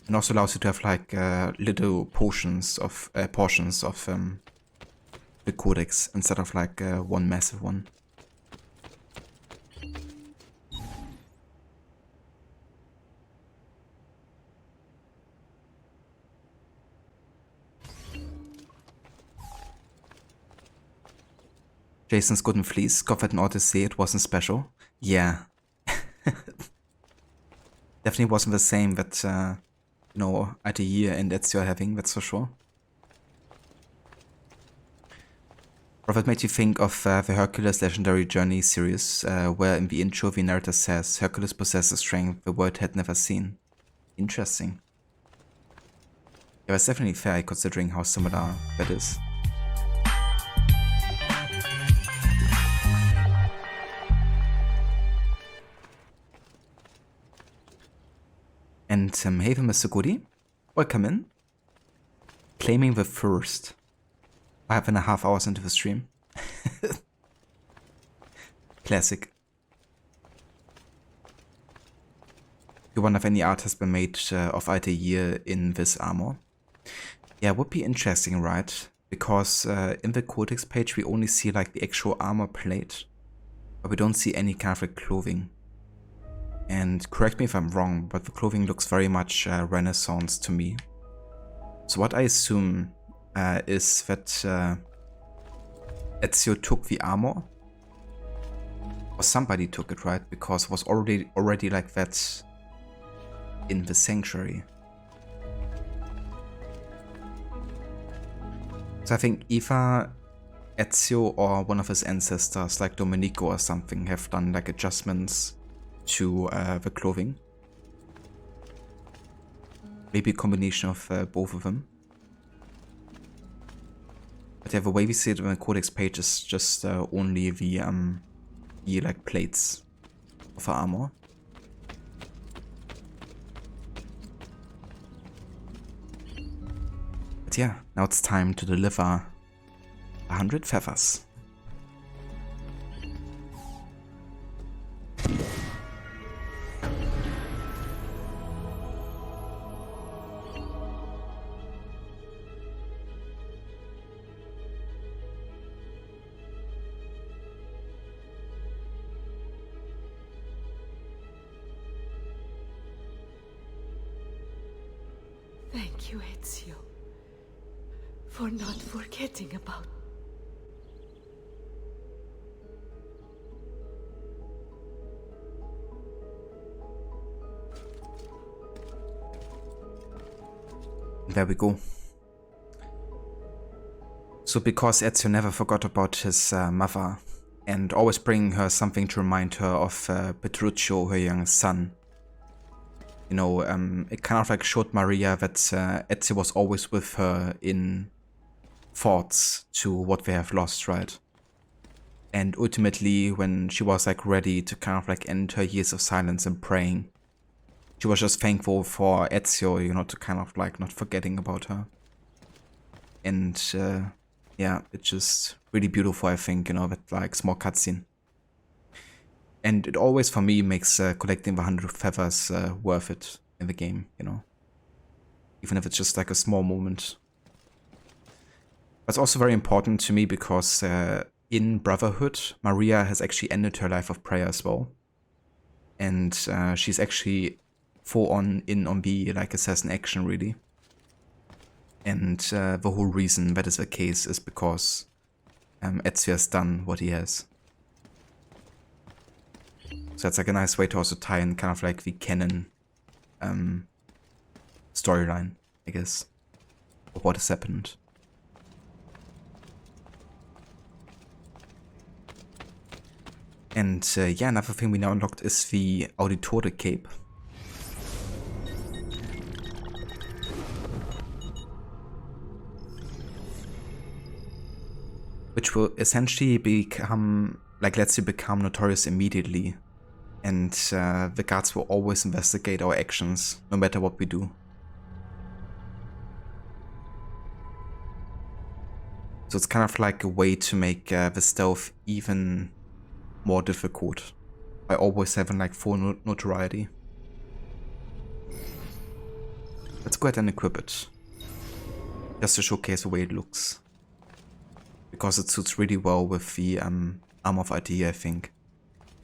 And also allows you to have like little portions of the codex instead of like one massive one. Jason's Golden Fleece, Godfather and Odyssey, it wasn't special. Yeah. Definitely wasn't the same that, you know, Altair and Ezio are having, that's for sure. What made you think of the Hercules Legendary Journey series, where in the intro the narrator says Hercules possesses strength the world had never seen? Interesting. Yeah, that's definitely fair considering how similar that is. And hey there, Mr. Goody. Welcome in. Claiming the first. 5.5 hours into the stream. Classic. You wonder if any art has been made of Altair in this armor. Yeah, would be interesting, right? Because in the Codex page we only see like the actual armor plate, but we don't see any kind of like clothing. And correct me if I'm wrong, but the clothing looks very much Renaissance to me. So what I assume is that Ezio took the armor, or somebody took it, right? Because it was already like that in the sanctuary. So I think either Ezio or one of his ancestors, like Domenico or something, have done like adjustments to the clothing. Maybe a combination of both of them. But yeah, the way we see it on the Codex page is just only the like plates of the armor. But yeah, now it's time to deliver 100 feathers. Thank you, Ezio, for not forgetting about. There we go. So because Ezio never forgot about his mother and always bringing her something to remind her of Petruccio, her young son, you know, it kind of like showed Maria that Ezio was always with her in thoughts to what they have lost, right? And ultimately, when she was like ready to kind of like end her years of silence and praying, she was just thankful for Ezio, you know, to kind of like not forgetting about her. And yeah, it's just really beautiful, I think, you know, that like small cutscene. And it always, for me, makes collecting the 100 feathers worth it in the game, you know. Even if it's just like a small moment. But it's also very important to me because in Brotherhood, Maria has actually ended her life of prayer as well. And she's actually full on in on the like assassin action, really. And the whole reason that is the case is because Ezio has done what he has. So that's like a nice way to also tie in kind of like the canon storyline, I guess, of what has happened. And yeah, another thing we now unlocked is the Auditore cape. Which will essentially become, like, lets you become notorious immediately. And the guards will always investigate our actions, no matter what we do. So it's kind of like a way to make the stealth even more difficult, by always having like full notoriety. Let's go ahead and equip it, just to showcase the way it looks. Because it suits really well with the armor of Altair, I think.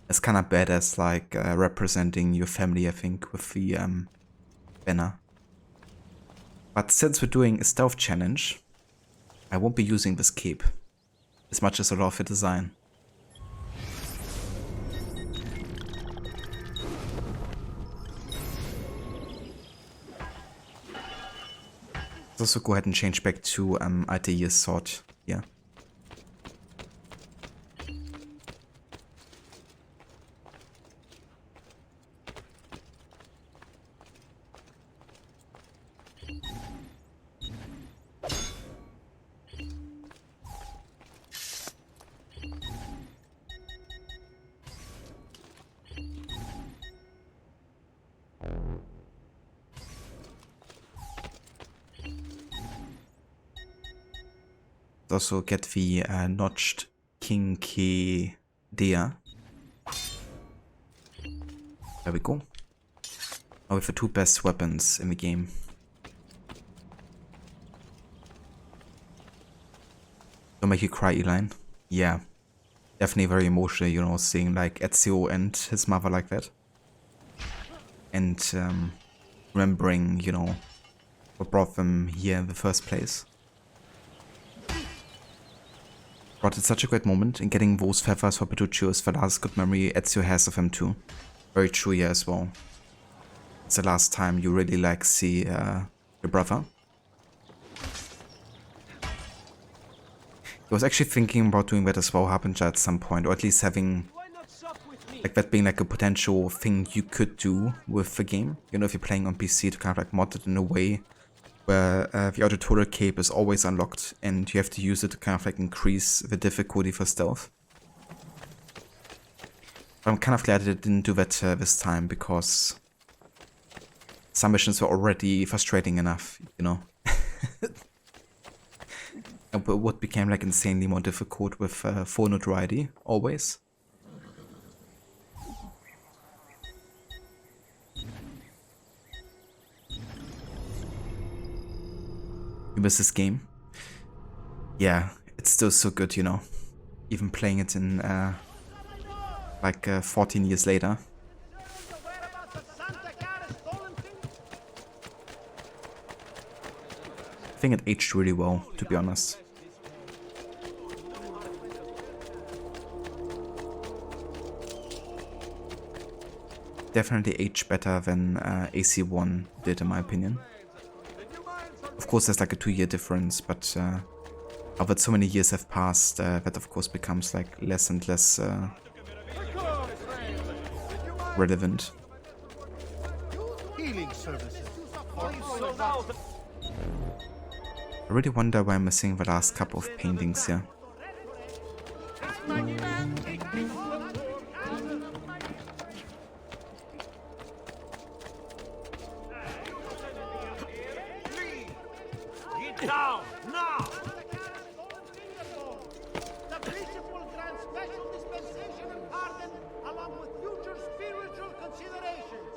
It's kind of badass, like representing your family, I think, with the banner. But since we're doing a stealth challenge, I won't be using this cape, as much as I love the design. Let's also go ahead and change back to Altair's sword, yeah. Also get the notched kinky Dea. There we go. Now with the 2 best weapons in the game. Don't make you cry, Eline. Yeah. Definitely very emotional, you know, seeing like Ezio and his mother like that. And remembering, you know, what brought them here in the first place. But it's such a great moment, and getting those feathers for Petruccio is the last good memory Ezio has of him too. Very true here as well. It's the last time you really like see your brother. I was actually thinking about doing that as well, Harbinger, at some point, or at least having like that being like a potential thing you could do with the game. You know, if you're playing on PC, to kind of like mod it in a way where the auditorial cape is always unlocked and you have to use it to kind of like increase the difficulty for stealth. But I'm kind of glad I didn't do that this time, because some missions were already frustrating enough, you know. And what became like insanely more difficult with full notoriety, always. You miss this game? Yeah, it's still so good, you know. Even playing it in like 14 years later. I think it aged really well, to be honest. Definitely aged better than AC1 did, in my opinion. Of course, there's like a 2-year difference, but now that so many years have passed, that of course becomes like less and less relevant. Healing services. I really wonder why I'm missing the last couple of paintings here. Get down now! The bishop will grant special dispensation and pardon along with future spiritual considerations.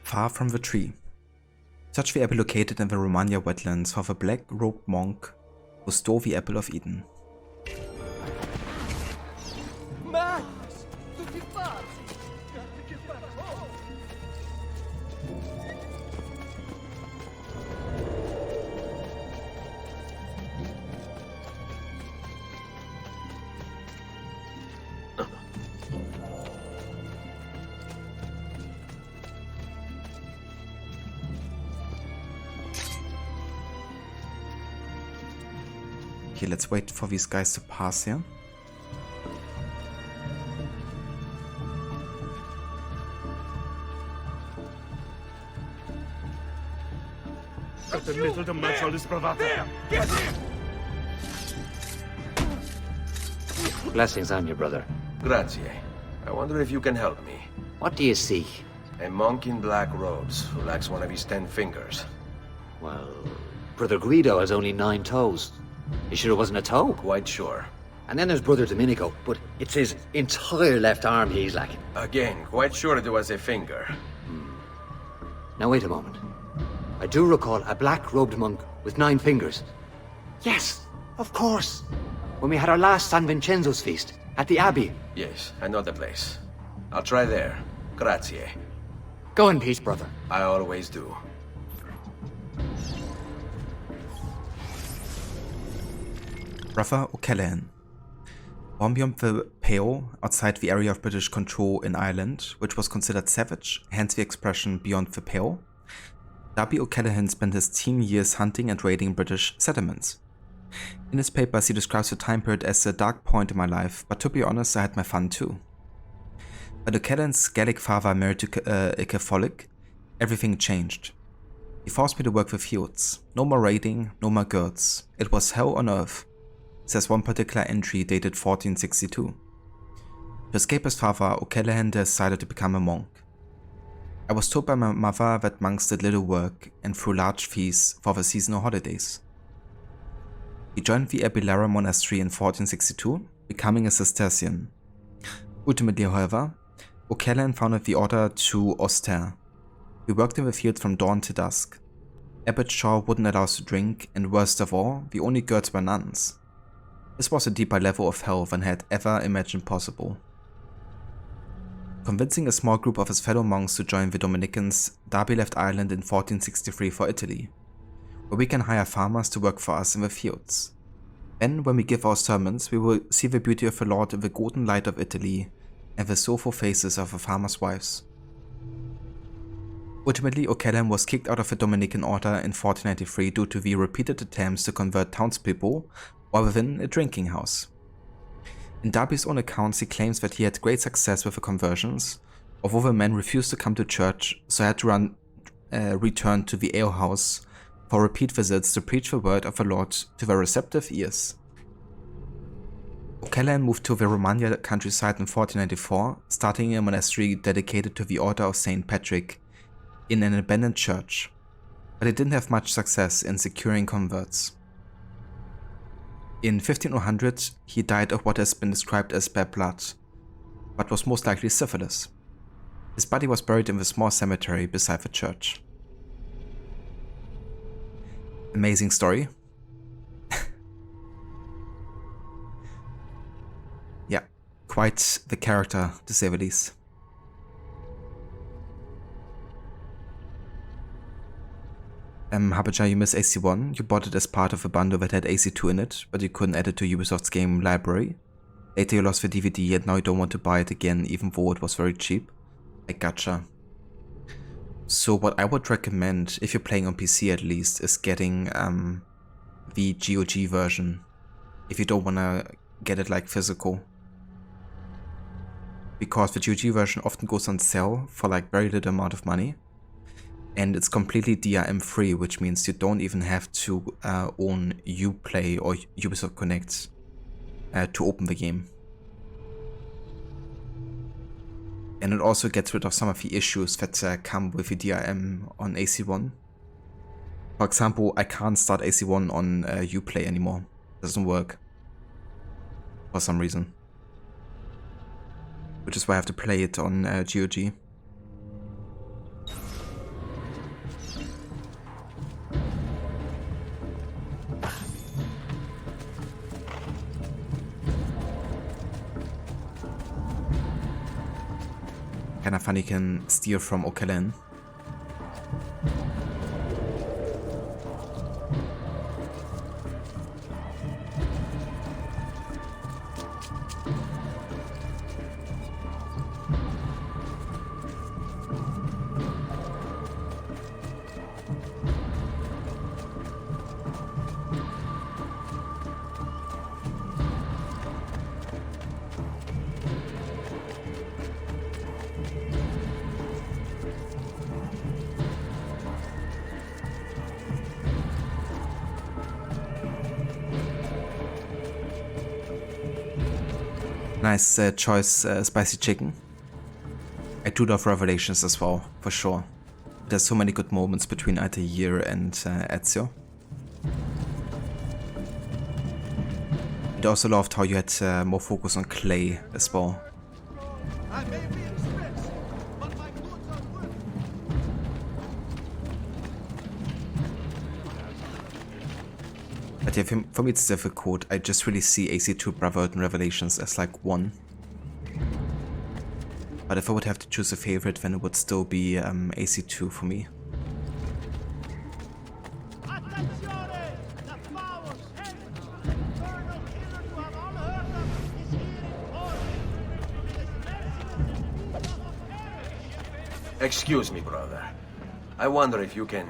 Far from the tree. Touch the apple located in the Romagna wetlands for the black-robed monk who stole the apple of Eden. Magnus! Tutti pazzi! Che farò? Okay, let's wait for these guys to pass here. Blessings on you, brother. Grazie. I wonder if you can help me. What do you seek? A monk in black robes who lacks one of his 10 fingers. Well, Brother Guido has only 9 toes. You sure it wasn't a toe? Quite sure. And then there's Brother Domenico, but it's his entire left arm he's lacking. Again, quite sure it was a finger. Now wait a moment. I do recall a black-robed monk with 9 fingers. Yes, of course. When we had our last San Vincenzo's feast at the Abbey. Yes, I know the place. I'll try there. Grazie. Go in peace, brother. I always do. Brother O'Callaghan. Born beyond the Pale, outside the area of British control in Ireland, which was considered savage, hence the expression beyond the Pale, Darby O'Callaghan spent his teen years hunting and raiding British settlements. In his papers he describes the time period as a dark point in my life, but to be honest I had my fun too. When O'Callaghan's Gaelic father married to a Catholic, everything changed. He forced me to work the fields. No more raiding, no more girls. It was hell on earth, says one particular entry dated 1462. To escape his father, O'Callaghan decided to become a monk. I was told by my mother that monks did little work and threw large feasts for the seasonal holidays. He joined the Abbey Lair monastery in 1462, becoming a Cistercian. Ultimately, however, O'Callaghan founded the order to Altair. We worked in the fields from dawn to dusk. Abbot Shaw wouldn't allow us to drink, and worst of all, the only girls were nuns. This was a deeper level of hell than I had ever imagined possible. Convincing a small group of his fellow monks to join the Dominicans, Darby left Ireland in 1463 for Italy, where we can hire farmers to work for us in the fields. Then, when we give our sermons, we will see the beauty of the Lord in the golden light of Italy and the soulful faces of the farmers' wives. Ultimately, O'Callaghan was kicked out of the Dominican order in 1493 due to the repeated attempts to convert townspeople while within a drinking house. In Darby's own accounts, he claims that he had great success with the conversions, although the men refused to come to church, so he had to return to the alehouse for repeat visits to preach the word of the Lord to their receptive ears. O'Callaghan moved to the Romagna countryside in 1494, starting a monastery dedicated to the Order of St. Patrick in an abandoned church, but he didn't have much success in securing converts. In 1500, he died of what has been described as bad blood, but was most likely syphilis. His body was buried in the small cemetery beside the church. Amazing story. Yeah, quite the character to say the least. Habaja, you miss AC1. You bought it as part of a bundle that had AC2 in it, but you couldn't add it to Ubisoft's game library. Later you lost the DVD and now you don't want to buy it again even though it was very cheap. I gotcha. So what I would recommend, if you're playing on PC at least, is getting the GOG version, if you don't want to get it like physical. Because the GOG version often goes on sale for like very little amount of money. And it's completely DRM free, which means you don't even have to own Uplay or Ubisoft Connect to open the game. And it also gets rid of some of the issues that come with the DRM on AC1. For example, I can't start AC1 on Uplay anymore. It doesn't work. For some reason. Which is why I have to play it on GOG. Kinda funny you can steal from O'Callaghan. Nice choice, spicy chicken. I do love Revelations as well, for sure. There's so many good moments between Altair and Ezio. I also loved how you had more focus on Clay as well. I may be expensive, but my goods are worth it. But yeah, for me it's difficult. I just really see AC2, Brotherhood and Revelations as like one. But if I would have to choose a favorite, then it would still be AC2 for me. Attenzione! The powers, infernal Excuse me, brother. I wonder if you can...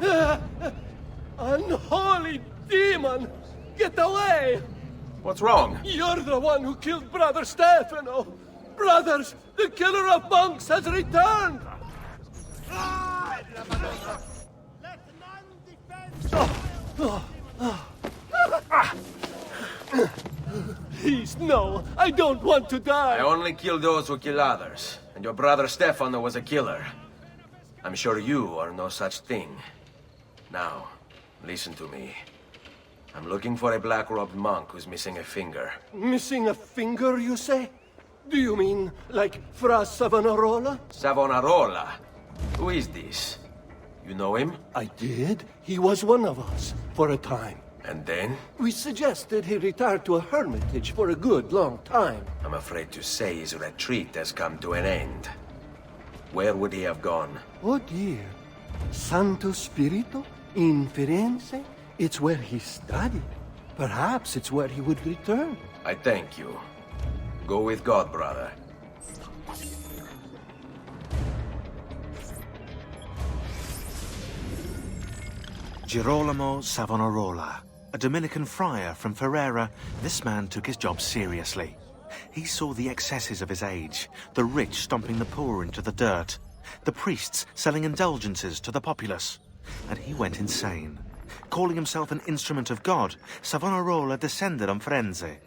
Unholy demon! Get away! What's wrong? You're the one who killed Brother Stefano! Brothers, the killer of monks has returned! Please, no! I don't want to die! I only kill those who kill others. And your brother Stefano was a killer. I'm sure you are no such thing. Now, listen to me. I'm looking for a black-robed monk who's missing a finger. Missing a finger, you say? Do you mean like Fra Savonarola? Savonarola? Who is this? You know him? I did. He was one of us, for a time. And then? We suggested he retire to a hermitage for a good long time. I'm afraid to say his retreat has come to an end. Where would he have gone? Oh dear. Santo Spirito? In Firenze? It's where he studied. Perhaps it's where he would return. I thank you. Go with God, brother. Girolamo Savonarola, a Dominican friar from Ferrara, this man took his job seriously. He saw the excesses of his age, the rich stomping the poor into the dirt, the priests selling indulgences to the populace, and he went insane. Calling himself an instrument of God, Savonarola descended on Firenze.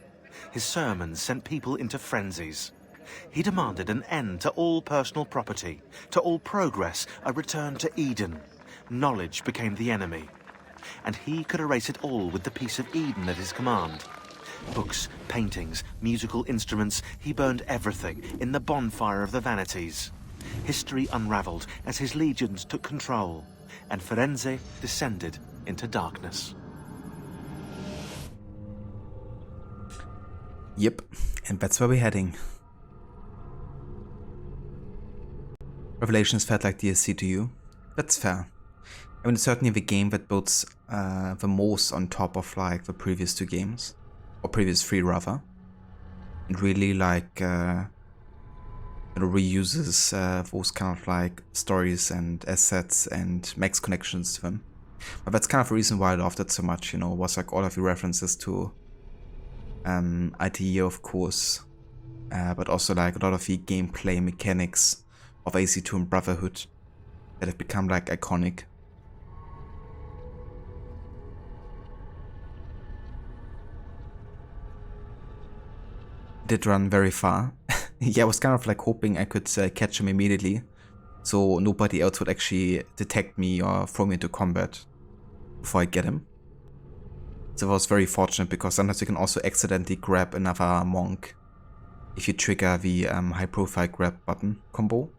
His sermons sent people into frenzies. He demanded an end to all personal property, to all progress, a return to Eden. Knowledge became the enemy, and he could erase it all with the piece of Eden at his command. Books, paintings, musical instruments, he burned everything in the bonfire of the vanities. History unraveled as his legions took control, and Firenze descended into darkness. Yep, and that's where we're heading. Revelations felt like DLC to you? That's fair. I mean, it's certainly the game that builds the most on top of like the previous two games, or previous three rather, and really like reuses those kind of like stories and assets and makes connections to them. But that's kind of the reason why I loved it so much. You know, was like all of the references to Altair, of course, but also like a lot of the gameplay mechanics of AC2 and Brotherhood that have become like iconic. Did run very far. Yeah, I was kind of like hoping I could catch him immediately, so nobody else would actually detect me or throw me into combat before I get him. So I was very fortunate because sometimes you can also accidentally grab another monk if you trigger the high profile grab button combo.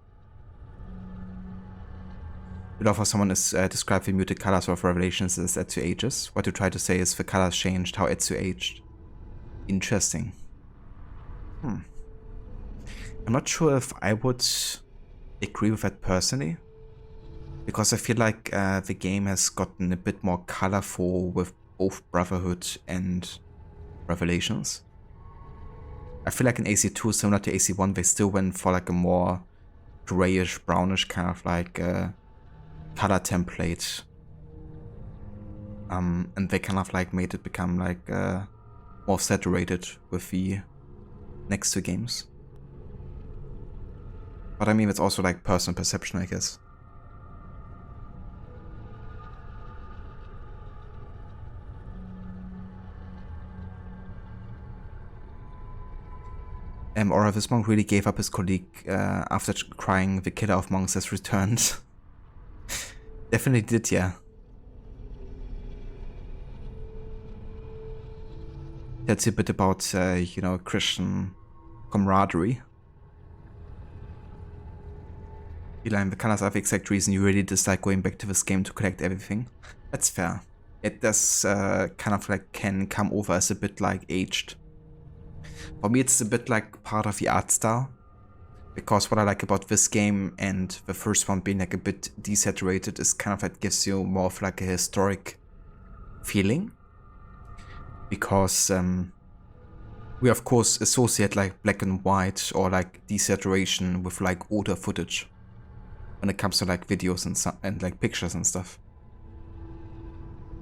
I love how someone has described the muted colors of Revelations as Ezio ages. What you try to say is the colors changed how Ezio aged. Interesting. I'm not sure if I would agree with that personally, because I feel like the game has gotten a bit more colorful with both Brotherhood and Revelations. I feel like in AC2, similar to AC1, they still went for like a more grayish, brownish kind of like color template, and they kind of like made it become like more saturated with the next two games. But I mean, it's also like personal perception, I guess. Or this monk really gave up his colleague after crying the killer of monks has returned. Definitely did, yeah. That's a bit about, you know, Christian camaraderie. Eli, the colors are the exact reason you really dislike going back to this game to collect everything. That's fair. It does kind of like can come over as a bit like aged. For me, it's a bit like part of the art style. Because what I like about this game and the first one being like a bit desaturated is kind of like gives you more of like a historic feeling. Because we of course associate like black and white or like desaturation with like older footage. when it comes to like videos and like pictures and stuff.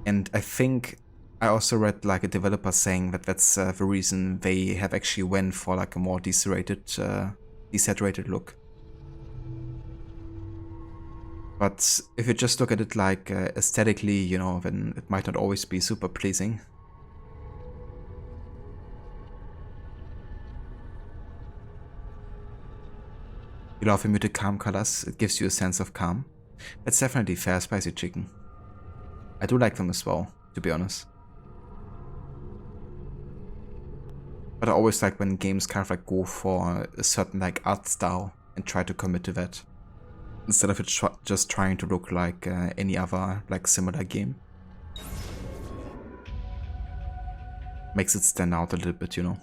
And I think I also read like a developer saying that that's the reason they have actually went for like a more desaturated look. But if you just look at it like aesthetically, you know, then it might not always be super pleasing. You love the muted calm colors, it gives you a sense of calm. That's definitely fair, spicy chicken. I do like them as well, to be honest. But I always like when games kind of like go for a certain like art style and try to commit to that, instead of it just trying to look like any other like similar game. Makes it stand out a little bit, you know.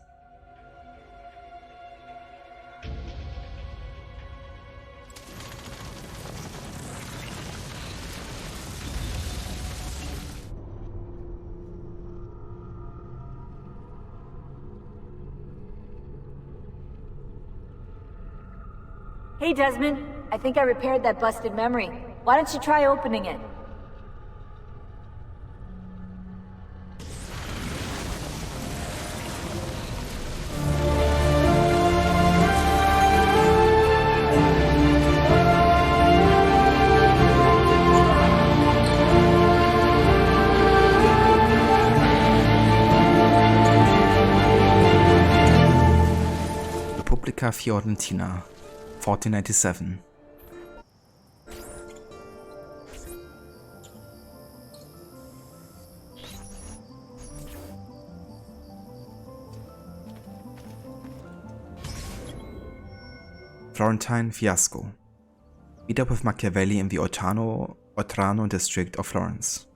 Hey, Desmond. I think I repaired that busted memory. Why don't you try opening it? Repubblica Fiorentina, 1497. Florentine Fiasco. Meet up with Machiavelli in the Ortrano district of Florence.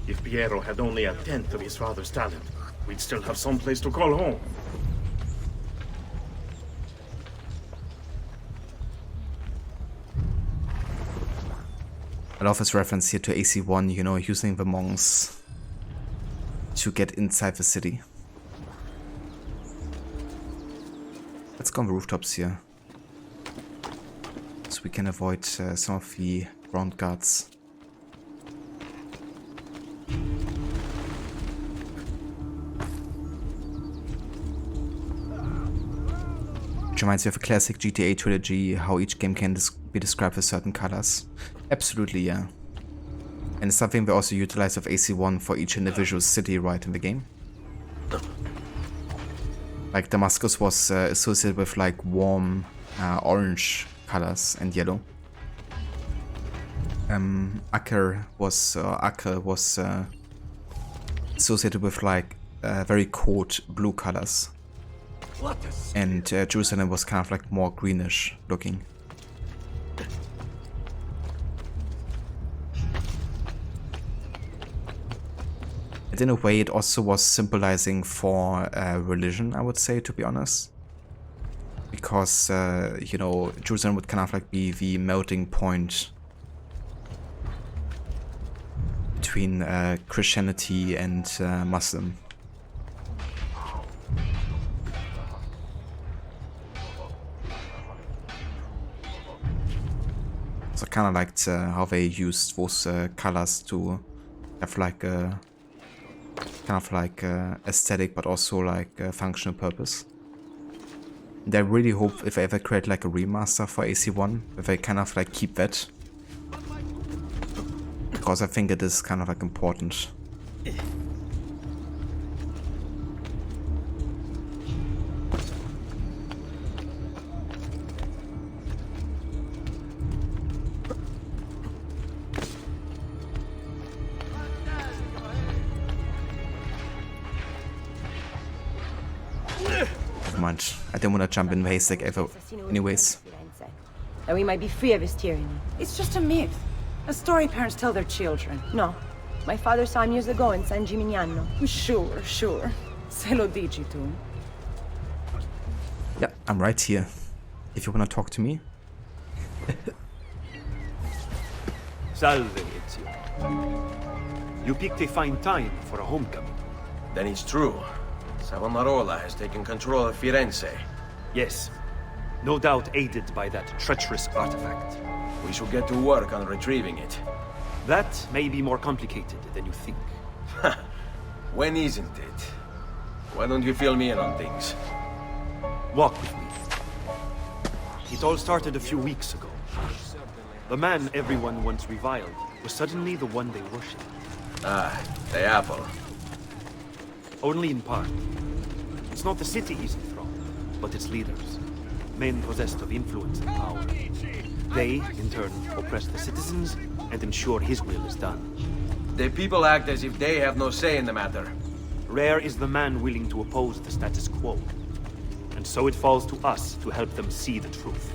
If Piero had only a tenth of his father's talent, we'd still have some place to call home. I love his reference here to AC1, you know, using the monks to get inside the city. Let's go on the rooftops here, so we can avoid some of the ground guards. Which reminds me of a classic GTA trilogy, how each game can be described with certain colors. Absolutely, yeah. And it's something they also utilize of AC1 for each individual city right in the game. Like Damascus was associated with like warm orange colors and yellow. Acre was associated with like very cold blue colors. And Jerusalem was kind of like more greenish looking. And in a way it also was symbolizing for religion, I would say, to be honest. Because, you know, Jerusalem would kind of like be the melting point between Christianity and Muslim. So I kind of liked how they used those colors to have like a kind of like aesthetic, but also like a functional purpose. And I really hope if I ever create like a remaster for AC1, if I kind of like keep that, because I think it is kind of like important. I didn't want to jump in the haystack ever, anyways. And we might be free of his tyranny. It's just a myth. A story parents tell their children. No. My father saw him years ago in San Gimignano. Sure. Se lo dici tu. Yeah, I'm right here. If you want to talk to me. Salve, Ezio. You picked a fine time for a homecoming. Then it's true. Savonarola has taken control of Firenze. Yes. No doubt aided by that treacherous artifact. We should get to work on retrieving it. That may be more complicated than you think. When isn't it? Why don't you fill me in on things? Walk with me. It all started a few weeks ago. The man everyone once reviled was suddenly the one they worshipped. Ah, the apple. Only in part. It's not the city he's enthroned, but its leaders. Men possessed of influence and power. They, in turn, oppress the citizens and ensure his will is done. The people act as if they have no say in the matter. Rare is the man willing to oppose the status quo. And so it falls to us to help them see the truth.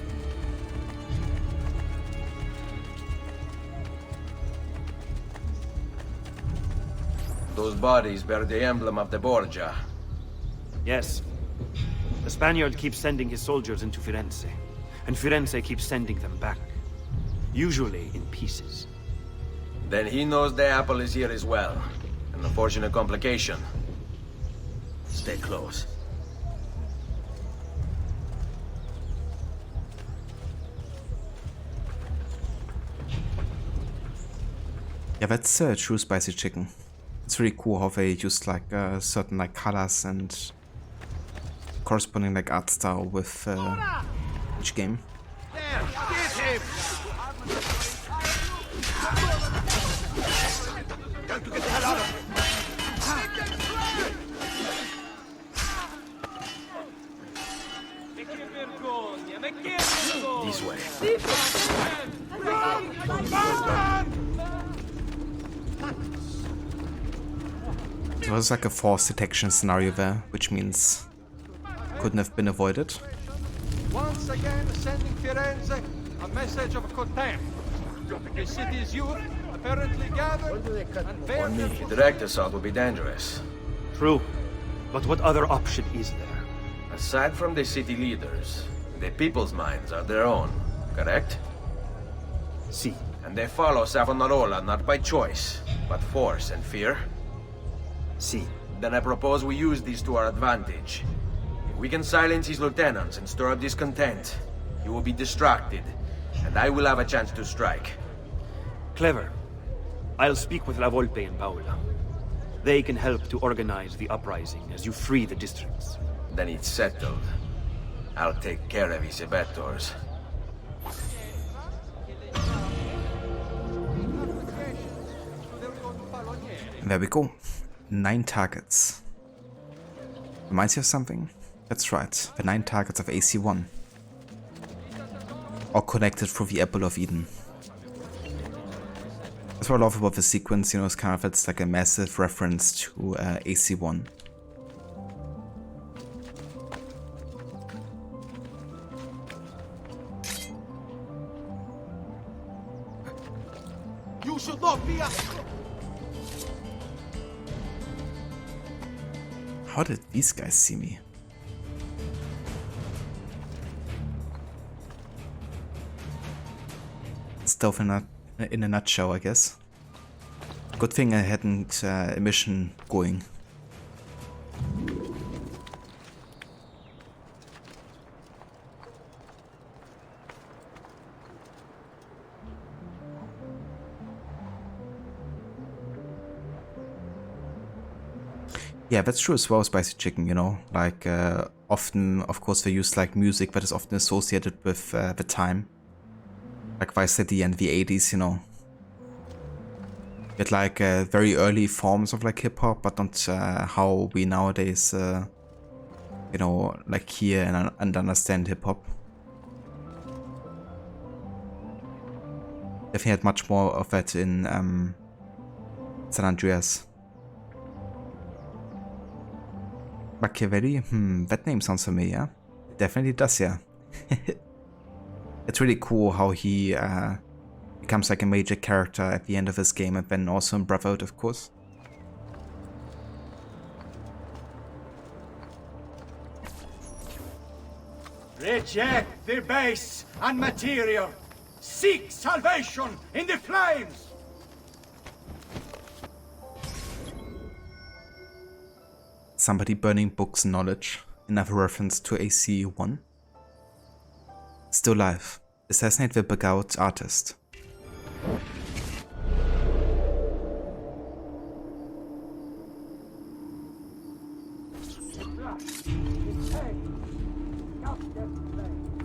Those bodies bear the emblem of the Borgia. Yes. The Spaniard keeps sending his soldiers into Firenze, and Firenze keeps sending them back. Usually in pieces. Then he knows the apple is here as well. An unfortunate complication. Stay close. Yeah, that's true spicy chicken. It's really cool how they use like certain like colors and corresponding like art style with each game. There, get him! Time to get the hell out of here! This way. There was like a force detection scenario there, which means couldn't have been avoided. Once again, sending Firenze a message of contempt. The city's youth apparently gathered and On me, direct assault would be dangerous. True. But what other option is there? Aside from the city leaders, the people's minds are their own, correct? Si. And they follow Savonarola not by choice, but force and fear? Si. Then I propose we use these to our advantage. If we can silence his lieutenants and stir up discontent, he will be distracted, and I will have a chance to strike. Clever. I'll speak with La Volpe and Paola. They can help to organize the uprising as you free the districts. Then it's settled. I'll take care of his abettors. There we go. 9 targets. Reminds you of something? That's right, the 9 targets of AC1. All connected through the Apple of Eden. That's what I love about the sequence, you know, it's like a massive reference to AC1. You should not be a... How did these guys see me? Stuff in a nutshell, I guess. Good thing I hadn't a mission going. Yeah, that's true as well, spicy chicken, you know, like often, of course, they use like music that is often associated with the time. Like Vice City and the 80s, you know. Get like very early forms of like hip-hop, but not how we nowadays, you know, like hear and understand hip-hop. Definitely had much more of that in San Andreas. Machiavelli? That name sounds familiar. It definitely does, yeah. It's really cool how he becomes like a major character at the end of this game, and then also in Brotherhood, of course. Reject the base and material. Seek salvation in the flames. Somebody burning books knowledge. Another reference to AC1. Still alive. Assassinate the Bodyguard artist.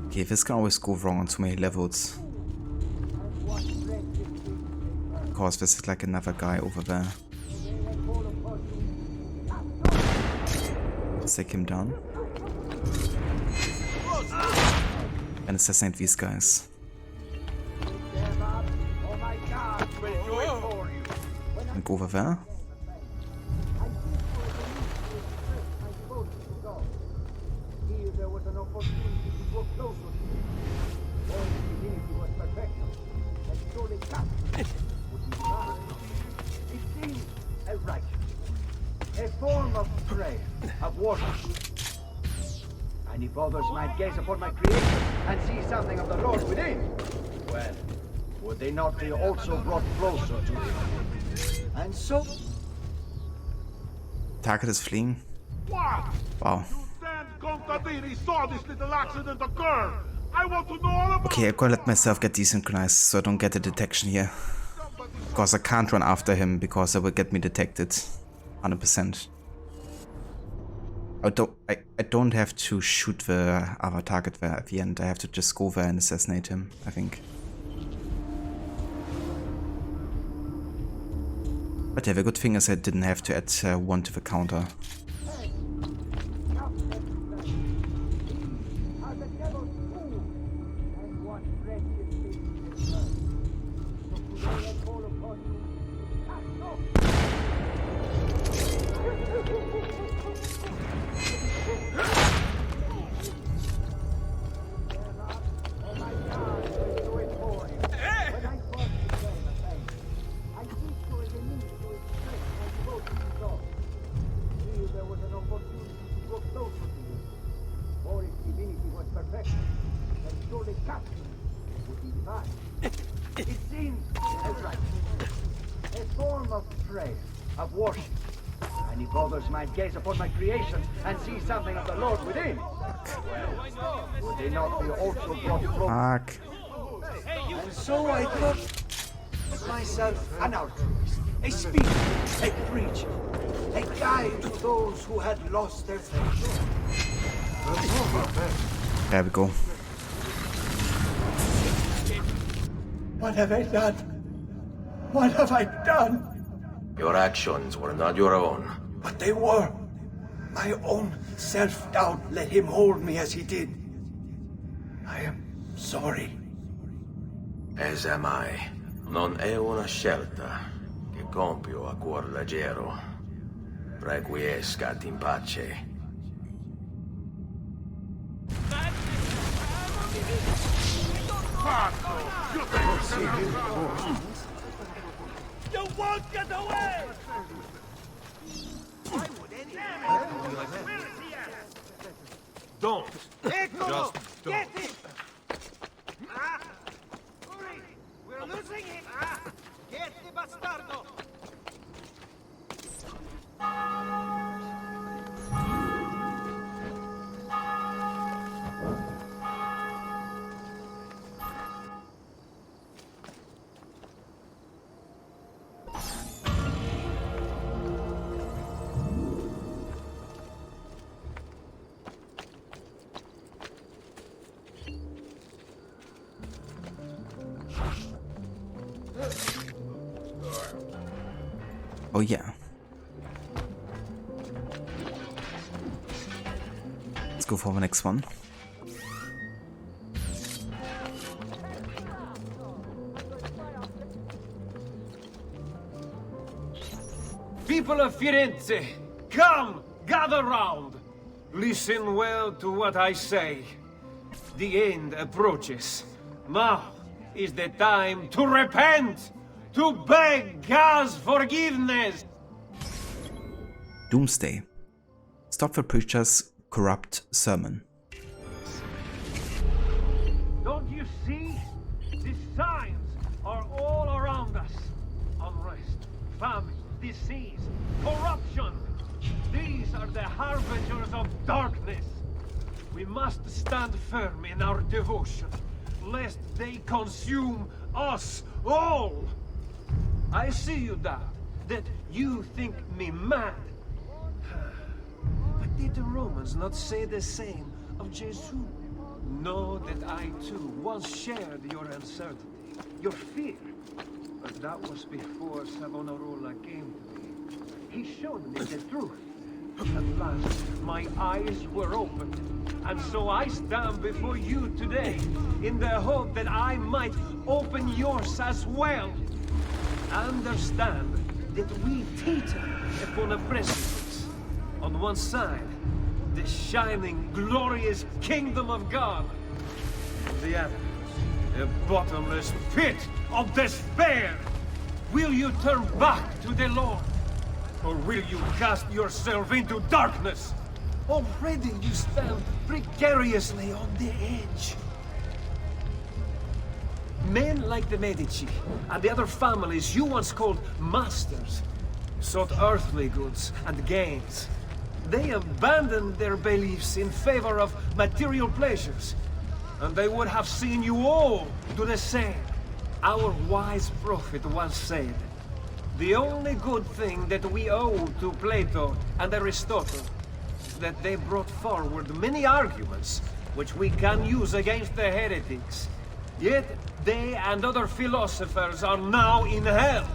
Okay, this can always go wrong on too many levels. Of course, this is like another guy over there. Let's take him down. And assassinate these guys. And go over there. A form of prayer, of worship. And if others might gaze upon my creation and see something of the Lord within, well, would they not be also brought closer to him? And so... Target is fleeing. What? Wow. You stand Contadini saw this little accident occur. I want to know all about Okay, I'm gonna let myself get desynchronized so I don't get a detection here. Because I can't run after him because it will get me detected. 100%. I don't have to shoot the other target there at the end. I have to just go there and assassinate him, I think. But yeah, the good thing is I didn't have to add 1 to the counter. It seems right. A form of prayer, of worship. And if others might gaze upon my creation and see something of the Lord within, well, would they not be also brought close? Fuck. And so I thought myself an altruist, a speaker, a preacher, a guide to those who had lost their faith. There we go. What have I done? What have I done? Your actions were not your own. But they were. My own self-doubt let him hold me as he did. I am sorry. As am I. Non è una scelta che compio a cuor leggero. Requiescat in pace. You won't get away! Why would Don't. Eccolo! Just don't. Get him! Hurry! We're losing him! Get the bastardo! Oh yeah. Let's go for the next one. People of Firenze, come, gather round. Listen well to what I say. The end approaches. Now is the time to repent, to beg God's forgiveness. Doomsday. Stop the preacher's corrupt sermon. Don't you see? The signs are all around us. Unrest, famine, disease, corruption. These These are the harbingers of darkness. We must stand firm in our devotion, lest they consume us all. I see you, Dad, that you think me mad. But did the Romans not say the same of Jesus? Know that I too once shared your uncertainty, your fear. But that was before Savonarola came to me. He showed me the truth. At last, my eyes were opened, and so I stand before you today, in the hope that I might open yours as well. Understand that we teeter upon a precipice. On one side, the shining, glorious kingdom of God. On the other, a bottomless pit of despair. Will you turn back to the Lord? Or will you cast yourself into darkness? Already you stand precariously on the edge. Men like the Medici and the other families you once called masters sought earthly goods and gains. They abandoned their beliefs in favor of material pleasures, and they would have seen you all do the same. Our wise prophet once said, the only good thing that we owe to Plato and Aristotle is that they brought forward many arguments which we can use against the heretics. Yet they and other philosophers are now in hell.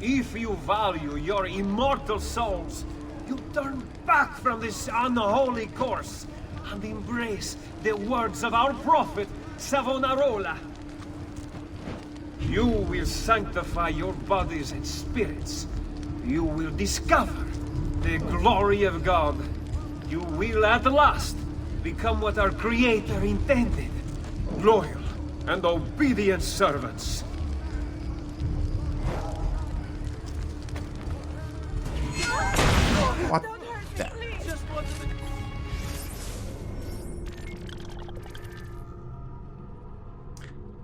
If you value your immortal souls, you turn back from this unholy course and embrace the words of our prophet, Savonarola. You will sanctify your bodies and spirits. You will discover the glory of God. You will at last become what our Creator intended. Loyal and obedient servants. What the?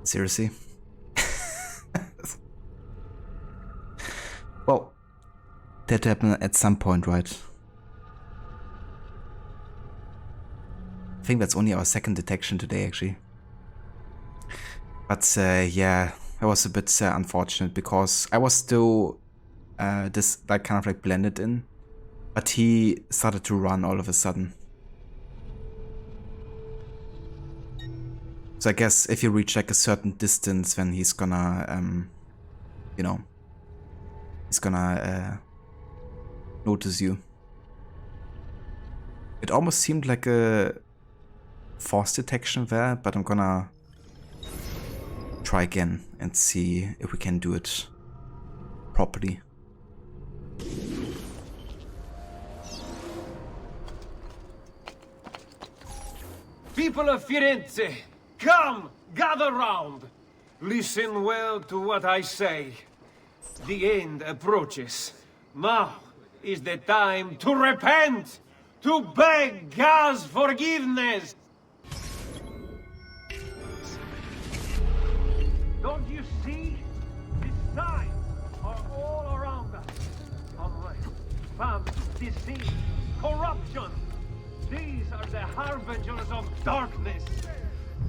Seriously? Well, that happened at some point, right? I think that's only our second detection today, actually. But yeah, it was a bit unfortunate because I was still this like kind of like blended in, but he started to run all of a sudden. So I guess if you reach like a certain distance, then he's gonna, you know, he's gonna notice you. It almost seemed like a force detection there, but I'm gonna try again and see if we can do it properly. People of Firenze, come, gather round. Listen well to what I say. The end approaches. Now is the time to repent, to beg God's forgiveness. Don't you see? The signs are all around us. Unrest, famine, disease, corruption. These are the harbingers of darkness.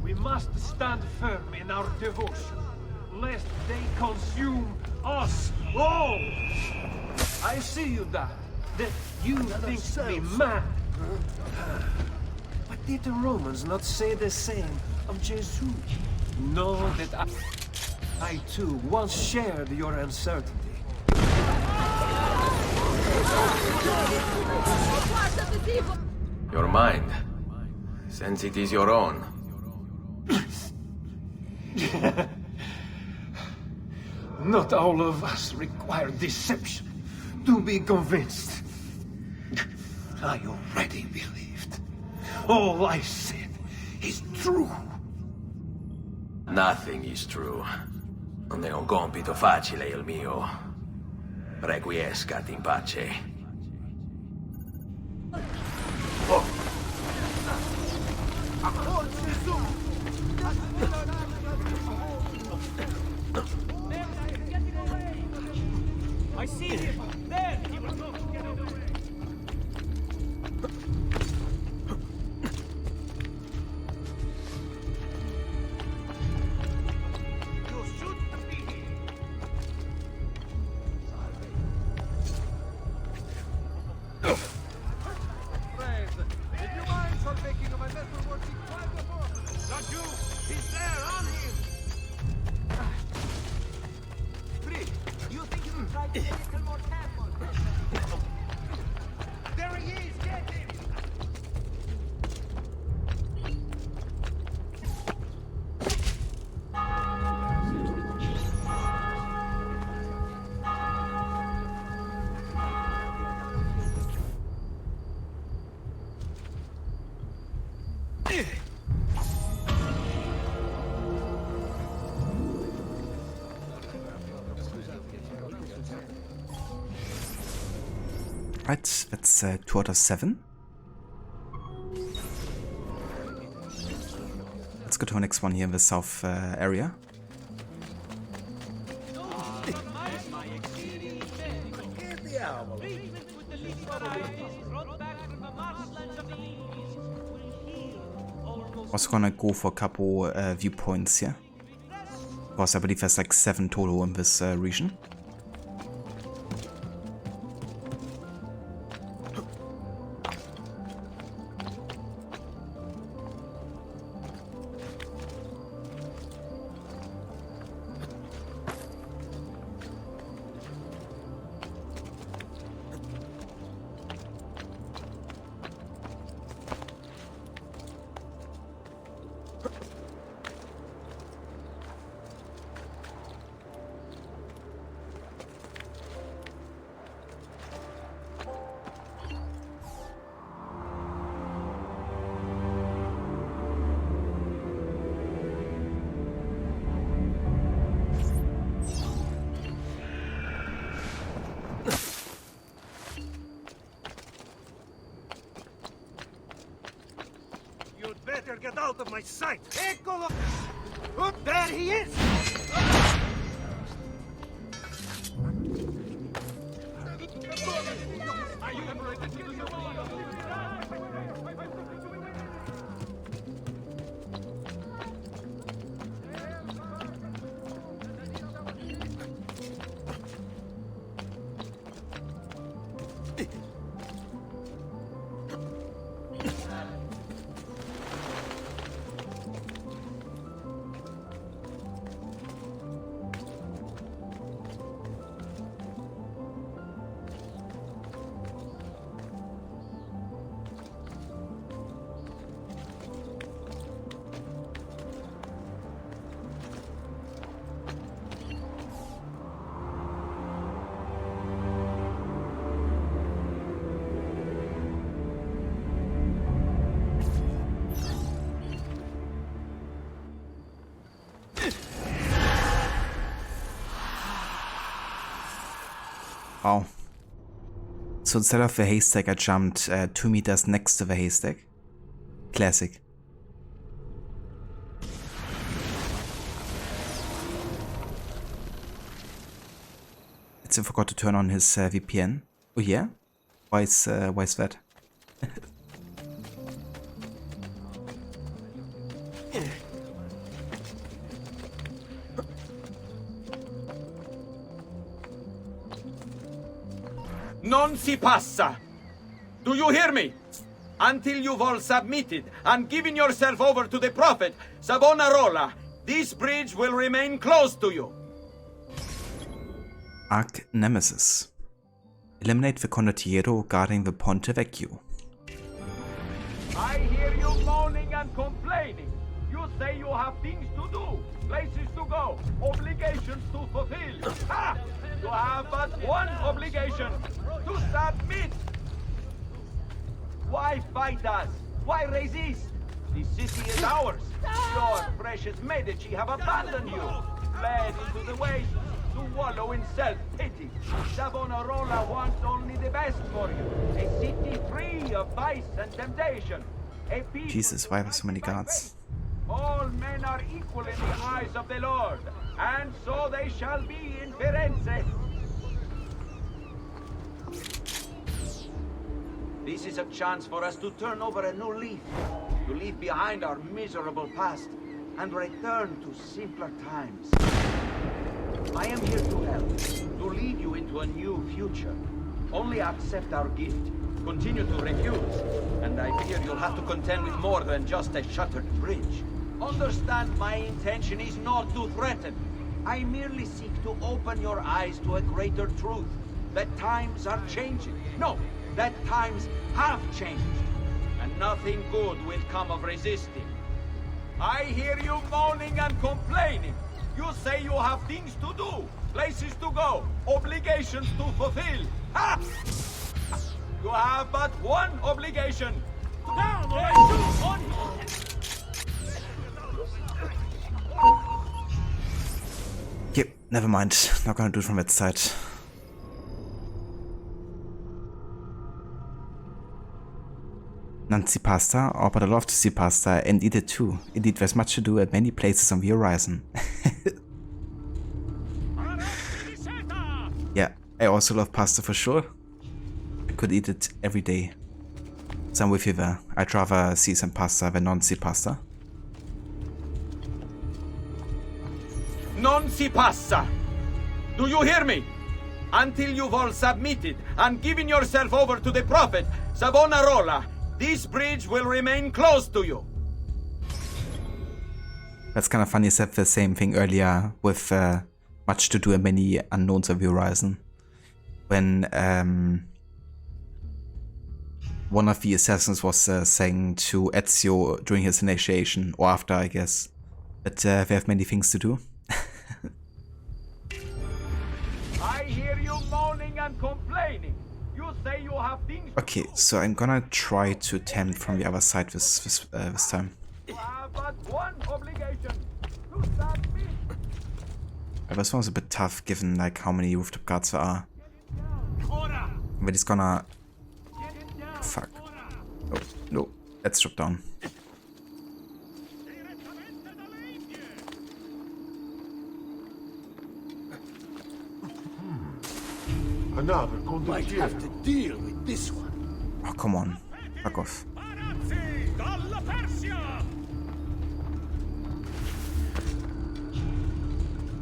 We must stand firm in our devotion, lest they consume us all. I see you, Dad, that you think me mad. But did the Romans not say the same of Jesus? Know that I too once shared your uncertainty. Your mind, since it is your own. Not all of us require deception to be convinced. I already believed. All I said is true. Nothing is true. Non è un compito facile il mio. Requiescat in pace. I see him! There! He will not get away! If you mind for making of a metalworking quite before. Not you! He's there, on him! Free, you think you can try to be a little more careful? There he is! Get him! Right, that's 2 out of 7. Let's go to the next one here in the south area. Also gonna go for a couple viewpoints here. Because I believe there's like 7 total in this region. Better get out of my sight! Eccolo! There he is! Wow. So instead of the haystack, I jumped 2 meters next to the haystack. Classic. It's I forgot to turn on his VPN. Oh yeah? Why is that? Non si passa! Do you hear me? Until you've all submitted and given yourself over to the Prophet, Savonarola, this bridge will remain closed to you. Arc Nemesis. Eliminate the condottiero guarding the Ponte Vecchio. I hear you moaning and complaining. You say you have things to do, places to go, obligations to fulfill. Ha! You have but one obligation, to submit. Why fight us? Why resist? The city is ours. Your precious Medici have abandoned you, fled into the waste to wallow in self-pity. Savonarola wants only the best for you. A city free of vice and temptation. A people. Jesus, why are there so many guards? All men are equal in the eyes of the Lord, and so they shall be in Firenze. This is a chance for us to turn over a new leaf, to leave behind our miserable past, and return to simpler times. I am here to help, to lead you into a new future. Only accept our gift. Continue to refuse, and I fear you'll have to contend with more than just a shuttered bridge. Understand, my intention is not to threaten. I merely seek to open your eyes to a greater truth. That times are changing. No, that times have changed. And nothing good will come of resisting. I hear you moaning and complaining. You say you have things to do, places to go, obligations to fulfill. Ha! You have but one obligation. Down or I shoot on you! Yep, never mind. Not gonna do it from that side. None see pasta, oh, but I love to see pasta and eat it too. Indeed, there's much to do at many places on the horizon. Yeah, I also love pasta for sure. I could eat it every day. So I'm with you there. I'd rather see some pasta than non see pasta. Non si passa! Do you hear me? Until you've all submitted and given yourself over to the Prophet, Savonarola, this bridge will remain closed to you. That's kind of funny. I said the same thing earlier with much to do and many unknowns of the horizon. When one of the assassins was saying to Ezio during his initiation, or after, I guess, that they have many things to do. I hear you moaning and complaining. You say you have things. Okay, so I'm gonna try to attempt from the other side this time. You have but one obligation. To submit. This one's a bit tough given like how many rooftop guards there are. But he's gonna... Fuck. Oh, no. Let's drop down. Another might have to deal with this one. Oh, come on. Fuck off.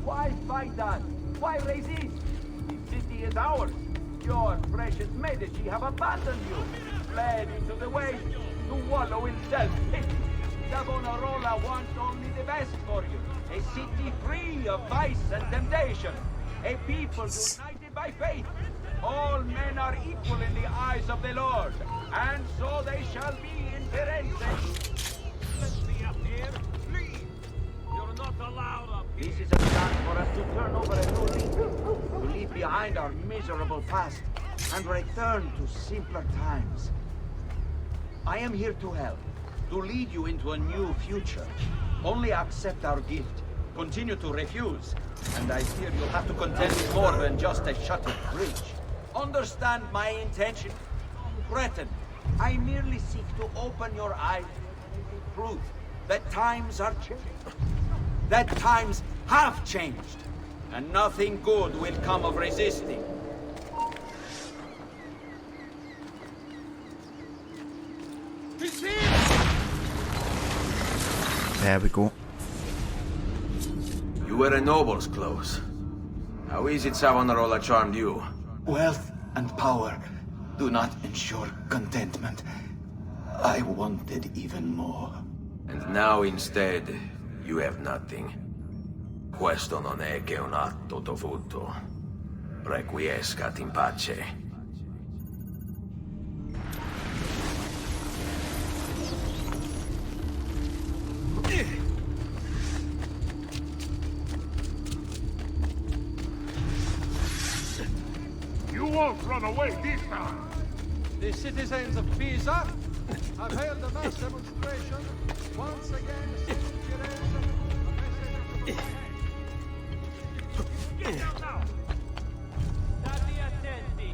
Why fight us? Why resist? The city is ours. Your precious Medici have abandoned you, fled into the waste to wallow in self-pity. Savonarola wants only the best for you. A city free of vice and temptation. A people united by faith. All men are equal in the eyes of the Lord, and so they shall be in Firenze. Let me up here, please. You're not allowed up here. This is a chance for us to turn over a new leaf, to leave behind our miserable past, and return to simpler times. I am here to help, to lead you into a new future. Only accept our gift. Continue to refuse, and I fear you'll have to contend with more than just a shuttered bridge. Understand my intention? Threaten. I merely seek to open your eyes to truth that times are changing. That times have changed, and nothing good will come of resisting. There we go. You wear a noble's clothes. How is it Savonarola charmed you? Wealth and power do not ensure contentment. I wanted even more. And now instead, you have nothing. Questo non è che un atto dovuto. Requiescat in pace. You won't run away this time. The citizens of Pisa have held a mass demonstration. Once again, sending Firenze a message of Get down now! State attenti.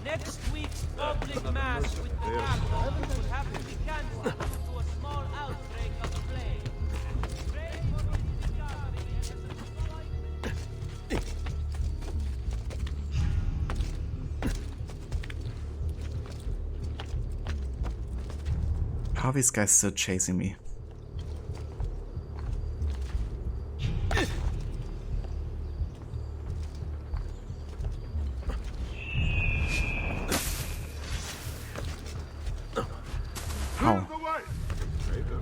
Next week's public mass with the Templar will have to be cancelled due to a small outbreak of plague. Pray for the gathering. How are these guys still chasing me?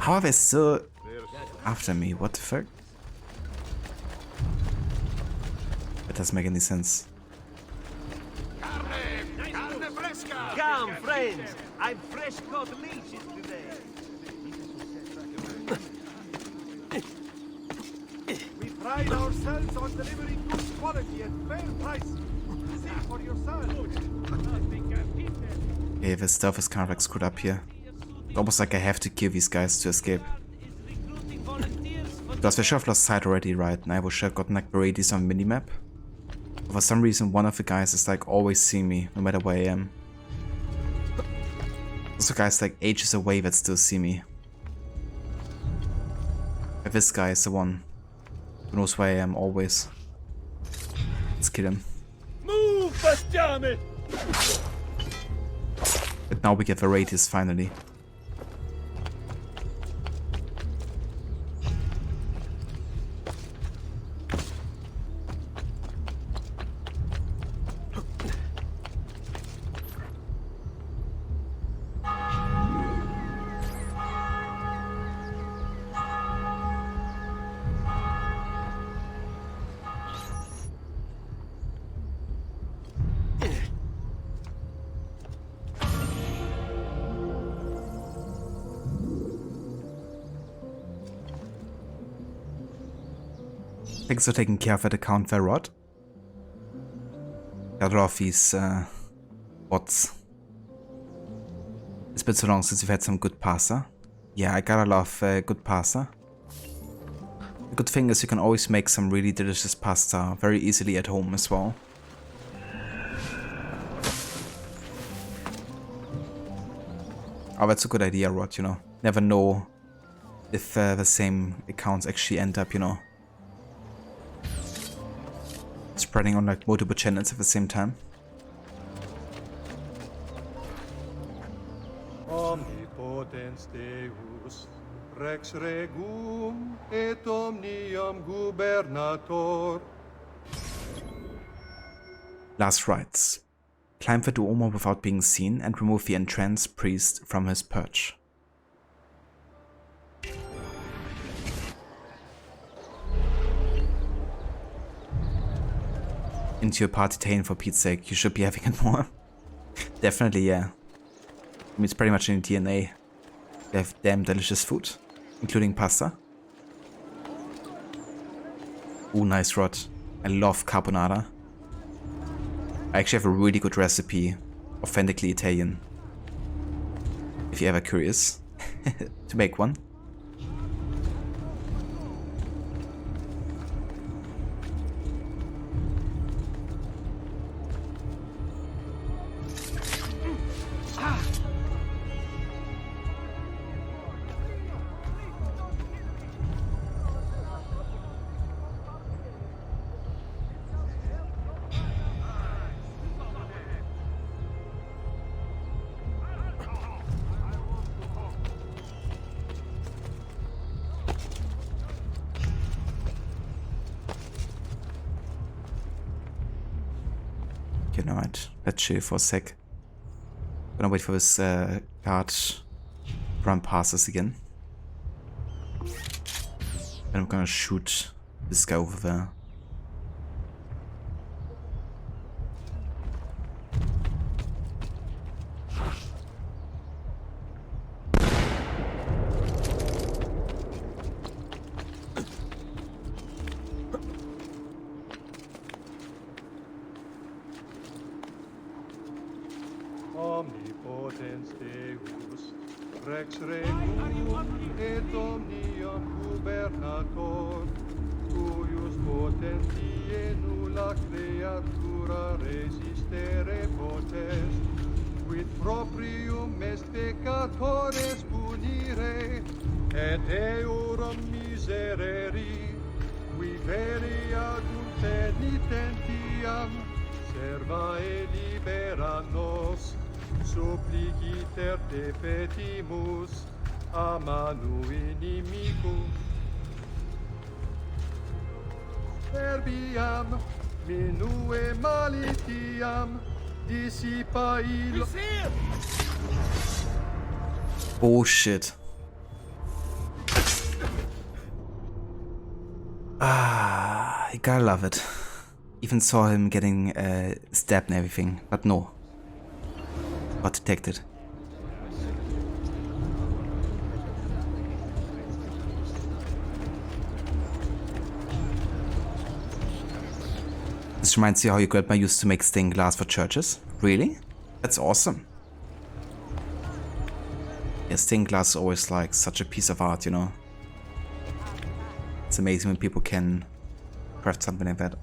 How are they still after me? What the fuck? That doesn't make any sense. Come, friends! I've fresh caught leeches today. We pride ourselves on delivering good quality at fair price. See for yourself. Okay, this stuff is kind of like screwed up here. It's almost like I have to kill these guys to escape. Because we should have lost sight already, right? And I should have gotten like varieties on the minimap. But for some reason, one of the guys is like always seeing me, no matter where I am. Also guys like ages away that still see me. But this guy is the one who knows where I am always. Let's kill him. Move, Bastiame! But now we get varieties finally. Thanks for taking care of that account, Verrod. Got a lot of these bots. It's been so long since we've had some good parser. Yeah, I got a lot of good parser. The good thing is you can always make some really delicious pasta very easily at home as well. Oh, that's a good idea, Rod, you know. Never know if the same accounts actually end up, you know, spreading on like multiple channels at the same time. Omnipotens Deus, Rex Regum et omnium gubernator. Last rites. Climb the Duomo without being seen and remove the entranced priest from his perch. Into your party Tane, for Pete's sake, you should be having it more. Definitely, yeah. I mean, it's pretty much in DNA. They have damn delicious food, including pasta. Ooh, nice, Rod. I love carbonara. I actually have a really good recipe, authentically Italian. If you're ever curious to make one. You know what? Let's chill for a sec. Gonna wait for this card run passes again. And I'm gonna shoot this guy over there. Omnipotens Deus, Rex Regum et omnium gubernator, cuius potentiae nulla creatura resistere potest, quid proprium est peccatores punire, et eorum miserere, qui veri adunt penitentiam, serva e libera nos, suppliciter te petimus, a manu inimicum. Verbiam, minue malitiam, dissipa il... Bullshit. Ah, you gotta love it. Even saw him getting stabbed and everything, but no. Got detected. This reminds you how your grandma used to make stained glass for churches? Really? That's awesome. Yeah, stained glass is always like such a piece of art, you know? It's amazing when people can craft something like that.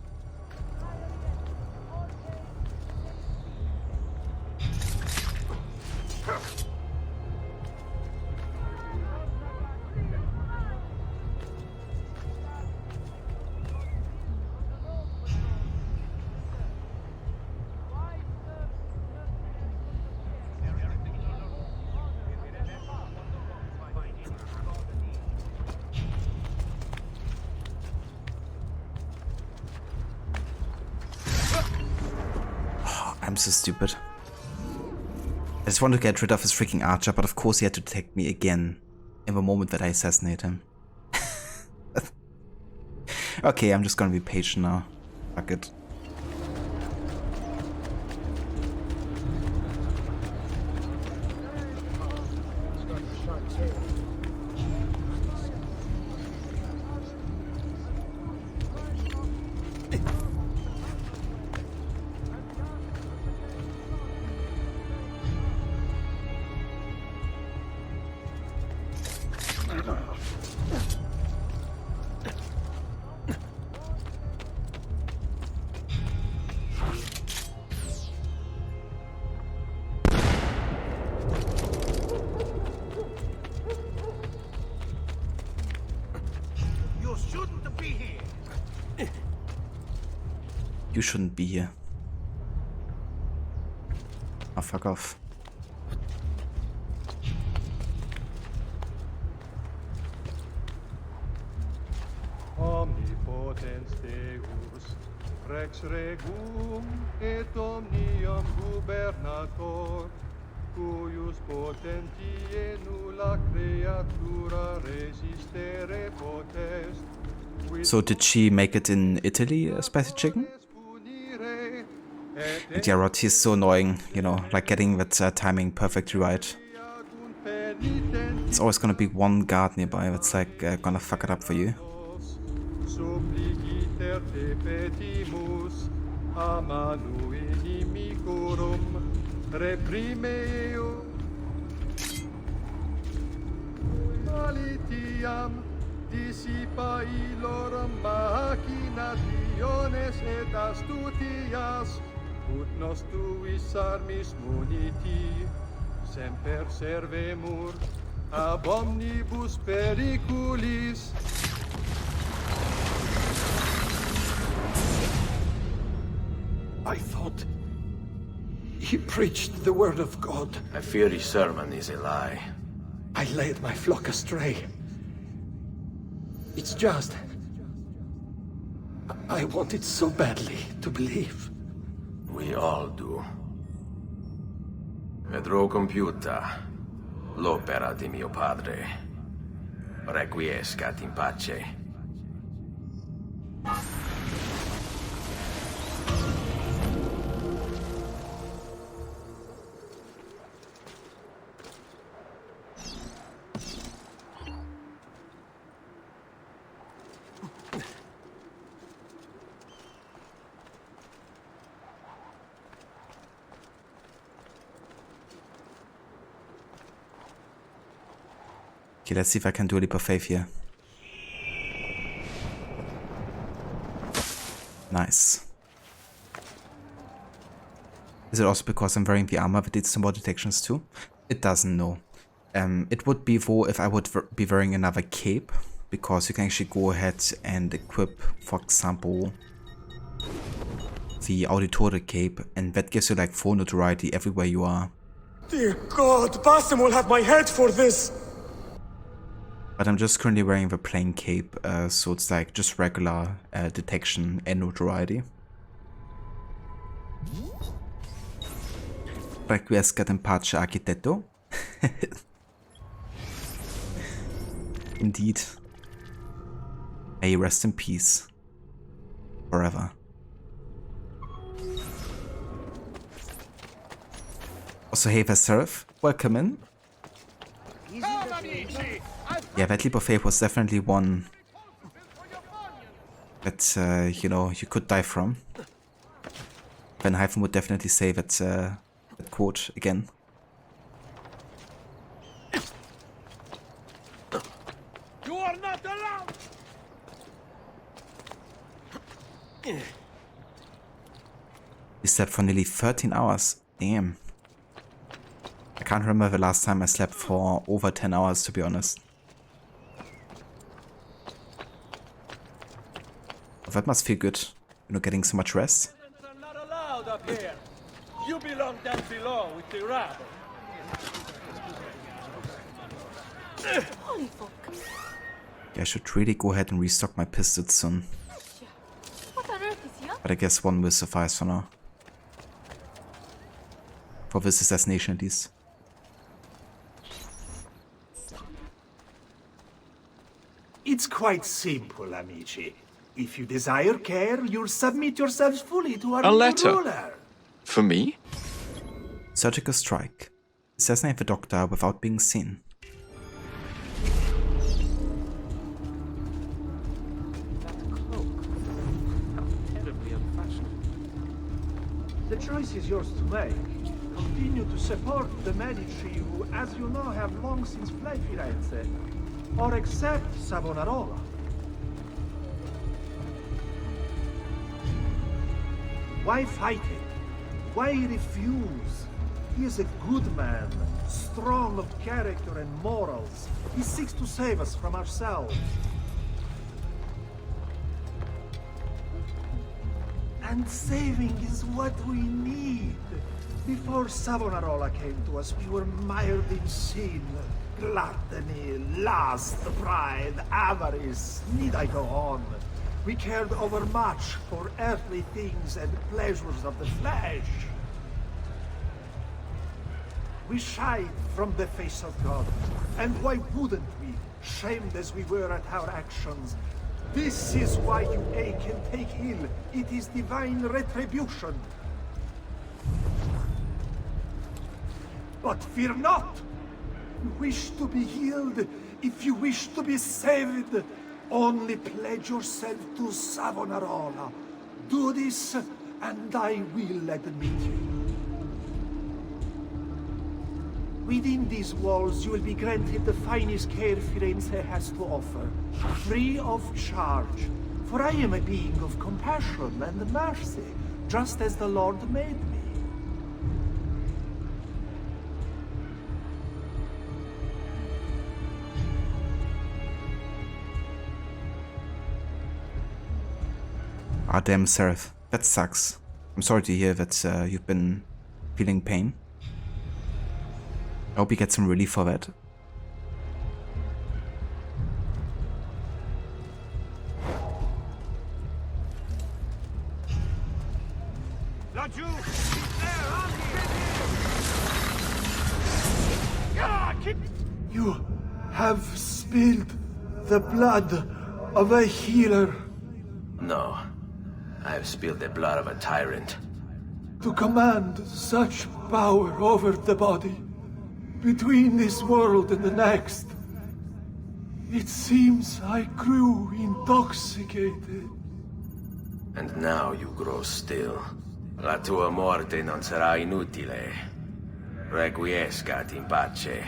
I'm so stupid. I just want to get rid of his freaking archer, but of course he had to detect me again in the moment that I assassinate him. Okay, I'm just gonna be patient now. Fuck it. You shouldn't be here. Oh, fuck off. Omnipotens Deus, Rex Regum et Omnium Gubernator, cuius potentie nulla creatura resistere potest. So did she make it in Italy, Spicy Chicken? And yeah, Rod, he's so annoying, you know, like getting that timing perfectly right. It's always gonna be one guard nearby that's like gonna fuck it up for you. Dissipa ilor machinationes et astutias, ut nos tuis armis muniti, semper servemur ab omnibus periculis. I thought he preached the word of God. I fear his sermon is a lie. I led my flock astray. It's just... I wanted so badly to believe. We all do. Vedrò compiuta l'opera di mio padre. Requiescat in pace. Okay, let's see if I can do a leap of faith here. Nice. Is it also because I'm wearing the armor that did some more detections too? It doesn't, no. It would be though if I would be wearing another cape, because you can actually go ahead and equip, for example, the Auditore cape, and that gives you like full notoriety everywhere you are. Dear God, Basim will have my head for this! But I'm just currently wearing the plain cape, so it's like just regular detection and notoriety. Requiescat in pace architetto. Indeed. May you rest in peace. Forever. Also, hey Veserif, welcome in. Yeah, that leap of faith was definitely one that, you know, you could die from. Van Hyphen would definitely say that quote again. You are not allowed! You slept for nearly 13 hours. Damn. I can't remember the last time I slept for over 10 hours, to be honest. But that must feel good, you know, getting so much rest. You're not allowed up here. You belong down below with the rabble. Holy fuck. Yeah, I should really go ahead and restock my pistols soon. What on earth is he up? But I guess one will suffice for now. For this assassination at least. It's quite simple, amici. If you desire care, you'll submit yourselves fully to our A new letter? ruler. For me? Surgical strike. Assassinate the doctor without being seen. The choice is yours to make. Continue to support the Medici, who, as you know, have long since fled Firenze, or accept Savonarola. Why fight him? Why refuse? He is a good man, strong of character and morals. He seeks to save us from ourselves. And saving is what we need. Before Savonarola came to us, we were mired in sin, gluttony, lust, pride, avarice. Need I go on? We cared overmuch for earthly things and pleasures of the flesh. We shied from the face of God. And why wouldn't we, shamed as we were at our actions? This is why you ache and take ill. It is divine retribution. But fear not! You wish to be healed, if you wish to be saved, only pledge yourself to Savonarola. Do this, and I will admit you. Within these walls, you will be granted the finest care Firenze has to offer, free of charge. For I am a being of compassion and mercy, just as the Lord made me. Ah, damn, Seraph. That sucks. I'm sorry to hear that you've been feeling pain. I hope you get some relief for that. You have spilled the blood of a healer. No. I've spilled the blood of a tyrant. To command such power over the body, between this world and the next. It seems I grew intoxicated. And now you grow still. La tua morte non sarà inutile. Requiescat in pace.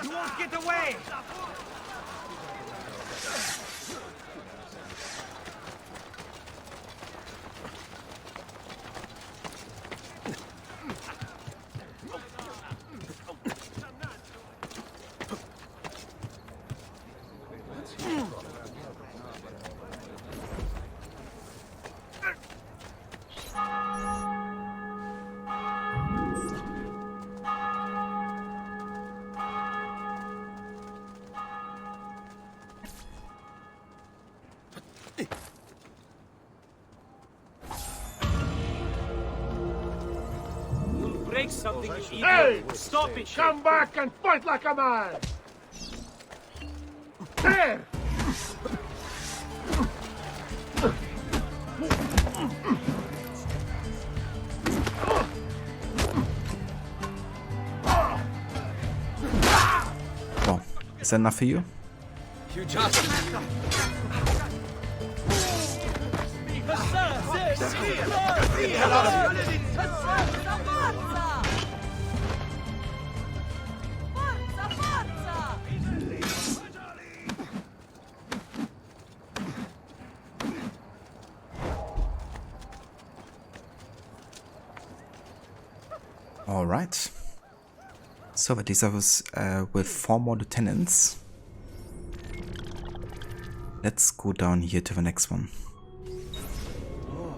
You won't get away! something evil. Hey! Stop it! Come back and fight like a man! There! Oh, is that enough for you? You just... All right. So that leaves us with 4 more lieutenants. Let's go down here to the next one. Oh,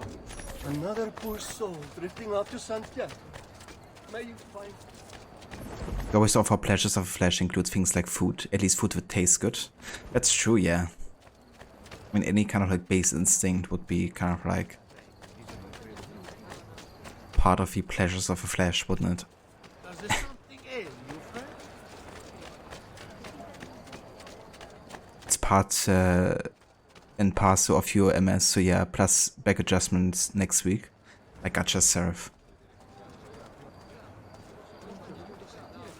another poor soul drifting off to Santiago. May you find... We always offer pleasures of flesh includes things like food, at least food that tastes good. That's true, yeah. I mean, any kind of like base instinct would be kind of like part of the pleasures of the flesh, wouldn't it? It's part and parcel of your MS, so yeah, plus back adjustments next week. I gotcha, Seraph.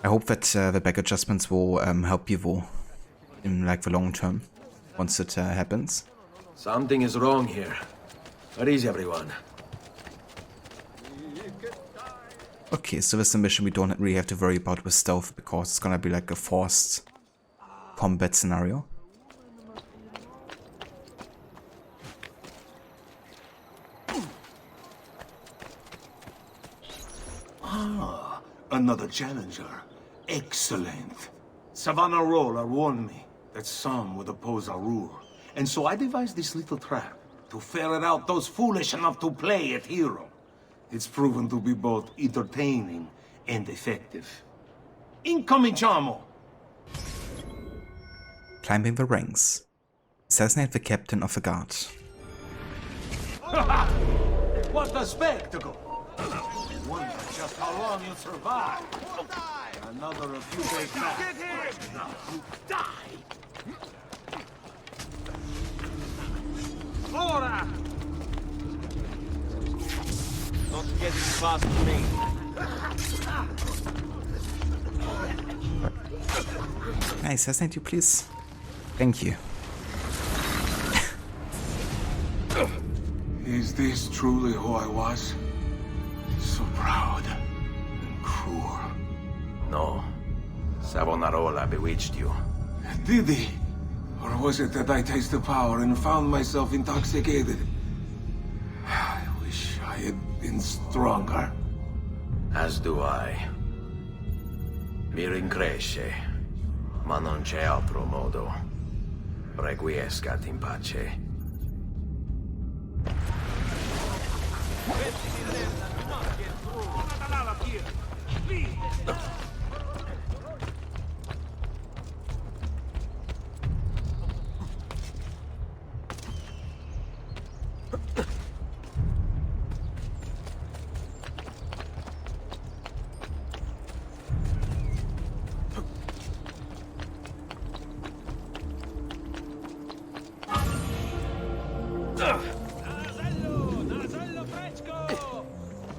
I hope that the back adjustments will help you though, in like the long term, once it happens. Something is wrong here. Where is everyone? Okay, so this is a mission we don't really have to worry about with stealth, because it's gonna be like a forced combat scenario. Ah, another challenger. Excellent. Savonarola warned me that some would oppose our rule, and so I devised this little trap to ferret out those foolish enough to play at hero. It's proven to be both entertaining and effective. Incominciamo! Climbing the ranks. Assassinate the captain of the guard. What a spectacle! Wonder just how long you'll survive. Another a few days back. Get him! You die! Ora! Not getting past me. Can I assassinate you, please? Thank you. Is this truly who I was? So proud and cruel. No. Savonarola bewitched you. Did he? Or was it that I tasted power and found myself intoxicated? I wish I had been stronger. As do I. Mi rincresce, ma non c'è altro modo. Requiescat in pace.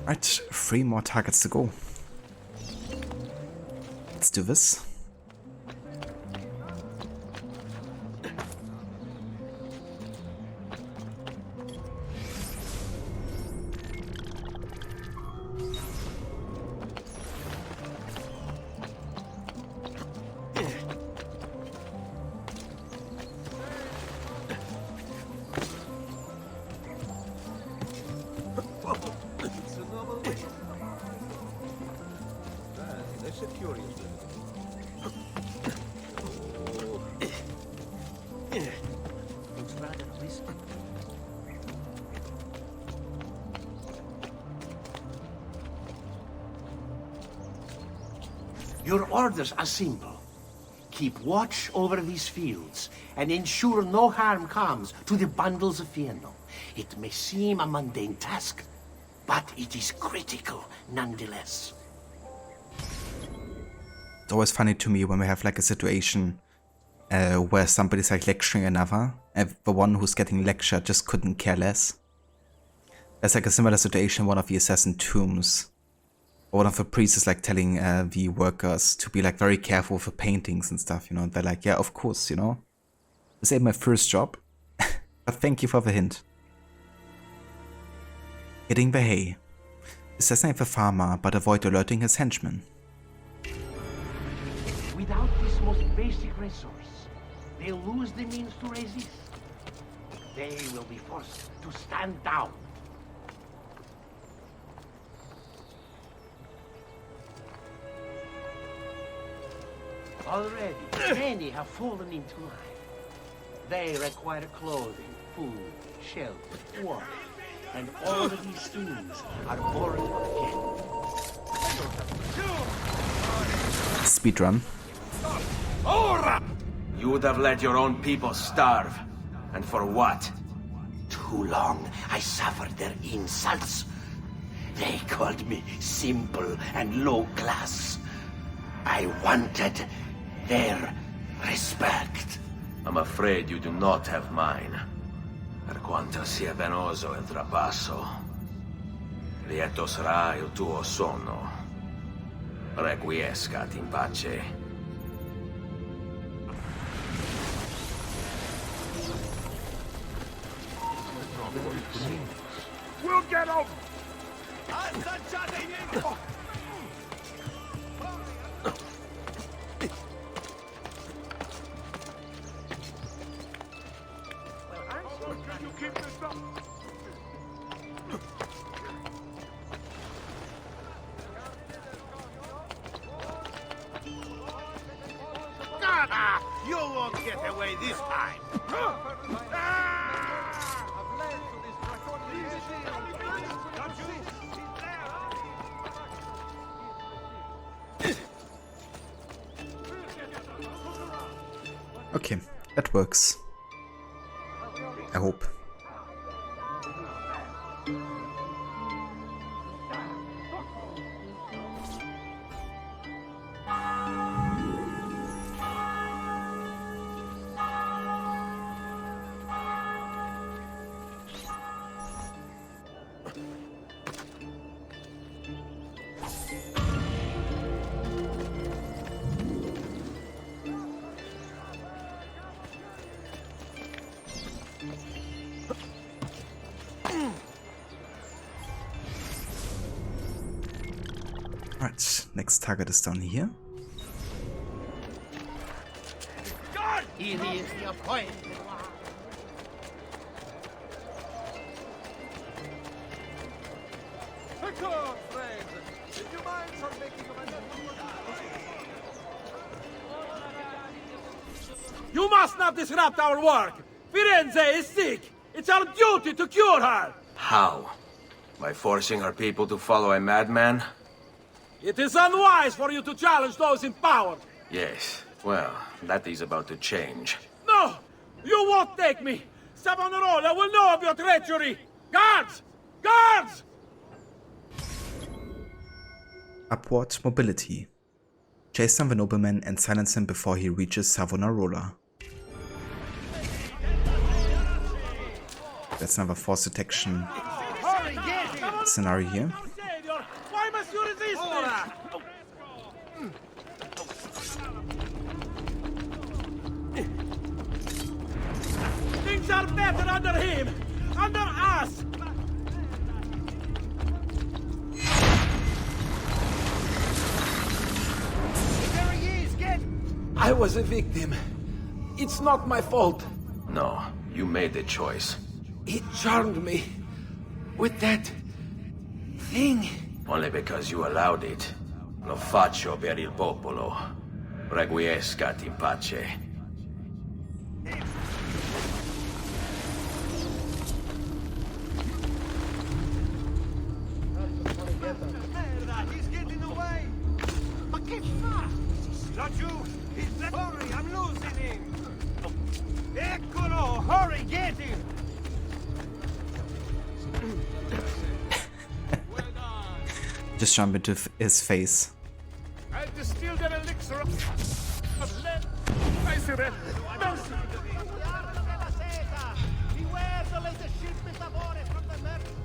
Right, 3 more targets to go. Let's do this. Your orders are simple. Keep watch over these fields, and ensure no harm comes to the bundles of Fieno. It may seem a mundane task, but it is critical nonetheless. always funny to me when we have like a situation where somebody's like lecturing another, and the one who's getting lectured just couldn't care less. There's like a similar situation in one of the assassin tombs. One of the priests is like telling the workers to be like very careful with the paintings and stuff, you know. They're like, yeah, of course, you know. This ain't my first job, but thank you for the hint. Hitting the hay. Assassinate the farmer, but avoid alerting his henchmen. Without this most basic resource, they'll lose the means to resist. They will be forced to stand down. Already, many have fallen into line. They require clothing, food, shelter, water, and all of these things are born again. Speedrun. You would have let your own people starve. And for what? Too long I suffered their insults. They called me simple and low class. I wanted their respect. I'm afraid you do not have mine. Per quanto sia penoso il trapasso, lieto sarà il tuo sonno. Requiescat in pace. We'll get him! You won't get away this time! Okay, that works. I hope. Alright, next target is down here. Here is the appointed one. Come, friends. Did you mind for making a You must not disrupt our work! Firenze is sick! It's our duty to cure her! How? By forcing our people to follow a madman? It is unwise for you to challenge those in power! Yes. Well, that is about to change. No! You won't take me! Savonarola will know of your treachery! Guards! Guards! Upward mobility. Chase down the nobleman and silence him before he reaches Savonarola. That's another force detection scenario here. Why must you resist me? Things are better under him! Under us! There he is, get! I was a victim. It's not my fault. No, you made the choice. He charmed me with that thing. Only because you allowed it. Lo faccio per il popolo. Requiescat in pace. He's getting away! Ma che fa? Laggiù! He's left! Hurry, I'm losing him! Eccolo! Hurry, get him! Just jump into his face. And distilled an elixir of lead. Mercy. Beware the latest shipment of ore from the merchant.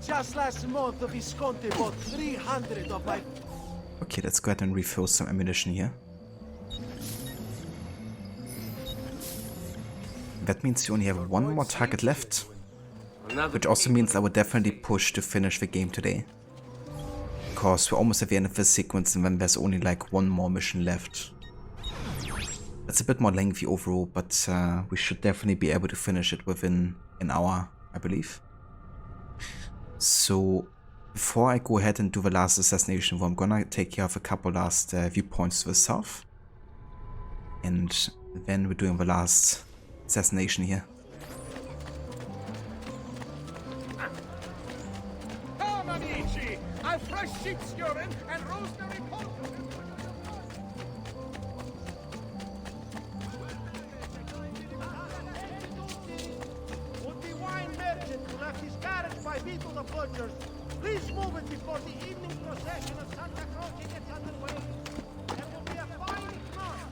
Just last month, the Visconti bought 300 of my... Okay, let's go ahead and refill some ammunition here. That means you only have one more target left. Which also means I would definitely push to finish the game today. Because we're almost at the end of this sequence and then there's only like one more mission left. That's a bit more lengthy overall, but we should definitely be able to finish it within an hour, I believe. So, before I go ahead and do the last assassination, I'm gonna take care of a couple last viewpoints to the south. And then we're doing the last assassination here. Come, amici! A fresh sheep's urine and rosemary poultice. Would the wine merchant who left his carriage by Vito the Butcher's please move it before the evening procession of Santa Croce gets underway? There will be a fine crowd.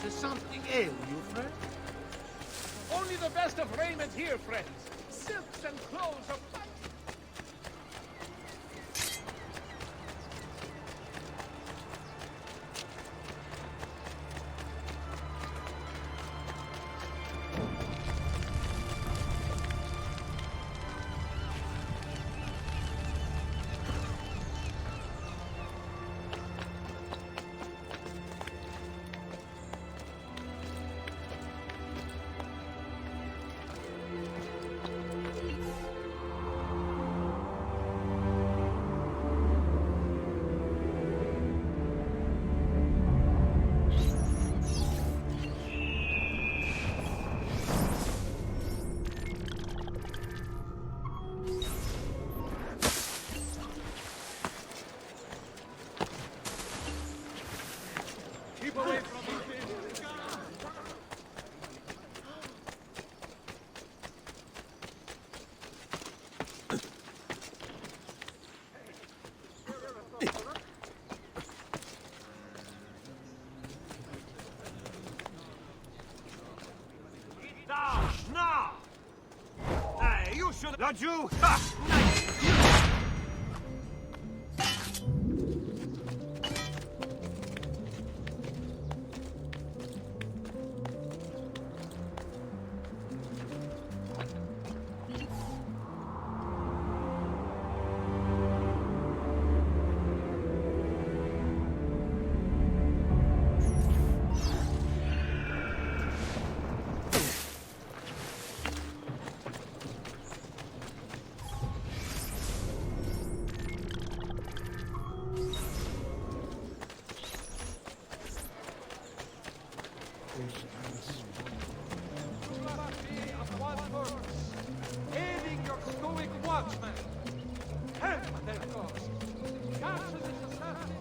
Does something ail you, friend? Only the best of raiment here, friends. Silks and clothes of fine. Laggiù! Aiding your stoic watchman. Help their cause. Capture this assassin.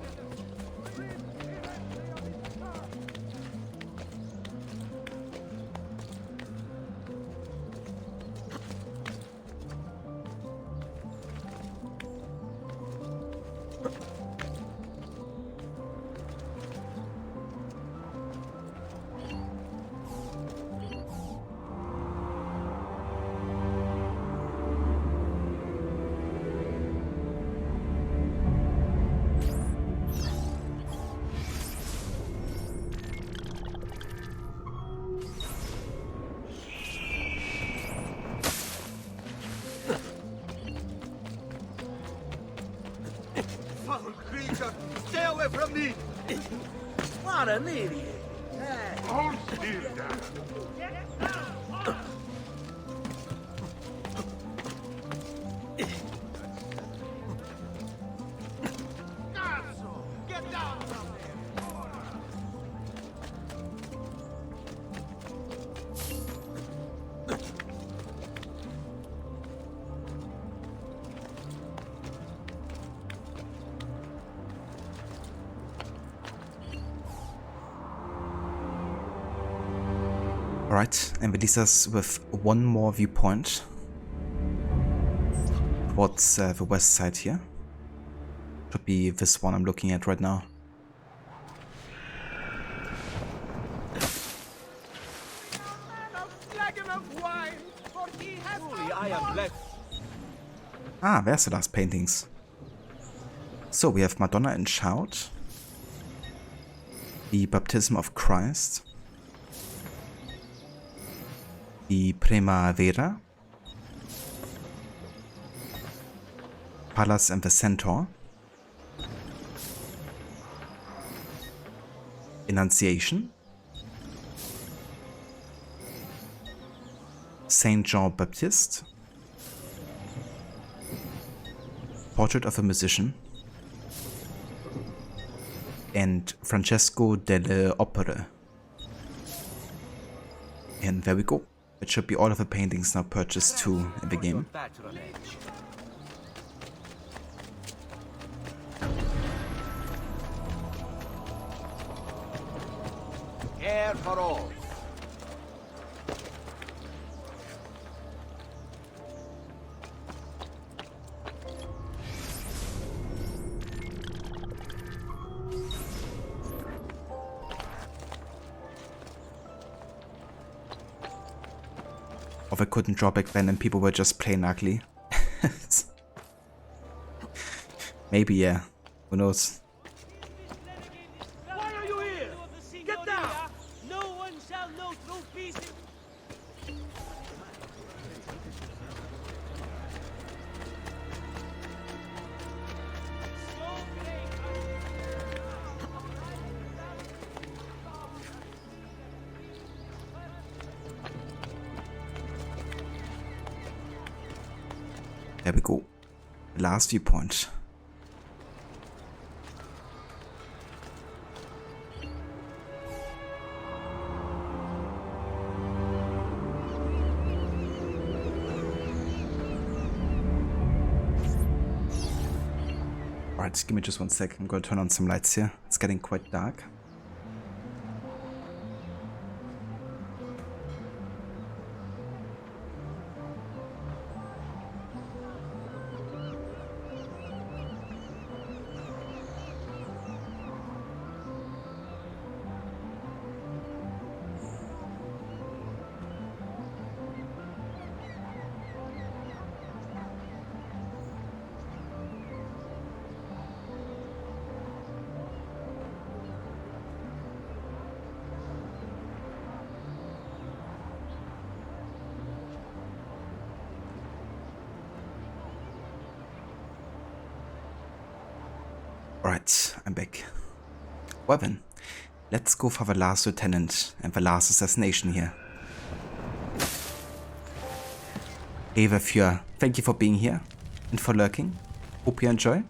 Foul creature! Stay away from me! What an idiot! Hold still, Get down from Alright, and we leave us with one more viewpoint towards the west side here. Should be this one I'm looking at right now. Ah, there's the last paintings. So we have Madonna in Shout, the Baptism of Christ, the Primavera, Pallas and the Centaur, Annunciation, Saint Jean Baptiste, Portrait of a Musician, and Francesco delle Opere. And there we go. It should be all of the paintings now purchased too in the game. Air for all. Or I couldn't draw back then and people were just plain ugly. Maybe, yeah. Who knows? Why are you here? Get down! No one shall know through peace. There we go. Last viewpoint. Alright, give me just one sec. I'm going to turn on some lights here. It's getting quite dark. Alright, I'm back. Well then, let's go for the last lieutenant and the last assassination here. Hey Fuhr, thank you for being here and for lurking. Hope you enjoy.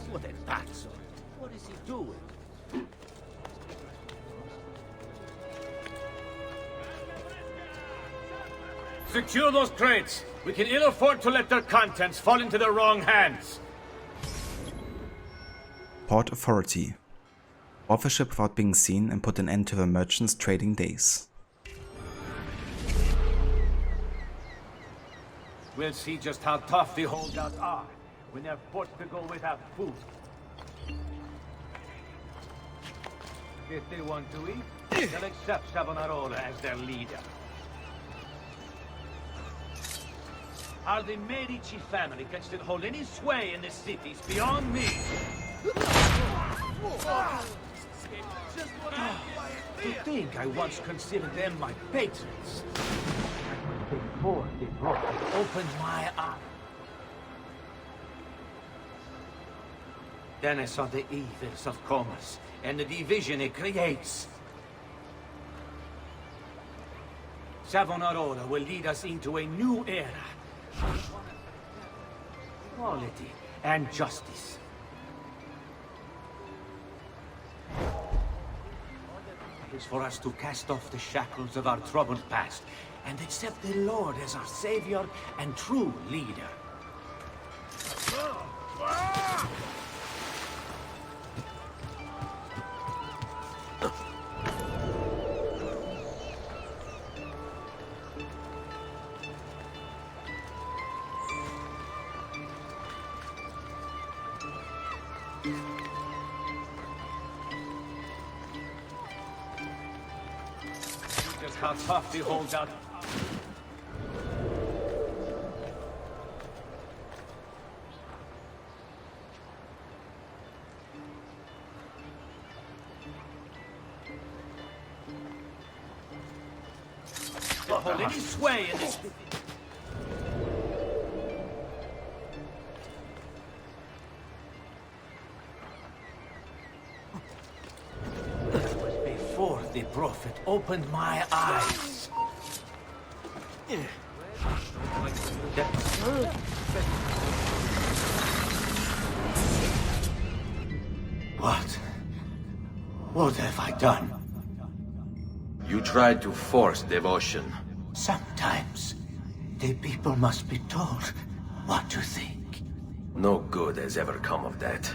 What a pazzo! What is he doing? Secure those crates. We can ill afford to let their contents fall into the wrong hands. Port Authority. Board the ship without being seen and put an end to the merchants' trading days. We'll see just how tough the holdouts are when they're forced to go without food. If they want to eat, they'll accept Savonarola as their leader. How the Medici family can still hold any sway in the cities beyond me. To think I once considered them my patrons. Before they opened my eyes. Then I saw the evils of commerce and the division it creates. Savonarola will lead us into a new era. Equality and justice. It is for us to cast off the shackles of our troubled past and accept the Lord as our savior and true leader. Just how tough the holdout. Hold any sway in this. Before the prophet opened my eyes. What have I done? You tried to force devotion. Sometimes the people must be told what to think. No good has ever come of that.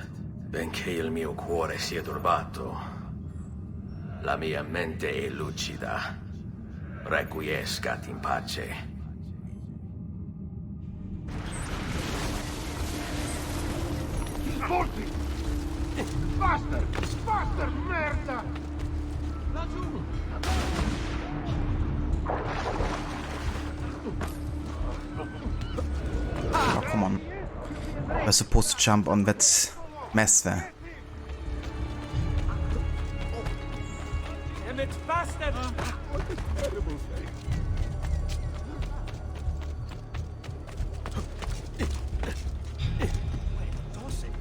Benché il mio cuore sia turbato, la mia mente è lucida. Requiescat in pace. Morti! Faster! Faster, merda! Laggiù! Oh, come on. We're supposed to jump on that mess there. Damn it, faster! What a terrible thing.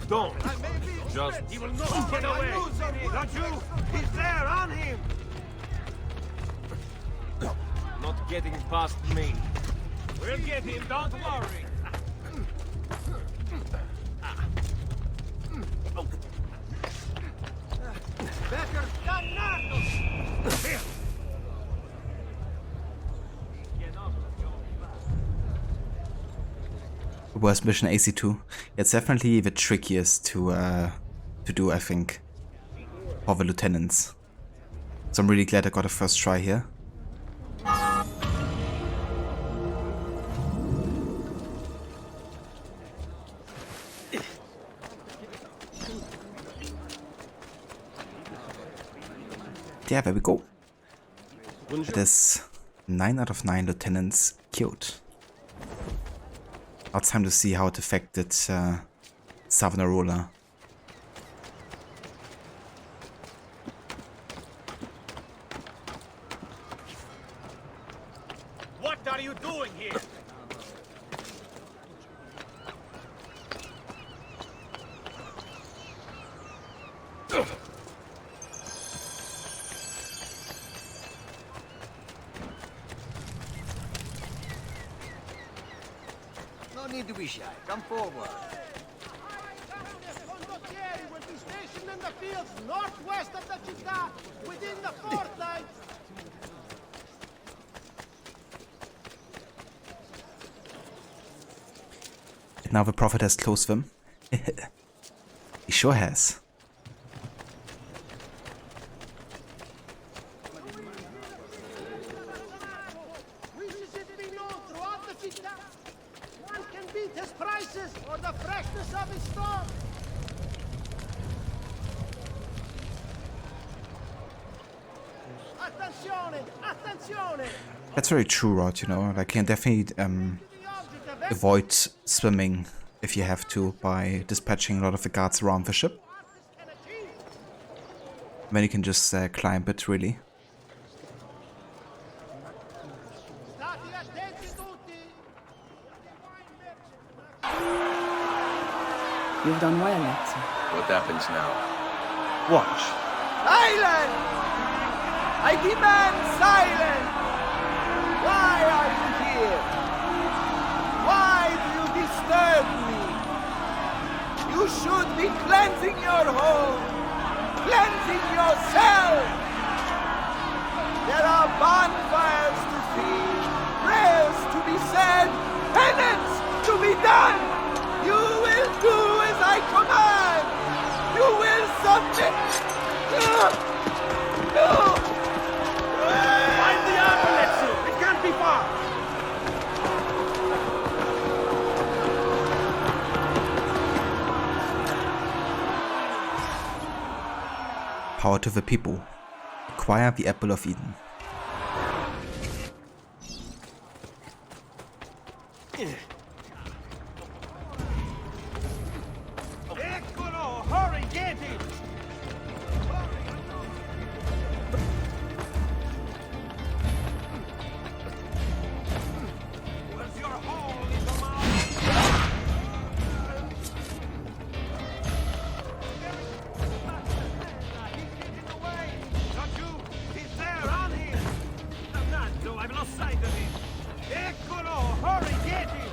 Don't! Just... He will not get away! Laggiù! He's there, on him! Not getting past me. We'll get him, don't worry. Becker, dannato! Here! Worst mission AC2. It's definitely the trickiest to do, I think, for the lieutenants. So I'm really glad I got a first try here. Yeah, there we go. It is 9 out of 9 lieutenants killed. Now it's time to see how it affected Savonarola. What are you doing here? No need to be shy. Come forward. Condottieri will be stationed in the fields northwest of the città within the fortnight. Now the prophet has closed them. He sure has. eat his prices or the freshness of his stock. Attenzione! Attenzione! That's very true, Rod, you know. Like, you can definitely avoid swimming if you have to by dispatching a lot of the guards around the ship. Then you can just climb it, really. You've done well, Ezio. What happens now? Watch. Silence! I demand silence! Why are you here? Why do you disturb me? You should be cleansing your home, cleansing yourself. There are bonfires to see, prayers to be said, penance to be done. You will do as I command. You will submit. No! Find the apple, Ezio! It can't be far! Power to the people. Acquire the Apple of Eden. Eccolo! Hurry, get it! Where's your hole, little mouse? He's getting away! Don't you? He's there, on him! Damnado, I've lost sight of him! Eccolo! Hurry, get him!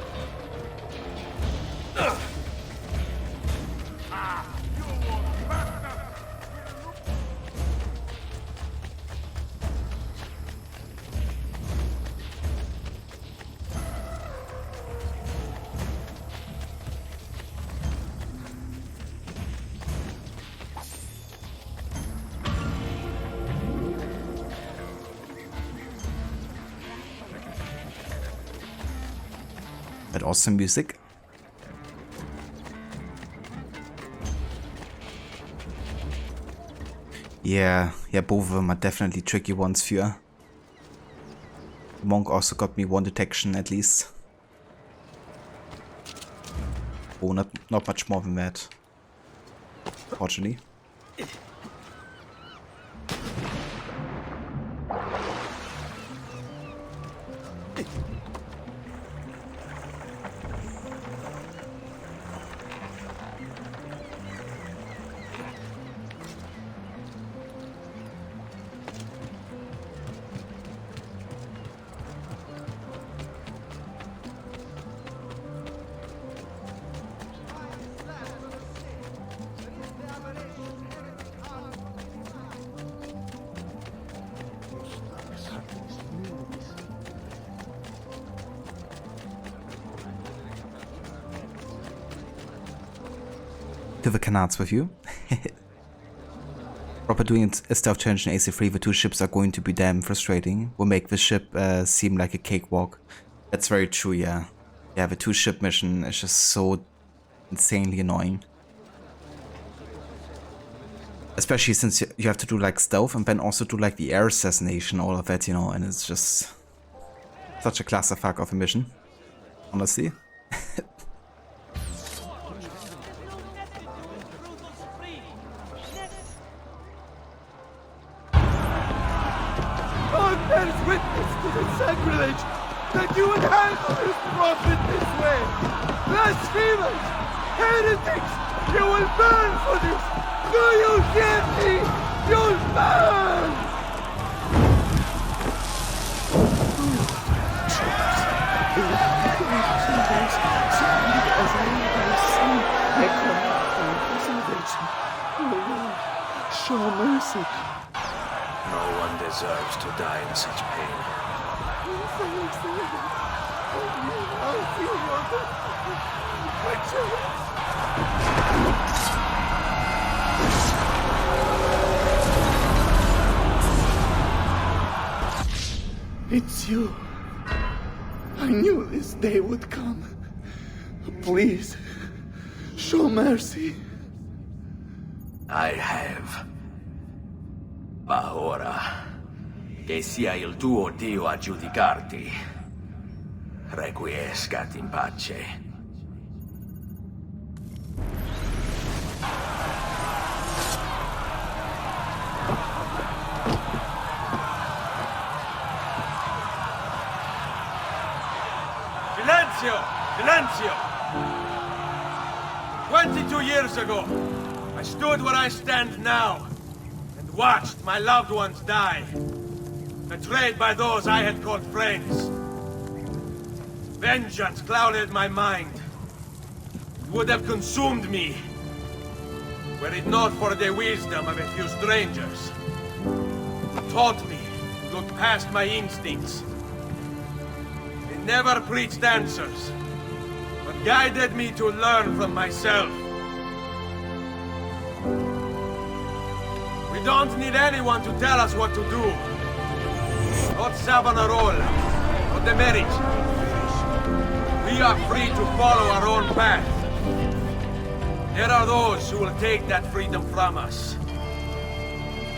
That awesome music. Yeah, both of them are definitely tricky ones for. Monk also got me one detection at least. Oh, not much more than that, fortunately. To the canards with you. Proper doing a stealth challenge in AC3 with two ships are going to be damn frustrating. Will make the ship seem like a cakewalk. That's very true, yeah. Yeah, the two ship mission is just so insanely annoying. Especially since you have to do like stealth and then also do like the air assassination, all of that, you know, and it's just such a clusterfuck of a mission, honestly. God bears witness to the sacrilege that you would handle this prophet this way. Blasphemers! Heretics! You will burn for this! Do you hear me? You'll burn! Show mercy. No one deserves to die in such pain. It's you. I knew this day would come. Please, show mercy. I have. Ma ora, che sia il tuo Dio a giudicarti. Requiescat in pace. Silenzio! Silenzio! 22 years ago, I stood where I stand now, and watched my loved ones die, betrayed by those I had called friends. Vengeance clouded my mind. It would have consumed me, were it not for the wisdom of a few strangers, who taught me to look past my instincts. They never preached answers, but guided me to learn from myself. We don't need anyone to tell us what to do. Not Savonarola, not the marriage. We are free to follow our own path. There are those who will take that freedom from us.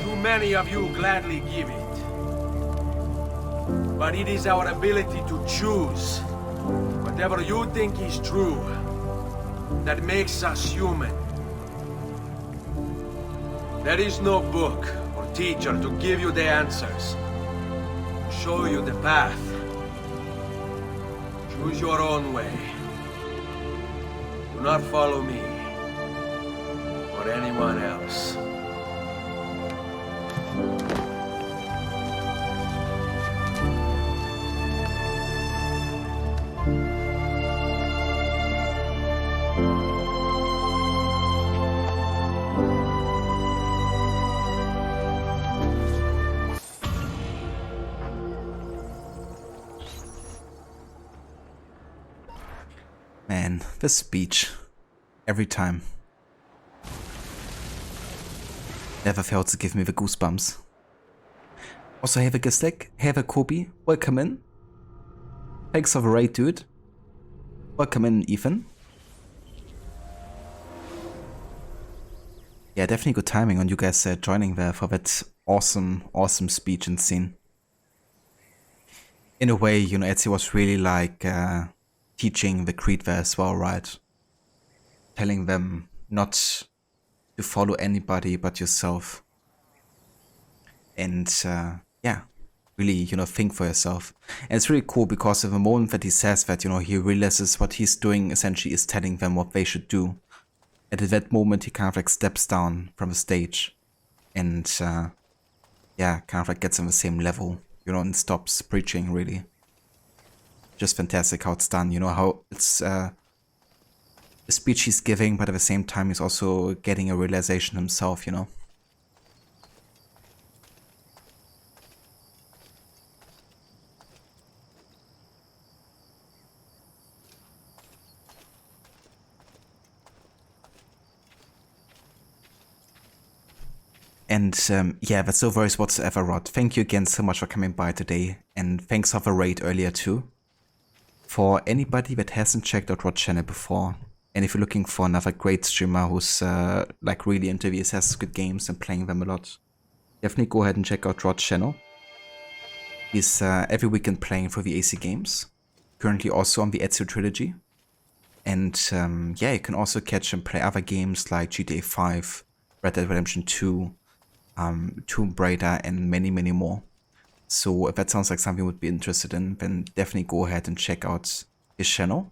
Too many of you gladly give it. But it is our ability to choose whatever you think is true that makes us human. There is no book or teacher to give you the answers, to show you the path. Choose your own way. Do not follow me or anyone else. Man, this speech. Every time. Never failed to give me the goosebumps. Also, have a Gislik, have a Kobe, welcome in. Thanks for the raid, dude. Welcome in, Ethan. Yeah, definitely good timing on you guys joining there for that awesome speech and scene. In a way, you know, Ezio was really like teaching the Creed there as well, right? Telling them not to follow anybody but yourself. And yeah, really, you know, think for yourself. And it's really cool because of the moment that he says that, you know, he realizes what he's doing essentially is telling them what they should do. And at that moment he kind of like steps down from the stage and yeah, kind of like gets on the same level, you know, and stops preaching really. Just fantastic how it's done, you know, how it's a speech he's giving, but at the same time he's also getting a realization himself, you know. And yeah, that's no worries whatsoever, Rod. Thank you again so much for coming by today, and thanks for the raid earlier too. For anybody that hasn't checked out Rod's channel before, and if you're looking for another great streamer who's like really into the Assassin's Creed games and playing them a lot, definitely go ahead and check out Rod's channel. He's every weekend playing for the AC games, currently also on the Ezio trilogy. And yeah, you can also catch him play other games like GTA 5, Red Dead Redemption 2, Tomb Raider, and many more. So if that sounds like something you would be interested in, then definitely go ahead and check out his channel.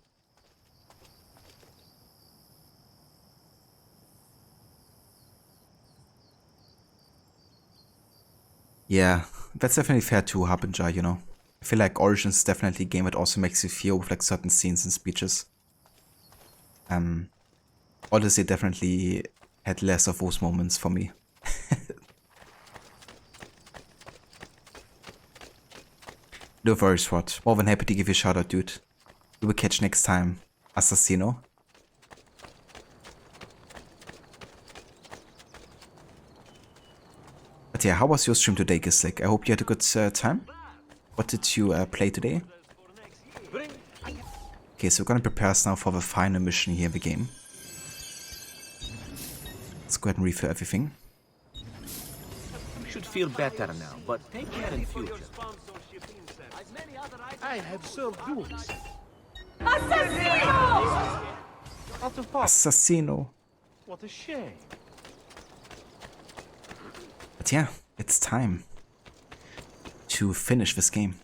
Yeah, that's definitely fair too, Harbinger, you know. I feel like Origins is definitely a game that also makes you feel with like certain scenes and speeches. Odyssey definitely had less of those moments for me. No worries, Rod. More than happy to give you a shout out, dude. We will catch next time, Assassino. But yeah, how was your stream today, Gislik? I hope you had a good time. What did you play today? Okay, so we're gonna prepare us now for the final mission here in the game. Let's go ahead and refill everything. You should feel better now, but take care in future. I have served goods. Assassino! Assassino. What a shame. But yeah, it's time to finish this game.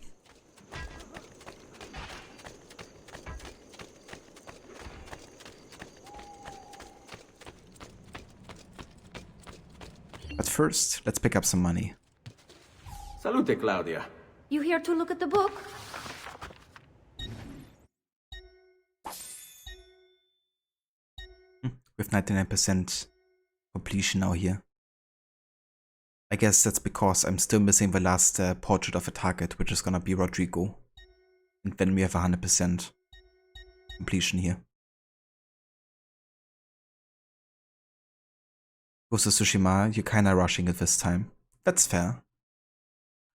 But first, let's pick up some money. Salute, Claudia. You here to look at the book? With 99% completion now here. I guess that's because I'm still missing the last portrait of a target, which is gonna be Rodrigo. And then we have 100% completion here. Ghost of Tsushima, you're kinda rushing it this time. That's fair.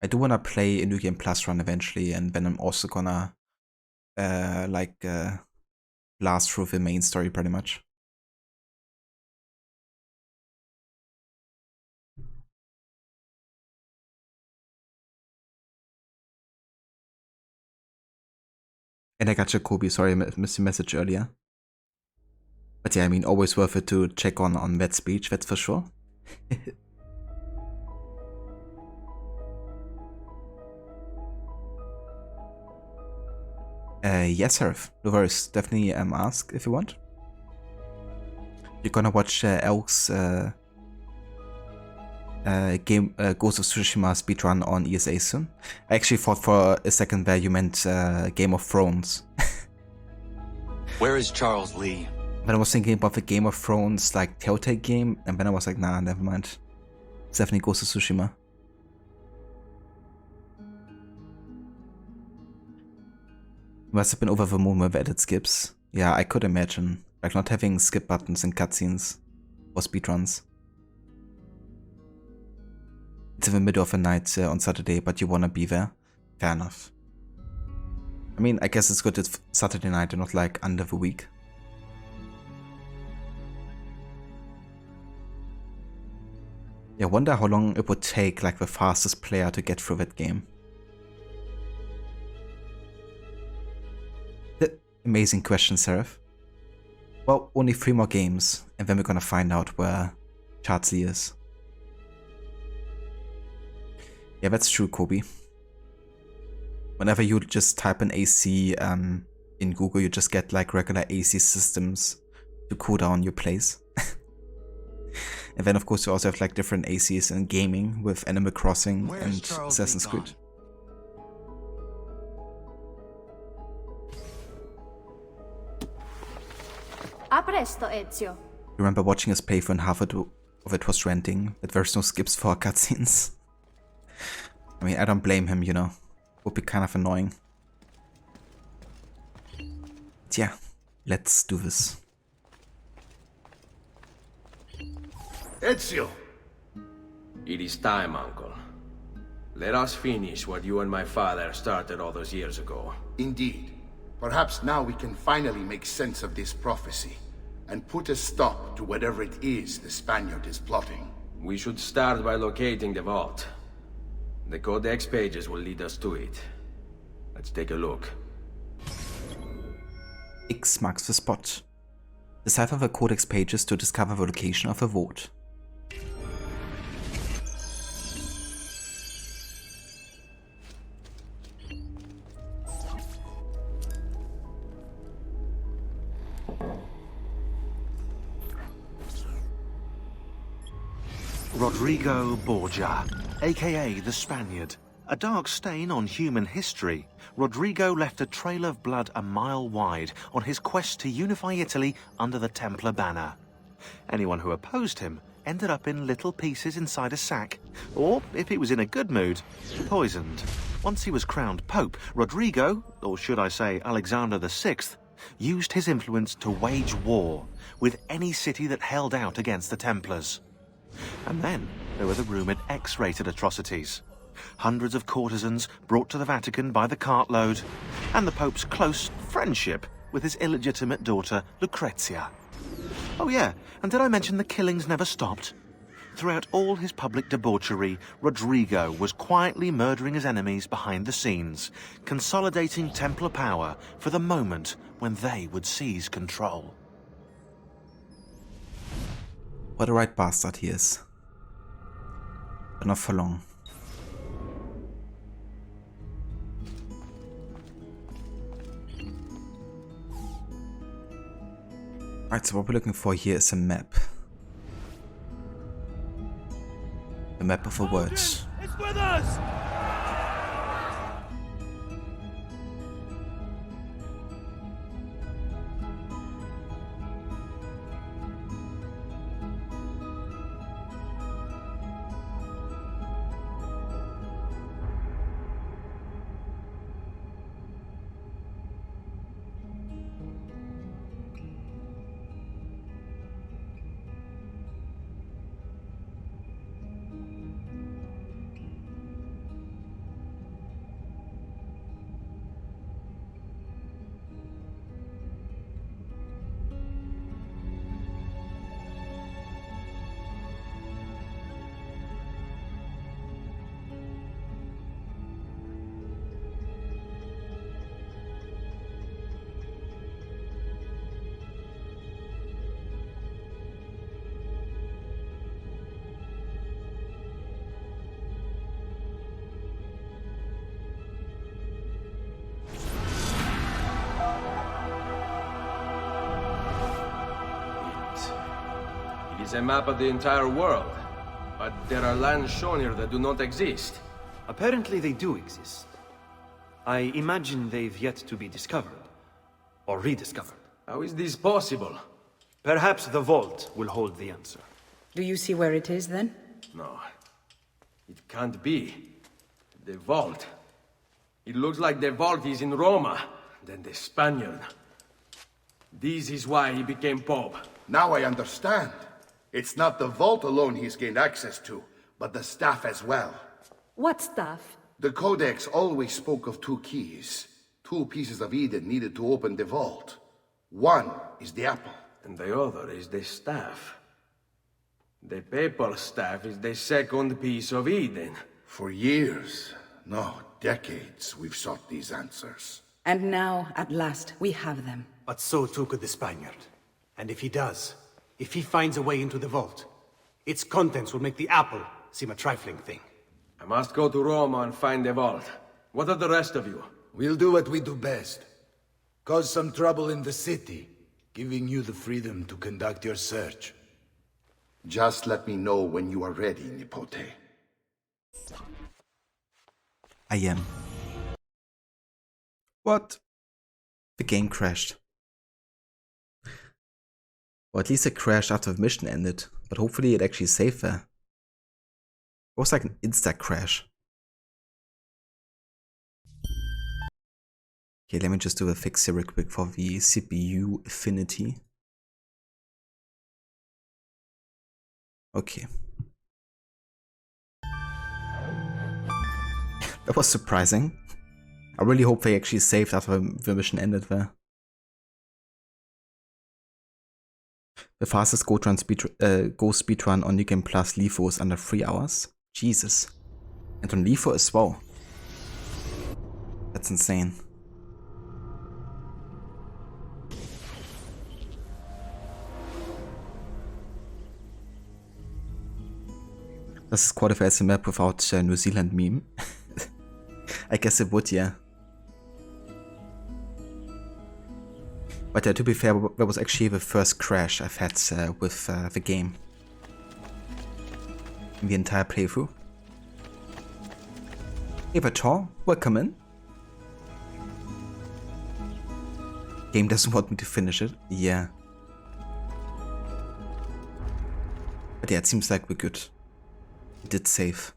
I do wanna play a New Game Plus run eventually, and then I'm also gonna blast through the main story pretty much. And I got Jacoby, sorry I missed your message earlier. But yeah, I mean, always worth it to check on that speech, that's for sure. Yes, Harif. No worries, definitely ask if you want. You're gonna watch Elk's game Ghost of Tsushima speedrun on ESA soon. I actually thought for a second there you meant Game of Thrones. Where is Charles Lee? But I was thinking about the Game of Thrones like Telltale game, and then I was like, nah, never mind. It's definitely Ghost of Tsushima. Must have been over the moon with edit skips. Yeah, I could imagine. Like not having skip buttons in cutscenes or speedruns. It's in the middle of the night on Saturday, but you wanna be there? Fair enough. I mean, I guess it's good it's Saturday night and not like under the week. Yeah, I wonder how long it would take like the fastest player to get through that game. Amazing question, Seraph. Well, only 3 more games, and then we're gonna find out where Charles Lee is. Yeah, that's true, Kobe. Whenever you just type in AC in Google, you just get like regular AC systems to cool down your place. And then of course you also have like different ACs in gaming with Animal Crossing and Assassin's Creed. A presto, Ezio. Remember watching his playthrough and half of it was ranting that there's no skips for cutscenes. I mean, I don't blame him, you know. Would be kind of annoying. But yeah, let's do this. Ezio! It is time, Uncle. Let us finish what you and my father started all those years ago. Indeed. Perhaps now we can finally make sense of this prophecy, and put a stop to whatever it is the Spaniard is plotting. We should start by locating the vault. The Codex pages will lead us to it. Let's take a look. X marks the spot. Decipher the Codex pages to discover the location of the vault. Rodrigo Borgia, aka the Spaniard. A dark stain on human history, Rodrigo left a trail of blood a mile wide on his quest to unify Italy under the Templar banner. Anyone who opposed him ended up in little pieces inside a sack, or, if he was in a good mood, poisoned. Once he was crowned Pope, Rodrigo, or should I say Alexander VI, used his influence to wage war with any city that held out against the Templars. And then there were the rumoured X-rated atrocities. Hundreds of courtesans brought to the Vatican by the cartload, and the Pope's close friendship with his illegitimate daughter, Lucrezia. Oh yeah, and did I mention the killings never stopped? Throughout all his public debauchery, Rodrigo was quietly murdering his enemies behind the scenes, consolidating Templar power for the moment when they would seize control. What a right bastard he is. But not for long. Alright, so what we're looking for here is a map. A map of the world. It's with us! It's a map of the entire world, but there are lands shown here that do not exist. Apparently they do exist. I imagine they've yet to be discovered. Or rediscovered. How is this possible? Perhaps the vault will hold the answer. Do you see where it is, then? No. It can't be. The vault. It looks like the vault is in Roma, then the Spaniard. This is why he became Pope. Now I understand. It's not the vault alone he's gained access to, but the staff as well. What staff? The Codex always spoke of 2 keys. 2 pieces of Eden needed to open the vault. One is the apple. And the other is the staff. The papal staff is the second piece of Eden. For years, no, decades, we've sought these answers. And now, at last, we have them. But so too could the Spaniard. And if he does, if he finds a way into the vault, its contents will make the apple seem a trifling thing. I must go to Roma and find the vault. What of the rest of you? We'll do what we do best. Cause some trouble in the city, giving you the freedom to conduct your search. Just let me know when you are ready, Nipote. I am. What? The game crashed. Or at least it crashed after the mission ended, but hopefully it actually saved there. It was like an insta crash. Okay, let me just do a fix here real quick for the CPU affinity. Okay. That was surprising. I really hope they actually saved after the mission ended there. The fastest go speedrun on New Game Plus LIFO is under 3 hours. Jesus. And on LIFO as well. That's insane. Does this qualify as a map without New Zealand meme? I guess it would, yeah. But to be fair, that was actually the first crash I've had with the game. In the entire playthrough. Hey Vator, welcome in. Game doesn't want me to finish it. Yeah. But yeah, it seems like we're good. We did save.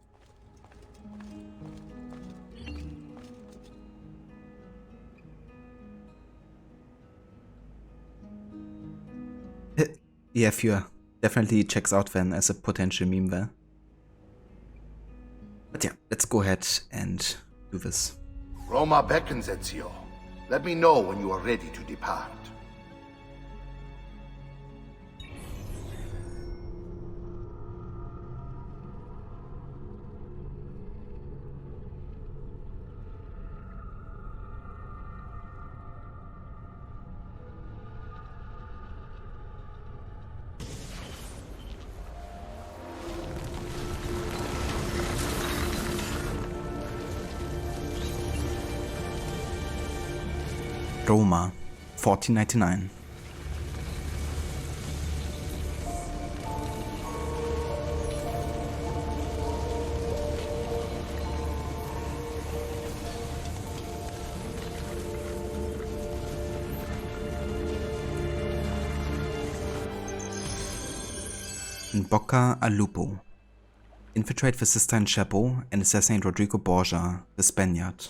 Yeah, Fewer. Definitely checks out then as a potential meme there. But yeah, let's go ahead and do this. Roma beckons, Ezio. Let me know when you are ready to depart. Roma, 1499. In Bocca Al Lupo. Infiltrate the Sistine Chapel and assassinate Rodrigo Borgia, the Spaniard.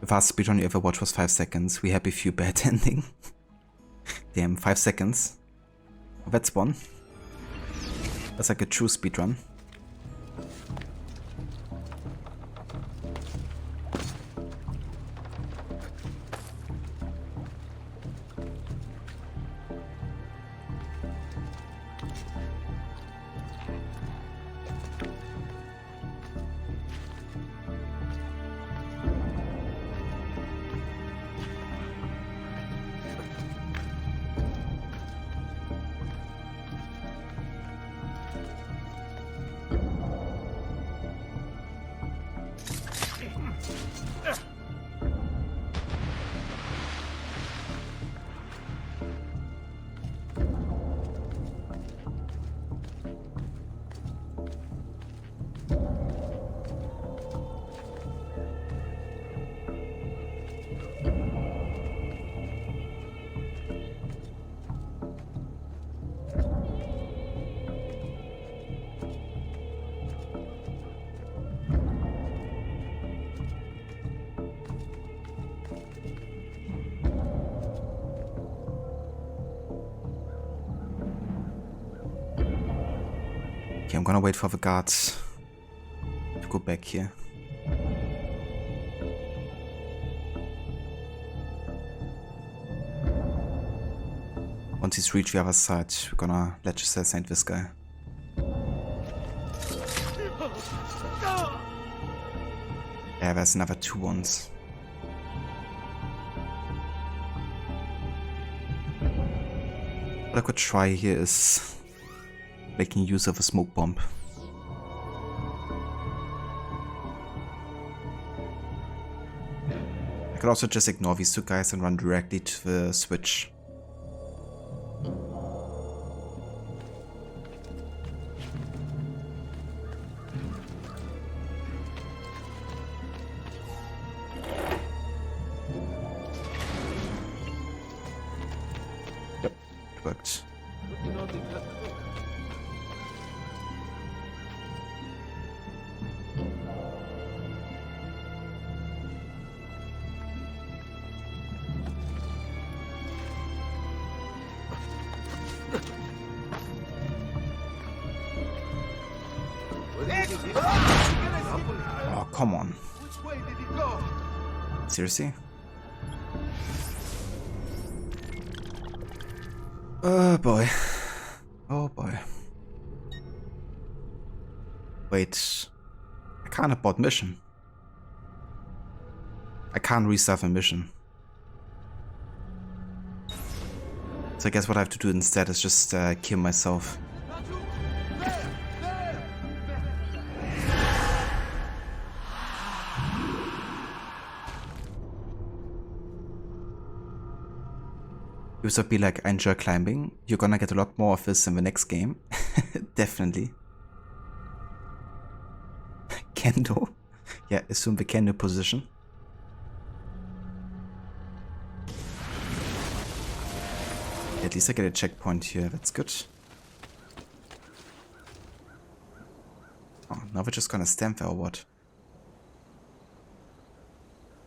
The fastest speedrun you ever watched was 5 seconds. We have a few bad ending. Damn, 5 seconds. That's one. That's like a true speedrun. Okay, I'm gonna wait for the guards to go back here. Once he's reached the other side, we're gonna let's assassinate this guy. Yeah, there's another 2 ones. What I could try here is making use of a smoke bomb. I could also just ignore these 2 guys and run directly to the switch. Yep, it worked. Oh, come on. Seriously? Oh boy. Oh boy. Wait. I can't abort mission. I can't restart a mission. So I guess what I have to do instead is just kill myself. This would be like, I enjoy climbing. You're gonna get a lot more of this in the next game. Definitely. Kendo. Yeah, assume the Kendo position. At least I get a checkpoint here, that's good. Oh, now we're just gonna stand there or what?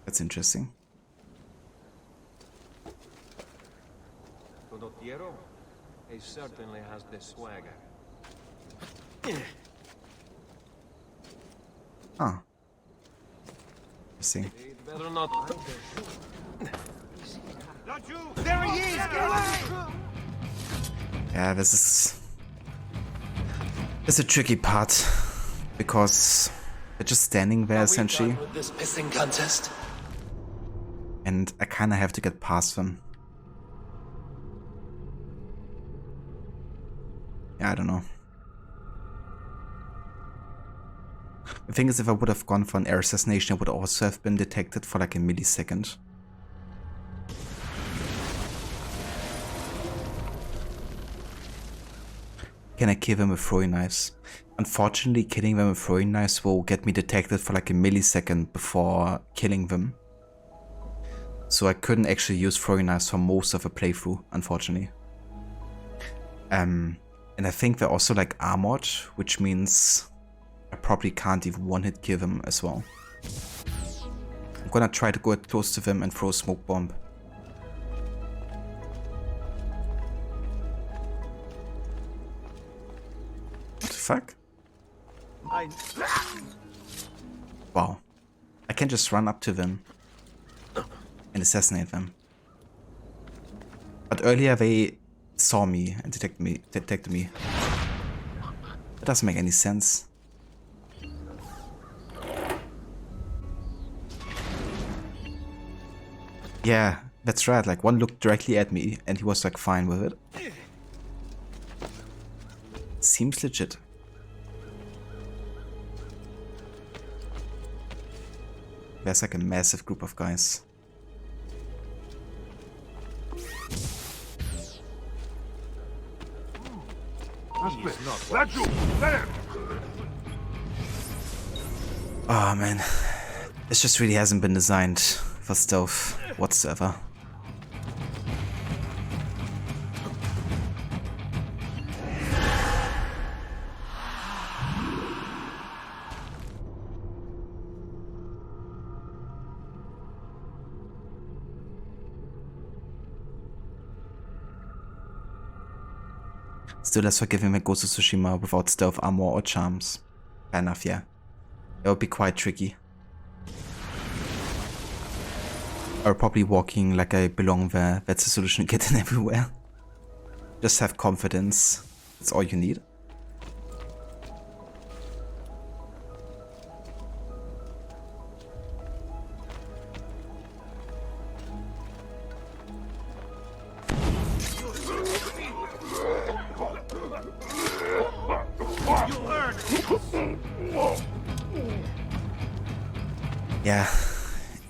That's interesting. Condottiero? He certainly has the swagger. Ah. Interesting. Better not. There he is! Get away! Yeah, this is... It's a tricky part. Because they're just standing there, essentially. With this pissing contest? And I kinda have to get past them. Yeah, I don't know. The thing is, if I would have gone for an air assassination, I would also have been detected for like a millisecond. Can I kill them with throwing knives? Unfortunately, killing them with throwing knives will get me detected for like a millisecond before killing them. So I couldn't actually use throwing knives for most of a playthrough, unfortunately. And I think they're also like armored, which means I probably can't even one-hit kill them as well. I'm gonna try to go close to them and throw a smoke bomb. What the fuck? Wow. I can just run up to them and assassinate them. But earlier they saw me and detected me. That doesn't make any sense. Yeah, that's right. Like, one looked directly at me and he was like fine with it. Seems legit. There's like a massive group of guys. Oh man, this just really hasn't been designed for stealth whatsoever. Still less forgiving than Ghost of Tsushima without stealth armor or charms. Fair enough, yeah. It would be quite tricky. Or probably walking like I belong there. That's the solution to get in everywhere. Just have confidence. That's all you need. Yeah,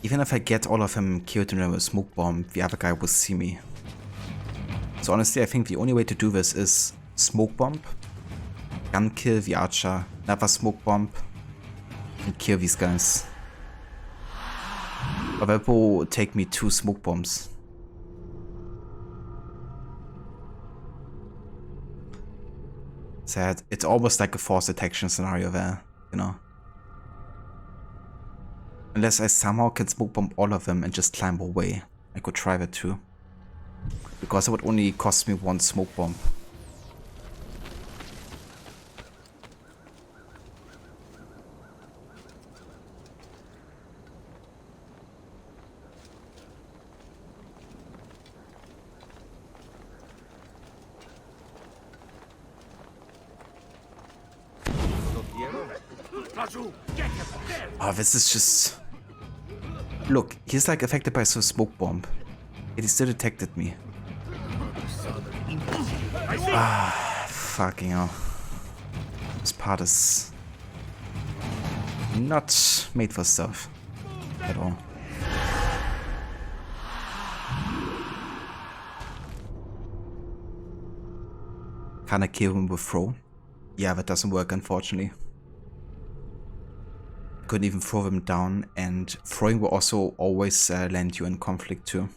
even if I get all of them killed in a smoke bomb, the other guy will see me. So honestly, I think the only way to do this is smoke bomb, gun kill the archer, another smoke bomb, and kill these guys. But that will take me 2 smoke bombs. Sad. It's almost like a forced detection scenario there, you know. Unless I somehow can smoke bomb all of them and just climb away. I could try that too. Because it would only cost me 1 smoke bomb. Oh, this is just... Look, he's like affected by some smoke bomb. Yet he still detected me. Ah, fucking hell. This part is not made for stealth at all. Can I kill him with throw? Yeah, that doesn't work, unfortunately. Couldn't even throw them down, and throwing will also always land you in conflict too.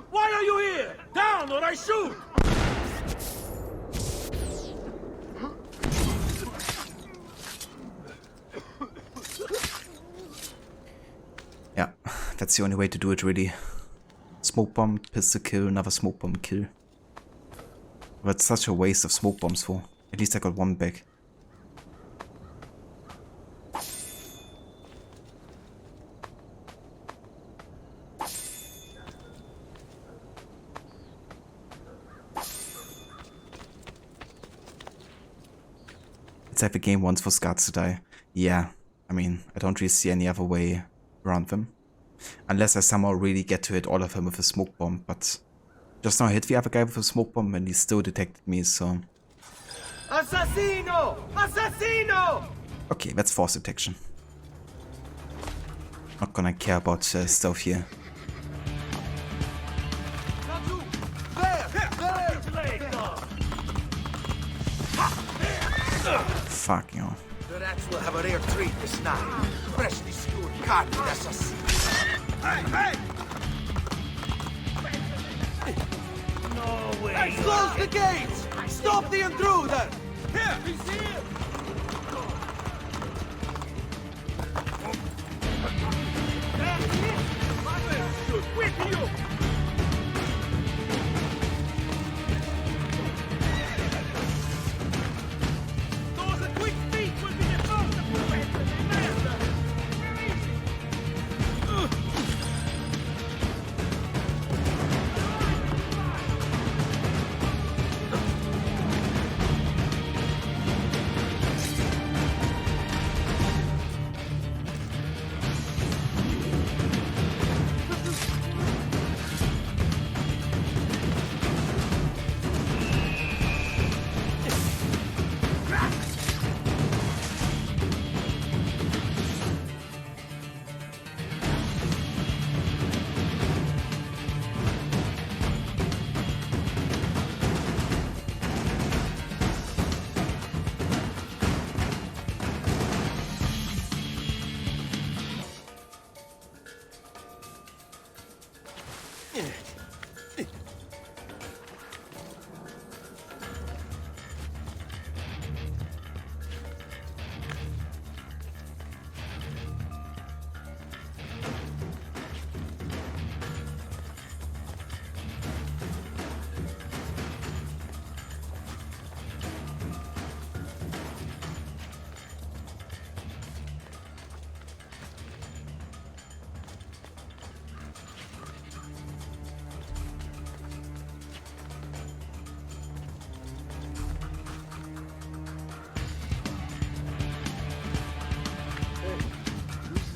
Why are you here? shoot! Yeah, that's the only way to do it, really. Smoke bomb, pistol kill, another smoke bomb kill. But it's such a waste of smoke bombs for. At least I got one back. Let's have a game once for Scards to die. Yeah, I mean, I don't really see any other way around them. Unless I somehow really get to hit all of them with a smoke bomb, but just now I hit the other guy with a smoke bomb and he still detected me, so... Assassino! Assassino! Okay, that's force detection. Not gonna care about stuff here. Fuck, you know. The rats will have a rare treat this night. Freshly stewed carne d'assassino. Hey! No way! Hey, close the gates! Stop the intruder! Here! He's here! With you!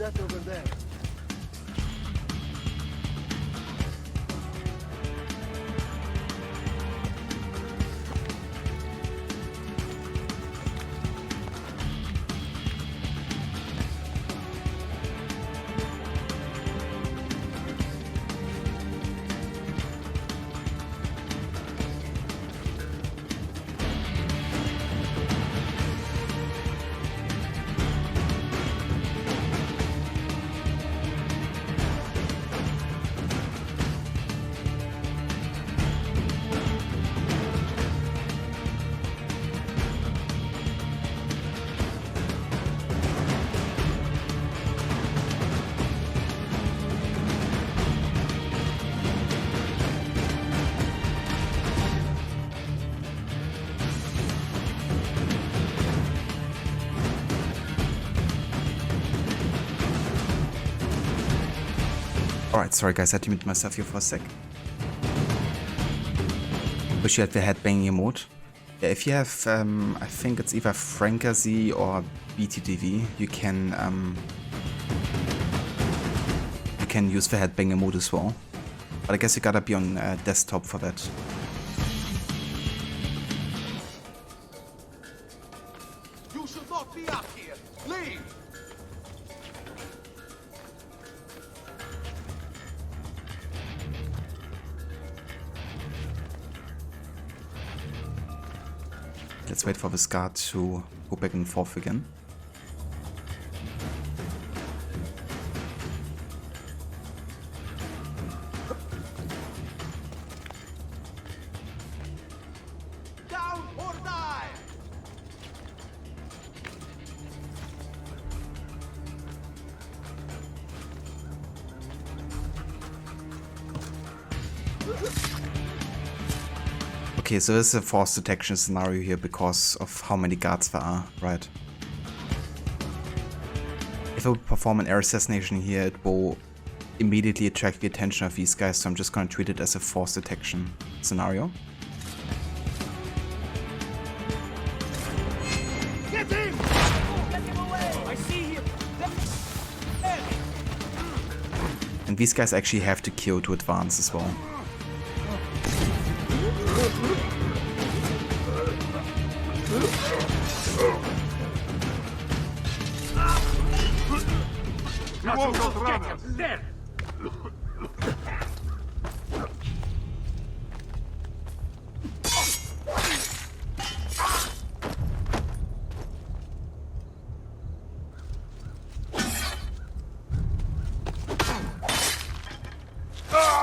That over there. Alright, sorry guys, I had to mute myself here for a sec. Wish you had the headbanging emote. Yeah, if you have, I think it's either Frankazi or BTTV, you can use the headbanging emote as well. But I guess you gotta be on desktop for that. You should not be up here. Leave! Let's wait for this guard to go back and forth again. Okay, so this is a forced detection scenario here because of how many guards there are, right? If I would perform an air assassination here, it will immediately attract the attention of these guys, so I'm just gonna treat it as a forced detection scenario. Get him! Get him away! I see him! And these guys actually have to kill to advance as well. You won't outrun us! There!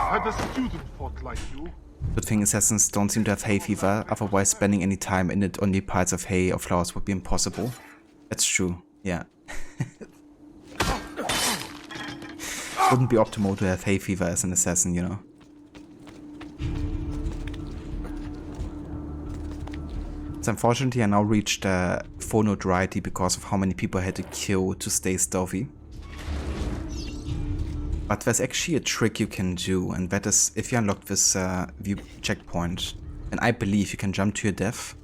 Had a student fought like you? Good thing assassins don't seem to have hay fever, otherwise spending any time in it on the piles of hay or flowers would be impossible. That's true, yeah. Wouldn't be optimal to have hay fever as an assassin, you know. So unfortunately I now reached full notoriety because of how many people I had to kill to stay stealthy. But there's actually a trick you can do, and that is if you unlock this view checkpoint, and I believe you can jump to your death.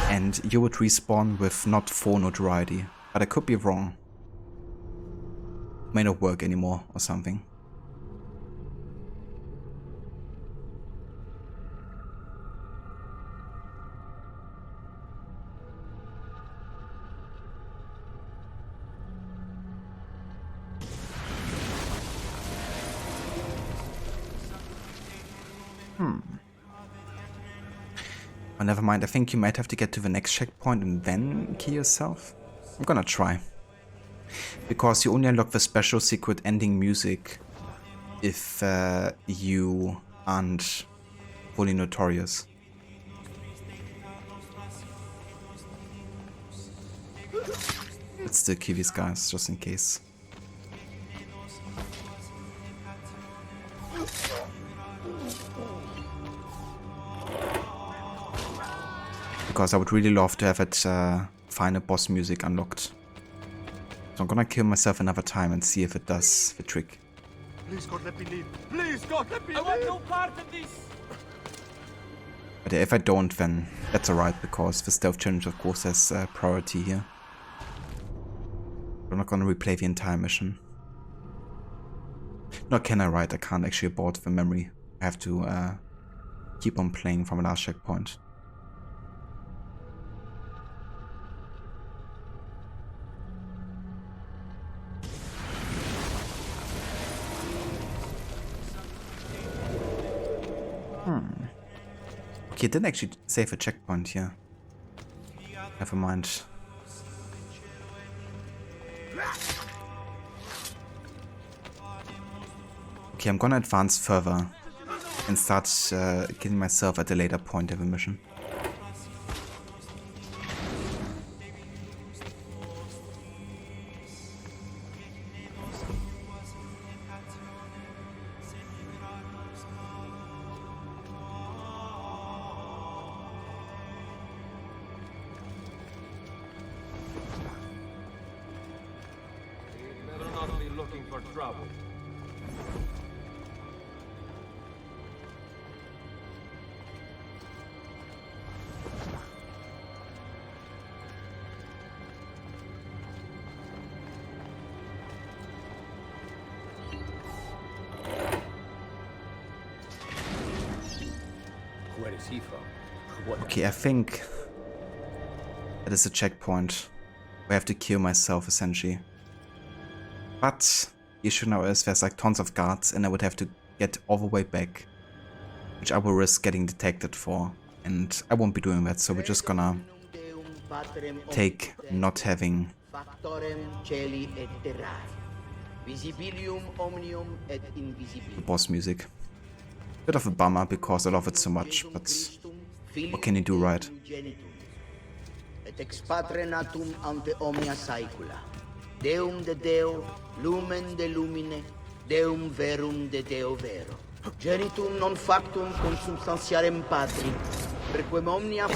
And you would respawn with not full notoriety, but I could be wrong. May not work anymore or something. Oh, never mind, I think you might have to get to the next checkpoint and then kill yourself. I'm gonna try. Because you only unlock the special secret ending music if you aren't fully notorious. Let's still kill these guys, just in case. Because I would really love to have it final boss music unlocked. So I'm gonna kill myself another time and see if it does the trick. Please God, let me leave. Please God, let me leave. I want no part of this. But if I don't, then that's alright, because the stealth challenge of course has priority here. I'm not gonna replay the entire mission. Nor can I, right? I can't actually abort the memory. I have to keep on playing from the last checkpoint. Okay, it didn't actually save a checkpoint here. Never mind. Okay, I'm gonna advance further and start killing myself at a later point of the mission. Where is he from? Okay, I think that is a checkpoint where I have to kill myself essentially. But the issue now is there's like tons of guards and I would have to get all the way back, which I will risk getting detected for, and I won't be doing that, so we're just gonna take not having the boss music. Bit of a bummer because I love it so much, but what can you do, right? Et expatre natum ante omnia saecula. Deum de Deo, lumen de lumine, Deum verum de Deo vero. Genitum non factum consubstantiarem patri. Requiem omnia...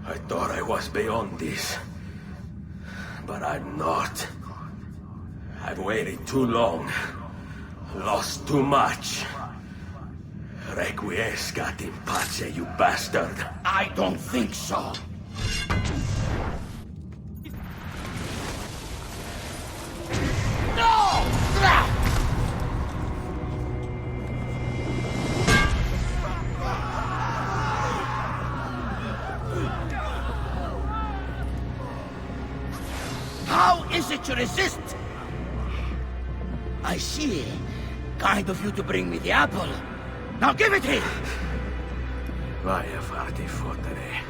I thought I was beyond this. But I'm not. I've waited too long. Lost too much. Requiescat in pace, you bastard. I don't think so. No! How is it you resist? I see. Kind of you to bring me the apple. Now give it here! Vaya farti fottere.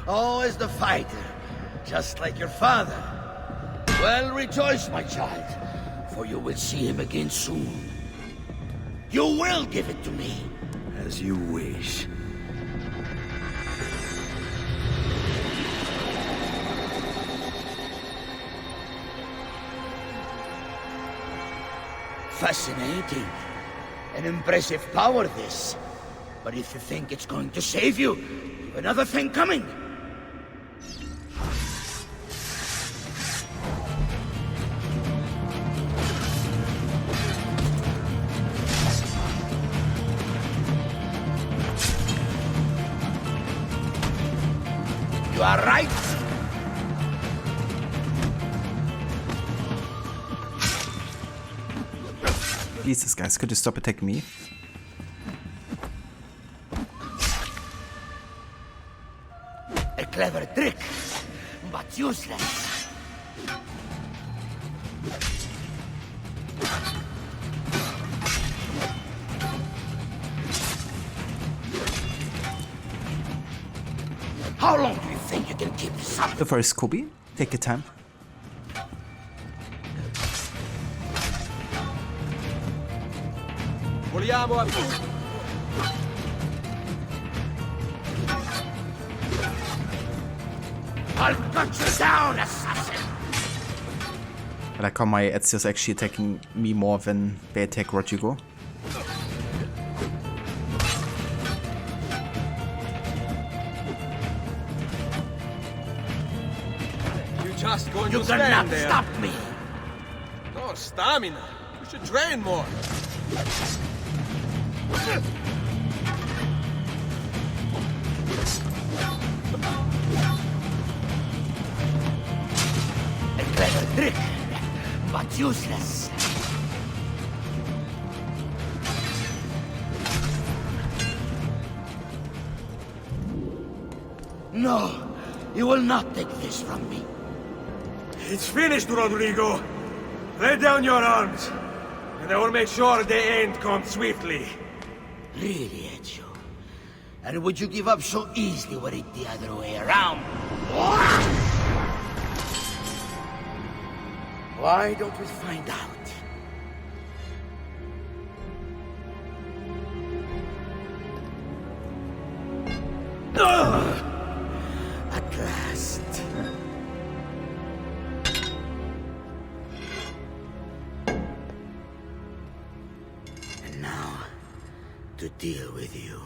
Oh, as the fighter. Just like your father. Well, rejoice, my child. For you will see him again soon. You will give it to me. As you wish. Fascinating. An impressive power, this. But if you think it's going to save you, you've another thing coming. You are right. Jesus, guys, could you stop attacking me? A clever trick, but useless. How long do you think you can keep this up? The first Kobe, take your time. Vogliamo I'll cut you down, assassin! I like how my Ezio's actually attacking me more than they attack Rodrigo. You just going You to stand cannot there? stop me! No stamina. You should train more. A clever trick, but useless. No, you will not take this from me. It's finished, Rodrigo. Lay down your arms, and I will make sure the end comes swiftly. Really, Ezio? And would you give up so easily were it the other way around? Why don't we find out? At last. And now, to deal with you.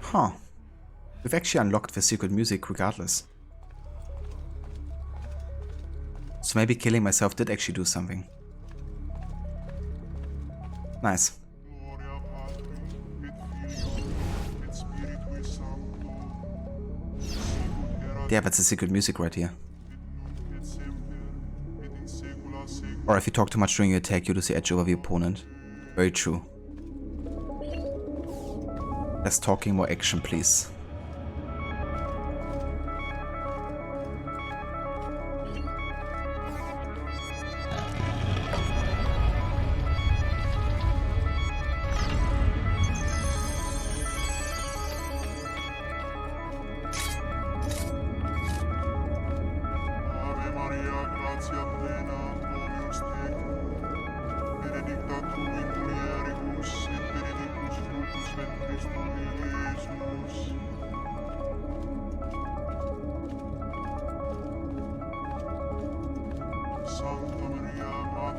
Huh. We've actually unlocked the secret music regardless. So maybe killing myself did actually do something. Nice. Yeah, that's the secret music right here. Or if you talk too much during your attack, you lose the edge over the opponent. Very true. Less talking, more action, please.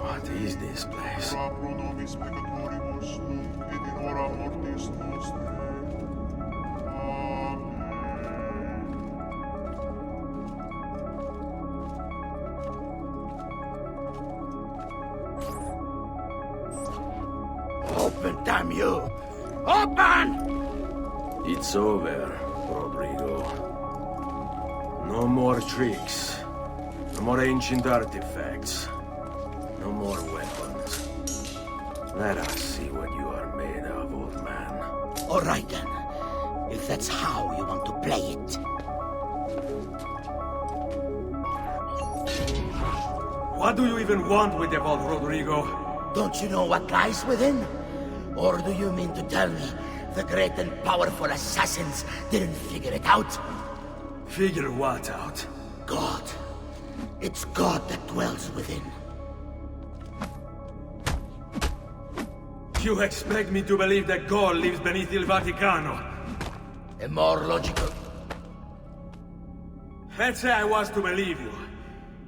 What is this place? Open, damn you! Open! It's over, Rodrigo. No more tricks. No more ancient artifacts. No more weapons. Let us see what you are made of, old man. All right then. If that's how you want to play it. What do you even want with the vault, Rodrigo? Don't you know what lies within? Or do you mean to tell me the great and powerful assassins didn't figure it out? Figure what out? God. It's God that dwells within. You expect me to believe that God lives beneath Il Vaticano? A more logical... Let's say I was to believe you.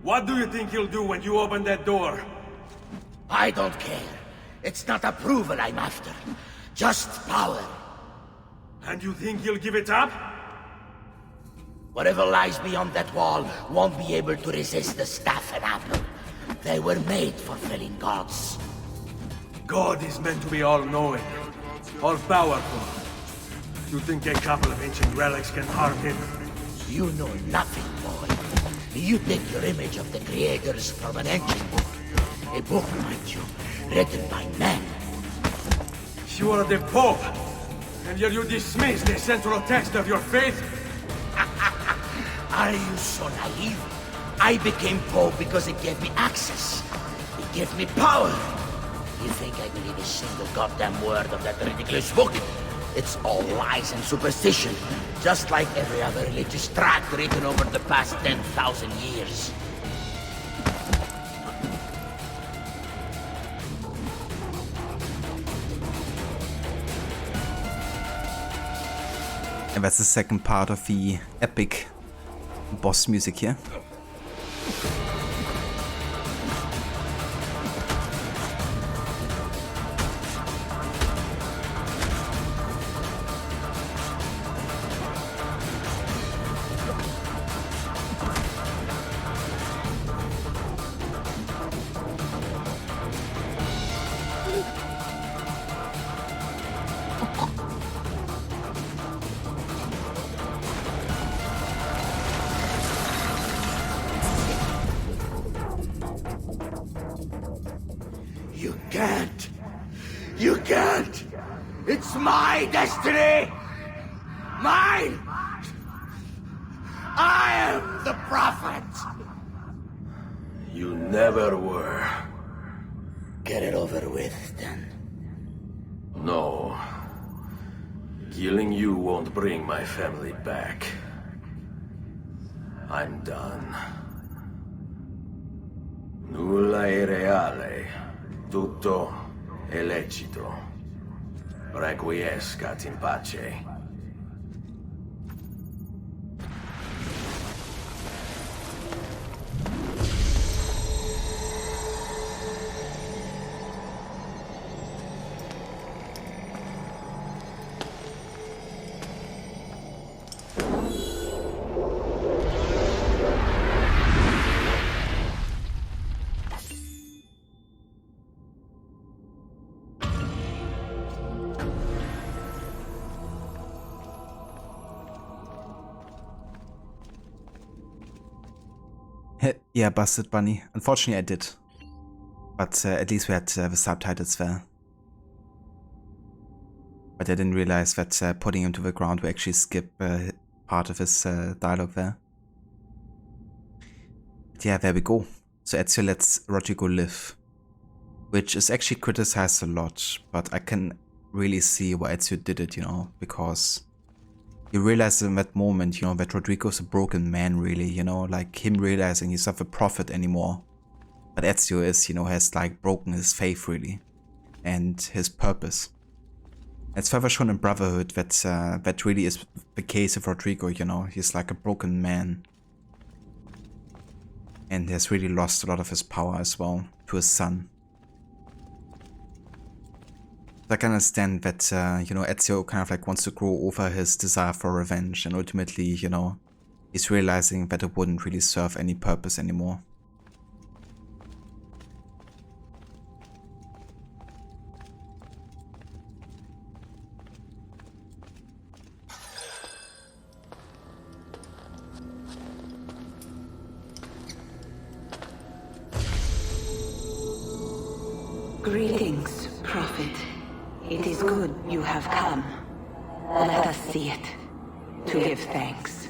What do you think he'll do when you open that door? I don't care. It's not approval I'm after. Just power. And you think he'll give it up? Whatever lies beyond that wall won't be able to resist the staff and apple. They were made for felling gods. God is meant to be all-knowing, all-powerful. You think a couple of ancient relics can harm him? You know nothing, boy. You take your image of the creators from an ancient book. A book, mind you, written by men. You are the Pope, and yet you dismiss the central text of your faith? Are you so naive? I became Pope because it gave me access. It gave me power. You think I believe a single goddamn word of that ridiculous book? It's all lies and superstition, just like every other religious tract written over the past 10,000 years. And that's the second part of the epic boss music here. You can't! It's my destiny! Mine! I am the prophet! You never were. Get it over with, then. No. Killing you won't bring my family back. I'm done. Nulla è reale. Tutto è lecito. Requiescat in pace. Yeah, Busted Bunny. Unfortunately, I did. But at least we had the subtitles there. But I didn't realize that putting him to the ground would actually skip part of his dialogue there. But yeah, there we go. So Ezio lets Rodrigo live. Which is actually criticized a lot, but I can really see why Ezio did it, you know, because you realize in that moment, you know, that Rodrigo's a broken man, really, you know, like him realizing he's not a prophet anymore. But Ezio is, you know, has like broken his faith, really, and his purpose. It's further shown in Brotherhood that that really is the case of Rodrigo, you know, he's like a broken man. And has really lost a lot of his power as well to his son. I can understand that, you know, Ezio kind of like wants to grow over his desire for revenge, and ultimately, you know, he's realizing that it wouldn't really serve any purpose anymore. Greetings, Prophet. It is good you have come. Let us see it, to give thanks.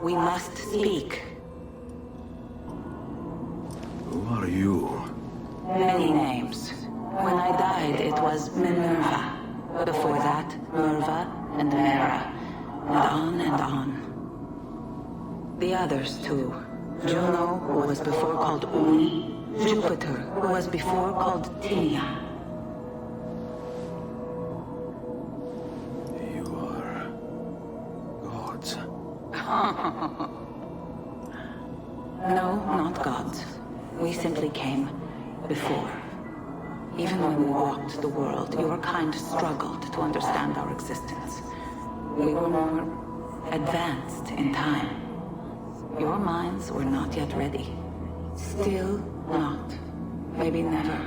We must speak. Who are you? Many names. When I died, it was Minerva. Before that, Merva and Mera. And on and on. The others, too. Juno, who was before called Uni. Jupiter, who was before called Tinia. You are... gods. No, not gods. We simply came before. Even when we walked the world, your kind struggled to understand our existence. We were more advanced in time. Your minds were not yet ready. Still not. Maybe never.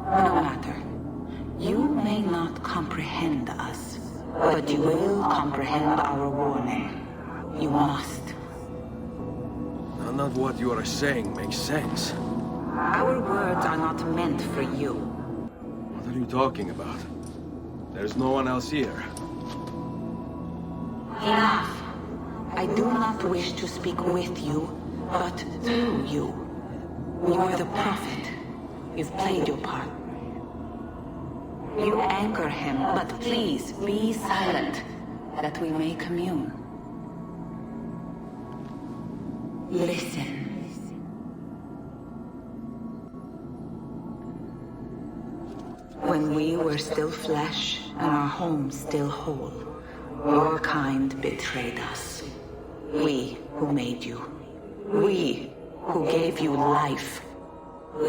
No matter. You may not comprehend us, but you will comprehend our warning. You must. None of what you are saying makes sense. Our words are not meant for you. What are you talking about? There's no one else here. Enough. I do not wish to speak with you, but through you. You are the prophet. You've played your part. You anger him, but please be silent, that we may commune. Listen. When we were still flesh and our home still whole, your kind betrayed us. We who made you. We who gave you life.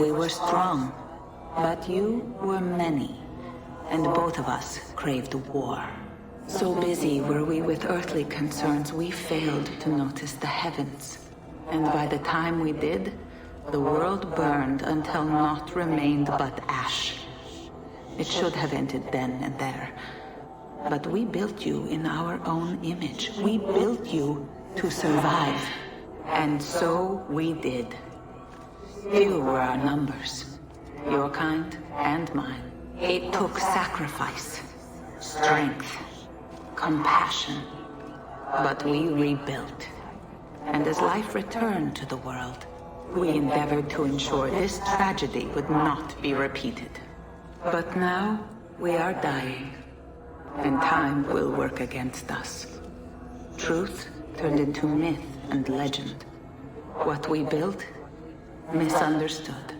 We were strong, but you were many, and both of us craved war. So busy were we with earthly concerns, we failed to notice the heavens. And by the time we did, the world burned until naught remained but ash. It should have ended then and there. But we built you in our own image. We built you to survive. And so we did. Few were our numbers. Your kind and mine. It took sacrifice, strength, compassion. But we rebuilt. And as life returned to the world, we endeavored to ensure this tragedy would not be repeated. But now, we are dying, and time will work against us. Truth turned into myth and legend. What we built, misunderstood.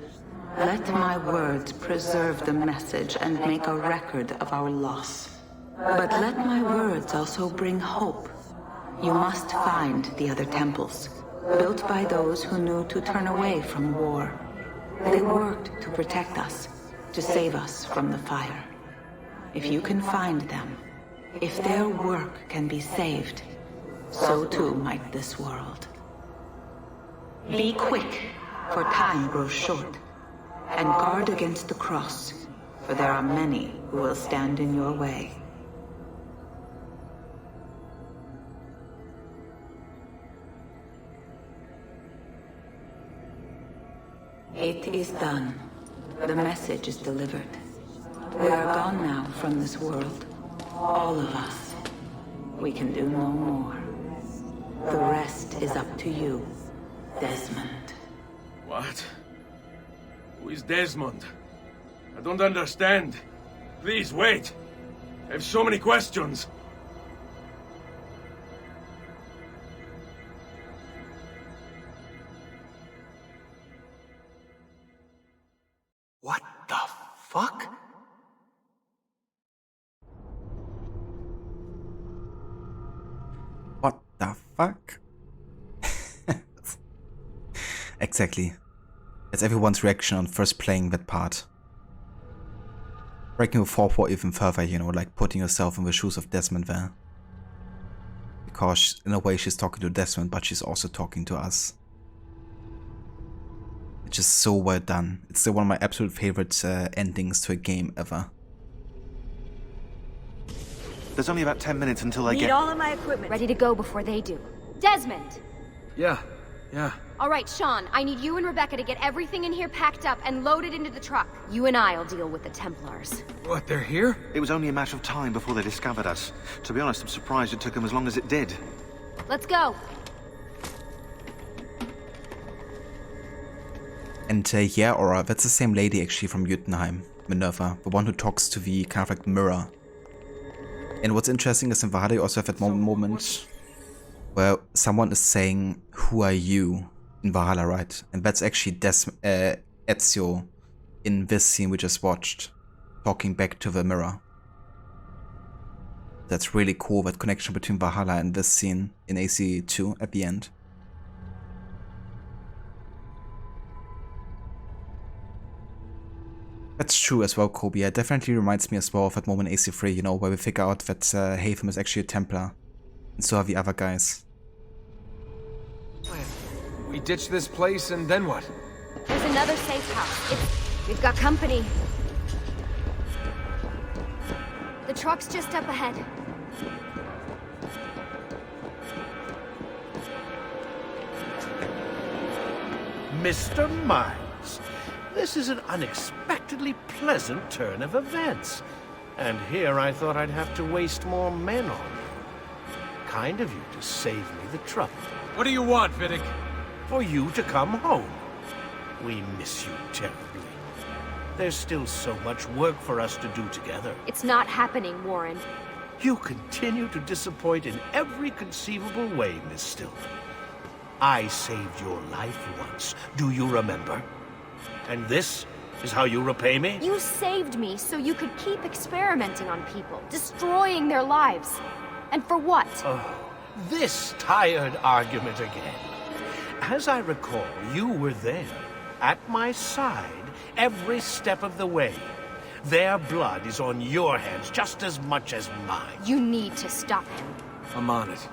Let my words preserve the message and make a record of our loss. But let my words also bring hope. You must find the other temples, built by those who knew to turn away from war. They worked to protect us, to save us from the fire. If you can find them, if their work can be saved, so too might this world. Be quick, for time grows short. And guard against the cross, for there are many who will stand in your way. It is done. The message is delivered. We are gone now from this world. All of us. We can do no more. The rest is up to you, Desmond. What? Who is Desmond? I don't understand. Please, wait. I have so many questions. What the fuck? What the fuck? Exactly. That's everyone's reaction on first playing that part. Breaking the fourth wall even further, you know, like putting yourself in the shoes of Desmond there. Because in a way she's talking to Desmond, but she's also talking to us. It's just so well done. It's one of my absolute favorite endings to a game ever. There's only about 10 minutes until I Need get... all of my equipment ready to go before they do. Desmond! Yeah. All right, Sean, I need you and Rebecca to get everything in here packed up and loaded into the truck. You and I'll deal with the Templars. What, they're here? It was only a matter of time before they discovered us. To be honest, I'm surprised it took them as long as it did. Let's go. And yeah, Aura, that's the same lady actually from Jotunheim, Minerva, the one who talks to the kind of like mirror. And what's interesting is in Valhalla you also have that moment where someone is saying, "Who are you?" in Valhalla, right? And that's actually Ezio in this scene we just watched, talking back to the mirror. That's really cool, that connection between Valhalla and this scene in AC2 at the end. That's true as well, Kobe. It definitely reminds me as well of that moment in AC3, you know, where we figure out that Hatham is actually a Templar. And so are the other guys. We ditch this place and then what? There's another safe house. We've got company. The truck's just up ahead. Mr. Miles, this is an unexpectedly pleasant turn of events. And here I thought I'd have to waste more men on you. Kind of you to save me the trouble. What do you want, Vidic? For you to come home. We miss you terribly. There's still so much work for us to do together. It's not happening, Warren. You continue to disappoint in every conceivable way, Miss Stillman. I saved your life once, do you remember? And this is how you repay me? You saved me so you could keep experimenting on people, destroying their lives. And for what? Oh, this tired argument again. As I recall, you were there, at my side, every step of the way. Their blood is on your hands just as much as mine. You need to stop him. I'm on it.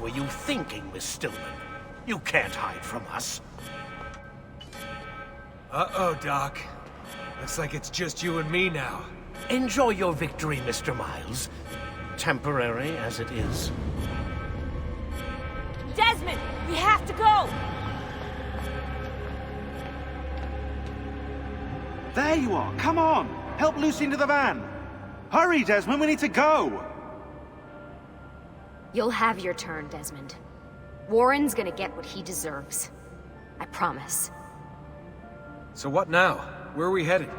were you thinking, Miss Stillman? You can't hide from us. Uh-oh, Doc. Looks like it's just you and me now. Enjoy your victory, Mr. Miles. Temporary as it is. Desmond, we have to go! There you are! Come on! Help Lucy into the van! Hurry, Desmond, we need to go! You'll have your turn, Desmond. Warren's gonna get what he deserves. I promise. So what now? Where are we headed?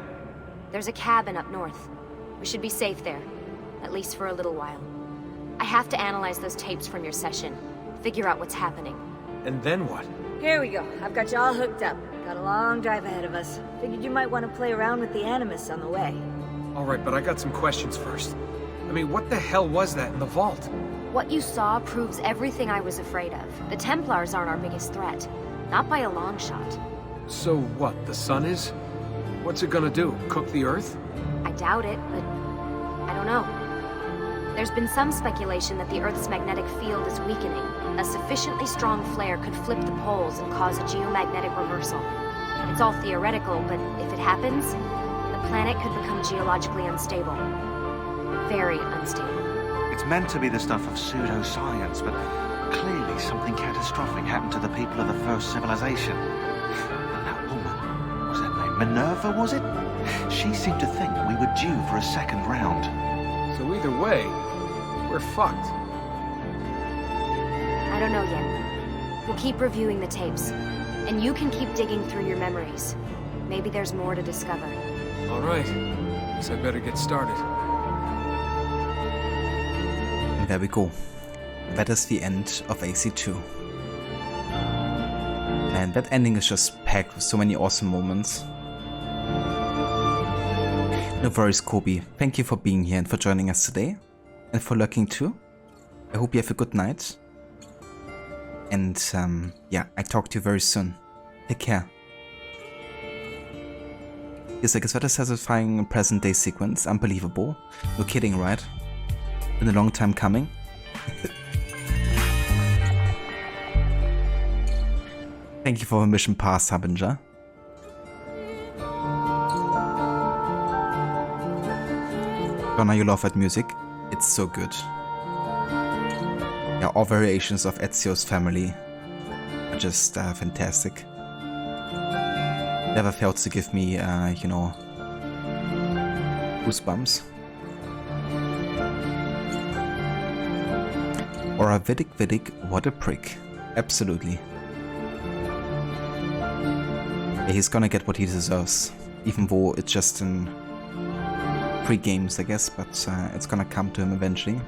There's a cabin up north. We should be safe there. At least for a little while. I have to analyze those tapes from your session. Figure out what's happening. And then what? Here we go. I've got you all hooked up. Got a long drive ahead of us. Figured you might want to play around with the Animus on the way. Alright, but I got some questions first. I mean, what the hell was that in the vault? What you saw proves everything I was afraid of. The Templars aren't our biggest threat. Not by a long shot. So what, the sun is? What's it gonna do? Cook the Earth? I doubt it, but I don't know. There's been some speculation that the Earth's magnetic field is weakening. A sufficiently strong flare could flip the poles and cause a geomagnetic reversal. It's all theoretical, but if it happens, the planet could become geologically unstable. Very unstable. It's meant to be the stuff of pseudoscience, but clearly something catastrophic happened to the people of the first civilization. And that woman, what was her name? Minerva, was it? She seemed to think we were due for a second round. So either way, we're fucked. I don't know yet. We'll keep reviewing the tapes. And you can keep digging through your memories. Maybe there's more to discover. Alright. Guess I better get started. And there we go. That is the end of AC2. And that ending is just packed with so many awesome moments. No worries, Kobe. Thank you for being here and for joining us today. And for lurking too. I hope you have a good night. And yeah, I talk to you very soon. Take care. Yes, I guess what a satisfying present day sequence. Unbelievable. No kidding, right? Been a long time coming. Thank you for the mission pass, Harbinger. Donna, you love that music? It's so good. Yeah, all variations of Ezio's family are just fantastic. Never failed to give me, you know, goosebumps. Or a Vidic, what a prick. Absolutely. Yeah, he's gonna get what he deserves. Even though it's just in pre-games, I guess, but it's gonna come to him eventually.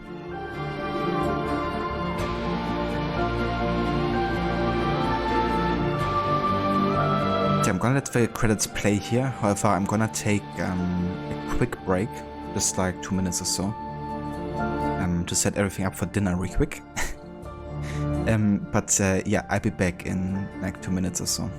Okay, I'm gonna let the credits play here. However, I'm gonna take a quick break, just like 2 minutes or so, to set everything up for dinner real quick. But yeah, I'll be back in like 2 minutes or so.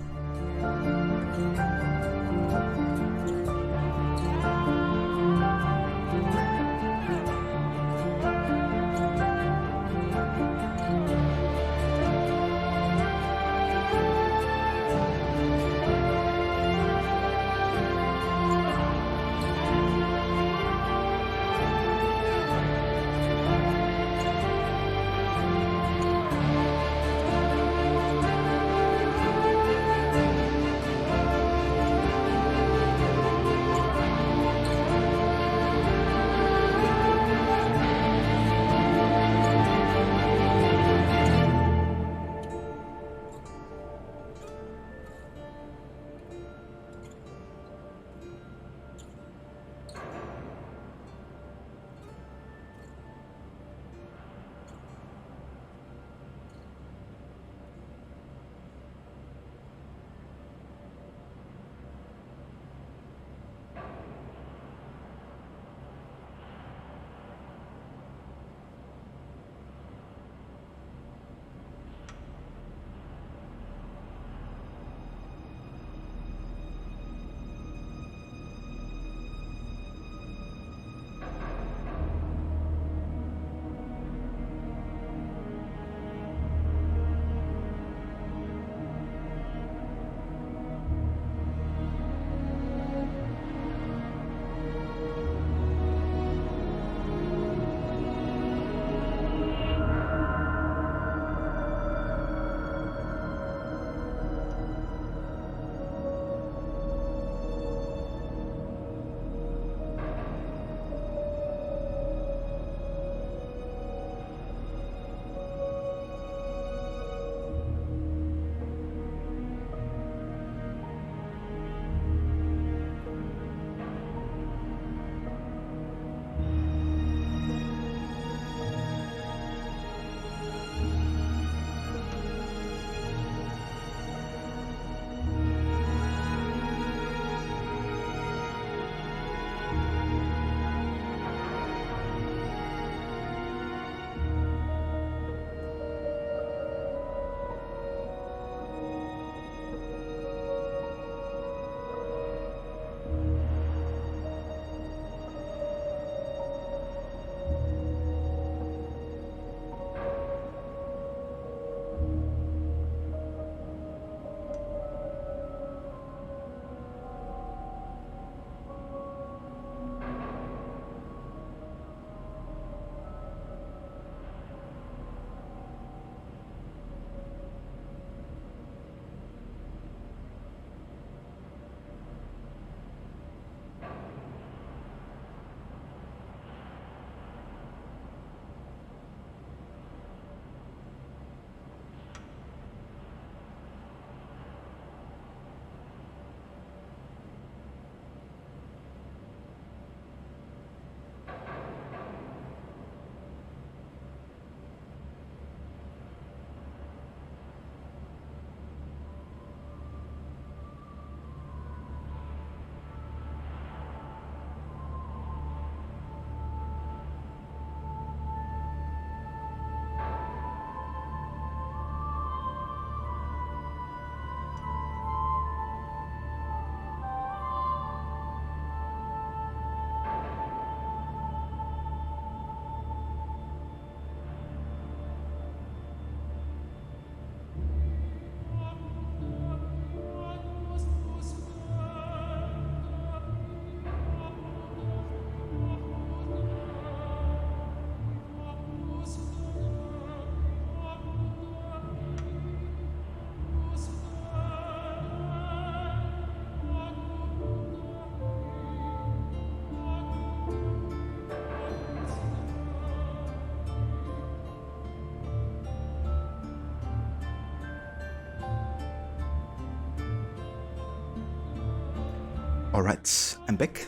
Alright, I'm back.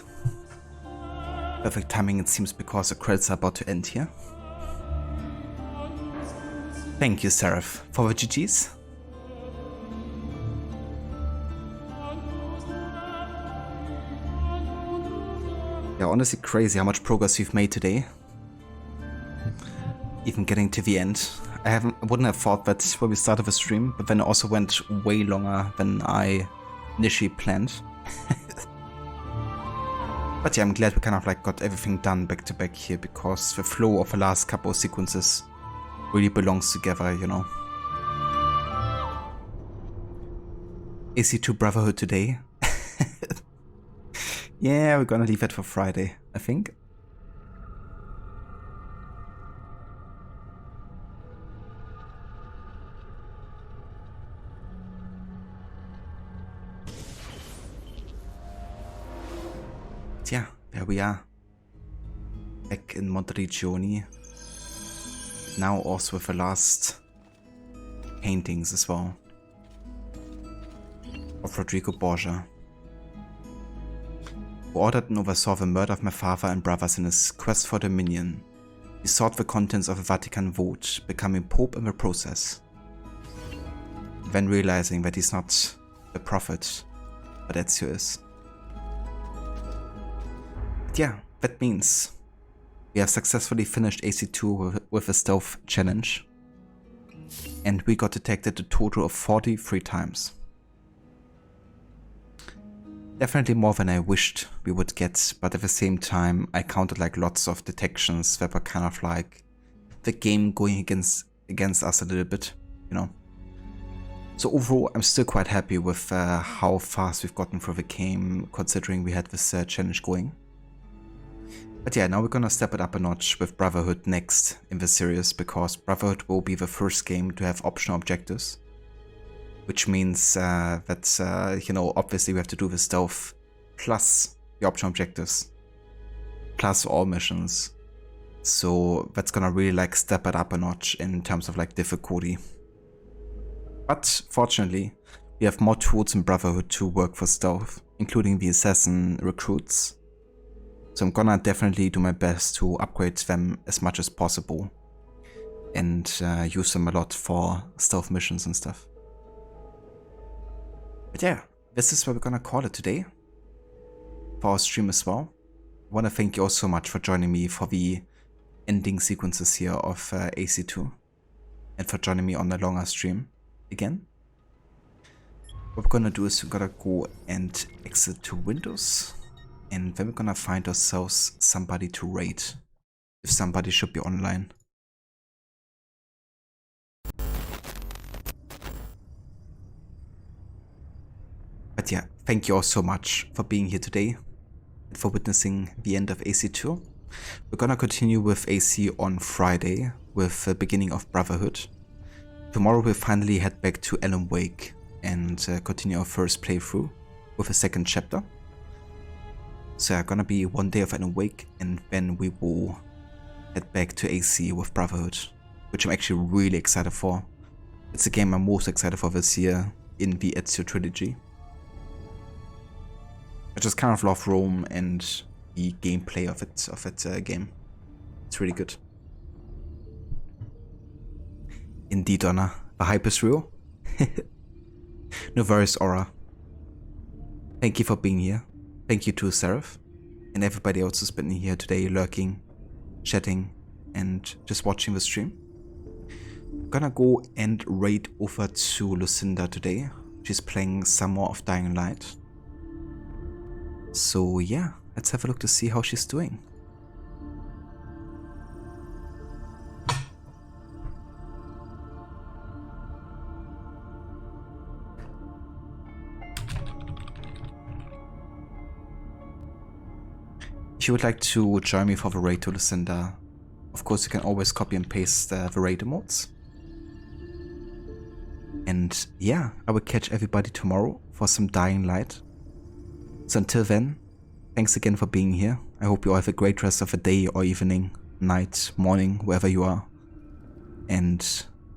Perfect timing it seems because the credits are about to end here. Thank you, Seraph, for the GGs. Yeah, honestly crazy how much progress we've made today. Even getting to the end. I wouldn't have thought that when we started the stream, but then it also went way longer than I initially planned. But yeah, I'm glad we kind of like got everything done back to back here, because the flow of the last couple of sequences really belongs together, you know. AC2 Brotherhood today. Yeah, we're gonna leave it for Friday, I think. Yeah, there we are. Back in Monteriggioni. Now also with the last paintings as well. Of Rodrigo Borgia. Who ordered and oversaw the murder of my father and brothers in his quest for dominion. He sought the contents of a Vatican vote, becoming Pope in the process. Then realizing that he's not the prophet, but Ezio is. Yeah, that means we have successfully finished AC2 with a stealth challenge, and we got detected a total of 43 times. Definitely more than I wished we would get, but at the same time I counted like lots of detections that were kind of like the game going against us a little bit, you know. So overall I'm still quite happy with how fast we've gotten through the game, considering we had this challenge going. But yeah, now we're gonna step it up a notch with Brotherhood next in the series, because Brotherhood will be the first game to have optional objectives. Which means that, you know, obviously we have to do the stealth plus the optional objectives. Plus all missions. So that's gonna really like step it up a notch in terms of like difficulty. But fortunately, we have more tools in Brotherhood to work for stealth, including the assassin recruits. So I'm gonna definitely do my best to upgrade them as much as possible and use them a lot for stealth missions and stuff. But yeah, this is what we're gonna call it today for our stream as well. I want to thank you all so much for joining me for the ending sequences here of AC2 and for joining me on a longer stream again. What we're gonna do is we're gonna go and exit to Windows, and then we're gonna find ourselves somebody to raid. If somebody should be online. But yeah, thank you all so much for being here today and for witnessing the end of AC2. We're gonna continue with AC on Friday with the beginning of Brotherhood. Tomorrow we'll finally head back to Alan Wake and continue our first playthrough with a second chapter. So yeah, gonna be one day of Alan Wake, and then we will head back to AC with Brotherhood, which I'm actually really excited for. It's the game I'm most excited for this year in the Ezio trilogy. I just kind of love Rome and the gameplay of it game. It's really good. Indeed, Donna. The hype is real. No worries, Aura. Thank you for being here. Thank you to Seraph and everybody else who's been here today, lurking, chatting, and just watching the stream. I'm gonna go and raid over to Lucinda today. She's playing some more of Dying Light. So yeah, let's have a look to see how she's doing. If you would like to join me for the raid to Lucinda, of course you can always copy and paste the raid emotes. And yeah, I will catch everybody tomorrow for some Dying Light. So until then, thanks again for being here. I hope you all have a great rest of the day or evening, night, morning, wherever you are. And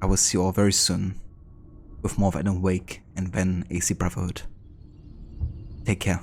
I will see you all very soon with more of Alan Wake and then AC Brotherhood. Take care.